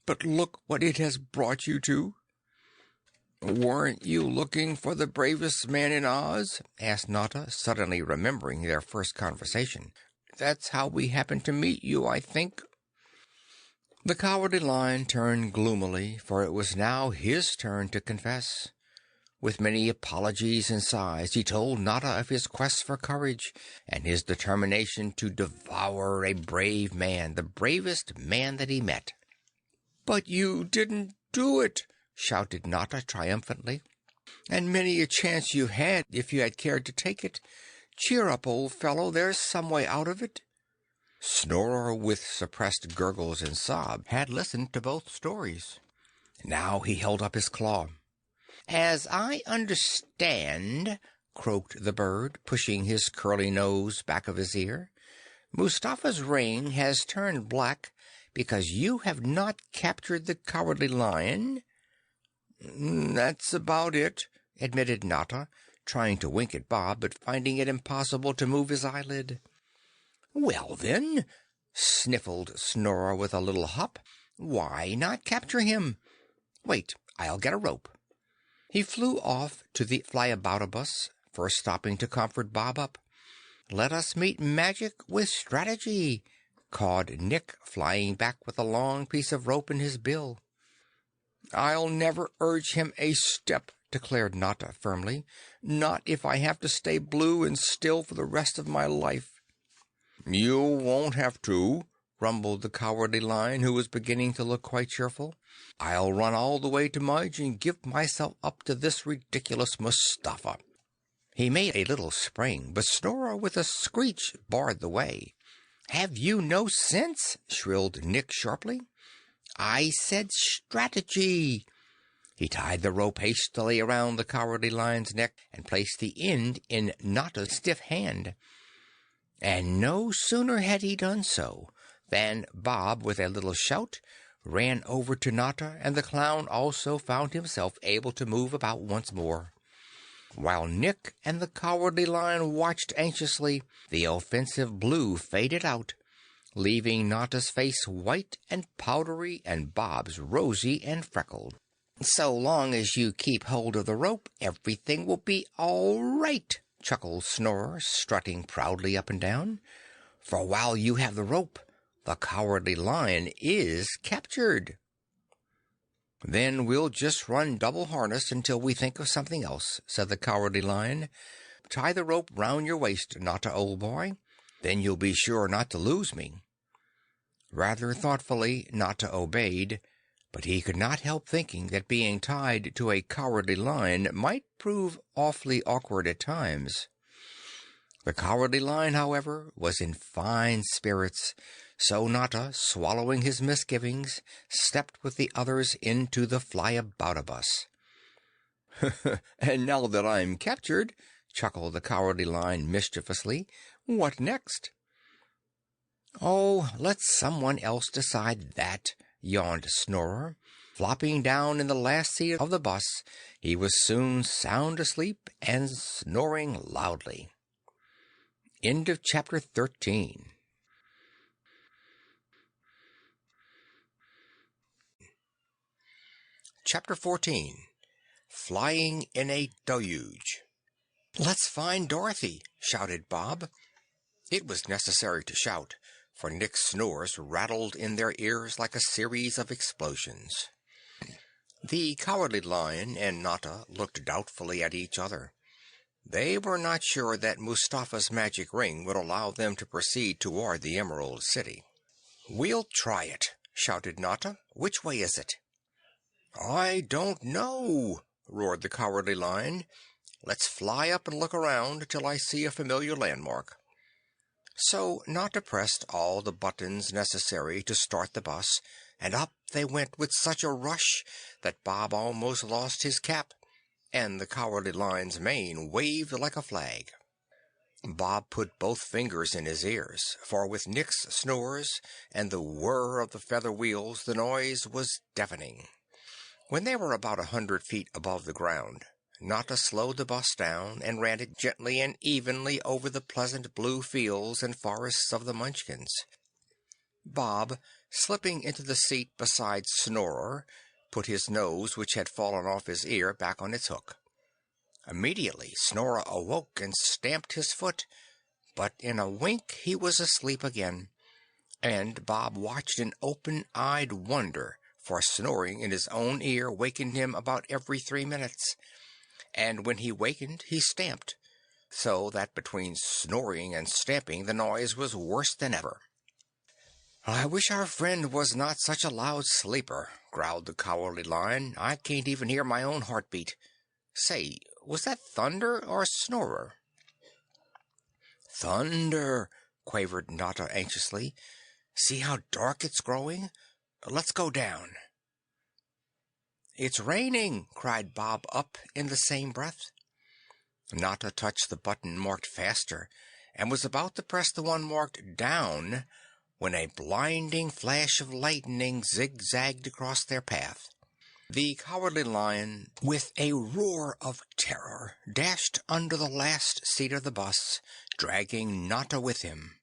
"But look what it has brought you to." "Weren't you looking for the bravest man in Oz?" asked Notta, suddenly remembering their first conversation. "That's how we happened to meet you, I think." The Cowardly Lion turned gloomily, for it was now his turn to confess. With many apologies and sighs, he told Notta of his quest for courage, and his determination to devour a brave man, the bravest man that he met. "But you didn't do it!" shouted Notta triumphantly. "And many a chance you had if you had cared to take it. Cheer up, old fellow, there's some way out of it." Snorer, with suppressed gurgles and sobs, had listened to both stories. Now he held up his claw. "As I understand," croaked the bird, pushing his curly nose back of his ear, "Mustafa's ring has turned black because you have not captured the Cowardly Lion." "That's about it," admitted Notta, trying to wink at Bob, but finding it impossible to move his eyelid. "Well, then," sniffled Snorer with a little hop, "why not capture him? Wait, I'll get a rope." He flew off to the flyaboutibus, first stopping to comfort Bob up. "Let us meet magic with strategy," cawed Nick, flying back with a long piece of rope in his bill. "I'll never urge him a step," declared Notta firmly. "Not if I have to stay blue and still for the rest of my life." "You won't have to," rumbled the Cowardly Lion, who was beginning to look quite cheerful. "I'll run all the way to Mudge and give myself up to this ridiculous Mustafa." He made a little spring, but Snorer with a screech barred the way. "Have you no sense?" shrilled Nick sharply. "I said strategy." He tied the rope hastily around the Cowardly Lion's neck and placed the end in Notta's stiff hand. And no sooner had he done so than Bob, with a little shout, ran over to Notta, and the clown also found himself able to move about once more. While Nick and the Cowardly Lion watched anxiously, the offensive blue faded out, leaving Notta's face white and powdery and Bob's rosy and freckled. "So long as you keep hold of the rope, everything will be all right," chuckled Snorer, strutting proudly up and down. "For while you have the rope, the Cowardly Lion is captured." "Then we'll just run double harness until we think of something else," said the Cowardly Lion. "Tie the rope round your waist, Notta, old boy. Then you'll be sure not to lose me." Rather thoughtfully, Notta obeyed, but he could not help thinking that being tied to a Cowardly Lion might prove awfully awkward at times. The Cowardly Lion, however, was in fine spirits, so Notta, swallowing his misgivings, stepped with the others into the flyaboutibus. "And now that I'm captured," chuckled the Cowardly Lion mischievously, "what next?" "Oh, let someone else decide that," yawned Snorer. Flopping down in the last seat of the bus, he was soon sound asleep and snoring loudly. End of chapter 13. Chapter 14. Flying in a Deluge. "Let's find Dorothy," shouted Bob. It was necessary to shout, for Nick's snores rattled in their ears like a series of explosions. The Cowardly Lion and Notta looked doubtfully at each other. They were not sure that Mustafa's magic ring would allow them to proceed toward the Emerald City. "We'll try it," shouted Notta. "Which way is it?" "I don't know," roared the Cowardly Lion. "Let's fly up and look around till I see a familiar landmark." So Notta pressed all the buttons necessary to start the bus, and up they went with such a rush that Bob almost lost his cap, and the Cowardly Lion's mane waved like a flag. Bob put both fingers in his ears, for with Nick's snores and the whir of the feather wheels the noise was deafening. When they were about 100 feet above the ground, Notta slowed the bus down and ran it gently and evenly over the pleasant blue fields and forests of the Munchkins. Bob, slipping into the seat beside Snorer, put his nose, which had fallen off his ear, back on its hook. Immediately Snorer awoke and stamped his foot, but in a wink he was asleep again, and Bob watched in open-eyed wonder, for snoring in his own ear wakened him about every 3 minutes, and when he wakened he stamped, so that between snoring and stamping the noise was worse than ever. "I wish our friend was not such a loud sleeper," growled the Cowardly Lion. "I can't even hear my own heartbeat. Say, was that thunder or Snorer?" "Thunder," quavered Notta anxiously. "See how dark it's growing? Let's go down." "It's raining," cried Bob Up in the same breath. Notta touched the button marked faster and was about to press the one marked down when a blinding flash of lightning zigzagged across their path. The Cowardly Lion, with a roar of terror, dashed under the last seat of the bus, dragging Notta with him.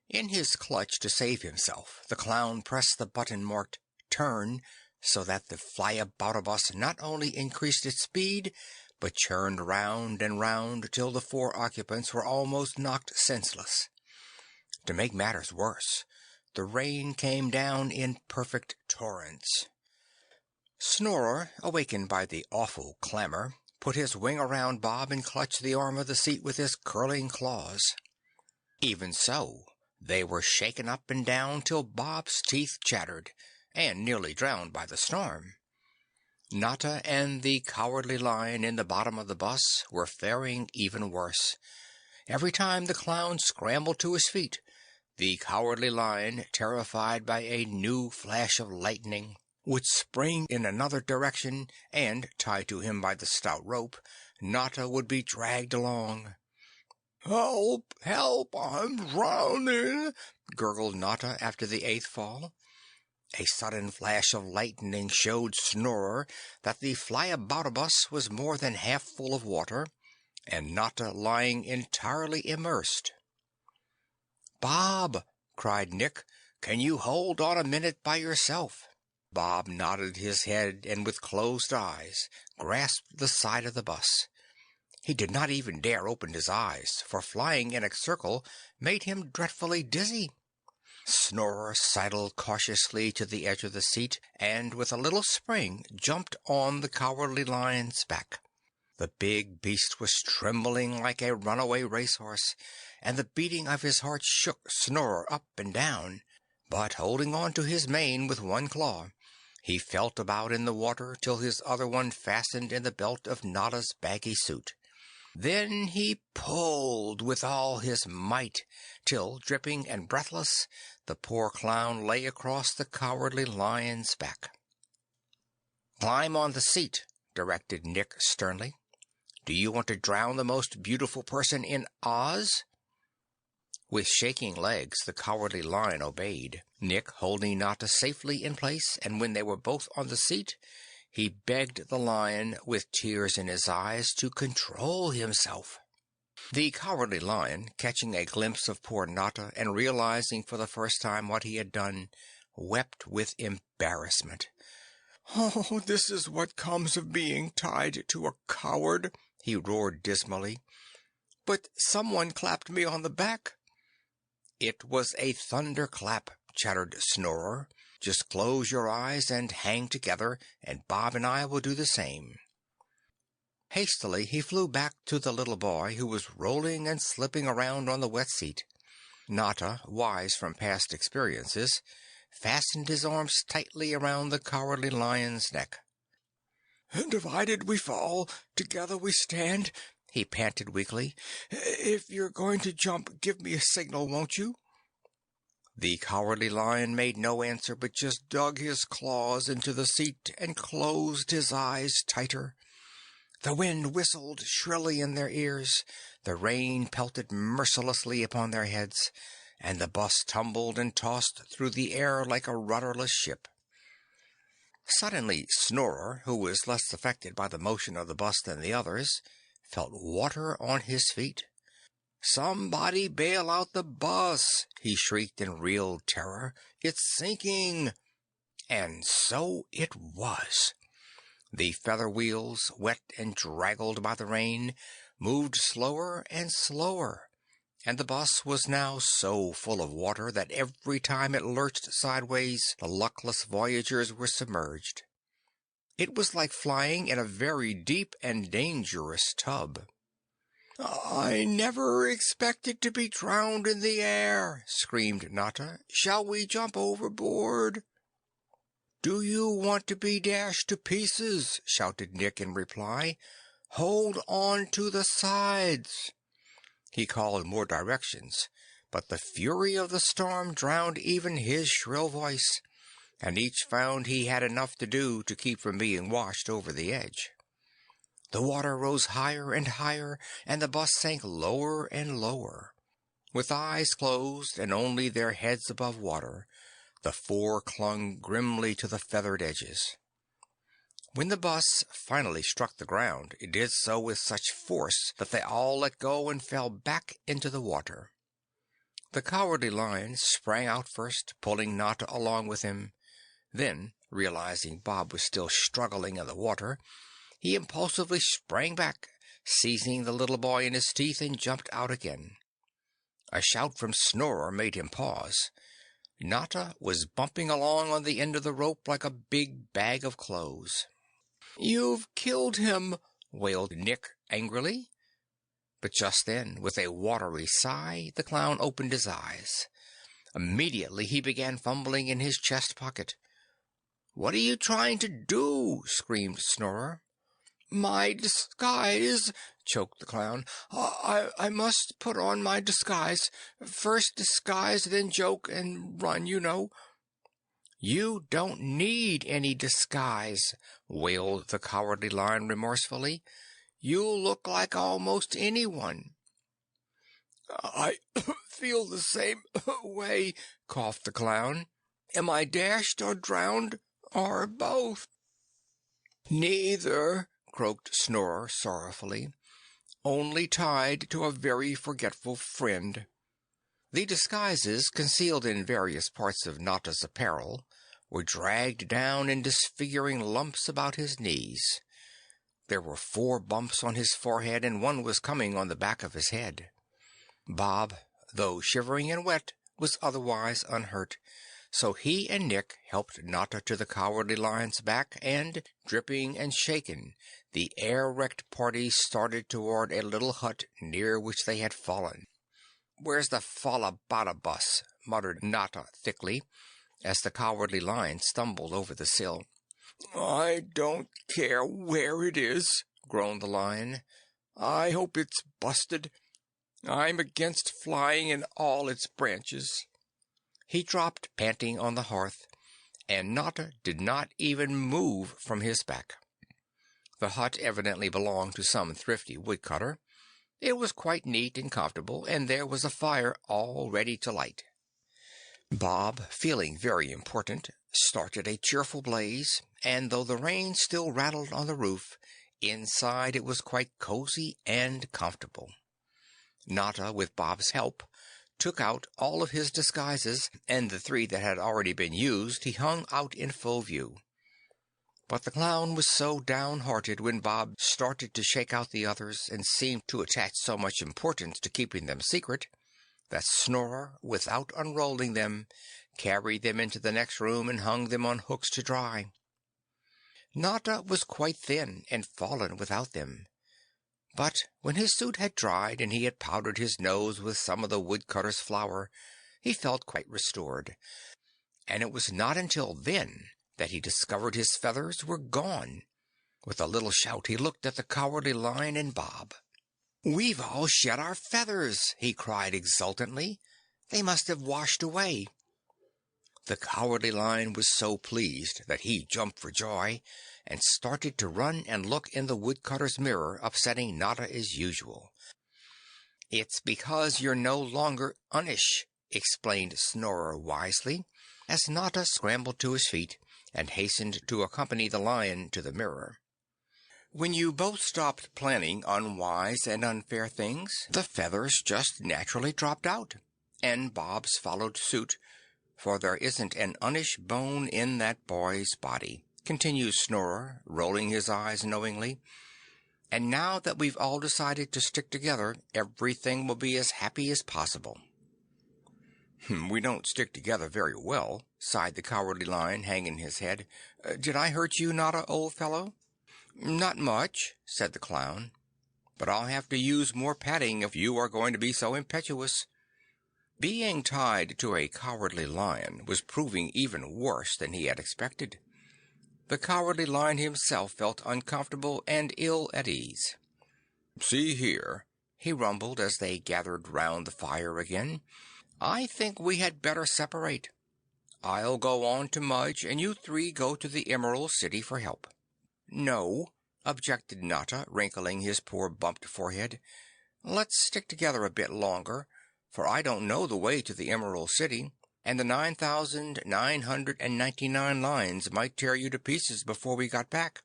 In his clutch to save himself, the clown pressed the button marked turn so that the flyaboutobus not only increased its speed, but churned round and round till the four occupants were almost knocked senseless. To make matters worse, the rain came down in perfect torrents. Snorer, awakened by the awful clamor, put his wing around Bob and clutched the arm of the seat with his curling claws. Even so, they were shaken up and down till Bob's teeth chattered, and nearly drowned by the storm. Notta and the Cowardly Lion in the bottom of the bus were faring even worse. Every time the clown scrambled to his feet, the Cowardly Lion, terrified by a new flash of lightning, would spring in another direction, and, tied to him by the stout rope, Notta would be dragged along. "Help! Help! I'm drowning!" gurgled Notta after the eighth fall. A sudden flash of lightning showed Snorer that the flyaboutobus was more than half full of water, and Notta lying entirely immersed. "Bob!" cried Nick. "Can you hold on a minute by yourself?" Bob nodded his head and with closed eyes grasped the side of the bus. He did not even dare open his eyes, for flying in a circle made him dreadfully dizzy. Snorer sidled cautiously to the edge of the seat, and with a little spring jumped on the Cowardly Lion's back. The big beast was trembling like a runaway racehorse, and the beating of his heart shook Snorer up and down, but holding on to his mane with one claw, he felt about in the water till his other one fastened in the belt of Notta's baggy suit. Then he pulled with all his might, till, dripping and breathless, the poor clown lay across the Cowardly Lion's back. "Climb on the seat," directed Nick sternly. "Do you want to drown the most beautiful person in Oz?" With shaking legs, the Cowardly Lion obeyed, Nick holding Notta safely in place, and when they were both on the seat, he begged the lion, with tears in his eyes, to control himself. The Cowardly Lion, catching a glimpse of poor Notta and realizing for the first time what he had done, wept with embarrassment. "Oh, this is what comes of being tied to a coward," he roared dismally. "But someone clapped me on the back." "It was a thunderclap," chattered Snorer. "Just close your eyes and hang together, and Bob and I will do the same." Hastily he flew back to the little boy, who was rolling and slipping around on the wet seat. Notta, wise from past experiences, fastened his arms tightly around the Cowardly Lion's neck. "Divided we fall, together we stand," he panted weakly. "If you're going to jump, give me a signal, won't you?" The Cowardly Lion made no answer, but just dug his claws into the seat and closed his eyes tighter. The wind whistled shrilly in their ears, the rain pelted mercilessly upon their heads, and the bus tumbled and tossed through the air like a rudderless ship. Suddenly Snorer, who was less affected by the motion of the bus than the others, felt water on his feet. "Somebody bail out the bus!" he shrieked in real terror. "It's sinking!" And so it was. The feather wheels, wet and draggled by the rain, moved slower and slower, and the bus was now so full of water that every time it lurched sideways the luckless voyagers were submerged. It was like flying in a very deep and dangerous tub. "I never expected to be drowned in the air," screamed Notta. "Shall we jump overboard?" "Do you want to be dashed to pieces?" shouted Nick in reply. "Hold on to the sides." He called more directions, but the fury of the storm drowned even his shrill voice, and each found he had enough to do to keep from being washed over the edge. The water rose higher and higher, and the bus sank lower and lower. With eyes closed and only their heads above water, the four clung grimly to the feathered edges. When the bus finally struck the ground, it did so with such force that they all let go and fell back into the water. The Cowardly Lion sprang out first, pulling Notta along with him. Then, realizing Bob was still struggling in the water, he impulsively sprang back, seizing the little boy in his teeth, and jumped out again. A shout from Snorer made him pause. Notta was bumping along on the end of the rope like a big bag of clothes. "You've killed him!" wailed Nick angrily. But just then, with a watery sigh, the clown opened his eyes. Immediately he began fumbling in his chest pocket. "What are you trying to do?" screamed Snorer. "My disguise," choked the clown. I must put on my disguise. First disguise, then joke, and run, you know." "You don't need any disguise," wailed the Cowardly Lion remorsefully. "You'll look like almost anyone." "I feel the same way," coughed the clown. "Am I dashed or drowned, or both?" "Neither," croaked Snorer sorrowfully. "Only tied to a very forgetful friend." The disguises, concealed in various parts of Notta's apparel, were dragged down in disfiguring lumps about his knees. There were 4 bumps on his forehead, and one was coming on the back of his head. Bob, though shivering and wet, was otherwise unhurt, so he and Nick helped Notta to the Cowardly Lion's back, and, dripping and shaken, the air-wrecked party started toward a little hut near which they had fallen. "Where's the Falabatabus?" muttered Notta thickly, as the Cowardly Lion stumbled over the sill. "I don't care where it is," groaned the lion. "I hope it's busted. I'm against flying in all its branches." He dropped panting on the hearth, and Notta did not even move from his back. The hut evidently belonged to some thrifty woodcutter. It was quite neat and comfortable, and there was a fire all ready to light. Bob, feeling very important, started a cheerful blaze, and though the rain still rattled on the roof, inside it was quite cozy and comfortable. Notta, with Bob's help, took out all of his disguises, and the 3 that had already been used he hung out in full view. But the clown was so downhearted when Bob started to shake out the others, and seemed to attach so much importance to keeping them secret, that Snorer, without unrolling them, carried them into the next room and hung them on hooks to dry. Notta was quite thin and fallen without them, but when his suit had dried and he had powdered his nose with some of the woodcutter's flour, he felt quite restored, and it was not until then that he discovered his feathers were gone. With a little shout he looked at the Cowardly Lion and Bob. "We've all shed our feathers!" he cried exultantly. "They must have washed away." The Cowardly Lion was so pleased that he jumped for joy, and started to run and look in the woodcutter's mirror, upsetting Notta as usual. "It's because you're no longer unish," explained Snorer wisely, as Notta scrambled to his feet and hastened to accompany the lion to the mirror. "When you both stopped planning unwise and unfair things, the feathers just naturally dropped out, and Bob's followed suit, for there isn't an unish bone in that boy's body," continued Snorer, rolling his eyes knowingly. "And now that we've all decided to stick together, everything will be as happy as possible." "We don't stick together very well," sighed the Cowardly Lion, hanging his head. "Did I hurt you, Notta, old fellow?" "Not much," said the clown, "but I'll have to use more padding if you are going to be so impetuous." Being tied to a Cowardly Lion was proving even worse than he had expected. The Cowardly Lion himself felt uncomfortable and ill at ease. "See here," he rumbled as they gathered round the fire again, "I think we had better separate. I'll go on to Mudge, and you 3 go to the Emerald City for help." "No," objected Notta, wrinkling his poor bumped forehead. "Let's stick together a bit longer, for I don't know the way to the Emerald City, and the 9,999 lines might tear you to pieces before we got back.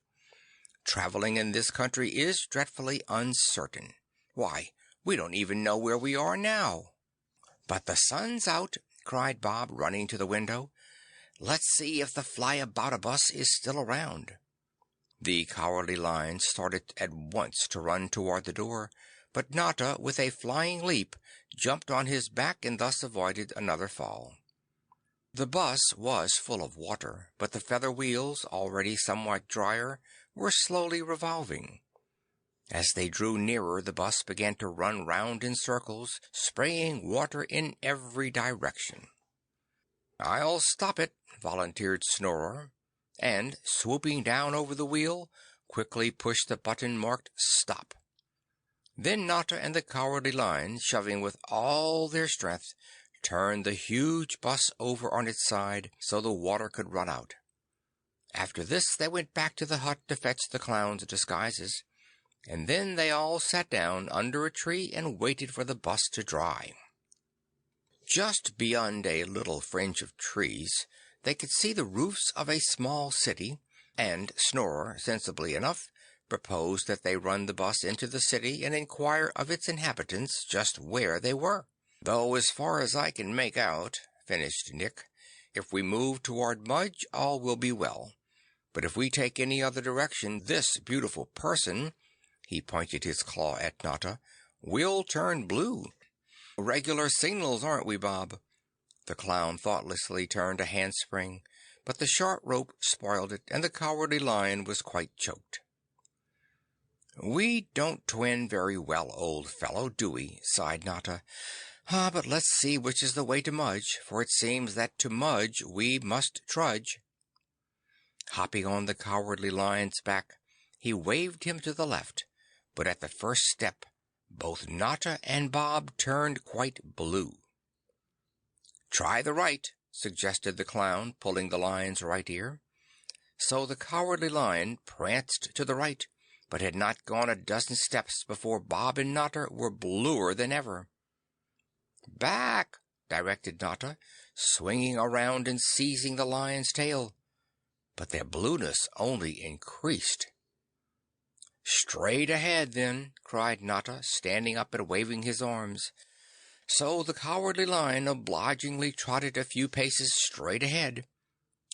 Traveling in this country is dreadfully uncertain. Why, we don't even know where we are now." "But the sun's out," cried Bob, running to the window. Let's see if the Flyaboutabus is still around." The Cowardly Lion started at once to run toward the door, but Notta, with a flying leap, jumped on his back and thus avoided another fall. The bus was full of water, but the feather wheels, already somewhat drier, were slowly revolving. As they drew nearer, the bus began to run round in circles, spraying water in every direction. "I'll stop it," volunteered Snorer, and, swooping down over the wheel, quickly pushed the button marked "Stop." Then Notta and the Cowardly Lion, shoving with all their strength, turned the huge bus over on its side so the water could run out. After this they went back to the hut to fetch the clown's disguises, and then they all sat down under a tree and waited for the bus to dry. Just beyond a little fringe of trees they could see the roofs of a small city, and Snorer, sensibly enough, proposed that they run the bus into the city and inquire of its inhabitants just where they were. "Though as far as I can make out," finished Nick, "if we move toward Mudge all will be well. But if we take any other direction, this beautiful person," he pointed his claw at Notta, "will turn blue. Regular signals, aren't we, Bob?" The clown thoughtlessly turned a handspring, but the short rope spoiled it, and the Cowardly Lion was quite choked. "We don't twin very well, old fellow, do we?" sighed Notta. "But let's see which is the way to Mudge, for it seems that to Mudge we must trudge." Hopping on the Cowardly Lion's back, he waved him to the left, but at the first step both Notta and Bob turned quite blue. "Try the right," suggested the clown, pulling the lion's right ear. So the Cowardly Lion pranced to the right, but had not gone a dozen steps before Bob and Notta were bluer than ever. "Back!" directed Notta, swinging around and seizing the lion's tail. But their blueness only increased. "Straight ahead, then!" cried Notta, standing up and waving his arms. So the Cowardly Lion obligingly trotted a few paces straight ahead,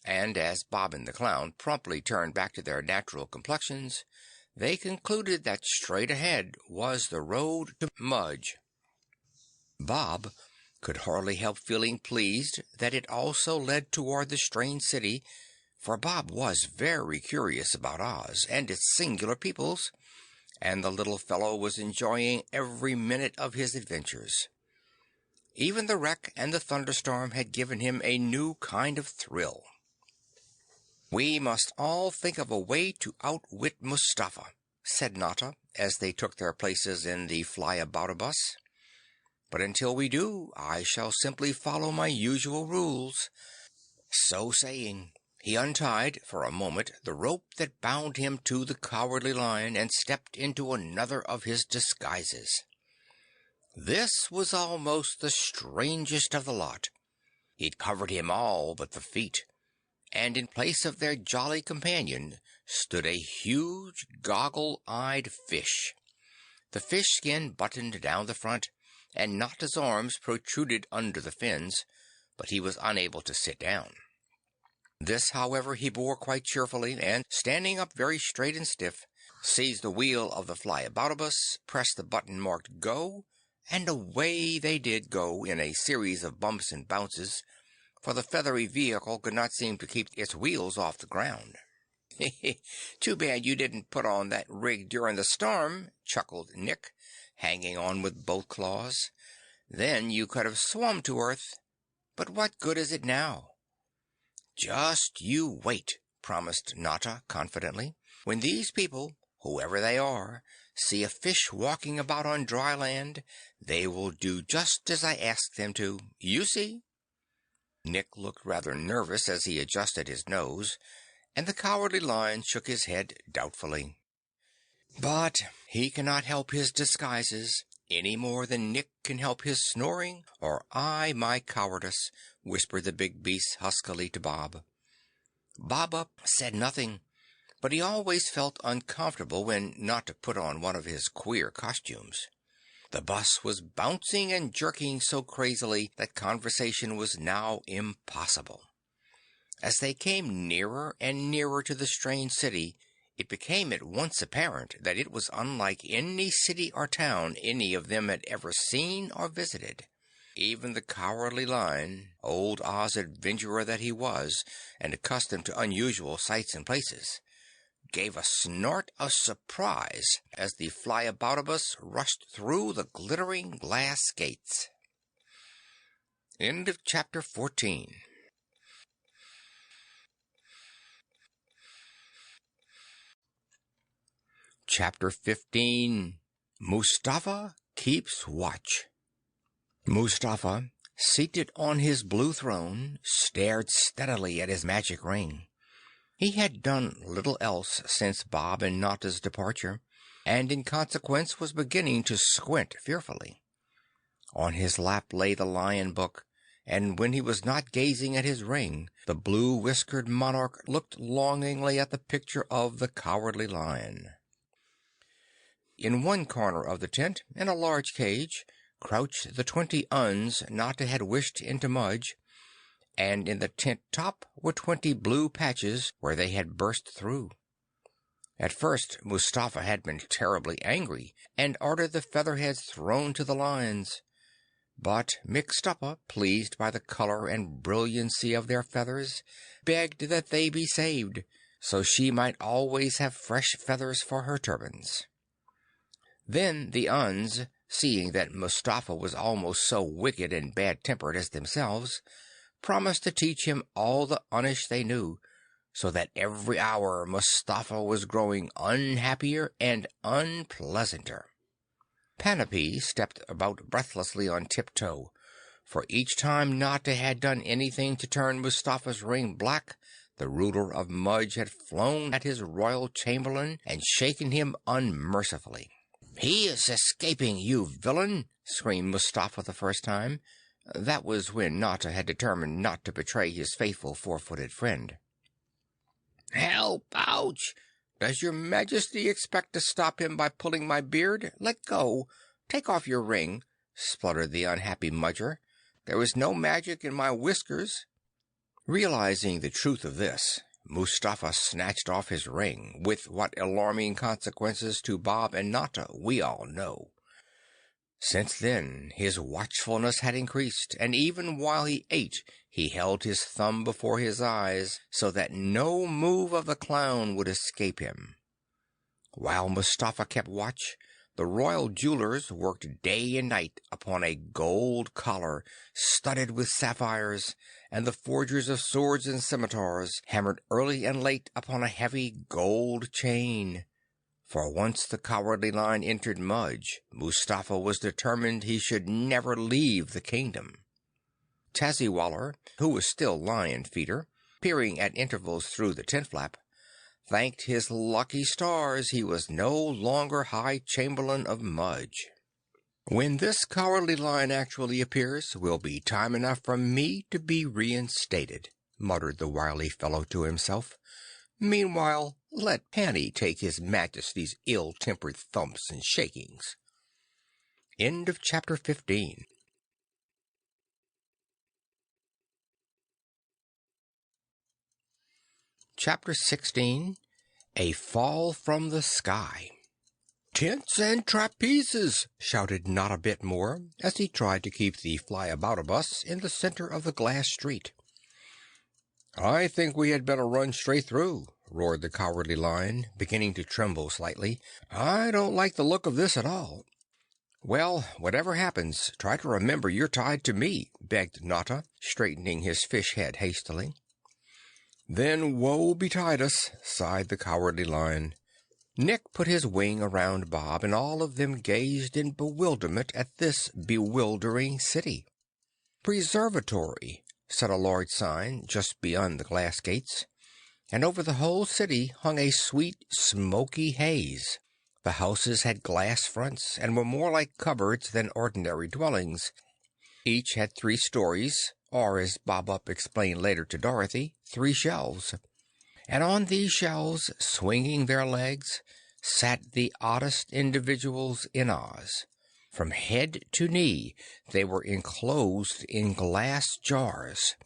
and as Bob and the clown promptly turned back to their natural complexions, they concluded that straight ahead was the road to Mudge. Bob could hardly help feeling pleased that it also led toward the strange city, for Bob was very curious about Oz and its singular peoples, and the little fellow was enjoying every minute of his adventures. Even the wreck and the thunderstorm had given him a new kind of thrill. "We must all think of a way to outwit Mustafa," said Notta, as they took their places in the Flyaboutabus. "But until we do, I shall simply follow my usual rules." So saying, he untied for a moment the rope that bound him to the Cowardly Lion and stepped into another of his disguises. This was almost the strangest of the lot. It covered him all but the feet, and in place of their jolly companion stood a huge goggle-eyed fish. The fish skin buttoned down the front, and Notta's arms protruded under the fins, but he was unable to sit down. This, however, he bore quite cheerfully, and, standing up very straight and stiff, seized the wheel of the Flyaboutabus, pressed the button marked "Go," and away they did go in a series of bumps and bounces, for the feathery vehicle could not seem to keep its wheels off the ground. "Too bad you didn't put on that rig during the storm," chuckled Nick, hanging on with both claws. "Then you could have swum to Earth. But what good is it now?" "Just you wait," promised Notta confidently. "When these people, whoever they are, see a fish walking about on dry land, they will do just as I ask them to. You see." Nick looked rather nervous as he adjusted his nose, and the Cowardly Lion shook his head doubtfully. "But he cannot help his disguises any more than Nick can help his snoring or I my cowardice," whispered the big beast huskily to Bob. Bob said nothing, but he always felt uncomfortable when Notta put on one of his queer costumes. The bus was bouncing and jerking so crazily that conversation was now impossible. As they came nearer and nearer to the strange city, it became at once apparent that it was unlike any city or town any of them had ever seen or visited. Even the Cowardly Lion, old Oz adventurer that he was, and accustomed to unusual sights and places, gave a snort of surprise as the Flyaboutibus rushed through the glittering glass gates. End of chapter 14. Chapter 15. Mustafa Keeps Watch. Mustafa, seated on his blue throne, stared steadily at his magic ring. He had done little else since Bob and Notta's departure, and in consequence was beginning to squint fearfully. On his lap lay the lion book, and when he was not gazing at his ring, the blue-whiskered monarch looked longingly at the picture of the Cowardly Lion. In one corner of the tent, in a large cage, crouched the 20 Uns Notta had wished into Mudge, and in the tent top were 20 blue patches where they had burst through. At first Mustafa had been terribly angry and ordered the featherheads thrown to the lions. But Mixtuppa, pleased by the color and brilliancy of their feathers, begged that they be saved, so she might always have fresh feathers for her turbans. Then the Uns, seeing that Mustafa was almost so wicked and bad-tempered as themselves, promised to teach him all the Unish they knew, so that every hour Mustafa was growing unhappier and unpleasanter. Panapee stepped about breathlessly on tiptoe, for each time Notta had done anything to turn Mustafa's ring black, the ruler of Mudge had flown at his royal chamberlain and shaken him unmercifully. "He is escaping, you villain!" screamed Mustafa the first time. That was when Notta had determined not to betray his faithful four-footed friend. "Help! Ouch! Does your Majesty expect to stop him by pulling my beard? Let go! Take off your ring!" spluttered the unhappy Mudger. "There is no magic in my whiskers." Realizing the truth of this, Mustafa snatched off his ring, with what alarming consequences to Bob and Notta we all know. Since then his watchfulness had increased, and even while he ate he held his thumb before his eyes so that no move of the clown would escape him. While Mustafa kept watch, the royal jewelers worked day and night upon a gold collar studded with sapphires, and the forgers of swords and scimitars hammered early and late upon a heavy gold chain. For once the Cowardly Lion entered Mudge, Mustafa was determined he should never leave the kingdom. Tazzywaller, who was still Lion-Feeder, peering at intervals through the tent flap, thanked his lucky stars he was no longer High Chamberlain of Mudge. "When this Cowardly Lion actually appears, will be time enough for me to be reinstated," muttered the wily fellow to himself. "Meanwhile, let Panny take his Majesty's ill-tempered thumps and shakings." End of chapter 15. Chapter 16. A Fall from the Sky. "Tents and trapezes!" shouted Not a Bit More, as he tried to keep the Flyaboutibus in the center of the glass street. "I think we had better run straight through," roared the Cowardly Lion, beginning to tremble slightly. "I don't like the look of this at all." "Well, whatever happens, try to remember you're tied to me," begged Notta, straightening his fish head hastily. "Then woe betide us," sighed the Cowardly Lion. Nick put his wing around Bob, and all of them gazed in bewilderment at this bewildering city. "Preservatory," said a large sign just beyond the glass gates, and over the whole city hung a sweet, smoky haze. The houses had glass fronts, and were more like cupboards than ordinary dwellings. Each had 3 stories, or, as Bob-Up explained later to Dorothy, 3 shelves. And on these shelves, swinging their legs, sat the oddest individuals in Oz. From head to knee they were enclosed in glass jars,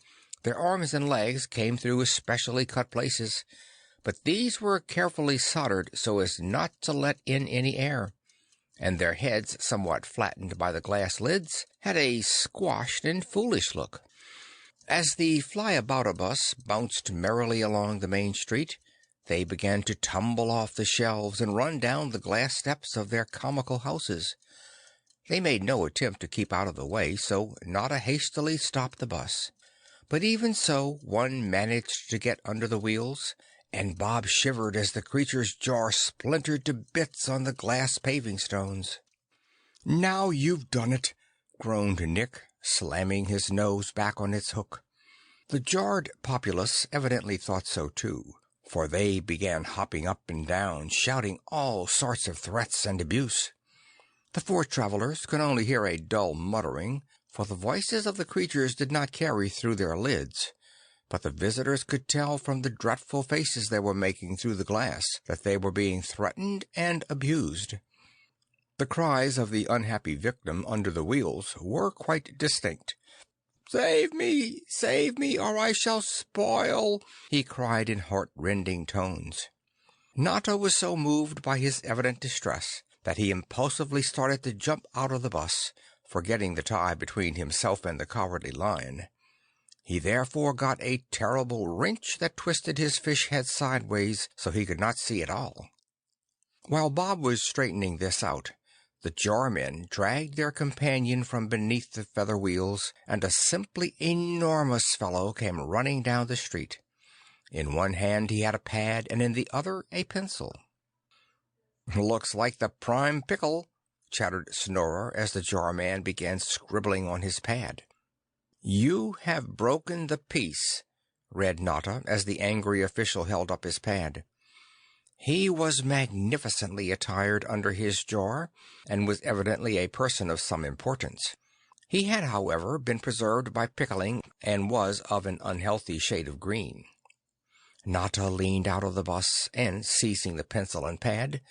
Their arms and legs came through especially cut places, but these were carefully soldered so as not to let in any air, and their heads, somewhat flattened by the glass lids, had a squashed and foolish look. As the fly-about-a-bus bounced merrily along the main street, they began to tumble off the shelves and run down the glass steps of their comical houses. They made no attempt to keep out of the way, so Notta hastily stopped the bus. But even so, one managed to get under the wheels, and Bob shivered as the creature's jaw splintered to bits on the glass paving stones. "Now you've done it," groaned Nick, slamming his nose back on its hook. The jarred populace evidently thought so too, for they began hopping up and down, shouting all sorts of threats and abuse. The four travelers could only hear a dull muttering, for the voices of the creatures did not carry through their lids, but the visitors could tell from the dreadful faces they were making through the glass that they were being threatened and abused. The cries of the unhappy victim under the wheels were quite distinct. "Save me, or I shall spoil!" he cried in heart-rending tones. Notta was so moved by his evident distress that he impulsively started to jump out of the bus, forgetting the tie between himself and the Cowardly Lion. He therefore got a terrible wrench that twisted his fish head sideways so he could not see at all. While Bob was straightening this out, the jarmen dragged their companion from beneath the feather wheels, and a simply enormous fellow came running down the street. In one hand he had a pad, and in the other a pencil. "Looks like the Prime Pickle," chattered Snorer as the jarman began scribbling on his pad. "You have broken the peace," read Notta as the angry official held up his pad. He was magnificently attired under his jar, and was evidently a person of some importance. He had, however, been preserved by pickling, and was of an unhealthy shade of green. Notta leaned out of the bus, and, seizing the pencil and pad,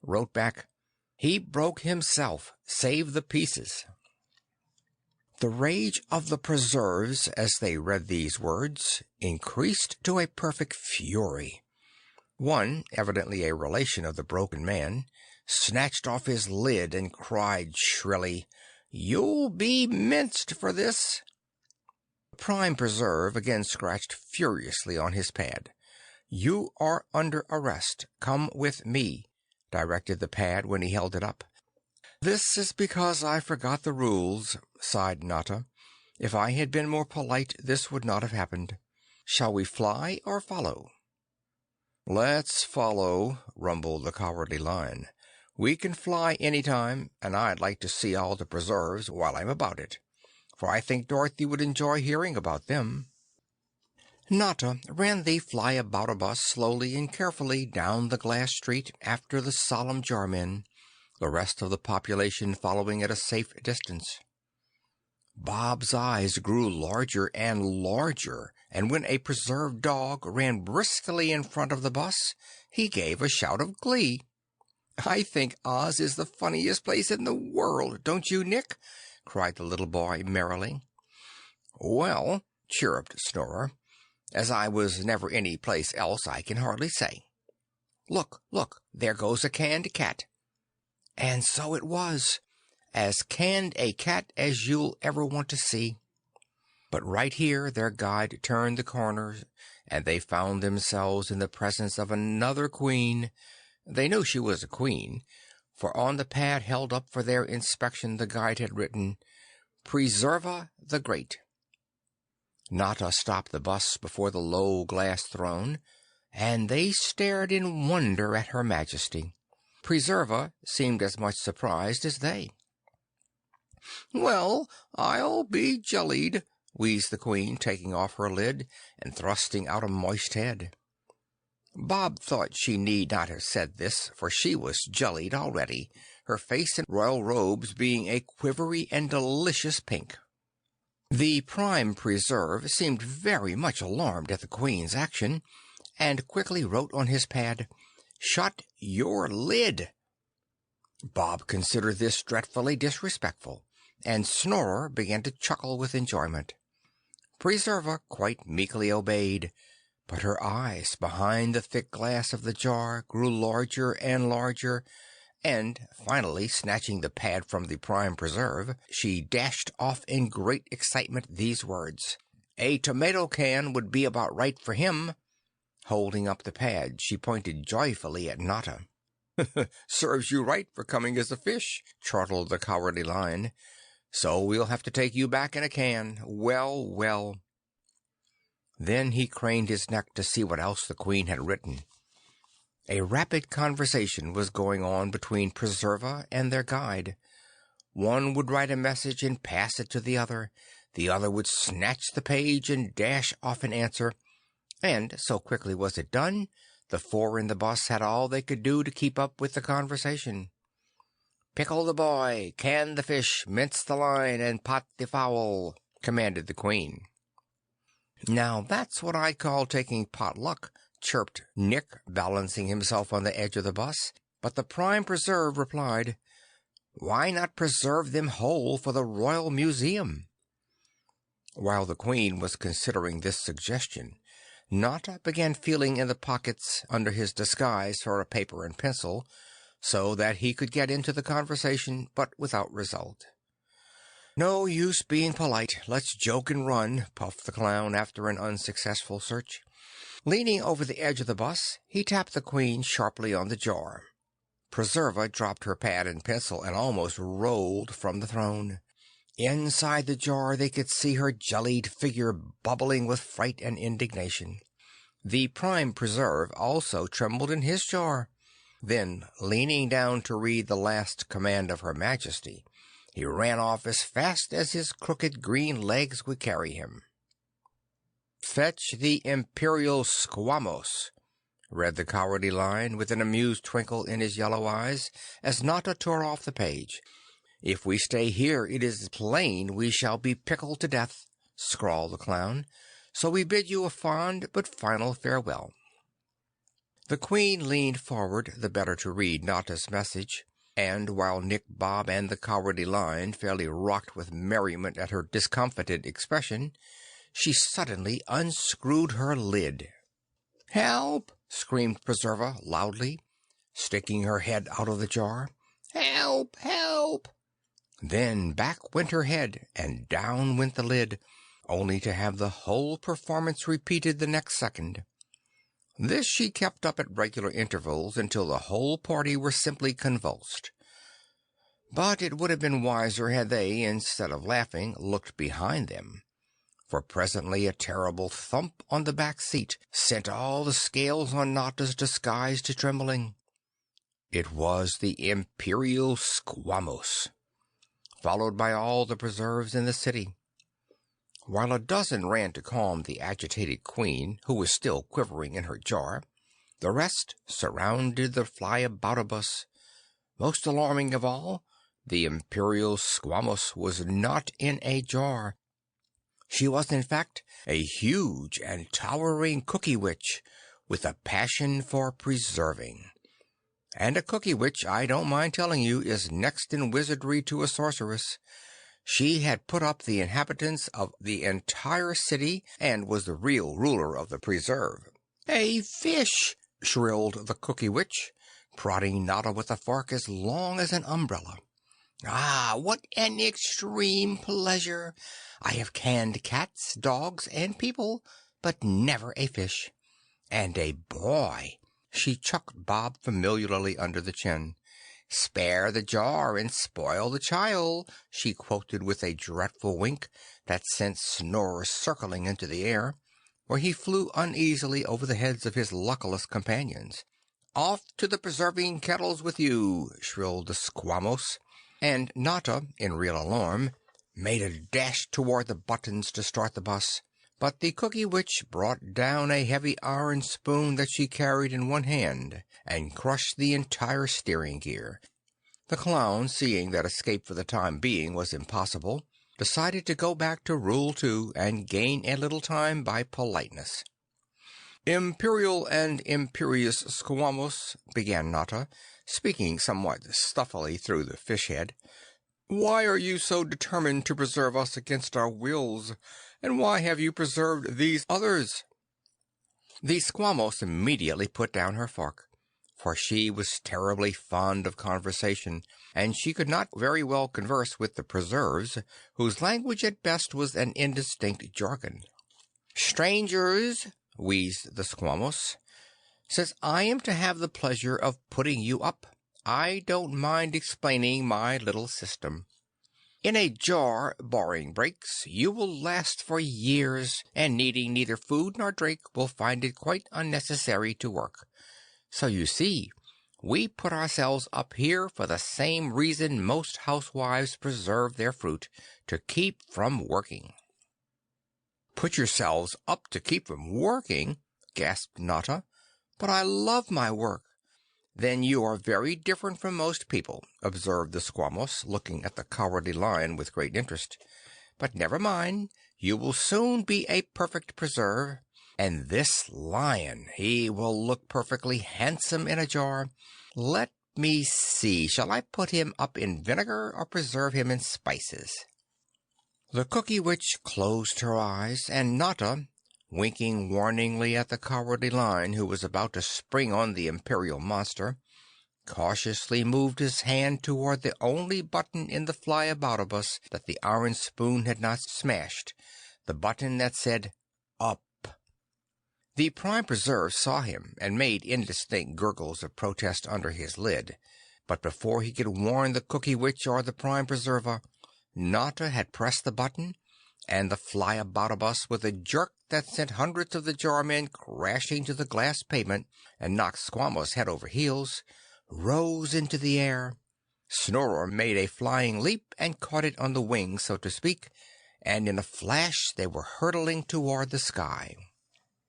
wrote back, "He broke himself. Save the pieces." The rage of the preserves, as they read these words, increased to a perfect fury. One, evidently a relation of the broken man, snatched off his lid and cried shrilly, "You'll be minced for this!" The Prime Preserve again scratched furiously on his pad. "You are under arrest. Come with me," directed the pad when he held it up. "This is because I forgot the rules," sighed Notta. "If I had been more polite, this would not have happened. Shall we fly or follow?" "Let's follow," rumbled the Cowardly Lion. "We can fly any time, and I'd like to see all the preserves while I'm about it, for I think Dorothy would enjoy hearing about them." Notta ran the fly-about-a-bus slowly and carefully down the glass street after the solemn jarmen, the rest of the population following at a safe distance. Bob's eyes grew larger and larger, and when a preserved dog ran briskly in front of the bus, he gave a shout of glee. "I think Oz is the funniest place in the world, don't you, Nick?" cried the little boy merrily. "Well," chirruped Snorer, "as I was never any place else, I can hardly say. Look, there goes a canned cat." And so it was, as canned a cat as you'll ever want to see. But right here their guide turned the corner, and they found themselves in the presence of another queen. They knew she was a queen, for on the pad held up for their inspection the guide had written, "Preserva the Great." Notta stopped the bus before the low glass throne, and they stared in wonder at Her Majesty. Preserva seemed as much surprised as they. "Well, I'll be jellied," wheezed the Queen, taking off her lid and thrusting out a moist head. Bob thought she need not have said this, for she was jellied already, her face and royal robes being a quivery and delicious pink. The Prime Preserve seemed very much alarmed at the Queen's action, and quickly wrote on his pad, "Shut your lid." Bob considered this dreadfully disrespectful, and Snorer began to chuckle with enjoyment. Preserva quite meekly obeyed, but her eyes behind the thick glass of the jar grew larger and larger, and finally, snatching the pad from the prime preserve, she dashed off in great excitement these words: "A tomato can would be about right for him." Holding up the pad, she pointed joyfully at Notta. "Serves you right for coming as a fish," chortled the Cowardly Lion. "So we'll have to take you back in a can. Well, well." Then he craned his neck to see what else the Queen had written. A rapid conversation was going on between Preserva and their guide. One would write a message and pass it to the other would snatch the page and dash off an answer, and so quickly was it done, the four in the bus had all they could do to keep up with the conversation. "Pickle the boy, can the fish, mince the line, and pot the fowl," commanded the Queen. "Now that's what I'd call taking pot luck," chirped Nick, balancing himself on the edge of the bus, but the Prime Preserve replied, "Why not preserve them whole for the Royal Museum?" While the Queen was considering this suggestion, Notta began feeling in the pockets under his disguise for a paper and pencil, so that he could get into the conversation, but without result. "No use being polite. Let's joke and run," puffed the clown after an unsuccessful search. Leaning over the edge of the bus, he tapped the Queen sharply on the jar. Preserva dropped her pad and pencil and almost rolled from the throne. Inside the jar they could see her jellied figure bubbling with fright and indignation. The Prime Preserve also trembled in his jar. Then, leaning down to read the last command of Her Majesty, he ran off as fast as his crooked green legs would carry him. "Fetch the Imperial Squamos," read the Cowardly Lion with an amused twinkle in his yellow eyes as Notta tore off the page. "If we stay here, it is plain we shall be pickled to death," scrawled the clown. "So we bid you a fond but final farewell." The Queen leaned forward the better to read Notta's message, and while Nick, Bob, and the Cowardly Lion fairly rocked with merriment at her discomfited expression, she suddenly unscrewed her lid. "Help!" screamed Preserva loudly, sticking her head out of the jar. "Help! Help!" Then back went her head, and down went the lid, only to have the whole performance repeated the next second. This she kept up at regular intervals until the whole party were simply convulsed. But it would have been wiser had they, instead of laughing, looked behind them, for presently a terrible thump on the back seat sent all the scales on Notta's disguise to trembling. It was the Imperial Squamos, followed by all the preserves in the city. While a dozen ran to calm the agitated Queen, who was still quivering in her jar, the rest surrounded the Flyaboutabus. Most alarming of all, the Imperial Squamos was not in a jar. She was, in fact, a huge and towering cookie witch, with a passion for preserving. And a cookie witch, I don't mind telling you, is next in wizardry to a sorceress. She had put up the inhabitants of the entire city, and was the real ruler of the preserve. "A fish!" shrilled the cookie witch, prodding Notta with a fork as long as an umbrella. "Ah, what an extreme pleasure! I have canned cats, dogs, and people, but never a fish. And a boy!" She chucked Bob familiarly under the chin. "Spare the jar and spoil the child," she quoted with a dreadful wink that sent Snore circling into the air, where he flew uneasily over the heads of his luckless companions. "Off to the preserving kettles with you!" shrilled the Squamos, and Notta, in real alarm, made a dash toward the buttons to start the bus. But the Cookie Witch brought down a heavy iron spoon that she carried in one hand and crushed the entire steering gear. The clown, seeing that escape for the time being was impossible, decided to go back to Rule 2 and gain a little time by politeness. "Imperial and Imperious Squamos," began Notta, speaking somewhat stuffily through the fish head, Why are you so determined to preserve us against our wills? And why have you preserved these others?" The Squamos immediately put down her fork, for she was terribly fond of conversation, and she could not very well converse with the preserves, whose language at best was an indistinct jargon. "Strangers," wheezed the Squamos, "since I am to have the pleasure of putting you up, I don't mind explaining my little system. In a jar, barring breaks, you will last for years, and needing neither food nor drink will find it quite unnecessary to work. So you see, we put ourselves up here for the same reason most housewives preserve their fruit, to keep from working." "Put yourselves up to keep from working?" gasped Notta. "But I love my work." "Then you are very different from most people," observed the Squamos, looking at the Cowardly Lion with great interest. "But never mind, you will soon be a perfect preserve. And this lion, he will look perfectly handsome in a jar. Let me see, shall I put him up in vinegar or preserve him in spices?" The Cookie Witch closed her eyes, and Notta, winking warningly at the Cowardly Lion who was about to spring on the imperial monster, cautiously moved his hand toward the only button in the Flyaboutabus that the iron spoon had not smashed, the button that said "Up." The Prime Preserve saw him and made indistinct gurgles of protest under his lid, but before he could warn the Cookie Witch or the Prime Preserver, Notta had pressed the button, and the Flyaboutabus, with a jerk that sent hundreds of the jar men crashing to the glass pavement and knocked Squamos head over heels, rose into the air. Snorer made a flying leap and caught it on the wing, so to speak, and in a flash they were hurtling toward the sky.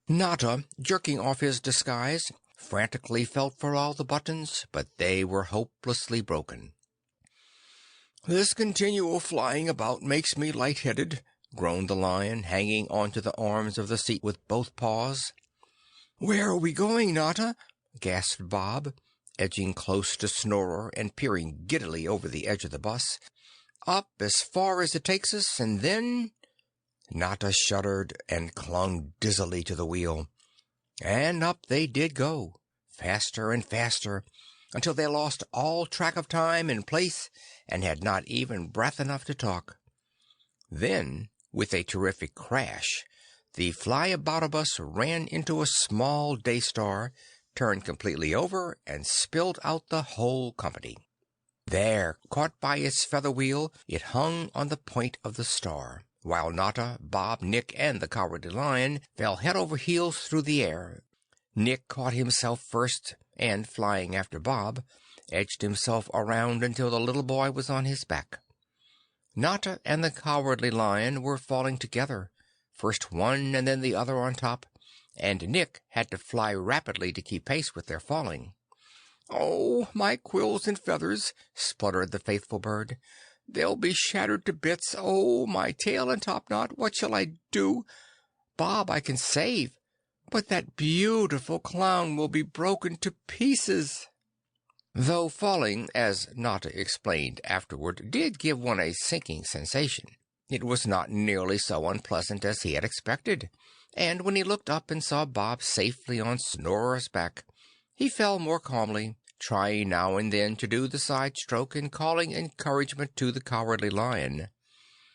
Notta, jerking off his disguise, frantically felt for all the buttons, but they were hopelessly broken. "This continual flying about makes me light-headed," groaned the Lion, hanging onto the arms of the seat with both paws. "Where are we going, Notta?" gasped Bob, edging close to Snorer and peering giddily over the edge of the bus. "Up as far as it takes us, and then—" Notta shuddered and clung dizzily to the wheel. And up they did go, faster and faster, until they lost all track of time and place and had not even breath enough to talk. Then, with a terrific crash, the Flyaboutabus ran into a small Daystar, turned completely over, and spilled out the whole company. There, caught by its feather wheel, it hung on the point of the star, while Notta, Bob, Nick, and the Cowardly Lion fell head over heels through the air. Nick caught himself first, and, flying after Bob, edged himself around until the little boy was on his back. Notta and the Cowardly Lion were falling together, first one and then the other on top, and Nick had to fly rapidly to keep pace with their falling. "Oh, my quills and feathers!" spluttered the faithful bird. "They'll be shattered to bits. Oh, my tail and topknot! What shall I do? Bob I can save, but that beautiful clown will be broken to pieces." Though falling, as Notta explained afterward, did give one a sinking sensation, it was not nearly so unpleasant as he had expected, and when he looked up and saw Bob safely on Snorer's back, he fell more calmly, trying now and then to do the side stroke and calling encouragement to the Cowardly Lion.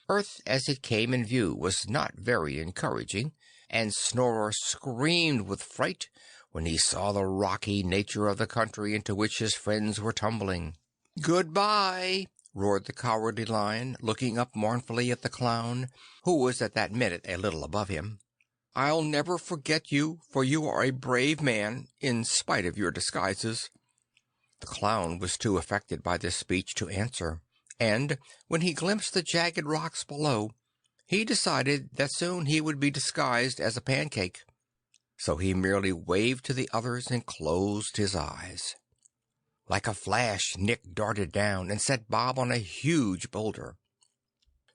Earth as it came in view was not very encouraging, and Snorer screamed with fright when he saw the rocky nature of the country into which his friends were tumbling. "Goodbye!" roared the Cowardly Lion, looking up mournfully at the clown, who was at that minute a little above him. "I'll never forget you, for you are a brave man, in spite of your disguises." The clown was too affected by this speech to answer, and when he glimpsed the jagged rocks below, he decided that soon he would be disguised as a pancake. So he merely waved to the others and closed his eyes. Like a flash, Nick darted down and set Bob on a huge boulder.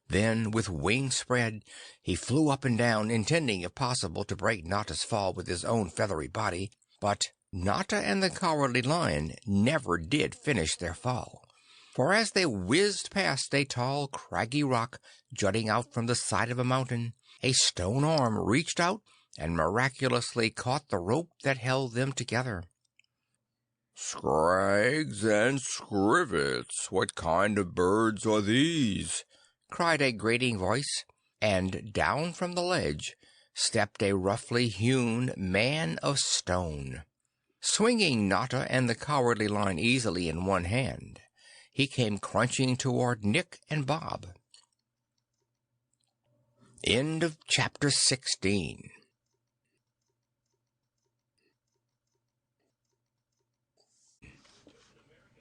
Then, with wings spread, he flew up and down, intending, if possible, to break Notta's fall with his own feathery body. But Notta and the Cowardly Lion never did finish their fall, For as they whizzed past a tall, craggy rock jutting out from the side of a mountain, a stone arm reached out and miraculously caught the rope that held them together. "Scrags and scrivets, what kind of birds are these?" cried a grating voice, and down from the ledge stepped a roughly hewn man of stone. Swinging Notta and the Cowardly Lion easily in one hand, he came crunching toward Nick and Bob. End of Chapter 16.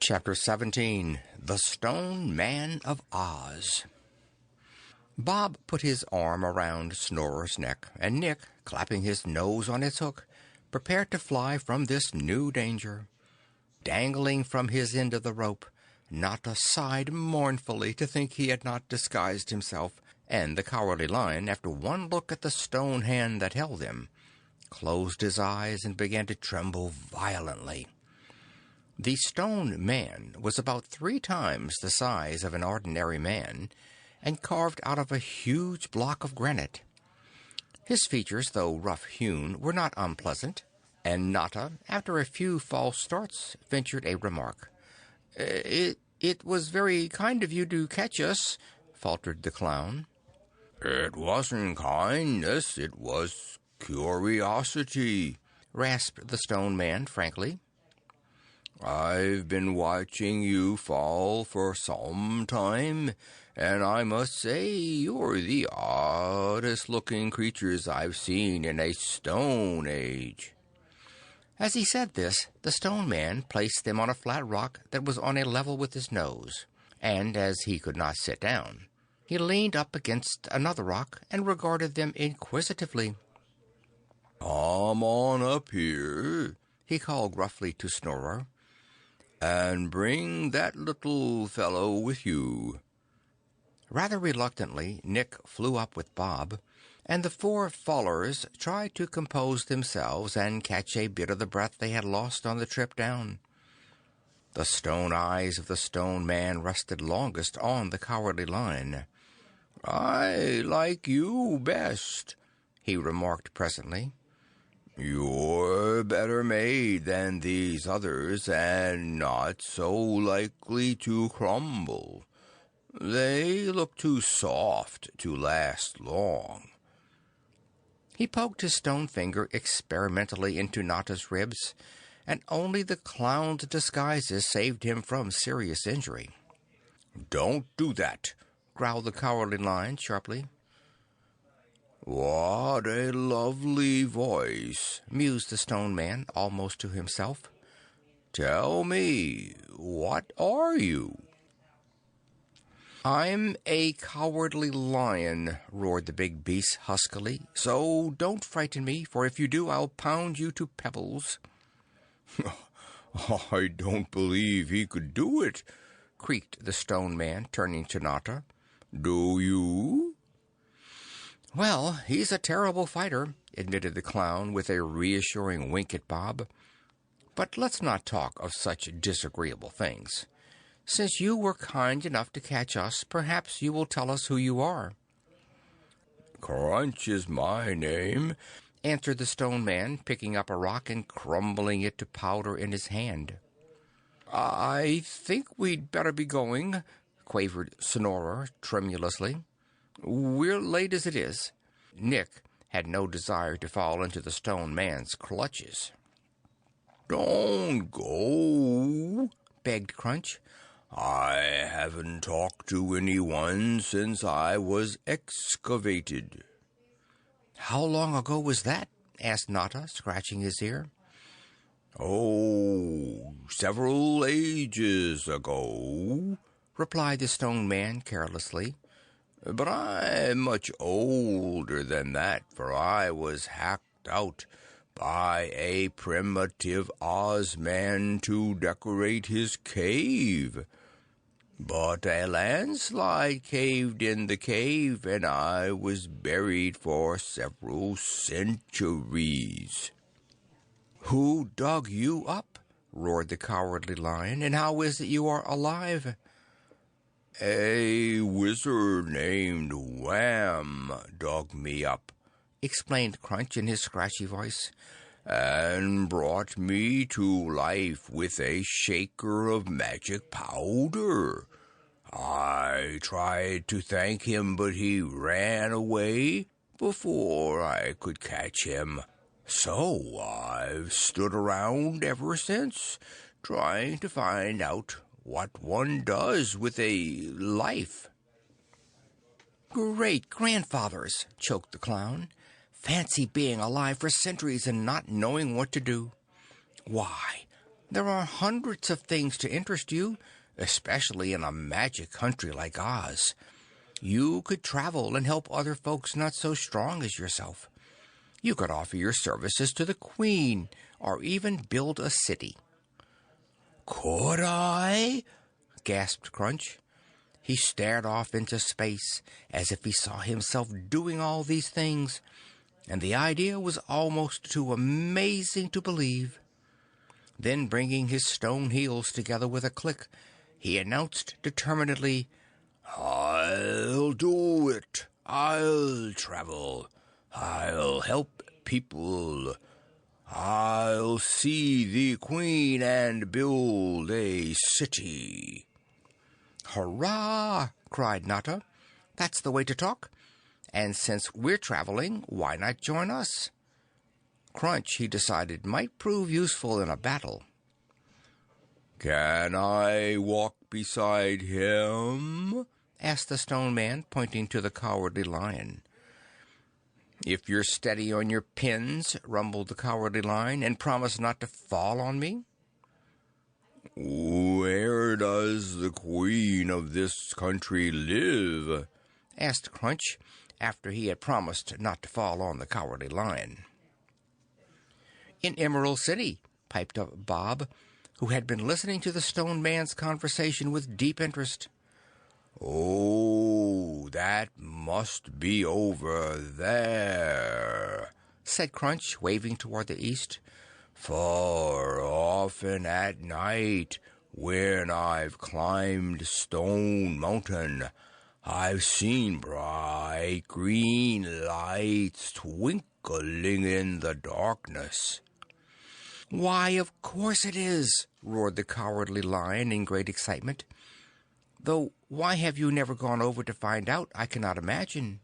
Chapter 17. The Stone Man of Oz. Bob put his arm around Snorer's neck, and Nick, clapping his nose on its hook, prepared to fly from this new danger. Dangling from his end of the rope, Notta sighed mournfully to think he had not disguised himself, and the Cowardly Lion, after one look at the stone hand that held them, closed his eyes and began to tremble violently. The stone man was about 3 times the size of an ordinary man, and carved out of a huge block of granite. His features, though rough-hewn, were not unpleasant, and Notta, after a few false starts, ventured a remark. It was very kind of you to catch us," faltered the clown. "It wasn't kindness, it was curiosity," rasped the stone man frankly. "I've been watching you fall for some time, and I must say you're the oddest-looking creatures I've seen in a stone age." As he said this, the stone man placed them on a flat rock that was on a level with his nose, and as he could not sit down, he leaned up against another rock and regarded them inquisitively. "Come on up here," he called gruffly to Snorer, "and bring that little fellow with you." Rather reluctantly, Nick flew up with Bob, and the 4 fallers tried to compose themselves and catch a bit of the breath they had lost on the trip down. The stone eyes of the stone man rested longest on the Cowardly Lion. "I like you best," he remarked presently. "You're better made than these others, and not so likely to crumble. They look too soft to last long." He poked his stone finger experimentally into Notta's ribs, and only the clown's disguises saved him from serious injury. "Don't do that," growled the Cowardly Lion sharply. "What a lovely voice," mused the stone man, almost to himself. "Tell me, what are you?" "I'm a Cowardly Lion," roared the big beast huskily, "so don't frighten me, for if you do, I'll pound you to pebbles." "I don't believe he could do it," creaked the stone man, turning to Notta. "Do you?" "Well, he's a terrible fighter," admitted the clown with a reassuring wink at Bob. "But let's not talk of such disagreeable things. Since you were kind enough to catch us, perhaps you will tell us who you are." "Crunch is my name," answered the stone man, picking up a rock and crumbling it to powder in his hand. "I think we'd better be going," quavered Snorer tremulously. "We're late as it is." Nick had no desire to fall into the stone man's clutches. "Don't go," begged Crunch. "I haven't talked to anyone since I was excavated." "How long ago was that?" asked Notta, scratching his ear. "Oh, several ages ago," replied the stone man carelessly. "But I'm much older than that, for I was hacked out by a primitive Ozman to decorate his cave. But a landslide caved in the cave, and I was buried for several centuries." "Who dug you up?" roared the Cowardly Lion. "And how is it you are alive?" "A wizard named Wham dug me up," explained Crunch in his scratchy voice, "and brought me to life with a shaker of magic powder. I tried to thank him, but he ran away before I could catch him. So I've stood around ever since, trying to find out what one does with a life." "Great grandfathers!" choked the clown. "Fancy being alive for centuries and not knowing what to do. Why, there are hundreds of things to interest you, especially in a magic country like Oz. You could travel and help other folks not so strong as yourself. You could offer your services to the Queen, or even build a city." "Could I?" gasped Crunch. He stared off into space as if he saw himself doing all these things, and the idea was almost too amazing to believe. Then, bringing his stone heels together with a click, he announced determinedly, "I'll do it. I'll travel. I'll help people. I'll see the Queen and build a city." "Hurrah!" cried Notta. "That's the way to talk. And since we're traveling, why not join us?" Crunch, he decided, might prove useful in a battle. "Can I walk beside him?" asked the Stone Man, pointing to the Cowardly Lion. "If you're steady on your pins," rumbled the Cowardly Lion, "and promise not to fall on me." "Where does the Queen of this country live?" asked Crunch, after he had promised not to fall on the Cowardly Lion. "In Emerald City," piped up Bob, who had been listening to the Stone Man's conversation with deep interest. "Oh, that must be over there," said Crunch, waving toward the east. "For often at night, when I've climbed Stone Mountain, I've seen bright green lights twinkling in the darkness." "Why, of course it is!" roared the Cowardly Lion in great excitement. "Though why have you never gone over to find out, I cannot imagine."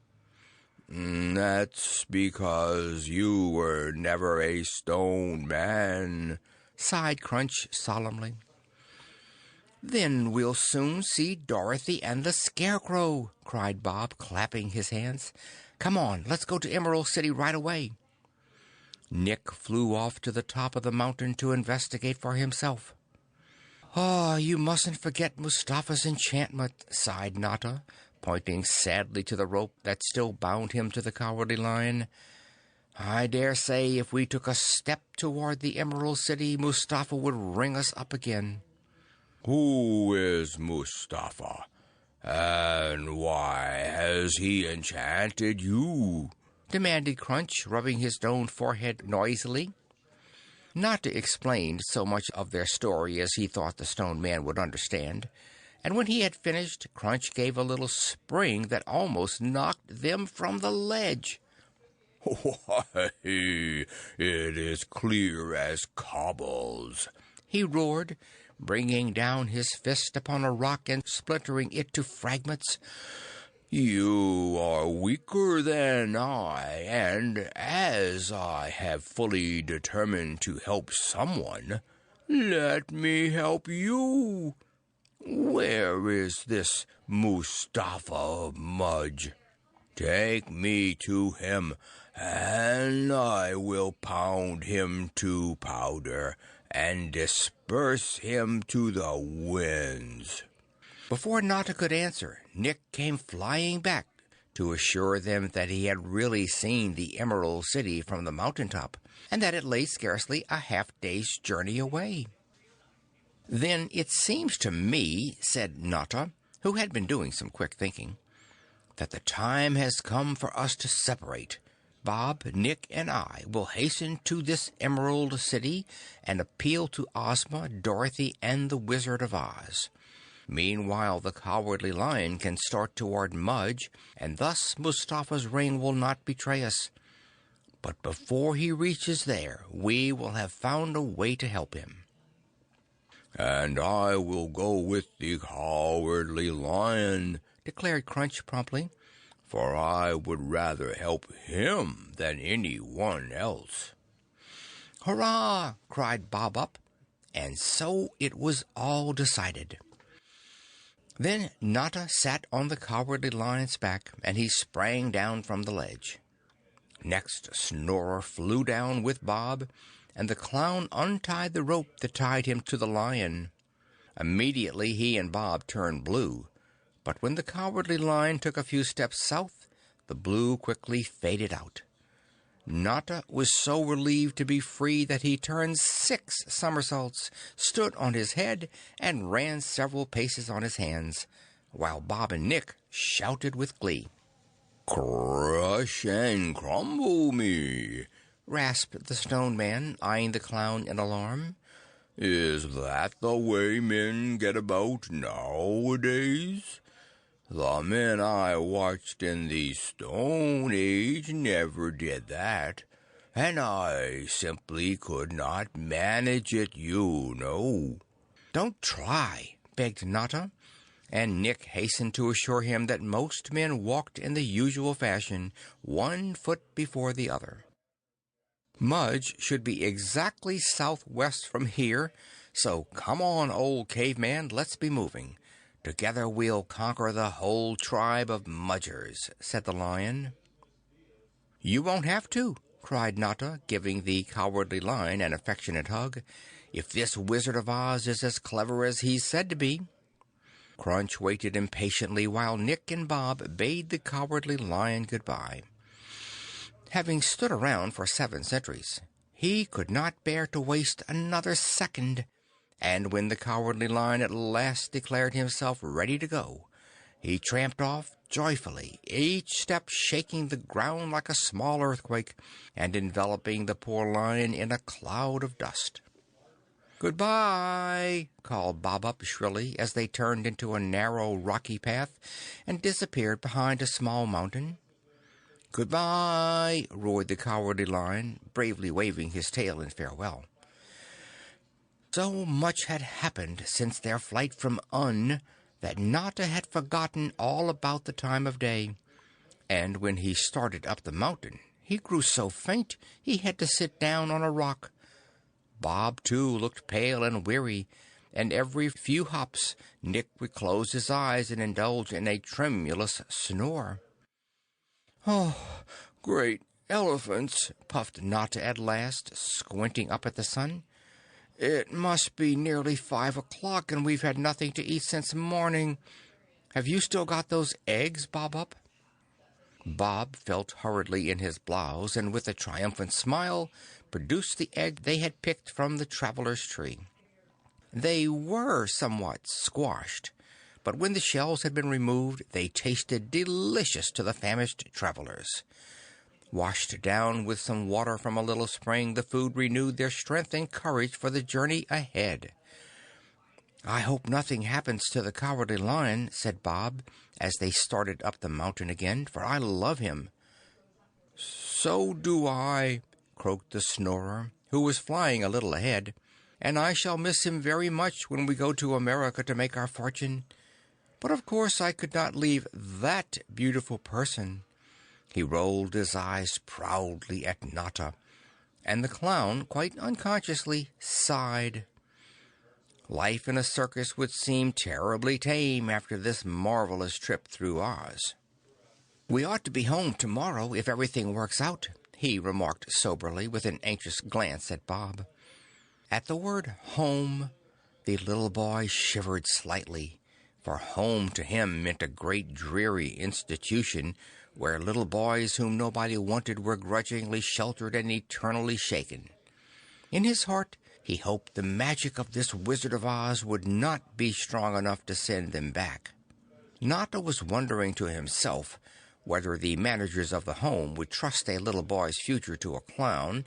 "That's because you were never a stone man," sighed Crunch solemnly. "Then we'll soon see Dorothy and the Scarecrow!" cried Bob, clapping his hands. "Come on, let's go to Emerald City right away." Nick flew off to the top of the mountain to investigate for himself. "Oh, you mustn't forget Mustafa's enchantment," sighed Notta, pointing sadly to the rope that still bound him to the Cowardly Lion. "I dare say if we took a step toward the Emerald City, Mustafa would ring us up again." "Who is Mustafa? And why has he enchanted you?" demanded Crunch, rubbing his stone forehead noisily. Notta explained so much of their story as he thought the Stone Man would understand, and when he had finished, Crunch gave a little spring that almost knocked them from the ledge. "Why, it is clear as cobbles," he roared, bringing down his fist upon a rock and splintering it to fragments. "You are weaker than I, and as I have fully determined to help someone, let me help you. Where is this Mustafa Mudge? Take me to him, and I will pound him to powder and disperse him to the winds." Before Notta could answer, Nick came flying back to assure them that he had really seen the Emerald City from the mountaintop, and that it lay scarcely a half-day's journey away. "Then it seems to me," said Notta, who had been doing some quick thinking, "that the time has come for us to separate. Bob, Nick, and I will hasten to this Emerald City and appeal to Ozma, Dorothy, and the Wizard of Oz. Meanwhile, the Cowardly Lion can start toward Mudge, and thus Mustafa's ring will not betray us. But before he reaches there, we will have found a way to help him." "And I will go with the Cowardly Lion," declared Crunch promptly, "for I would rather help him than anyone else." "Hurrah!" cried Bob Up, and so it was all decided. Then Notta sat on the Cowardly Lion's back, and he sprang down from the ledge. Next, Snorer flew down with Bob, and the clown untied the rope that tied him to the lion. Immediately he and Bob turned blue, but when the Cowardly Lion took a few steps south, the blue quickly faded out. Notta was so relieved to be free that he turned 6 somersaults, stood on his head, and ran several paces on his hands, while Bob and Nick shouted with glee. "Crush and crumble me," rasped the Stone Man, eyeing the clown in alarm. "Is that the way men get about nowadays? The men I watched in the Stone Age never did that, and I simply could not manage it, you know." "Don't try," begged Notta, and Nick hastened to assure him that most men walked in the usual fashion, 1 foot before the other. Mudge should be exactly southwest from here, so come on, old caveman, let's be moving. Together we'll conquer the whole tribe of Mudgers," said the lion. "You won't have to," cried Notta, giving the Cowardly Lion an affectionate hug, "if this Wizard of Oz is as clever as he's said to be." Crunch waited impatiently while Nick and Bob bade the Cowardly Lion goodbye. Having stood around for 7 centuries, he could not bear to waste another second, and when the Cowardly Lion at last declared himself ready to go, he tramped off joyfully, each step shaking the ground like a small earthquake and enveloping the poor lion in a cloud of dust. "Goodbye!" called Bob Up shrilly as they turned into a narrow rocky path and disappeared behind a small mountain. "Goodbye!" roared the Cowardly Lion, bravely waving his tail in farewell. So much had happened since their flight from Un that Notta had forgotten all about the time of day, and when he started up the mountain he grew so faint he had to sit down on a rock. Bob, too, looked pale and weary, and every few hops Nick would close his eyes and indulge in a tremulous snore. "Oh, great elephants!" puffed Notta at last, squinting up at the sun. "It must be nearly 5 o'clock, and we've had nothing to eat since morning. Have you still got those eggs, Bob Up?" Bob felt hurriedly in his blouse, and with a triumphant smile produced the egg they had picked from the traveler's tree. They were somewhat squashed, but when the shells had been removed, they tasted delicious to the famished travelers. Washed down with some water from a little spring, the food renewed their strength and courage for the journey ahead. "I hope nothing happens to the Cowardly Lion," said Bob, as they started up the mountain again, "for I love him." "So do I," croaked the Snorer, who was flying a little ahead, "and I shall miss him very much when we go to America to make our fortune. But of course I could not leave that beautiful person." He rolled his eyes proudly at Notta, and the clown, quite unconsciously, sighed. Life in a circus would seem terribly tame after this marvelous trip through Oz. "We ought to be home tomorrow if everything works out," he remarked soberly, with an anxious glance at Bob. At the word home, the little boy shivered slightly, for home to him meant a great dreary institution where little boys whom nobody wanted were grudgingly sheltered and eternally shaken. In his heart he hoped the magic of this Wizard of Oz would not be strong enough to send them back. Notta was wondering to himself whether the managers of the home would trust a little boy's future to a clown,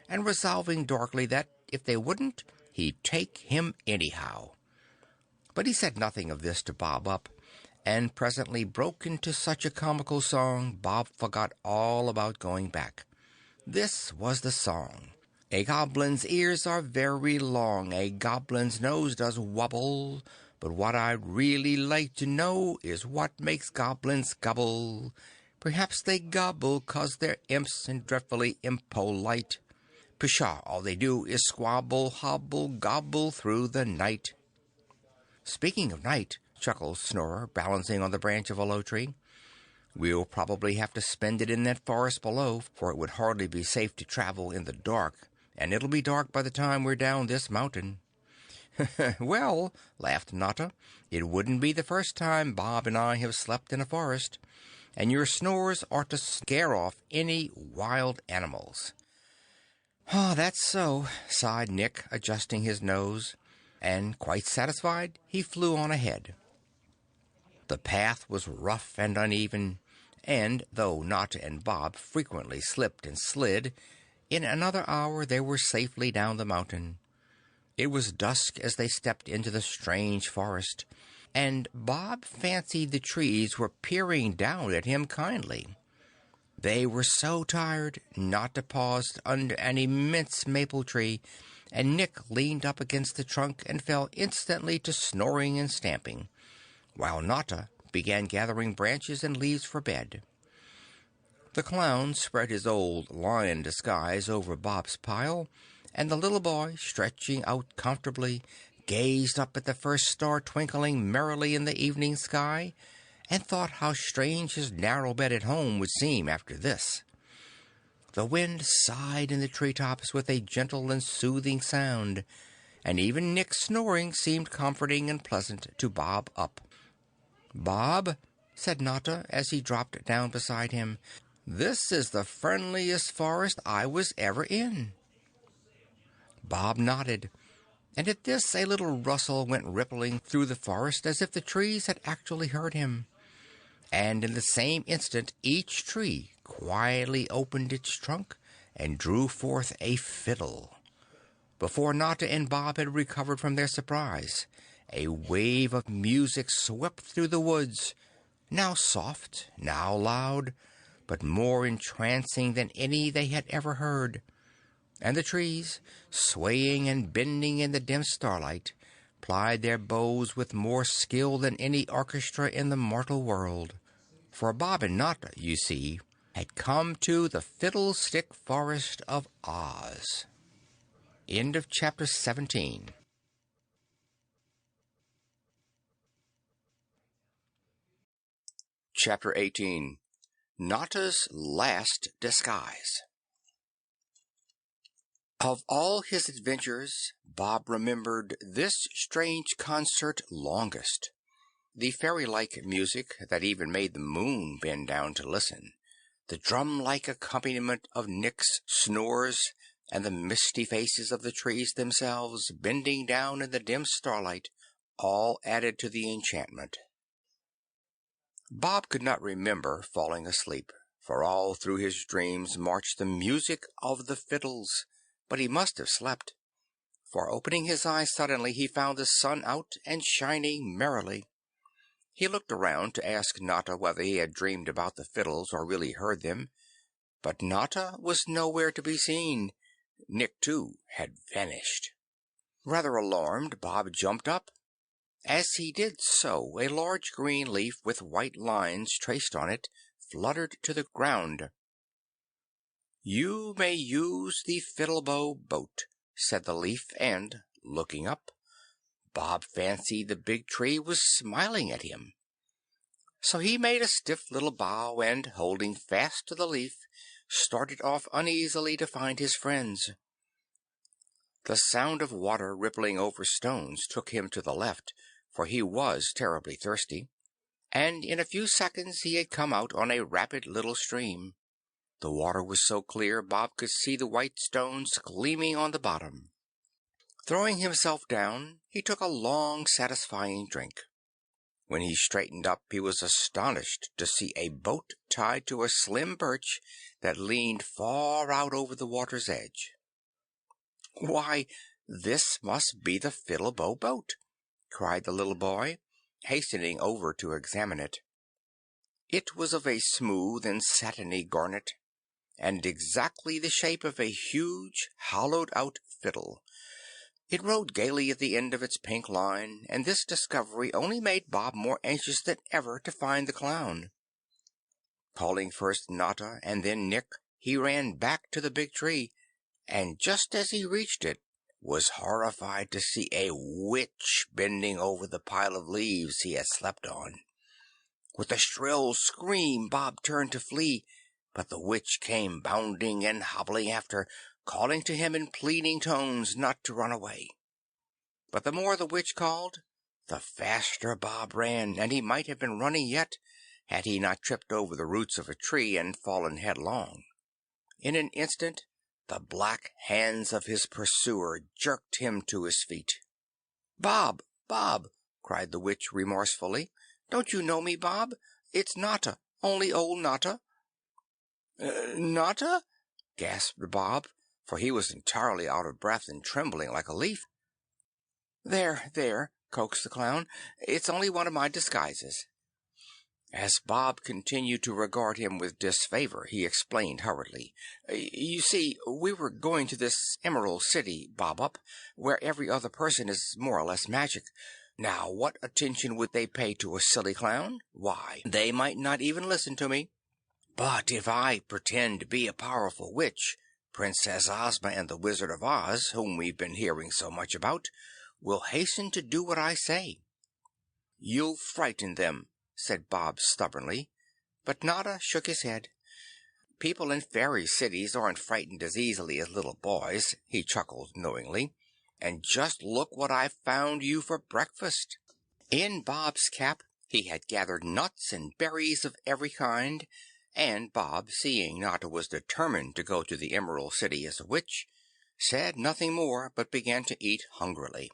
and resolving darkly that if they wouldn't, he'd take him anyhow. But he said nothing of this to Bob Up, and presently broke into such a comical song Bob forgot all about going back. This was the song. A goblin's ears are very long, a goblin's nose does wobble, but what I'd really like to know is what makes goblins gobble. Perhaps they gobble 'cause they're imps and dreadfully impolite. Pshaw, all they do is squabble, hobble, gobble through the night. Speaking of night, chuckled Snorer, balancing on the branch of a low tree, we'll probably have to spend it in that forest below, for it would hardly be safe to travel in the dark, and it'll be dark by the time we're down this mountain. Well, laughed Notta, it wouldn't be the first time Bob and I have slept in a forest, and your snores ought to scare off any wild animals. Ah, that's so, sighed Nick, adjusting his nose, and quite satisfied, he flew on ahead. The path was rough and uneven, and though Notta and Bob frequently slipped and slid, in another hour they were safely down the mountain. It was dusk as they stepped into the strange forest, and Bob fancied the trees were peering down at him kindly. They were so tired, Notta paused under an immense maple tree, and Nick leaned up against the trunk and fell instantly to snoring and stamping, while Notta began gathering branches and leaves for bed. The clown spread his old lion disguise over Bob's pile, and the little boy, stretching out comfortably, gazed up at the first star twinkling merrily in the evening sky, and thought how strange his narrow bed at home would seem after this. The wind sighed in the treetops with a gentle and soothing sound, and even Nick's snoring seemed comforting and pleasant to Bob Up. "Bob," said Notta as he dropped down beside him, "this is the friendliest forest I was ever in." Bob nodded, and at this a little rustle went rippling through the forest as if the trees had actually heard him. And in the same instant each tree quietly opened its trunk and drew forth a fiddle. Before Notta and Bob had recovered from their surprise, a wave of music swept through the woods, now soft, now loud, but more entrancing than any they had ever heard. And the trees, swaying and bending in the dim starlight, plied their bows with more skill than any orchestra in the mortal world. For Bob and Notta, you see, had come to the Fiddlestick Forest of Oz. End of Chapter 17. Chapter 18. Notta's Last Disguise. Of all his adventures, Bob remembered this strange concert longest. The fairy-like music that even made the moon bend down to listen, the drum-like accompaniment of Nick's snores, and the misty faces of the trees themselves bending down in the dim starlight, all added to the enchantment. Bob could not remember falling asleep, for all through his dreams marched the music of the fiddles, but he must have slept, for opening his eyes suddenly he found the sun out and shining merrily. He looked around to ask Notta whether he had dreamed about the fiddles or really heard them, but Notta was nowhere to be seen. Nick, too, had vanished. Rather alarmed, Bob jumped up. As he did so, a large green leaf with white lines traced on it fluttered to the ground. "You may use the Fiddlebow Boat," said the leaf, and, looking up, Bob fancied the big tree was smiling at him. So he made a stiff little bow and, holding fast to the leaf, started off uneasily to find his friends. The sound of water rippling over stones took him to the left, for he was terribly thirsty, and in a few seconds he had come out on a rapid little stream. The water was so clear Bob could see the white stones gleaming on the bottom. Throwing himself down, he took a long, satisfying drink. When he straightened up, he was astonished to see a boat tied to a slim birch that leaned far out over the water's edge. "Why, this must be the Fiddlebow Boat," cried the little boy, hastening over to examine it. It was of a smooth and satiny garnet, and exactly the shape of a huge, hollowed-out fiddle. It rode gaily at the end of its pink line, and this discovery only made Bob more anxious than ever to find the clown. Calling first Notta and then Nick, he ran back to the big tree, and just as he reached it, was horrified to see a witch bending over the pile of leaves he had slept on. With a shrill scream, Bob turned to flee, but the witch came bounding and hobbling after, calling to him in pleading tones not to run away. But the more the witch called, the faster Bob ran, and he might have been running yet, had he not tripped over the roots of a tree and fallen headlong. In an instant, the black hands of his pursuer jerked him to his feet. "Bob! Bob!" cried the witch remorsefully. "Don't you know me, Bob? It's Notta, only old Notta." "Notta?" gasped Bob, for he was entirely out of breath and trembling like a leaf. "There, there," coaxed the clown. "It's only one of my disguises." As Bob continued to regard him with disfavor, he explained hurriedly. "You see, we were going to this Emerald City, Bob-Up, where every other person is more or less magic. Now, what attention would they pay to a silly clown? Why, they might not even listen to me. But if I pretend to be a powerful witch, Princess Ozma and the Wizard of Oz, whom we've been hearing so much about, will hasten to do what I say." "You'll frighten them," said Bob stubbornly, but Notta shook his head. "People in fairy cities aren't frightened as easily as little boys," he chuckled knowingly. "And just look what I've found you for breakfast." In Bob's cap he had gathered nuts and berries of every kind, and Bob, seeing Notta was determined to go to the Emerald City as a witch, said nothing more but began to eat hungrily.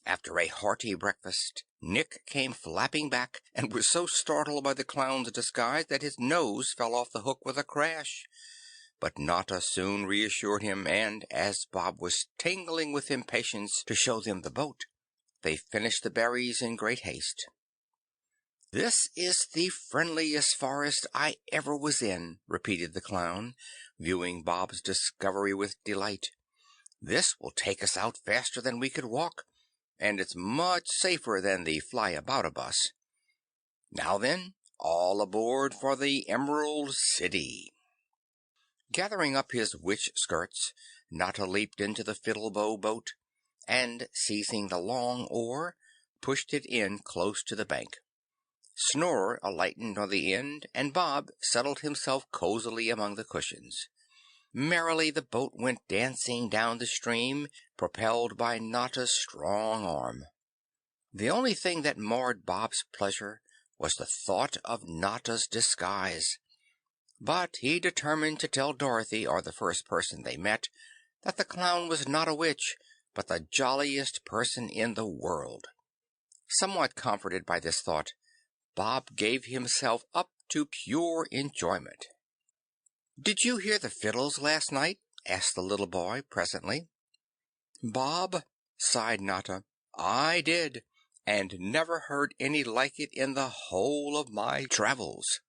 After a hearty breakfast, Nick came flapping back, and was so startled by the clown's disguise that his nose fell off the hook with a crash. But Notta soon reassured him, and as Bob was tingling with impatience to show them the boat, they finished the berries in great haste. "This is the friendliest forest I ever was in," repeated the clown, viewing Bob's discovery with delight. "This will take us out faster than we could walk, and it's much safer than the fly-about-a-bus. Now then, all aboard for the Emerald City." Gathering up his witch skirts, Notta leaped into the Fiddlebow boat, and, seizing the long oar, pushed it in close to the bank. Snorer alighted on the end, and Bob settled himself cozily among the cushions. Merrily the boat went dancing down the stream, propelled by Notta's strong arm. The only thing that marred Bob's pleasure was the thought of Notta's disguise. But he determined to tell Dorothy or the first person they met that the clown was not a witch, but the jolliest person in the world. Somewhat comforted by this thought, Bob gave himself up to pure enjoyment. "Did you hear the fiddles last night?" asked the little boy presently. "Bob," sighed Notta, "I did, and never heard any like it in the whole of my travels."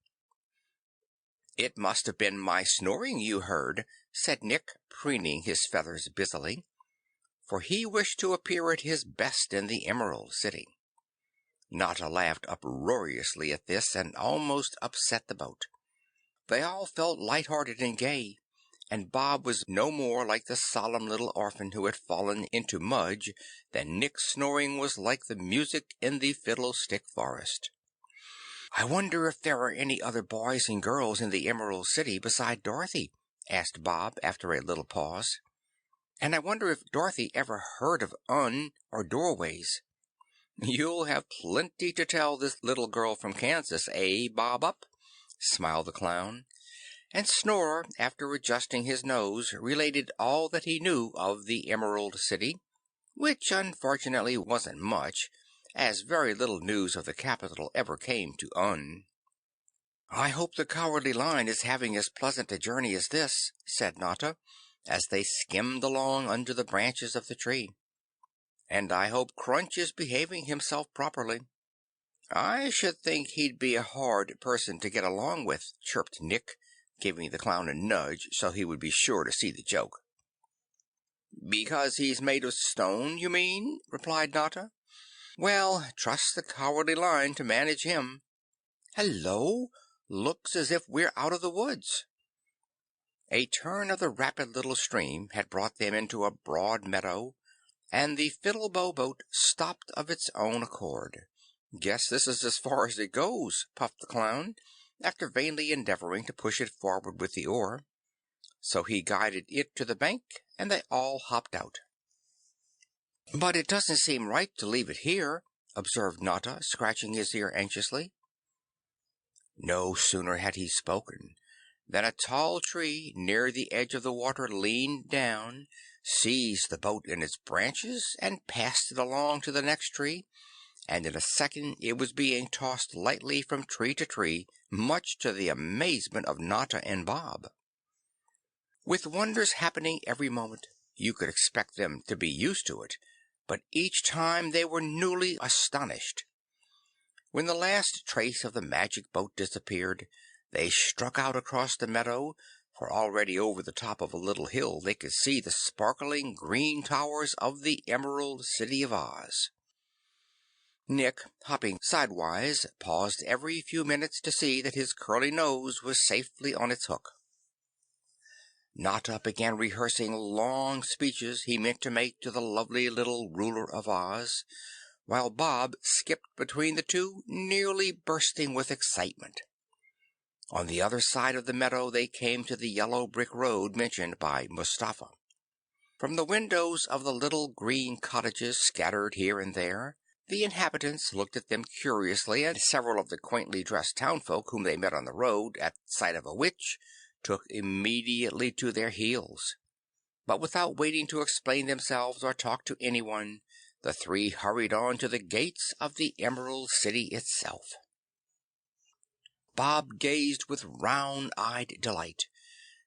"It must have been my snoring you heard," said Nick, preening his feathers busily, for he wished to appear at his best in the Emerald City. Notta laughed uproariously at this, and almost upset the boat. They all felt light-hearted and gay, and Bob was no more like the solemn little orphan who had fallen into Mudge than Nick's snoring was like the music in the Fiddlestick Forest. "I wonder if there are any other boys and girls in the Emerald City beside Dorothy?" asked Bob after a little pause. "And I wonder if Dorothy ever heard of or doorways?" "You'll have plenty to tell this little girl from Kansas, Bob-Up?" smiled the clown. And Snorer, after adjusting his nose, related all that he knew of the Emerald City, which unfortunately wasn't much, as very little news of the capital ever came to "I hope the Cowardly Lion is having as pleasant a journey as this," said Notta, as they skimmed along under the branches of the tree. And I hope Crunch is behaving himself properly." "I should think he'd be a hard person to get along with," chirped Nick, giving the clown a nudge so he would be sure to see the joke. "Because he's made of stone, you mean?" replied Notta. "Well, trust the Cowardly Lion to manage him. Hello! Looks as if we're out of the woods." A turn of the rapid little stream had brought them into a broad meadow, and the Fiddlebow Boat stopped of its own accord. "Guess this is as far as it goes," puffed the clown, after vainly endeavoring to push it forward with the oar. So he guided it to the bank, and they all hopped out. "But it doesn't seem right to leave it here," observed Notta, scratching his ear anxiously. No sooner had he spoken than a tall tree near the edge of the water leaned down, seized the boat in its branches, and passed it along to the next tree, and in a second it was being tossed lightly from tree to tree, much to the amazement of Notta and Bob. With wonders happening every moment, you could expect them to be used to it, but each time they were newly astonished. When the last trace of the magic boat disappeared, they struck out across the meadow, for already over the top of a little hill they could see the sparkling green towers of the Emerald City of Oz. Nick, hopping sidewise, paused every few minutes to see that his curly nose was safely on its hook. Notta began rehearsing long speeches he meant to make to the lovely little ruler of Oz, while Bob skipped between the two, nearly bursting with excitement. On the other side of the meadow they came to the yellow brick road mentioned by Mustafa. From the windows of the little green cottages scattered here and there, the inhabitants looked at them curiously, and several of the quaintly dressed townfolk whom they met on the road, at sight of a witch, took immediately to their heels. But without waiting to explain themselves or talk to anyone, the three hurried on to the gates of the Emerald City itself. Bob gazed with round-eyed delight.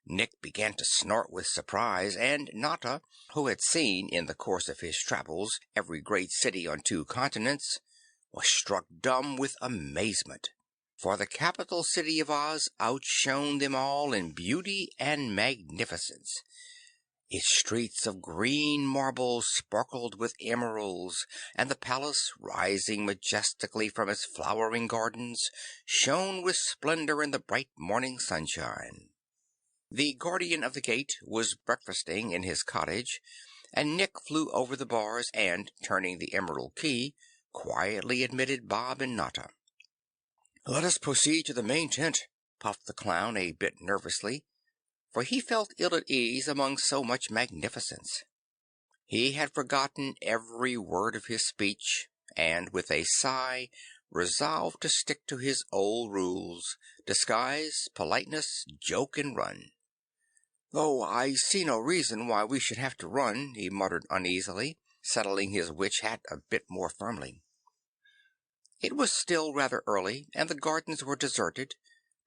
Nick began to snort with surprise, and Notta, who had seen in the course of his travels every great city on 2 continents, was struck dumb with amazement. For the capital city of Oz outshone them all in beauty and magnificence. Its streets of green marble sparkled with emeralds, and the palace, rising majestically from its flowering gardens, shone with splendor in the bright morning sunshine. The guardian of the gate was breakfasting in his cottage, and Nick flew over the bars and, turning the emerald key, quietly admitted Bob and Notta. "Let us proceed to the main tent," puffed the clown a bit nervously, for he felt ill at ease among so much magnificence. He had forgotten every word of his speech, and with a sigh resolved to stick to his old rules: disguise, politeness, joke, and run. "Though I see no reason why we should have to run," he muttered uneasily, settling his witch hat a bit more firmly. It was still rather early, and the gardens were deserted,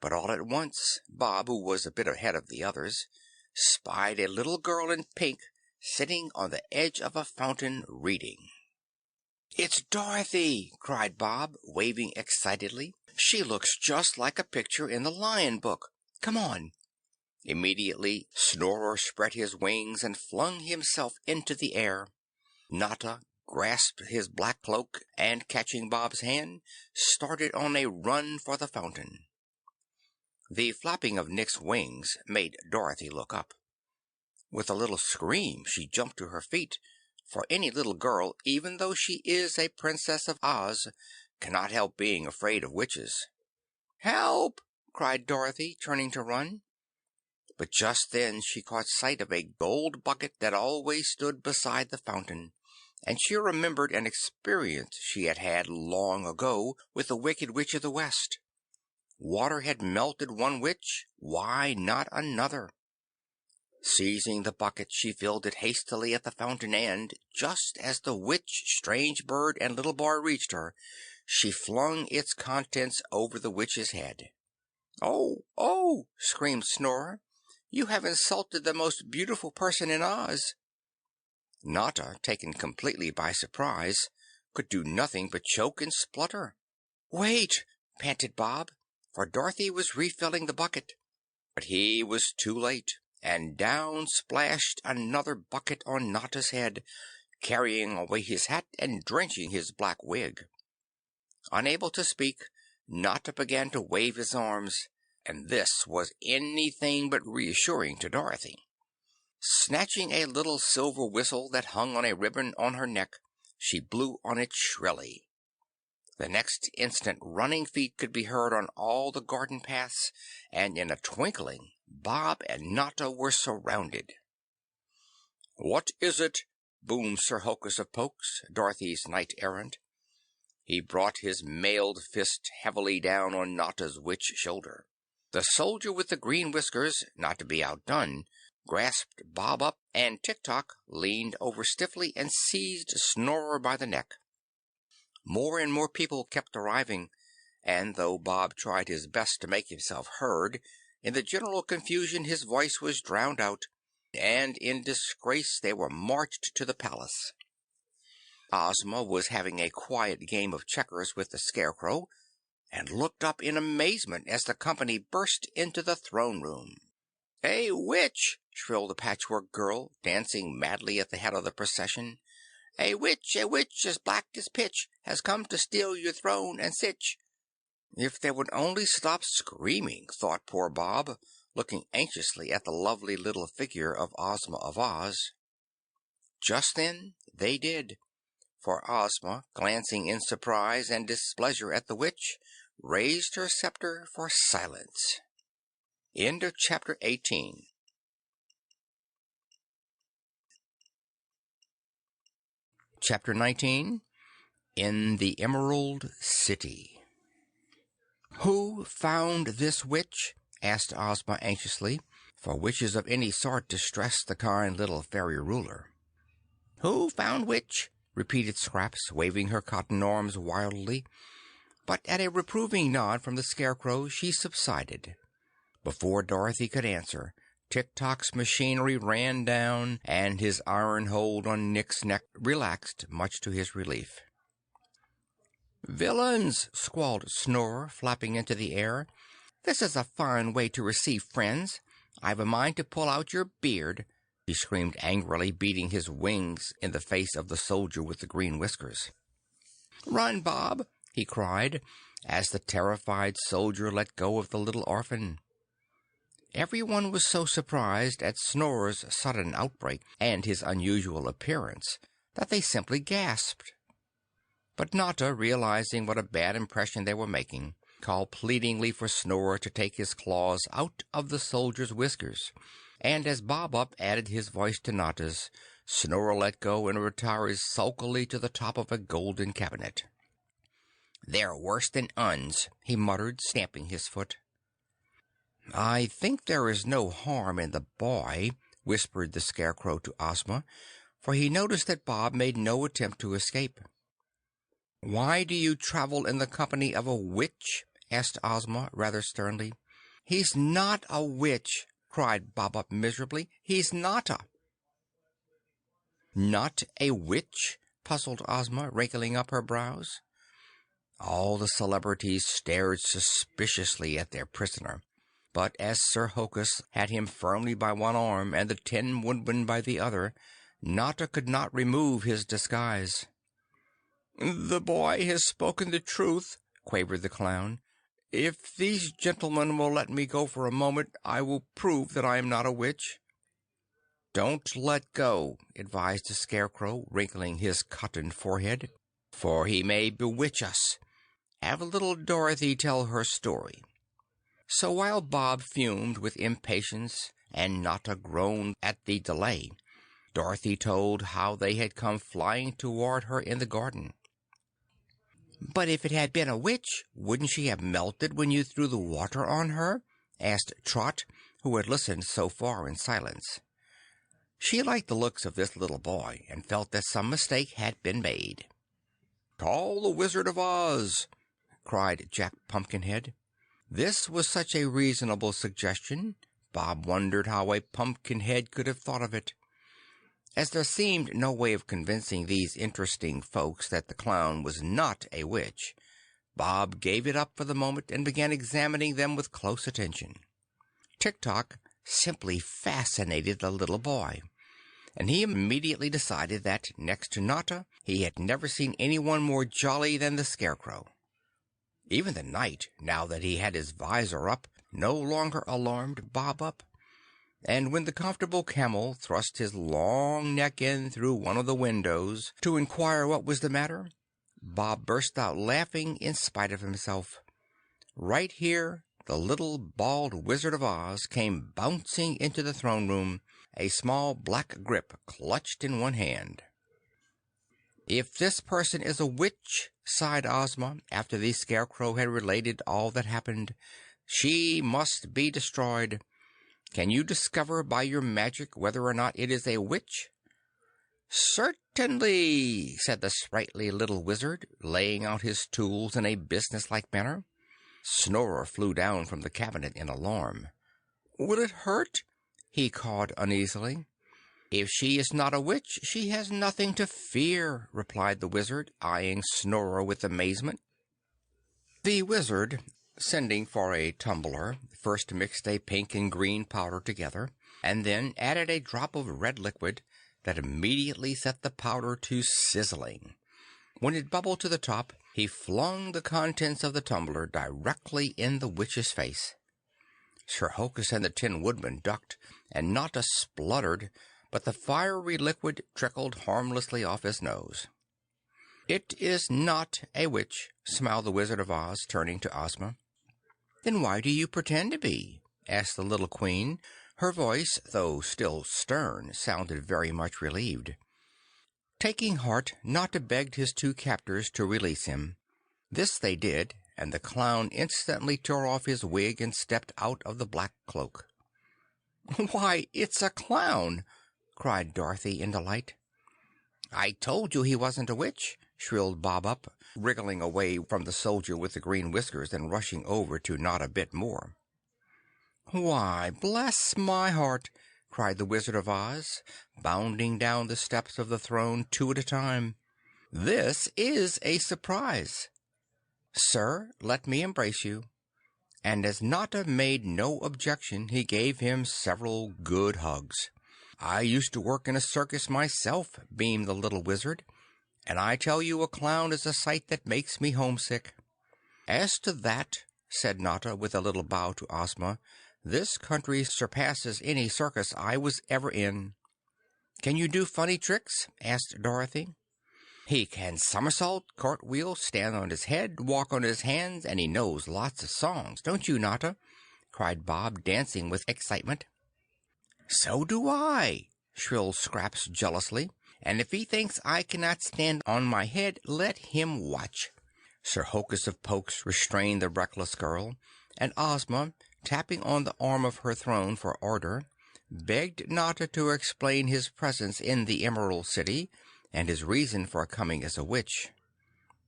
but all at once Bob, who was a bit ahead of the others, spied a little girl in pink sitting on the edge of a fountain reading. "It's Dorothy!" cried Bob, waving excitedly. "She looks just like a picture in the Lion Book. Come on!" Immediately Snorer spread his wings and flung himself into the air. Notta grasped his black cloak, and catching Bob's hand, started on a run for the fountain. The flapping of Nick's wings made Dorothy look up. With a little scream she jumped to her feet, for any little girl, even though she is a princess of Oz, cannot help being afraid of witches. "Help!" cried Dorothy, turning to run. But just then she caught sight of a gold bucket that always stood beside the fountain, and she remembered an experience she had had long ago with the Wicked Witch of the West. Water had melted one witch, why not another? Seizing the bucket, she filled it hastily at the fountain, and, just as the witch, strange bird, and little boy reached her, she flung its contents over the witch's head. "Oh, oh!" screamed Snorer. "You have insulted the most beautiful person in Oz." Notta, taken completely by surprise, could do nothing but choke and splutter. "Wait!" panted Bob, for Dorothy was refilling the bucket. But he was too late, and down splashed another bucket on Notta's head, carrying away his hat and drenching his black wig. Unable to speak, Notta began to wave his arms, and this was anything but reassuring to Dorothy. Snatching a little silver whistle that hung on a ribbon on her neck, she blew on it shrilly. The next instant running feet could be heard on all the garden paths, and in a twinkling Bob and Notta were surrounded. "What is it?" boomed Sir Hokus of Pokes, Dorothy's knight-errant. He brought his mailed fist heavily down on Notta's witch shoulder. The soldier with the green whiskers, not to be outdone, grasped Bob up, and Tik-Tok leaned over stiffly and seized Snorer by the neck. More and more people kept arriving, and though Bob tried his best to make himself heard, in the general confusion his voice was drowned out, and in disgrace they were marched to the palace. Ozma was having a quiet game of checkers with the Scarecrow, and looked up in amazement as the company burst into the throne room. "A witch!" shrilled the Patchwork Girl, dancing madly at the head of the procession. A witch as black as pitch, has come to steal your throne and sitch." If they would only stop screaming, thought poor Bob, looking anxiously at the lovely little figure of Ozma of Oz. Just then they did, for Ozma, glancing in surprise and displeasure at the witch, raised her scepter for silence. End of chapter 18. Chapter 19. In the Emerald City. "Who found this witch?" asked Ozma anxiously, for witches of any sort distressed the kind little fairy ruler. "Who found which?" repeated Scraps, waving her cotton arms wildly, but at a reproving nod from the Scarecrow she subsided. Before Dorothy could answer, Tik-Tok's machinery ran down, and his iron hold on Nick's neck relaxed, much to his relief. "Villains!" squalled Snorer, flapping into the air. "This is a fine way to receive friends. I've a mind to pull out your beard," he screamed angrily, beating his wings in the face of the soldier with the green whiskers. "Run, Bob!" he cried, as the terrified soldier let go of the little orphan. Everyone was so surprised at Snorer's sudden outbreak and his unusual appearance that they simply gasped. But Notta, realizing what a bad impression they were making, called pleadingly for Snorer to take his claws out of the soldier's whiskers, and as Bob-Up added his voice to Notta's, Snorer let go and retired sulkily to the top of a golden cabinet. "They're worse than Uns," he muttered, stamping his foot. "I think there is no harm in the boy," whispered the Scarecrow to Ozma, for he noticed that Bob made no attempt to escape. "Why do you travel in the company of a witch?" asked Ozma, rather sternly. "He's not a witch!" cried Bob-Up miserably. "He's Notta!" "Not a witch?" puzzled Ozma, wrinkling up her brows. All the celebrities stared suspiciously at their prisoner, but as Sir Hokus had him firmly by one arm and the Tin Woodman by the other, Notta could not remove his disguise. "The boy has spoken the truth," quavered the clown. "If these gentlemen will let me go for a moment, I will prove that I am not a witch." "Don't let go," advised the Scarecrow, wrinkling his cotton forehead, "for he may bewitch us. Have little Dorothy tell her story." So while Bob fumed with impatience and Notta groaned at the delay, Dorothy told how they had come flying toward her in the garden. "But if it had been a witch, wouldn't she have melted when you threw the water on her?" asked Trot, who had listened so far in silence. She liked the looks of this little boy and felt that some mistake had been made. "Call the Wizard of Oz!" cried Jack Pumpkinhead. This was such a reasonable suggestion, Bob wondered how a Pumpkinhead could have thought of it. As there seemed no way of convincing these interesting folks that the clown was not a witch, Bob gave it up for the moment and began examining them with close attention. Tik-Tok simply fascinated the little boy, and he immediately decided that, next to Notta, he had never seen anyone more jolly than the Scarecrow. Even the Knight, now that he had his visor up, no longer alarmed Bob up, and when the Comfortable Camel thrust his long neck in through one of the windows to inquire what was the matter, Bob burst out laughing in spite of himself. Right here the little bald Wizard of Oz came bouncing into the throne room, a small black grip clutched in one hand. "If this person is a witch," sighed Ozma, after the Scarecrow had related all that happened, "she must be destroyed. Can you discover by your magic whether or not it is a witch?" "Certainly," said the sprightly little Wizard, laying out his tools in a businesslike manner. Snorer flew down from the cabinet in alarm. "Will it hurt?" he cawed uneasily. "If she is not a witch, she has nothing to fear," replied the Wizard, eyeing Snorer with amazement. The Wizard, sending for a tumbler, first mixed a pink and green powder together, and then added a drop of red liquid that immediately set the powder to sizzling. When it bubbled to the top, he flung the contents of the tumbler directly in the witch's face. Sir Hokus and the Tin Woodman ducked, and Notta spluttered, but the fiery liquid trickled harmlessly off his nose. "It is not a witch," smiled the Wizard of Oz, turning to Ozma. "Then why do you pretend to be?" asked the little Queen. Her voice, though still stern, sounded very much relieved. Taking heart, Notta begged his two captors to release him. This they did, and the clown instantly tore off his wig and stepped out of the black cloak. "Why, it's a clown!" cried Dorothy in delight. "I told you he wasn't a witch!" shrilled Bob Up, wriggling away from the soldier with the green whiskers and rushing over to Notta Bit More. "Why, bless my heart!" cried the Wizard of Oz, bounding down the steps of the throne two at a time. "This is a surprise! Sir, let me embrace you." And as Notta made no objection, he gave him several good hugs. "I used to work in a circus myself," beamed the little Wizard, "and I tell you a clown is a sight that makes me homesick." "As to that," said Notta with a little bow to Ozma, "this country surpasses any circus I was ever in." "Can you do funny tricks?" asked Dorothy. "He can somersault, cartwheel, stand on his head, walk on his hands, and he knows lots of songs, don't you, Notta?" cried Bob, dancing with excitement. "So do I!" shrilled Scraps jealously. "And if he thinks I cannot stand on my head, let him watch." Sir Hokus of Pokes restrained the reckless girl, and Ozma, tapping on the arm of her throne for order, begged Notta to explain his presence in the Emerald City and his reason for coming as a witch.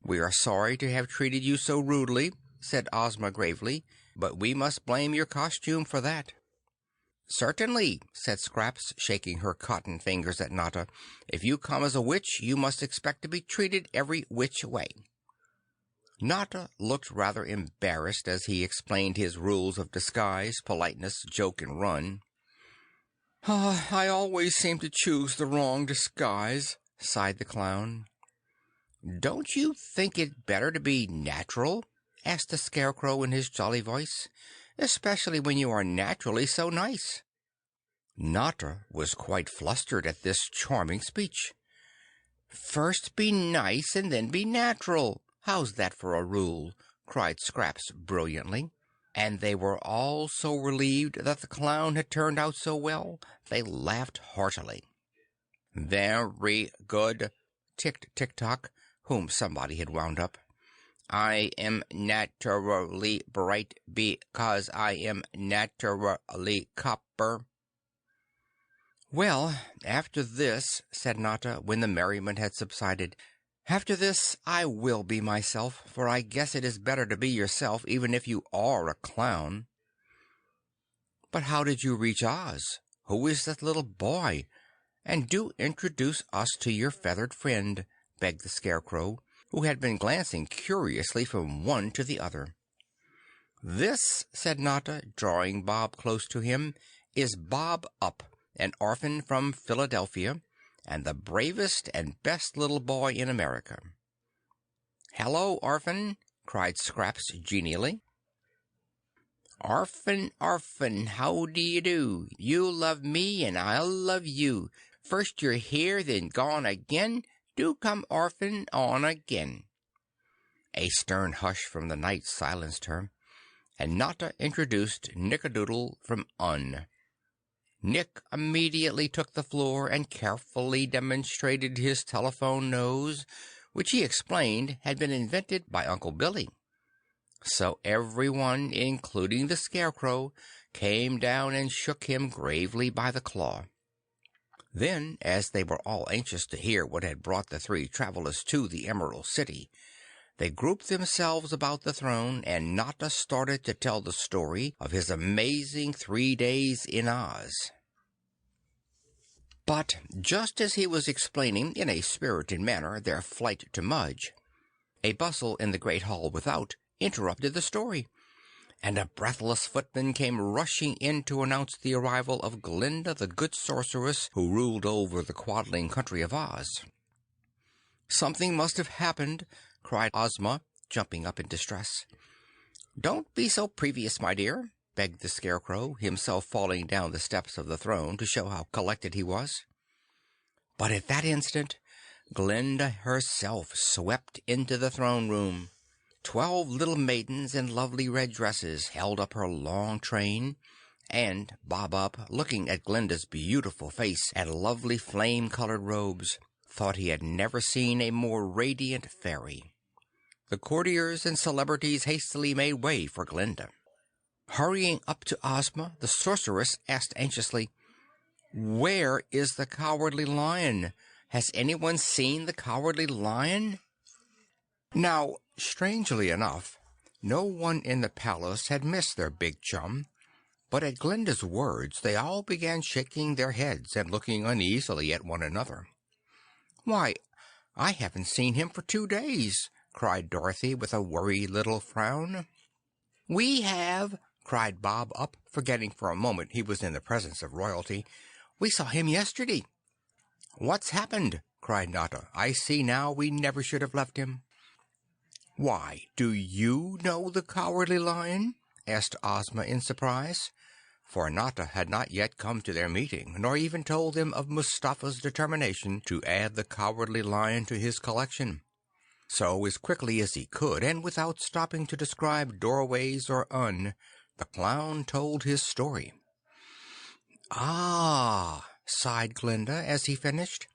"We are sorry to have treated you so rudely," said Ozma gravely, "but we must blame your costume for that." "Certainly," said Scraps, shaking her cotton fingers at Notta. "If you come as a witch, you must expect to be treated every which way." Notta looked rather embarrassed as he explained his rules of disguise, politeness, joke, and run. "I always seem to choose the wrong disguise," sighed the clown. "Don't you think it better to be natural?" asked the Scarecrow in his jolly voice. "Especially when you are naturally so nice." Notta was quite flustered at this charming speech. "First be nice and then be natural. How's that for a rule?" cried Scraps brilliantly. And they were all so relieved that the clown had turned out so well, they laughed heartily. "Very good," ticked Tik-Tok, whom somebody had wound up. "I am naturally bright because I am naturally copper." "Well, after this," said Notta, when the merriment had subsided, "after this I will be myself, for I guess it is better to be yourself, even if you are a clown." "But how did you reach Oz? Who is that little boy? and do introduce us to your feathered friend," begged the Scarecrow, who had been glancing curiously from one to the other. "This," said Notta, drawing Bob close to him, "is Bob Up, an orphan from Philadelphia, and the bravest and best little boy in America." "Hello, orphan!" cried Scraps genially. "Orphan, orphan, how do you do? You love me and I'll love you. First you're here, then gone again. Do come, orphan, on again." A stern hush from the night silenced her, and Notta introduced Nickadoodle from Un. Nick immediately took the floor and carefully demonstrated his telephone nose, which he explained had been invented by Uncle Billy. So everyone, including the Scarecrow, came down and shook him gravely by the claw. Then, as they were all anxious to hear what had brought the three travelers to the Emerald City, they grouped themselves about the throne, and Notta started to tell the story of his amazing 3 days in Oz. But just as he was explaining in a spirited manner their flight to Mudge, a bustle in the great hall without interrupted the story, and a breathless footman came rushing in to announce the arrival of Glinda, the good sorceress who ruled over the Quadling Country of Oz. "Something must have happened," cried Ozma, jumping up in distress. "Don't be so previous, my dear," begged the Scarecrow, himself falling down the steps of the throne to show how collected he was. But at that instant Glinda herself swept into the throne room. 12 little maidens in lovely red dresses held up her long train, and Bob Up, looking at Glinda's beautiful face and lovely flame-colored robes, thought he had never seen a more radiant fairy. The courtiers and celebrities hastily made way for Glinda. Hurrying up to Ozma, the sorceress asked anxiously, "Where is the Cowardly Lion? Has anyone seen the Cowardly Lion?" Now, strangely enough, no one in the palace had missed their big chum, but at Glinda's words they all began shaking their heads and looking uneasily at one another. "Why, I haven't seen him for 2 days," cried Dorothy with a worried little frown. "We have," cried Bob Up, forgetting for a moment he was in the presence of royalty. "We saw him yesterday." "What's happened?" cried Notta. "I see now we never should have left him." "Why, do you know the Cowardly Lion?" asked Ozma in surprise, for Notta had not yet come to their meeting, nor even told them of Mustafa's determination to add the Cowardly Lion to his collection. So, as quickly as he could, and without stopping to describe doorways or the clown told his story. "Ah," sighed Glinda as he finished,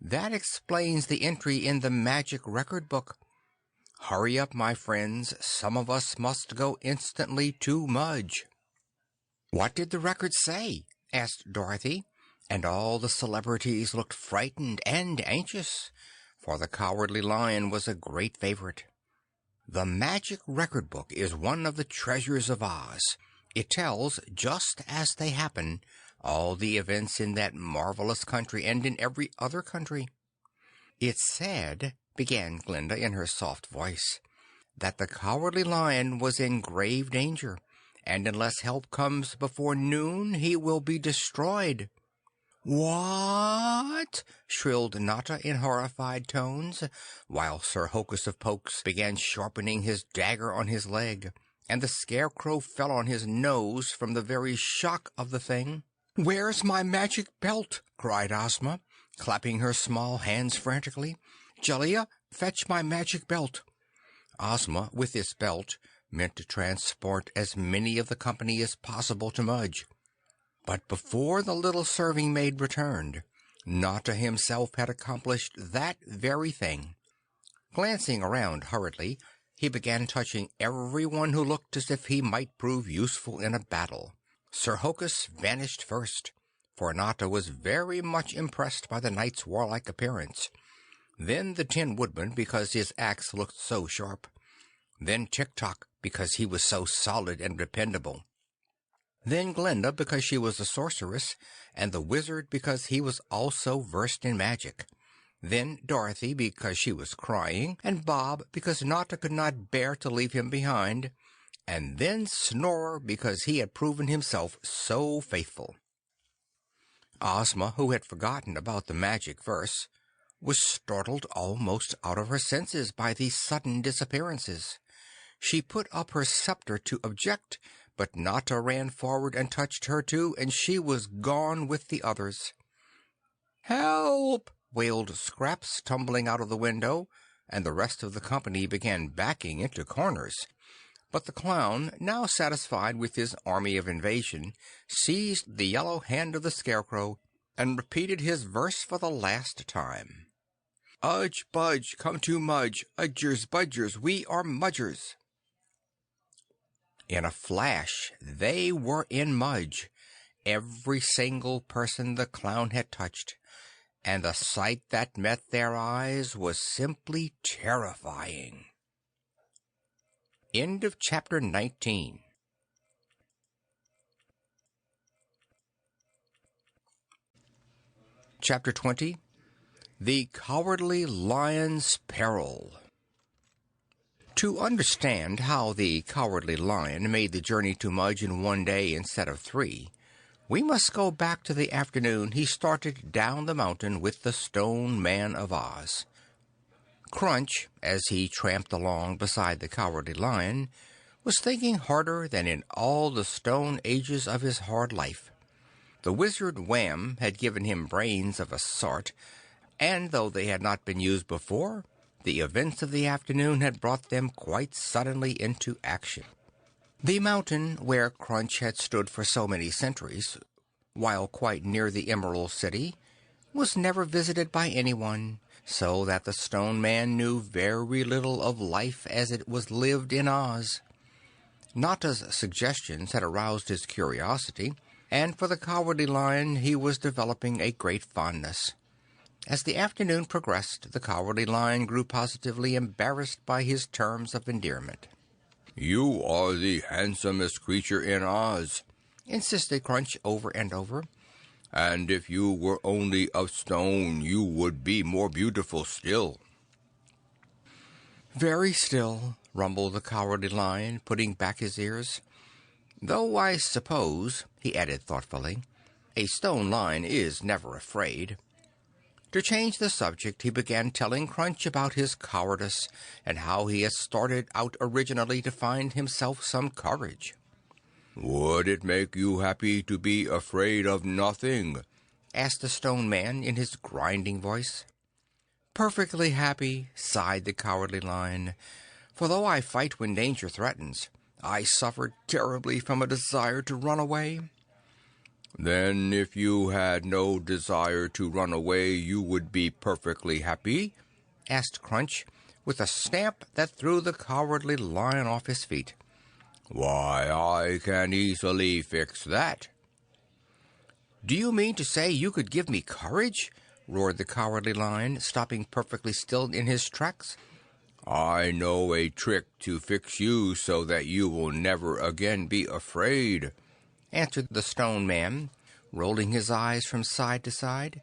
"that explains the entry in the magic record book. Hurry up, my friends. Some of us must go instantly to Mudge." "What did the record say?" asked Dorothy, and all the celebrities looked frightened and anxious, for the Cowardly Lion was a great favorite. The magic record book is one of the treasures of Oz. It tells, just as they happen, all the events in that marvelous country and in every other country. "It said," began Glinda in her soft voice, "that the Cowardly Lion was in grave danger, and unless help comes before noon, he will be destroyed." "What?" shrilled Notta in horrified tones, while Sir Hokus of Pokes began sharpening his dagger on his leg, and the Scarecrow fell on his nose from the very shock of the thing. "Where's my magic belt?" cried Ozma, clapping her small hands frantically. "Jellia, fetch my magic belt." Ozma, with this belt, meant to transport as many of the company as possible to Mudge. But before the little serving maid returned, Notta himself had accomplished that very thing. Glancing around hurriedly, he began touching everyone who looked as if he might prove useful in a battle. Sir Hokus vanished first, for Notta was very much impressed by the knight's warlike appearance. Then the Tin Woodman, because his axe looked so sharp. Then Tik-Tok, because he was so solid and dependable. then Glinda because she was a sorceress, and the Wizard because he was also versed in magic. Then Dorothy because she was crying, and Bob because Notta could not bear to leave him behind, and then Snorer because he had proven himself so faithful. Ozma, who had forgotten about the magic verse, was startled almost out of her senses by these sudden disappearances. She put up her scepter to object, but Notta ran forward and touched her too, and she was gone with the others. "Help!" wailed Scraps, tumbling out of the window, and the rest of the company began backing into corners. But the clown, now satisfied with his army of invasion, seized the yellow hand of the Scarecrow and repeated his verse for the last time. "Udge, budge, come to Mudge, Udgers, budgers, we are Mudgers." In a flash they were in Mudge, every single person the clown had touched, and the sight that met their eyes was simply terrifying. End of chapter 19. Chapter 20. The Cowardly Lion's Peril. To understand how the Cowardly Lion made the journey to Mudge in one day instead of 3, we must go back to the afternoon he started down the mountain with the Stone Man of Oz. Crunch, as he tramped along beside the Cowardly Lion, was thinking harder than in all the stone ages of his hard life. The wizard Wham had given him brains of a sort, and though they had not been used before, the events of the afternoon had brought them quite suddenly into action. The mountain where Crunch had stood for so many centuries, while quite near the Emerald City, was never visited by anyone, so that the Stone Man knew very little of life as it was lived in Oz. Notta's suggestions had aroused his curiosity, and for the Cowardly Lion he was developing a great fondness. As the afternoon progressed, the Cowardly Lion grew positively embarrassed by his terms of endearment. "You are the handsomest creature in Oz," insisted Crunch over and over. "And if you were only of stone, you would be more beautiful still." "Very still," rumbled the Cowardly Lion, putting back his ears. "Though I suppose," he added thoughtfully, "a stone lion is never afraid." To change the subject, he began telling Crunch about his cowardice, and how he had started out originally to find himself some courage. "Would it make you happy to be afraid of nothing?" asked the Stone Man in his grinding voice. "Perfectly happy," sighed the Cowardly Lion, "for though I fight when danger threatens, I suffer terribly from a desire to run away." "Then if you had no desire to run away, you would be perfectly happy?" asked Crunch, with a stamp that threw the Cowardly Lion off his feet. "Why, I can easily fix that." "Do you mean to say you could give me courage?" roared the Cowardly Lion, stopping perfectly still in his tracks. "I know a trick to fix you so that you will never again be afraid," answered the Stone Man, rolling his eyes from side to side.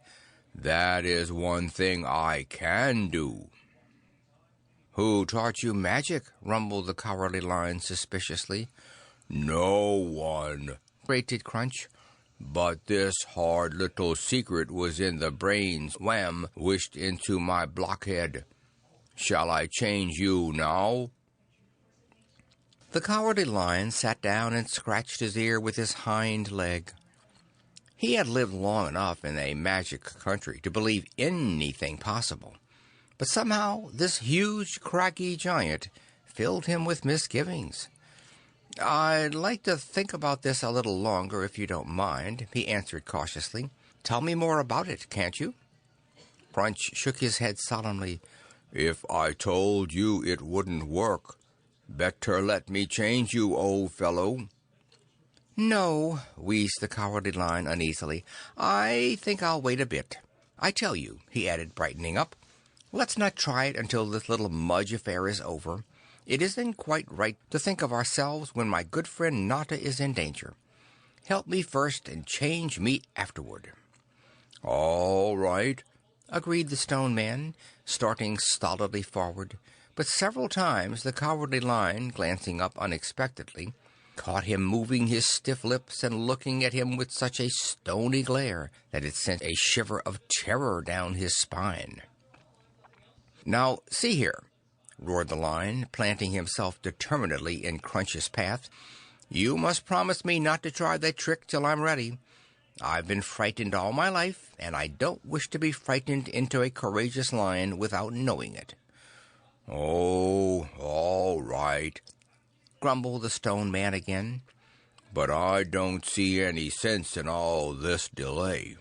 "That is one thing I can do." "Who taught you magic?" rumbled the Cowardly Lion suspiciously. "No one," grated Crunch. "But this hard little secret was in the brains Wham wished into my blockhead. Shall I change you now?" The Cowardly Lion sat down and scratched his ear with his hind leg. He had lived long enough in a magic country to believe anything possible, but somehow this huge, craggy giant filled him with misgivings. "I'd like to think about this a little longer, if you don't mind," he answered cautiously. "Tell me more about it, can't you?" Crunch shook his head solemnly. "If I told you it wouldn't work, better let me change you, old fellow." "No," wheezed the Cowardly Lion uneasily. "I think I'll wait a bit. I tell you," he added, brightening up, "let's not try it until this little Mudge affair is over. It isn't quite right to think of ourselves when my good friend Notta is in danger. Help me first and change me afterward." "All right," agreed the Stone Man, starting stolidly forward, but several times the Cowardly Lion, glancing up unexpectedly, caught him moving his stiff lips and looking at him with such a stony glare that it sent a shiver of terror down his spine. "Now, see here," roared the Lion, planting himself determinedly in Crunch's path. "You must promise me not to try that trick till I'm ready. I've been frightened all my life, and I don't wish to be frightened into a courageous lion without knowing it." "Oh, all right," grumbled the Stone Man again. "But I don't see any sense in all this delay.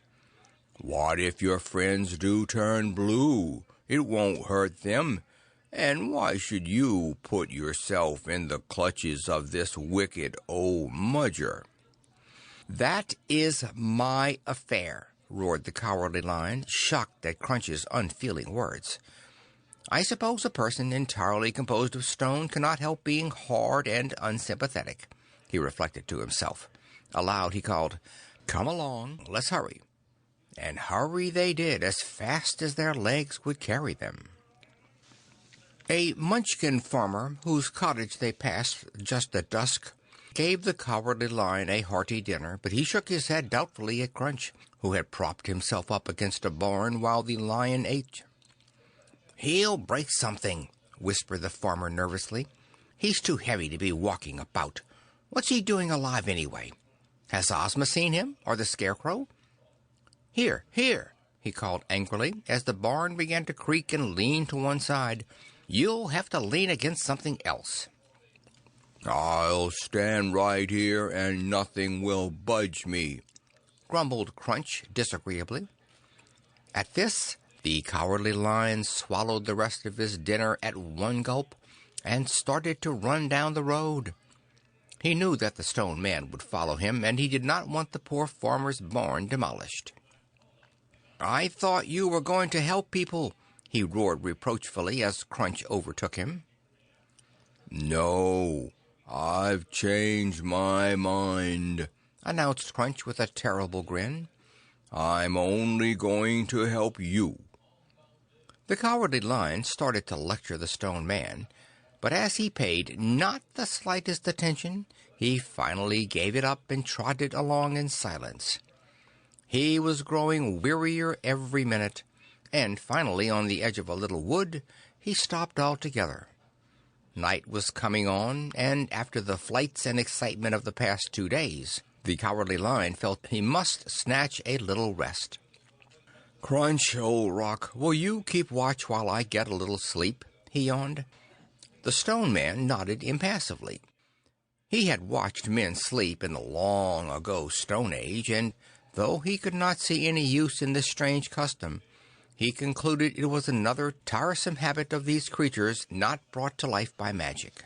What if your friends do turn blue? It won't hurt them. And why should you put yourself in the clutches of this wicked old Mudger?" "That is my affair," roared the Cowardly Lion, shocked at Crunch's unfeeling words. "I suppose a person entirely composed of stone cannot help being hard and unsympathetic," he reflected to himself. Aloud he called, "Come along, let's hurry." And hurry they did as fast as their legs would carry them. A Munchkin farmer, whose cottage they passed just at dusk, gave the Cowardly Lion a hearty dinner, but he shook his head doubtfully at Crunch, who had propped himself up against a barn while the lion ate. "He'll break something," whispered the farmer nervously. "He's too heavy to be walking about. What's he doing alive anyway? Has Ozma seen him, or the Scarecrow? Here, here," he called angrily, as the barn began to creak and lean to one side. "You'll have to lean against something else." "I'll stand right here and nothing will budge me," grumbled Crunch disagreeably. At this, the Cowardly Lion swallowed the rest of his dinner at one gulp and started to run down the road. He knew that the Stone Man would follow him, and he did not want the poor farmer's barn demolished. "I thought you were going to help people," he roared reproachfully as Crunch overtook him. "No, I've changed my mind," announced Crunch with a terrible grin. "I'm only going to help you." The Cowardly Lion started to lecture the Stone Man, but as he paid not the slightest attention, he finally gave it up and trotted along in silence. He was growing wearier every minute, and finally, on the edge of a little wood, he stopped altogether. Night was coming on, and after the flights and excitement of the past 2 days, the Cowardly Lion felt he must snatch a little rest. "Crunch, old rock, "Will you keep watch while I get a little sleep?" he yawned. The Stone Man nodded impassively. He had watched men sleep in the long ago Stone Age, and though he could not see any use in this strange custom, he concluded it was another tiresome habit of these creatures not brought to life by magic.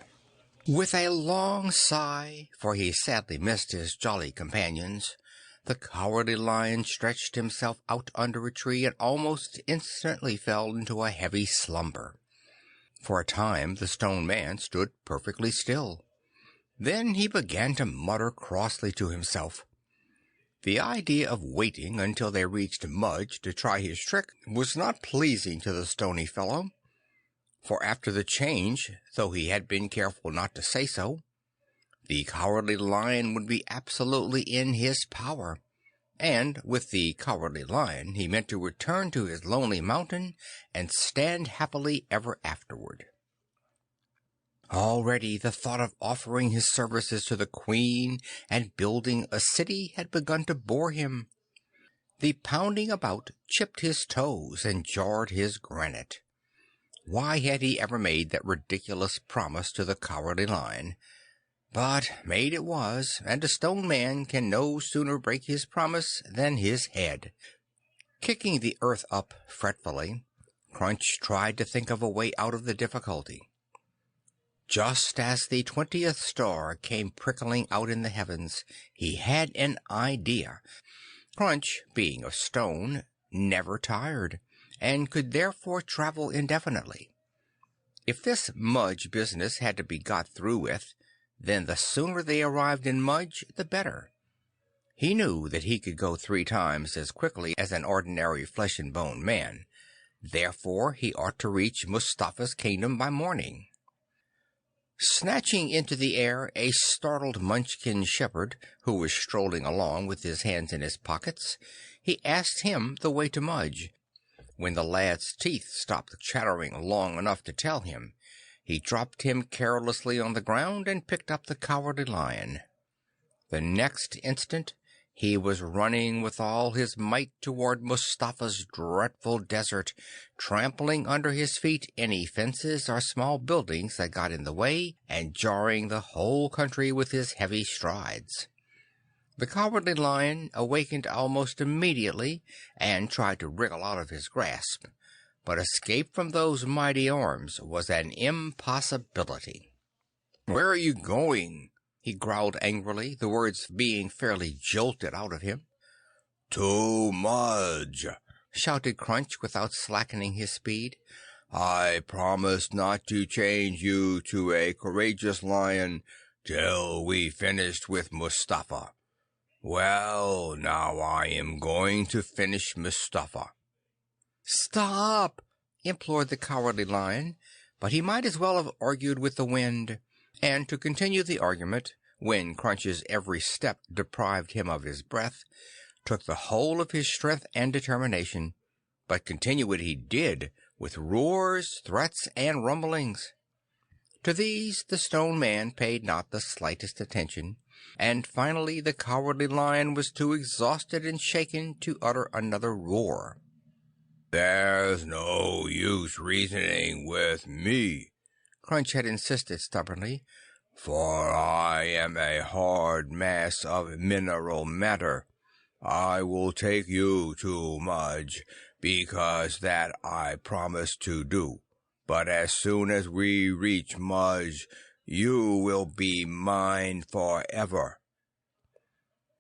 With a long sigh, for he sadly missed his jolly companions, the Cowardly Lion stretched himself out under a tree and almost instantly fell into a heavy slumber. For a time the Stone Man stood perfectly still. Then he began to mutter crossly to himself. The idea of waiting until they reached Mudge to try his trick was not pleasing to the stony fellow, for after the change, though he had been careful not to say so, the Cowardly Lion would be absolutely in his power, and with the Cowardly Lion he meant to return to his lonely mountain and stand happily ever afterward. Already the thought of offering his services to the Queen and building a city had begun to bore him. The pounding about chipped his toes and jarred his granite. Why had he ever made that ridiculous promise to the Cowardly Lion? But made it was, and a Stone Man can no sooner break his promise than his head. Kicking the earth up fretfully, Crunch tried to think of a way out of the difficulty. Just as the 20th star came prickling out in the heavens, he had an idea. Crunch, being of stone, never tired, and could therefore travel indefinitely. If this Mudge business had to be got through with, then the sooner they arrived in Mudge, the better. He knew that he could go 3 times as quickly as an ordinary flesh and bone man. Therefore, he ought to reach Mustafa's kingdom by morning. Snatching into the air a startled Munchkin shepherd, who was strolling along with his hands in his pockets, he asked him the way to Mudge. When the lad's teeth stopped chattering long enough to tell him, he dropped him carelessly on the ground and picked up the Cowardly Lion. The next instant he was running with all his might toward Mustafa's dreadful desert, trampling under his feet any fences or small buildings that got in the way, and jarring the whole country with his heavy strides. The Cowardly Lion awakened almost immediately and tried to wriggle out of his grasp, but escape from those mighty arms was an impossibility. "Where are you going?" he growled angrily, the words being fairly jolted out of him. "To Mudge," shouted Crunch without slackening his speed. "I promised not to change you to a courageous lion till we finished with Mustafa. Well, now I am going to finish Mustafa." "Stop!" implored the Cowardly Lion, but he might as well have argued with the wind. And to continue the argument, when Crunch's every step deprived him of his breath, took the whole of his strength and determination, but continue it he did, with roars, threats, and rumblings. To these the Stone Man paid not the slightest attention, and finally the Cowardly Lion was too exhausted and shaken to utter another roar. "There's no use reasoning with me," Crunch had insisted stubbornly, "for I am a hard mass of mineral matter. I will take you to Mudge, because that I promised to do. But as soon as we reach Mudge, you will be mine forever."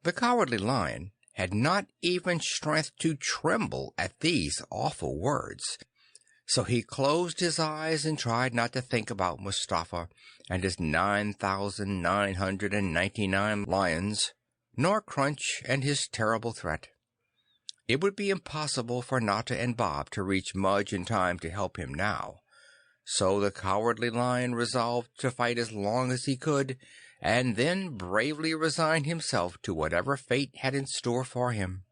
The Cowardly Lion had not even strength to tremble at these awful words, so he closed his eyes and tried not to think about Mustafa and his 9,999 lions, nor Crunch and his terrible threat. It would be impossible for Notta and Bob to reach Mudge in time to help him now, so the Cowardly Lion resolved to fight as long as he could, and then bravely resign himself to whatever fate had in store for him.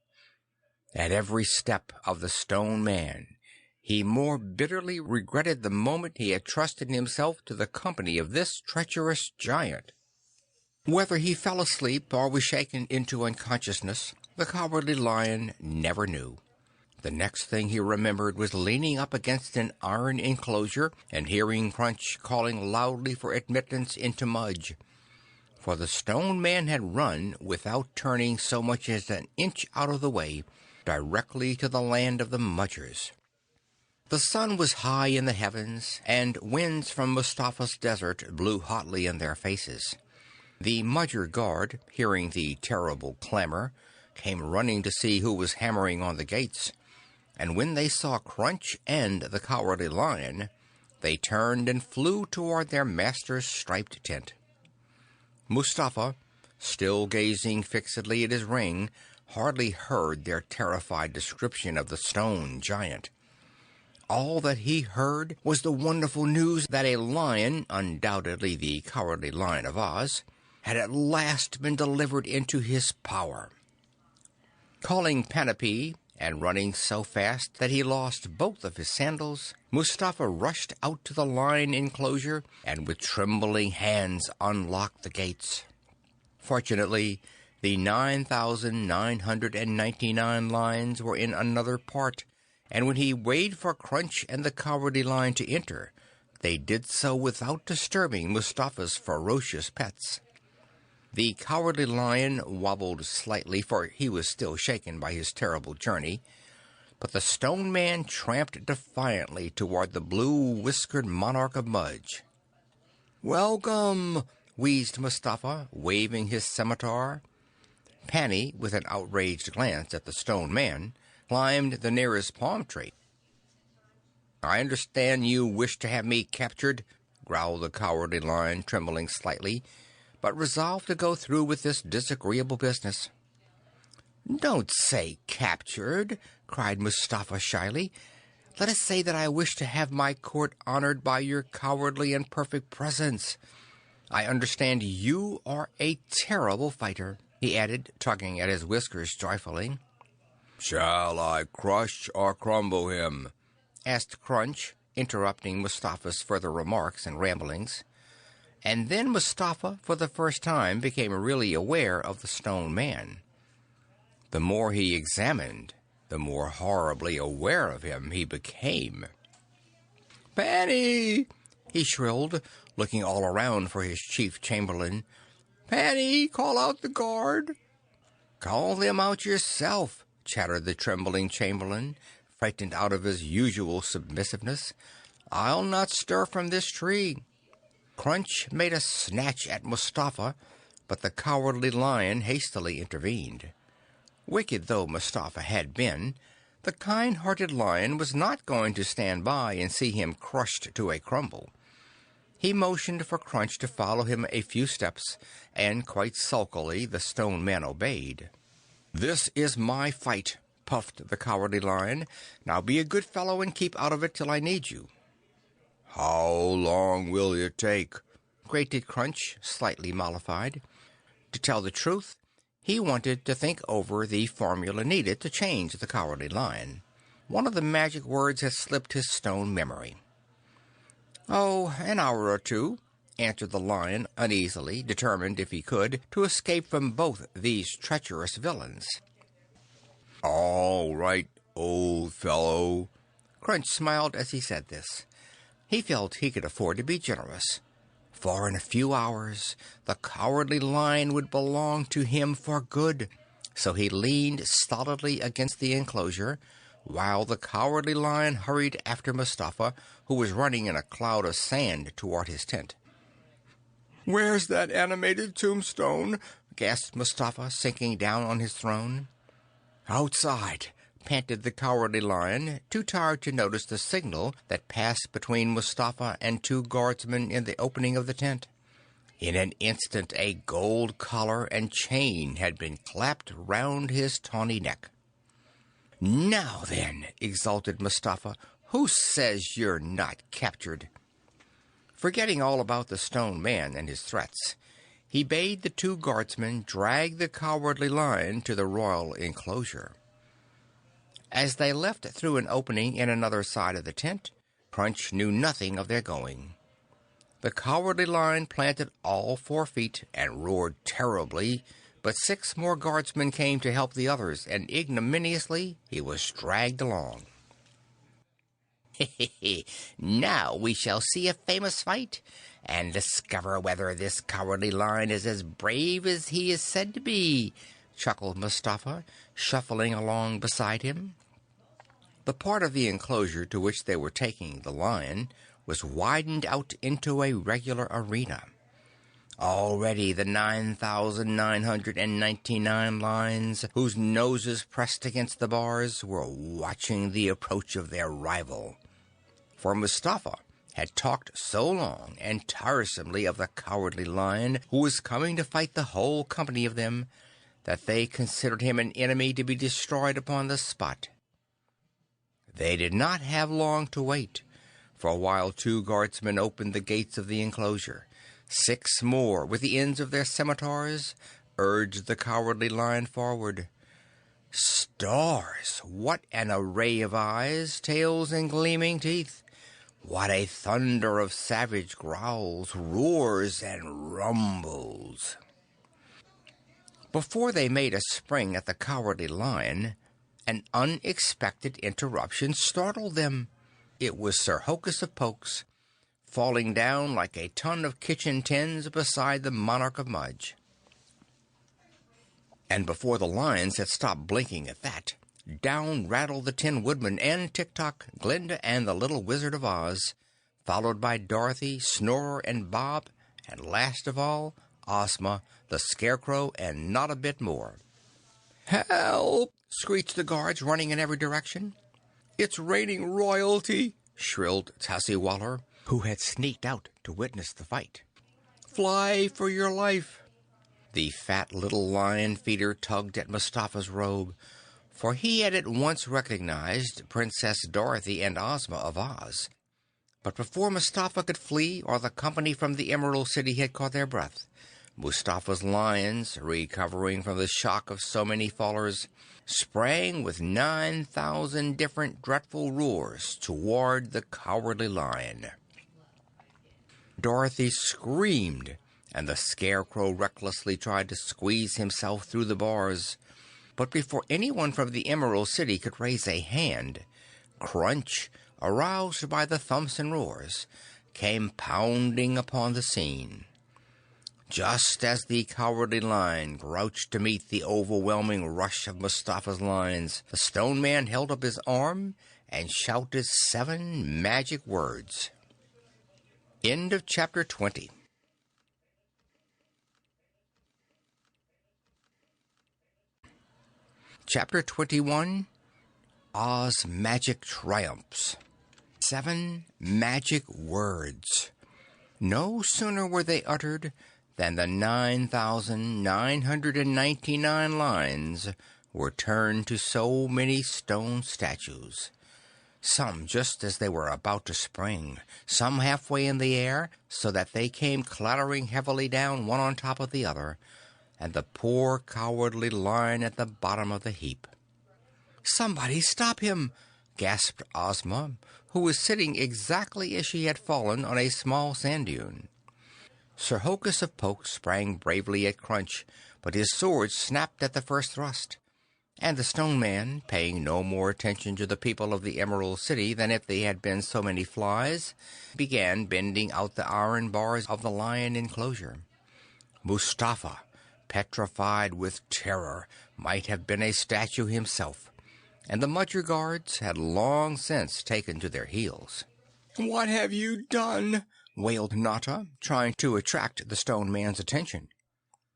At every step of the Stone Man, he more bitterly regretted the moment he had trusted himself to the company of this treacherous giant. Whether he fell asleep or was shaken into unconsciousness, the Cowardly Lion never knew. The next thing he remembered was leaning up against an iron enclosure and hearing Crunch calling loudly for admittance into Mudge. For the Stone Man had run without turning so much as an inch out of the way, directly to the land of the Mudgers. The sun was high in the heavens, and winds from Mustafa's desert blew hotly in their faces. The Mudger guard, hearing the terrible clamor, came running to see who was hammering on the gates, and when they saw Crunch and the Cowardly Lion, they turned and flew toward their master's striped tent. Mustafa, still gazing fixedly at his ring, hardly heard their terrified description of the stone giant. All that he heard was the wonderful news that a lion, undoubtedly the Cowardly Lion of Oz, had at last been delivered into his power. Calling Panapee, and running so fast that he lost both of his sandals, Mustafa rushed out to the lion enclosure and with trembling hands unlocked the gates. Fortunately, the 9,999 lions were in another part, and when he waited for Crunch and the Cowardly Lion to enter, they did so without disturbing Mustafa's ferocious pets. The Cowardly Lion wobbled slightly, for he was still shaken by his terrible journey, but the Stone Man tramped defiantly toward the blue-whiskered monarch of Mudge. "Welcome!" wheezed Mustafa, waving his scimitar. Panny, with an outraged glance at the Stone Man, climbed the nearest palm tree. "I understand you wish to have me captured," growled the Cowardly Lion, trembling slightly, but resolved to go through with this disagreeable business. "Don't say captured," cried Mustafa shyly. "Let us say that I wish to have my court honored by your cowardly and perfect presence. I understand you are a terrible fighter," he added, tugging at his whiskers joyfully. "Shall I crush or crumble him?" asked Crunch, interrupting Mustafa's further remarks and ramblings. And then Mustafa, for the first time, became really aware of the stone man. The more he examined, the more horribly aware of him he became. "Panny!" he shrilled, looking all around for his chief chamberlain. "Panny, call out the guard!" "Call them out yourself," chattered the trembling chamberlain, frightened out of his usual submissiveness. "I'll not stir from this tree." Crunch made a snatch at Mustafa, but the Cowardly Lion hastily intervened. Wicked though Mustafa had been, the kind-hearted lion was not going to stand by and see him crushed to a crumble. He motioned for Crunch to follow him a few steps, and quite sulkily the stone man obeyed. "This is my fight," puffed the Cowardly Lion. "Now be a good fellow and keep out of it till I need you." "How long will it take?" grated Crunch, slightly mollified. To tell the truth, he wanted to think over the formula needed to change the Cowardly Lion. One of the magic words had slipped his stone memory. "Oh, an hour or two," answered the lion uneasily, determined, if he could, to escape from both these treacherous villains. "All right, old fellow." Crunch smiled as he said this. He felt he could afford to be generous, for in a few hours the Cowardly Lion would belong to him for good, so he leaned stolidly against the enclosure, while the Cowardly Lion hurried after Mustafa, who was running in a cloud of sand toward his tent. "Where's that animated tombstone?" gasped Mustafa, sinking down on his throne. "Outside," panted the Cowardly Lion, too tired to notice the signal that passed between Mustafa and two guardsmen in the opening of the tent. In an instant a gold collar and chain had been clapped round his tawny neck. "Now then," exulted Mustafa, "who says you're not captured?" Forgetting all about the stone man and his threats, he bade the two guardsmen drag the Cowardly Lion to the royal enclosure. As they left through an opening in another side of the tent, Crunch knew nothing of their going. The Cowardly Lion planted all 4 feet and roared terribly, but 6 more guardsmen came to help the others, and ignominiously he was dragged along. "Now we shall see a famous fight, and discover whether this Cowardly Lion is as brave as he is said to be," chuckled Mustafa, shuffling along beside him. The part of the enclosure to which they were taking the lion was widened out into a regular arena. Already the 9,999 lions, whose noses pressed against the bars, were watching the approach of their rival. For Mustafa had talked so long and tiresomely of the Cowardly Lion who was coming to fight the whole company of them, that they considered him an enemy to be destroyed upon the spot. They did not have long to wait, for while 2 guardsmen opened the gates of the enclosure, 6 more, with the ends of their scimitars, urged the Cowardly Lion forward. Stars! What an array of eyes, tails, and gleaming teeth! What a thunder of savage growls, roars, and rumbles! Before they made a spring at the Cowardly Lion, an unexpected interruption startled them. It was Sir Hokus of Pokes, falling down like a ton of kitchen tins beside the monarch of Mudge. And before the lions had stopped blinking at that, down rattled the Tin Woodman and Tik-Tok, Glinda, and the little Wizard of Oz, followed by Dorothy, Snorer, and Bob, and last of all, Ozma, the Scarecrow, and not a bit more. "Help!" screeched the guards, running in every direction. "It's raining royalty!" shrilled Tazzywaller, who had sneaked out to witness the fight. "Fly for your life!" The fat little lion feeder tugged at Mustafa's robe, for he had at once recognized Princess Dorothy and Ozma of Oz. But before Mustafa could flee or the company from the Emerald City had caught their breath, Mustafa's lions, recovering from the shock of so many fallers, sprang with 9,000 different dreadful roars toward the Cowardly Lion. Dorothy screamed, and the Scarecrow recklessly tried to squeeze himself through the bars. But before anyone from the Emerald City could raise a hand, Crunch, aroused by the thumps and roars, came pounding upon the scene. Just as the Cowardly Lion crouched to meet the overwhelming rush of Mustafa's lions, the Stone Man held up his arm and shouted 7 magic words. End of Chapter 20. Chapter 21. Oz Magic Triumphs. 7 magic words. No sooner were they uttered than the 9,999 lines were turned to so many stone statues. Some just as they were about to spring, some halfway in the air, so that they came clattering heavily down one on top of the other, and the poor Cowardly Lion at the bottom of the heap. "Somebody stop him!" gasped Ozma, who was sitting exactly as she had fallen on a small sand dune. Sir Hokus of Pokes sprang bravely at Crunch, but his sword snapped at the first thrust, and the Stone Man, paying no more attention to the people of the Emerald City than if they had been so many flies, began bending out the iron bars of the lion enclosure. Mustafa, petrified with terror, might have been a statue himself, and the Mudger guards had long since taken to their heels. "What have you done?" wailed Notta, trying to attract the Stone Man's attention.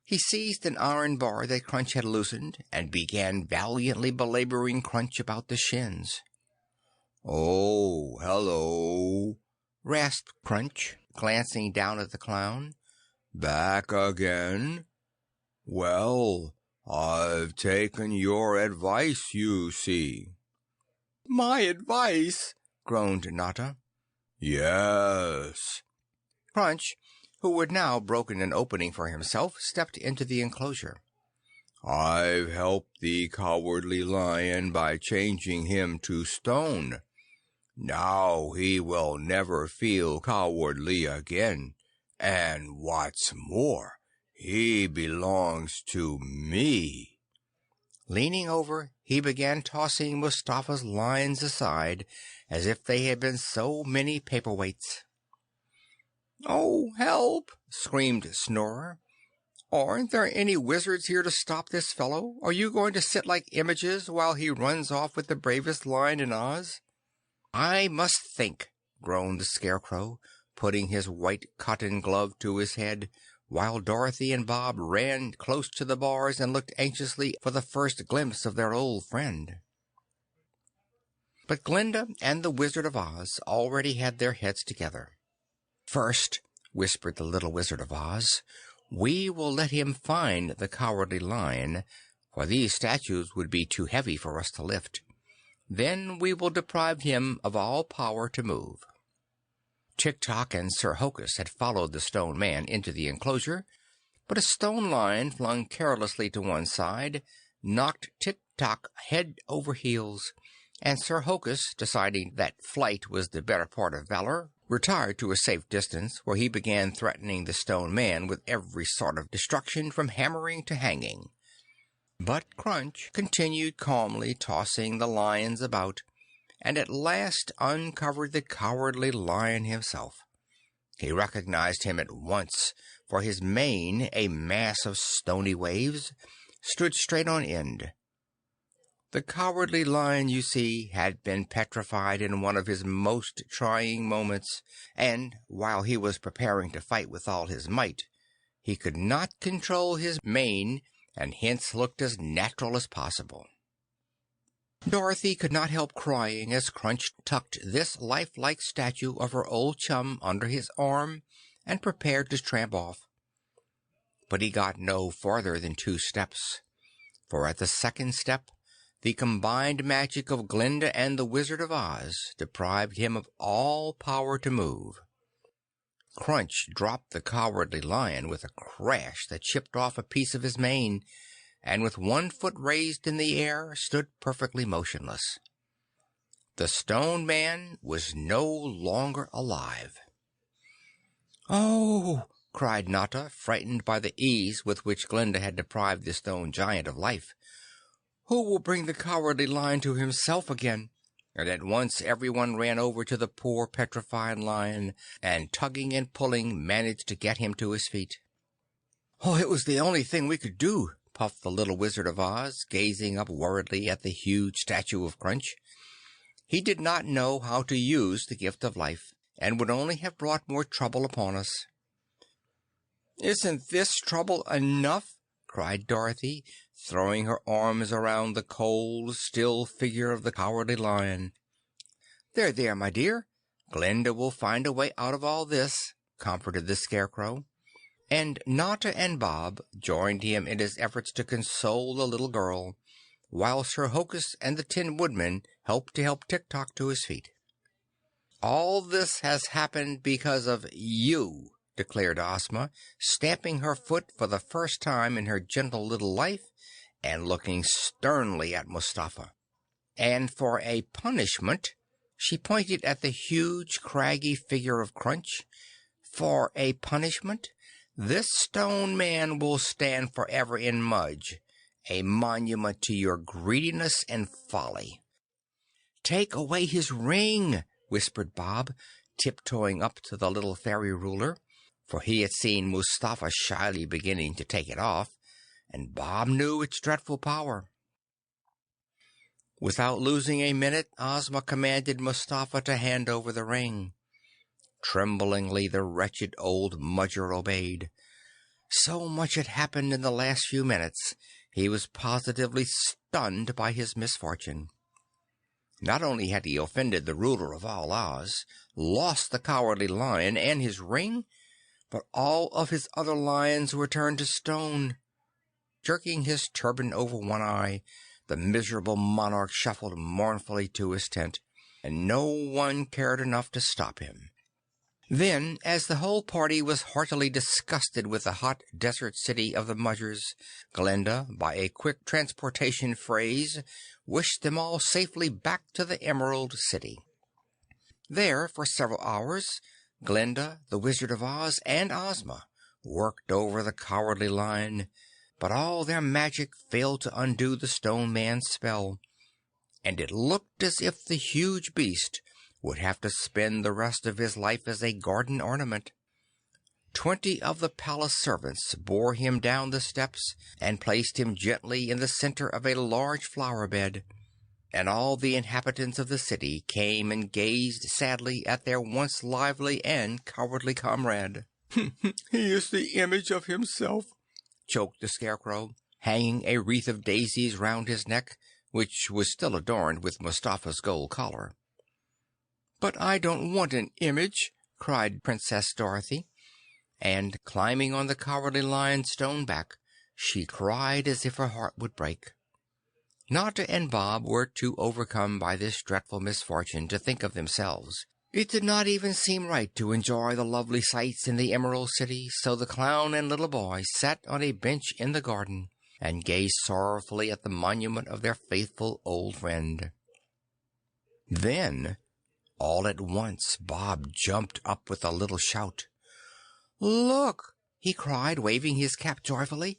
He seized an iron bar that Crunch had loosened and began valiantly belaboring Crunch about the shins. "Oh, hello," rasped Crunch, glancing down at the clown. "Back again? Well, I've taken your advice, you see." "My advice?" groaned Notta. "Yes." Crunch, who had now broken an opening for himself, stepped into the enclosure. "I've helped the Cowardly Lion by changing him to stone. Now he will never feel cowardly again, and what's more, he belongs to me." Leaning over, he began tossing Mustafa's lines aside as if they had been so many paperweights. "Oh, help!" screamed Snorer. "Aren't there any wizards here to stop this fellow? Are you going to sit like images while he runs off with the bravest lion in Oz?" "I must think," groaned the Scarecrow, putting his white cotton glove to his head, while Dorothy and Bob ran close to the bars and looked anxiously for the first glimpse of their old friend. But Glinda and the Wizard of Oz already had their heads together. "First," whispered the little Wizard of Oz, "we will let him find the Cowardly Lion, for these statues would be too heavy for us to lift. Then we will deprive him of all power to move." Tik-Tok and Sir Hokus had followed the Stone Man into the enclosure, but a stone lion flung carelessly to one side knocked Tik-Tok head over heels, and Sir Hokus, deciding that flight was the better part of valor, retired to a safe distance, where he began threatening the Stone Man with every sort of destruction from hammering to hanging. But Crunch continued calmly tossing the lions about, and at last uncovered the Cowardly Lion himself. He recognized him at once, for his mane, a mass of stony waves, stood straight on end. The Cowardly Lion, you see, had been petrified in one of his most trying moments, and while he was preparing to fight with all his might, he could not control his mane, and hence looked as natural as possible. Dorothy could not help crying as Crunch tucked this lifelike statue of her old chum under his arm and prepared to tramp off. But he got no farther than 2 steps, for at the second step the combined magic of Glinda and the Wizard of Oz deprived him of all power to move. Crunch dropped the Cowardly Lion with a crash that chipped off a piece of his mane, and with 1 foot raised in the air stood perfectly motionless. The Stone Man was no longer alive. "Oh!" cried Notta, frightened by the ease with which Glinda had deprived the stone giant of life. "Who will bring the Cowardly Lion to himself again?" And at once everyone ran over to the poor petrified lion, and tugging and pulling managed to get him to his feet. "Oh, it was the only thing we could do," puffed the little Wizard of Oz, gazing up worriedly at the huge statue of Crunch. "He did not know how to use the gift of life, and would only have brought more trouble upon us." "Isn't this trouble enough?" cried Dorothy, throwing her arms around the cold, still figure of the Cowardly Lion. "There, there, my dear. Glinda will find a way out of all this," comforted the Scarecrow, and Notta and Bob joined him in his efforts to console the little girl, while Sir Hokus and the Tin Woodman helped Tik-Tok to his feet. "All this has happened because of you," declared Ozma, stamping her foot for the first time in her gentle little life and looking sternly at Mustafa. "And for a punishment," she pointed at the huge, craggy figure of Crunch, "for a punishment, this stone man will stand forever in Mudge, a monument to your greediness and folly." "Take away his ring," whispered Bob, tiptoeing up to the little fairy ruler, for he had seen Mustafa shyly beginning to take it off, and Bob knew its dreadful power. Without losing a minute, Ozma commanded Mustafa to hand over the ring. Tremblingly the wretched old Mudger obeyed. So much had happened in the last few minutes, he was positively stunned by his misfortune. Not only had he offended the ruler of all Oz, lost the Cowardly Lion and his ring, but all of his other lions were turned to stone. Jerking his turban over one eye, the miserable monarch shuffled mournfully to his tent, and no one cared enough to stop him. Then, as the whole party was heartily disgusted with the hot desert city of the Mudgers, Glinda, by a quick transportation phrase, wished them all safely back to the Emerald City. There, for several hours, Glinda, the Wizard of Oz, and Ozma worked over the Cowardly Lion, but all their magic failed to undo the Stone Man's spell, and it looked as if the huge beast would have to spend the rest of his life as a garden ornament. 20 of the palace servants bore him down the steps and placed him gently in the center of a large flower bed, and all the inhabitants of the city came and gazed sadly at their once lively and cowardly comrade. "He is the image of himself," choked the Scarecrow, hanging a wreath of daisies round his neck, which was still adorned with Mustafa's gold collar. "But I don't want an image," cried Princess Dorothy, and climbing on the Cowardly Lion's stone back, she cried as if her heart would break. Notta and Bob were too overcome by this dreadful misfortune to think of themselves. It did not even seem right to enjoy the lovely sights in the Emerald City, so the clown and little boy sat on a bench in the garden and gazed sorrowfully at the monument of their faithful old friend. Then, all at once, Bob jumped up with a little shout. "Look!" he cried, waving his cap joyfully.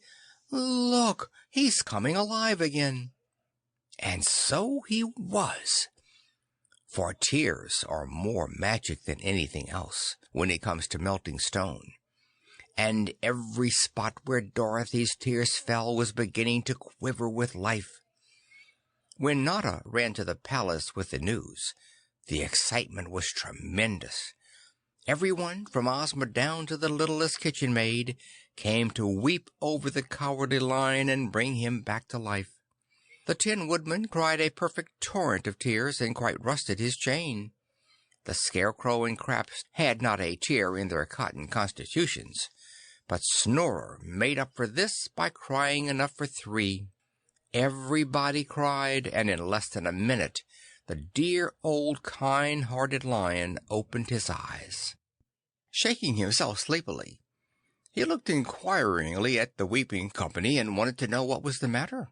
"Look! He's coming alive again!" And so he was. For tears are more magic than anything else when it comes to melting stone, and every spot where Dorothy's tears fell was beginning to quiver with life. When Notta ran to the palace with the news, the excitement was tremendous. Everyone, from Ozma down to the littlest kitchen maid, came to weep over the Cowardly Lion and bring him back to life. The Tin Woodman cried a perfect torrent of tears and quite rusted his chain. The Scarecrow and Craps had not a tear in their cotton constitutions, but Snorer made up for this by crying enough for 3. Everybody cried, and in less than a minute the dear old kind-hearted Lion opened his eyes. Shaking himself sleepily, he looked inquiringly at the weeping company and wanted to know what was the matter.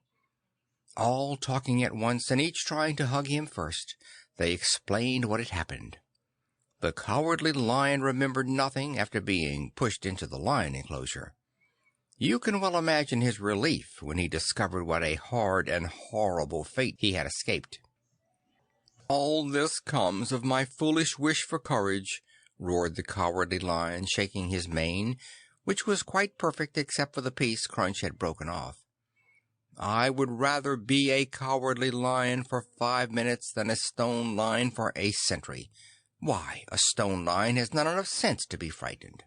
All talking at once, and each trying to hug him first, they explained what had happened. The Cowardly Lion remembered nothing after being pushed into the lion enclosure. You can well imagine his relief when he discovered what a hard and horrible fate he had escaped. "All this comes of my foolish wish for courage," roared the Cowardly Lion, shaking his mane, which was quite perfect except for the piece Crunch had broken off. "I would rather be a Cowardly Lion for 5 minutes than a stone lion for a century. Why, a stone lion has not enough sense to be frightened."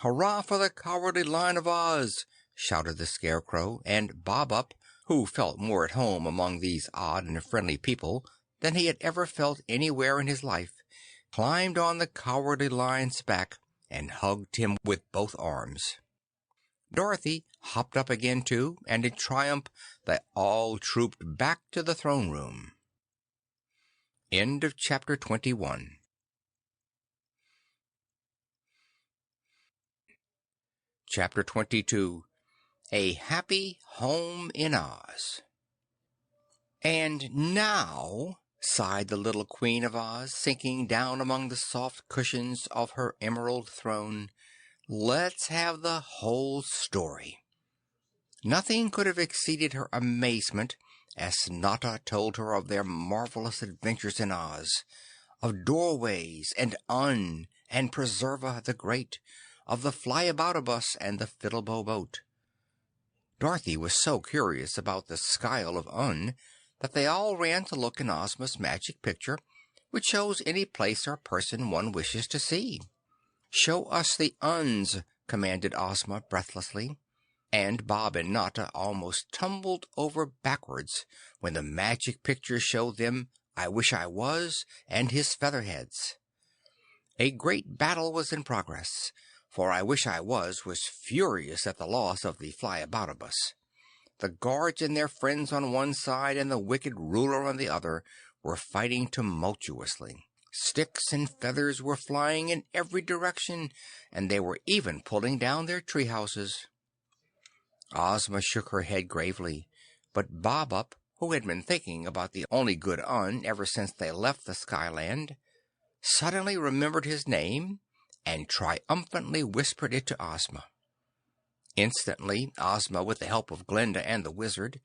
"Hurrah for the Cowardly Lion of Oz!" shouted the Scarecrow, and Bob Up, who felt more at home among these odd and friendly people than he had ever felt anywhere in his life, climbed on the Cowardly Lion's back and hugged him with both arms. Dorothy hopped up again too, and in triumph they all trooped back to the throne room. End of Chapter 21. Chapter 22. A Happy Home in Oz. "And now," sighed the little Queen of Oz, sinking down among the soft cushions of her emerald throne, "let's have the whole story." Nothing could have exceeded her amazement as Notta told her of their marvelous adventures in Oz, of Doorways and Un and Preserva the Great, of the Flyaboutabus and the Fiddlebow Boat. Dorothy was so curious about the Skyle of Un that they all ran to look in Ozma's magic picture, which shows any place or person one wishes to see. "Show us the Uns," commanded Ozma breathlessly, and Bob and Notta almost tumbled over backwards when the magic picture showed them I Wish I Was and his Featherheads. A great battle was in progress, for I Wish I was furious at the loss of the Flyaboutabus. The guards and their friends on one side and the wicked ruler on the other were fighting tumultuously. Sticks and feathers were flying in every direction, and they were even pulling down their tree houses. Ozma shook her head gravely, but Bob Up, who had been thinking about the only good Un ever since they left the Skyland, suddenly remembered his name and triumphantly whispered it to Ozma. Instantly, Ozma, with the help of Glinda and the Wizard,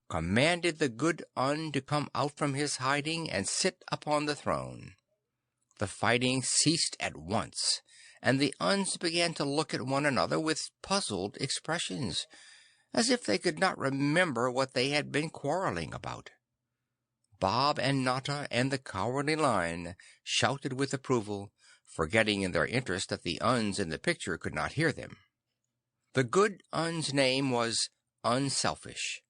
commanded the good Un to come out from his hiding and sit upon the throne. The fighting ceased at once, and the Uns began to look at one another with puzzled expressions, as if they could not remember what they had been quarreling about. Bob and Notta and the Cowardly Lion shouted with approval, forgetting in their interest that the Uns in the picture could not hear them. The good Un's name was Unselfish,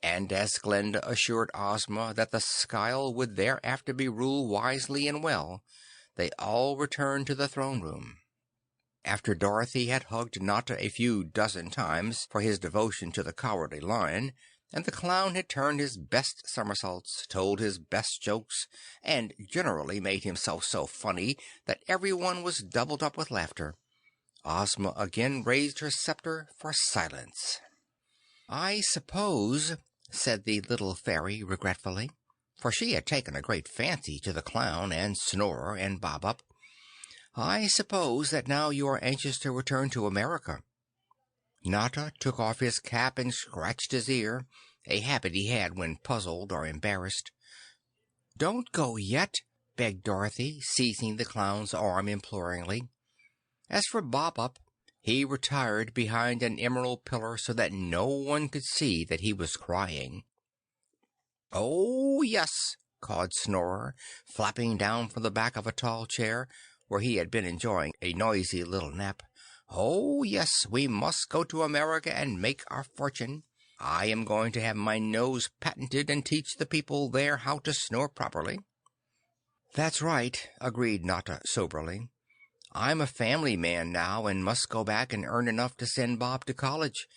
and as Glinda assured Ozma that the Skyle would thereafter be ruled wisely and well, they all returned to the throne room. After Dorothy had hugged Notta a few dozen times for his devotion to the Cowardly Lion, and the clown had turned his best somersaults, told his best jokes, and generally made himself so funny that everyone was doubled up with laughter, Ozma again raised her scepter for silence. "I suppose," said the little fairy regretfully, for she had taken a great fancy to the clown and Snorer and Bob Up, "I suppose that now you are anxious to return to America." Notta took off his cap and scratched his ear, a habit he had when puzzled or embarrassed. "Don't go yet," begged Dorothy, seizing the clown's arm imploringly. As for Bob Up, he retired behind an emerald pillar so that no one could see that he was crying. "Oh, yes," cawed Snorer, flapping down from the back of a tall chair, where he had been enjoying a noisy little nap. "Oh, yes, we must go to America and make our fortune. I am going to have my nose patented and teach the people there how to snore properly." "That's right," agreed Notta soberly. I'm a family man now and must go back and earn enough to send Bob to college.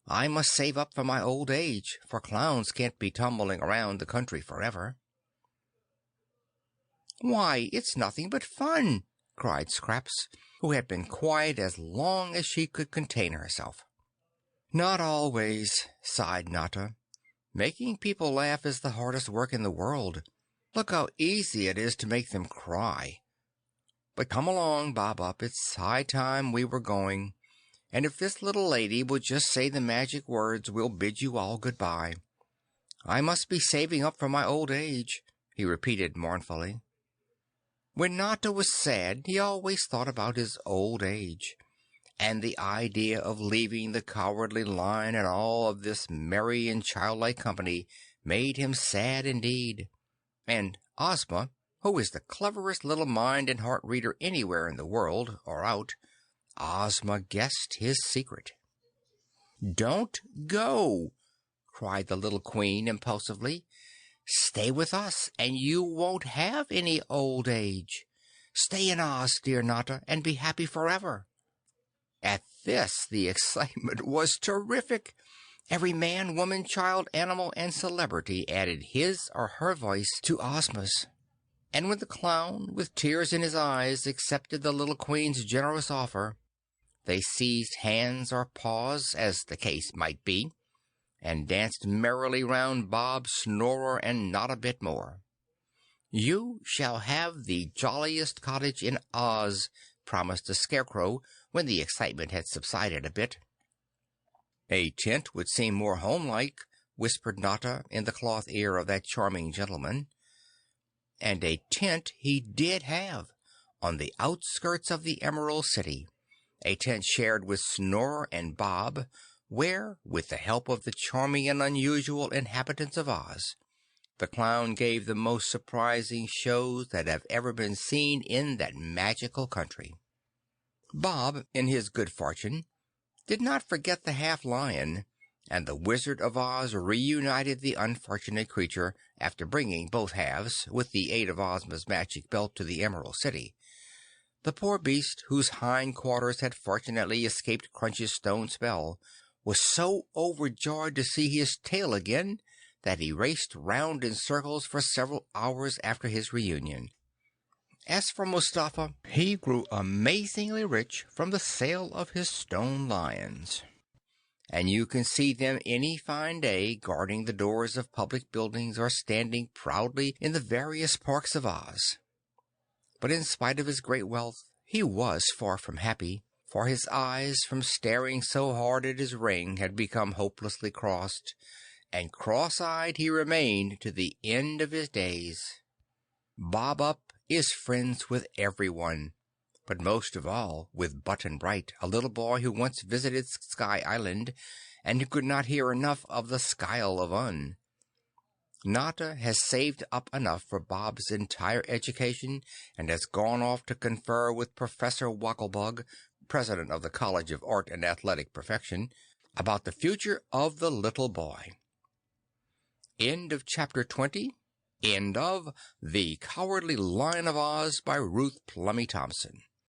I must save up for my old age, for clowns can't be tumbling around the country forever." "Why, it's nothing but fun!" cried Scraps, who had been quiet as long as she could contain herself. "Not always," sighed Notta. "Making people laugh is the hardest work in the world. Look how easy it is to make them cry. But come along, Bob Up, it's high time we were going, and if this little lady will just say the magic words, we'll bid you all good-bye. I must be saving up for my old age," he repeated mournfully. When Notta was sad, he always thought about his old age, and the idea of leaving the Cowardly Lion and all of this merry and childlike company made him sad indeed. And Ozma, who is the cleverest little mind and heart reader anywhere in the world, or out, Ozma guessed his secret. "Don't go!" cried the little Queen impulsively. "Stay with us, and you won't have any old age. Stay in Oz, dear Notta, and be happy forever." At this, the excitement was terrific. Every man, woman, child, animal, and celebrity added his or her voice to Ozma's. And when the clown, with tears in his eyes, accepted the little Queen's generous offer, they seized hands or paws, as the case might be, and danced merrily round Bob, Snorer, and not a bit more. "You shall have the jolliest cottage in Oz," promised the Scarecrow when the excitement had subsided a bit. "A tent would seem more homelike," whispered Notta in the cloth ear of that charming gentleman. And a tent he did have, on the outskirts of the Emerald City, a tent shared with Snorer and Bob, where, with the help of the charming and unusual inhabitants of Oz, the clown gave the most surprising shows that have ever been seen in that magical country. Bob, in his good fortune, did not forget the half-lion, and the Wizard of Oz reunited the unfortunate creature after bringing both halves, with the aid of Ozma's magic belt, to the Emerald City. The poor beast, whose hind quarters had fortunately escaped Crunch's stone spell, was so overjoyed to see his tail again that he raced round in circles for several hours after his reunion. As for Mustafa, he grew amazingly rich from the sale of his stone lions, and you can see them any fine day guarding the doors of public buildings or standing proudly in the various parks of Oz. But in spite of his great wealth, he was far from happy, for his eyes, from staring so hard at his ring, had become hopelessly crossed, and cross-eyed he remained to the end of his days. Bob Up is friends with everyone, but most of all with Button Bright, a little boy who once visited Sky Island and who could not hear enough of the Skyle of Un. Notta has saved up enough for Bob's entire education and has gone off to confer with Professor Wogglebug, president of the College of Art and Athletic Perfection, about the future of the little boy. End of Chapter 20. End of The Cowardly Lion of Oz by Ruth Plumly Thompson.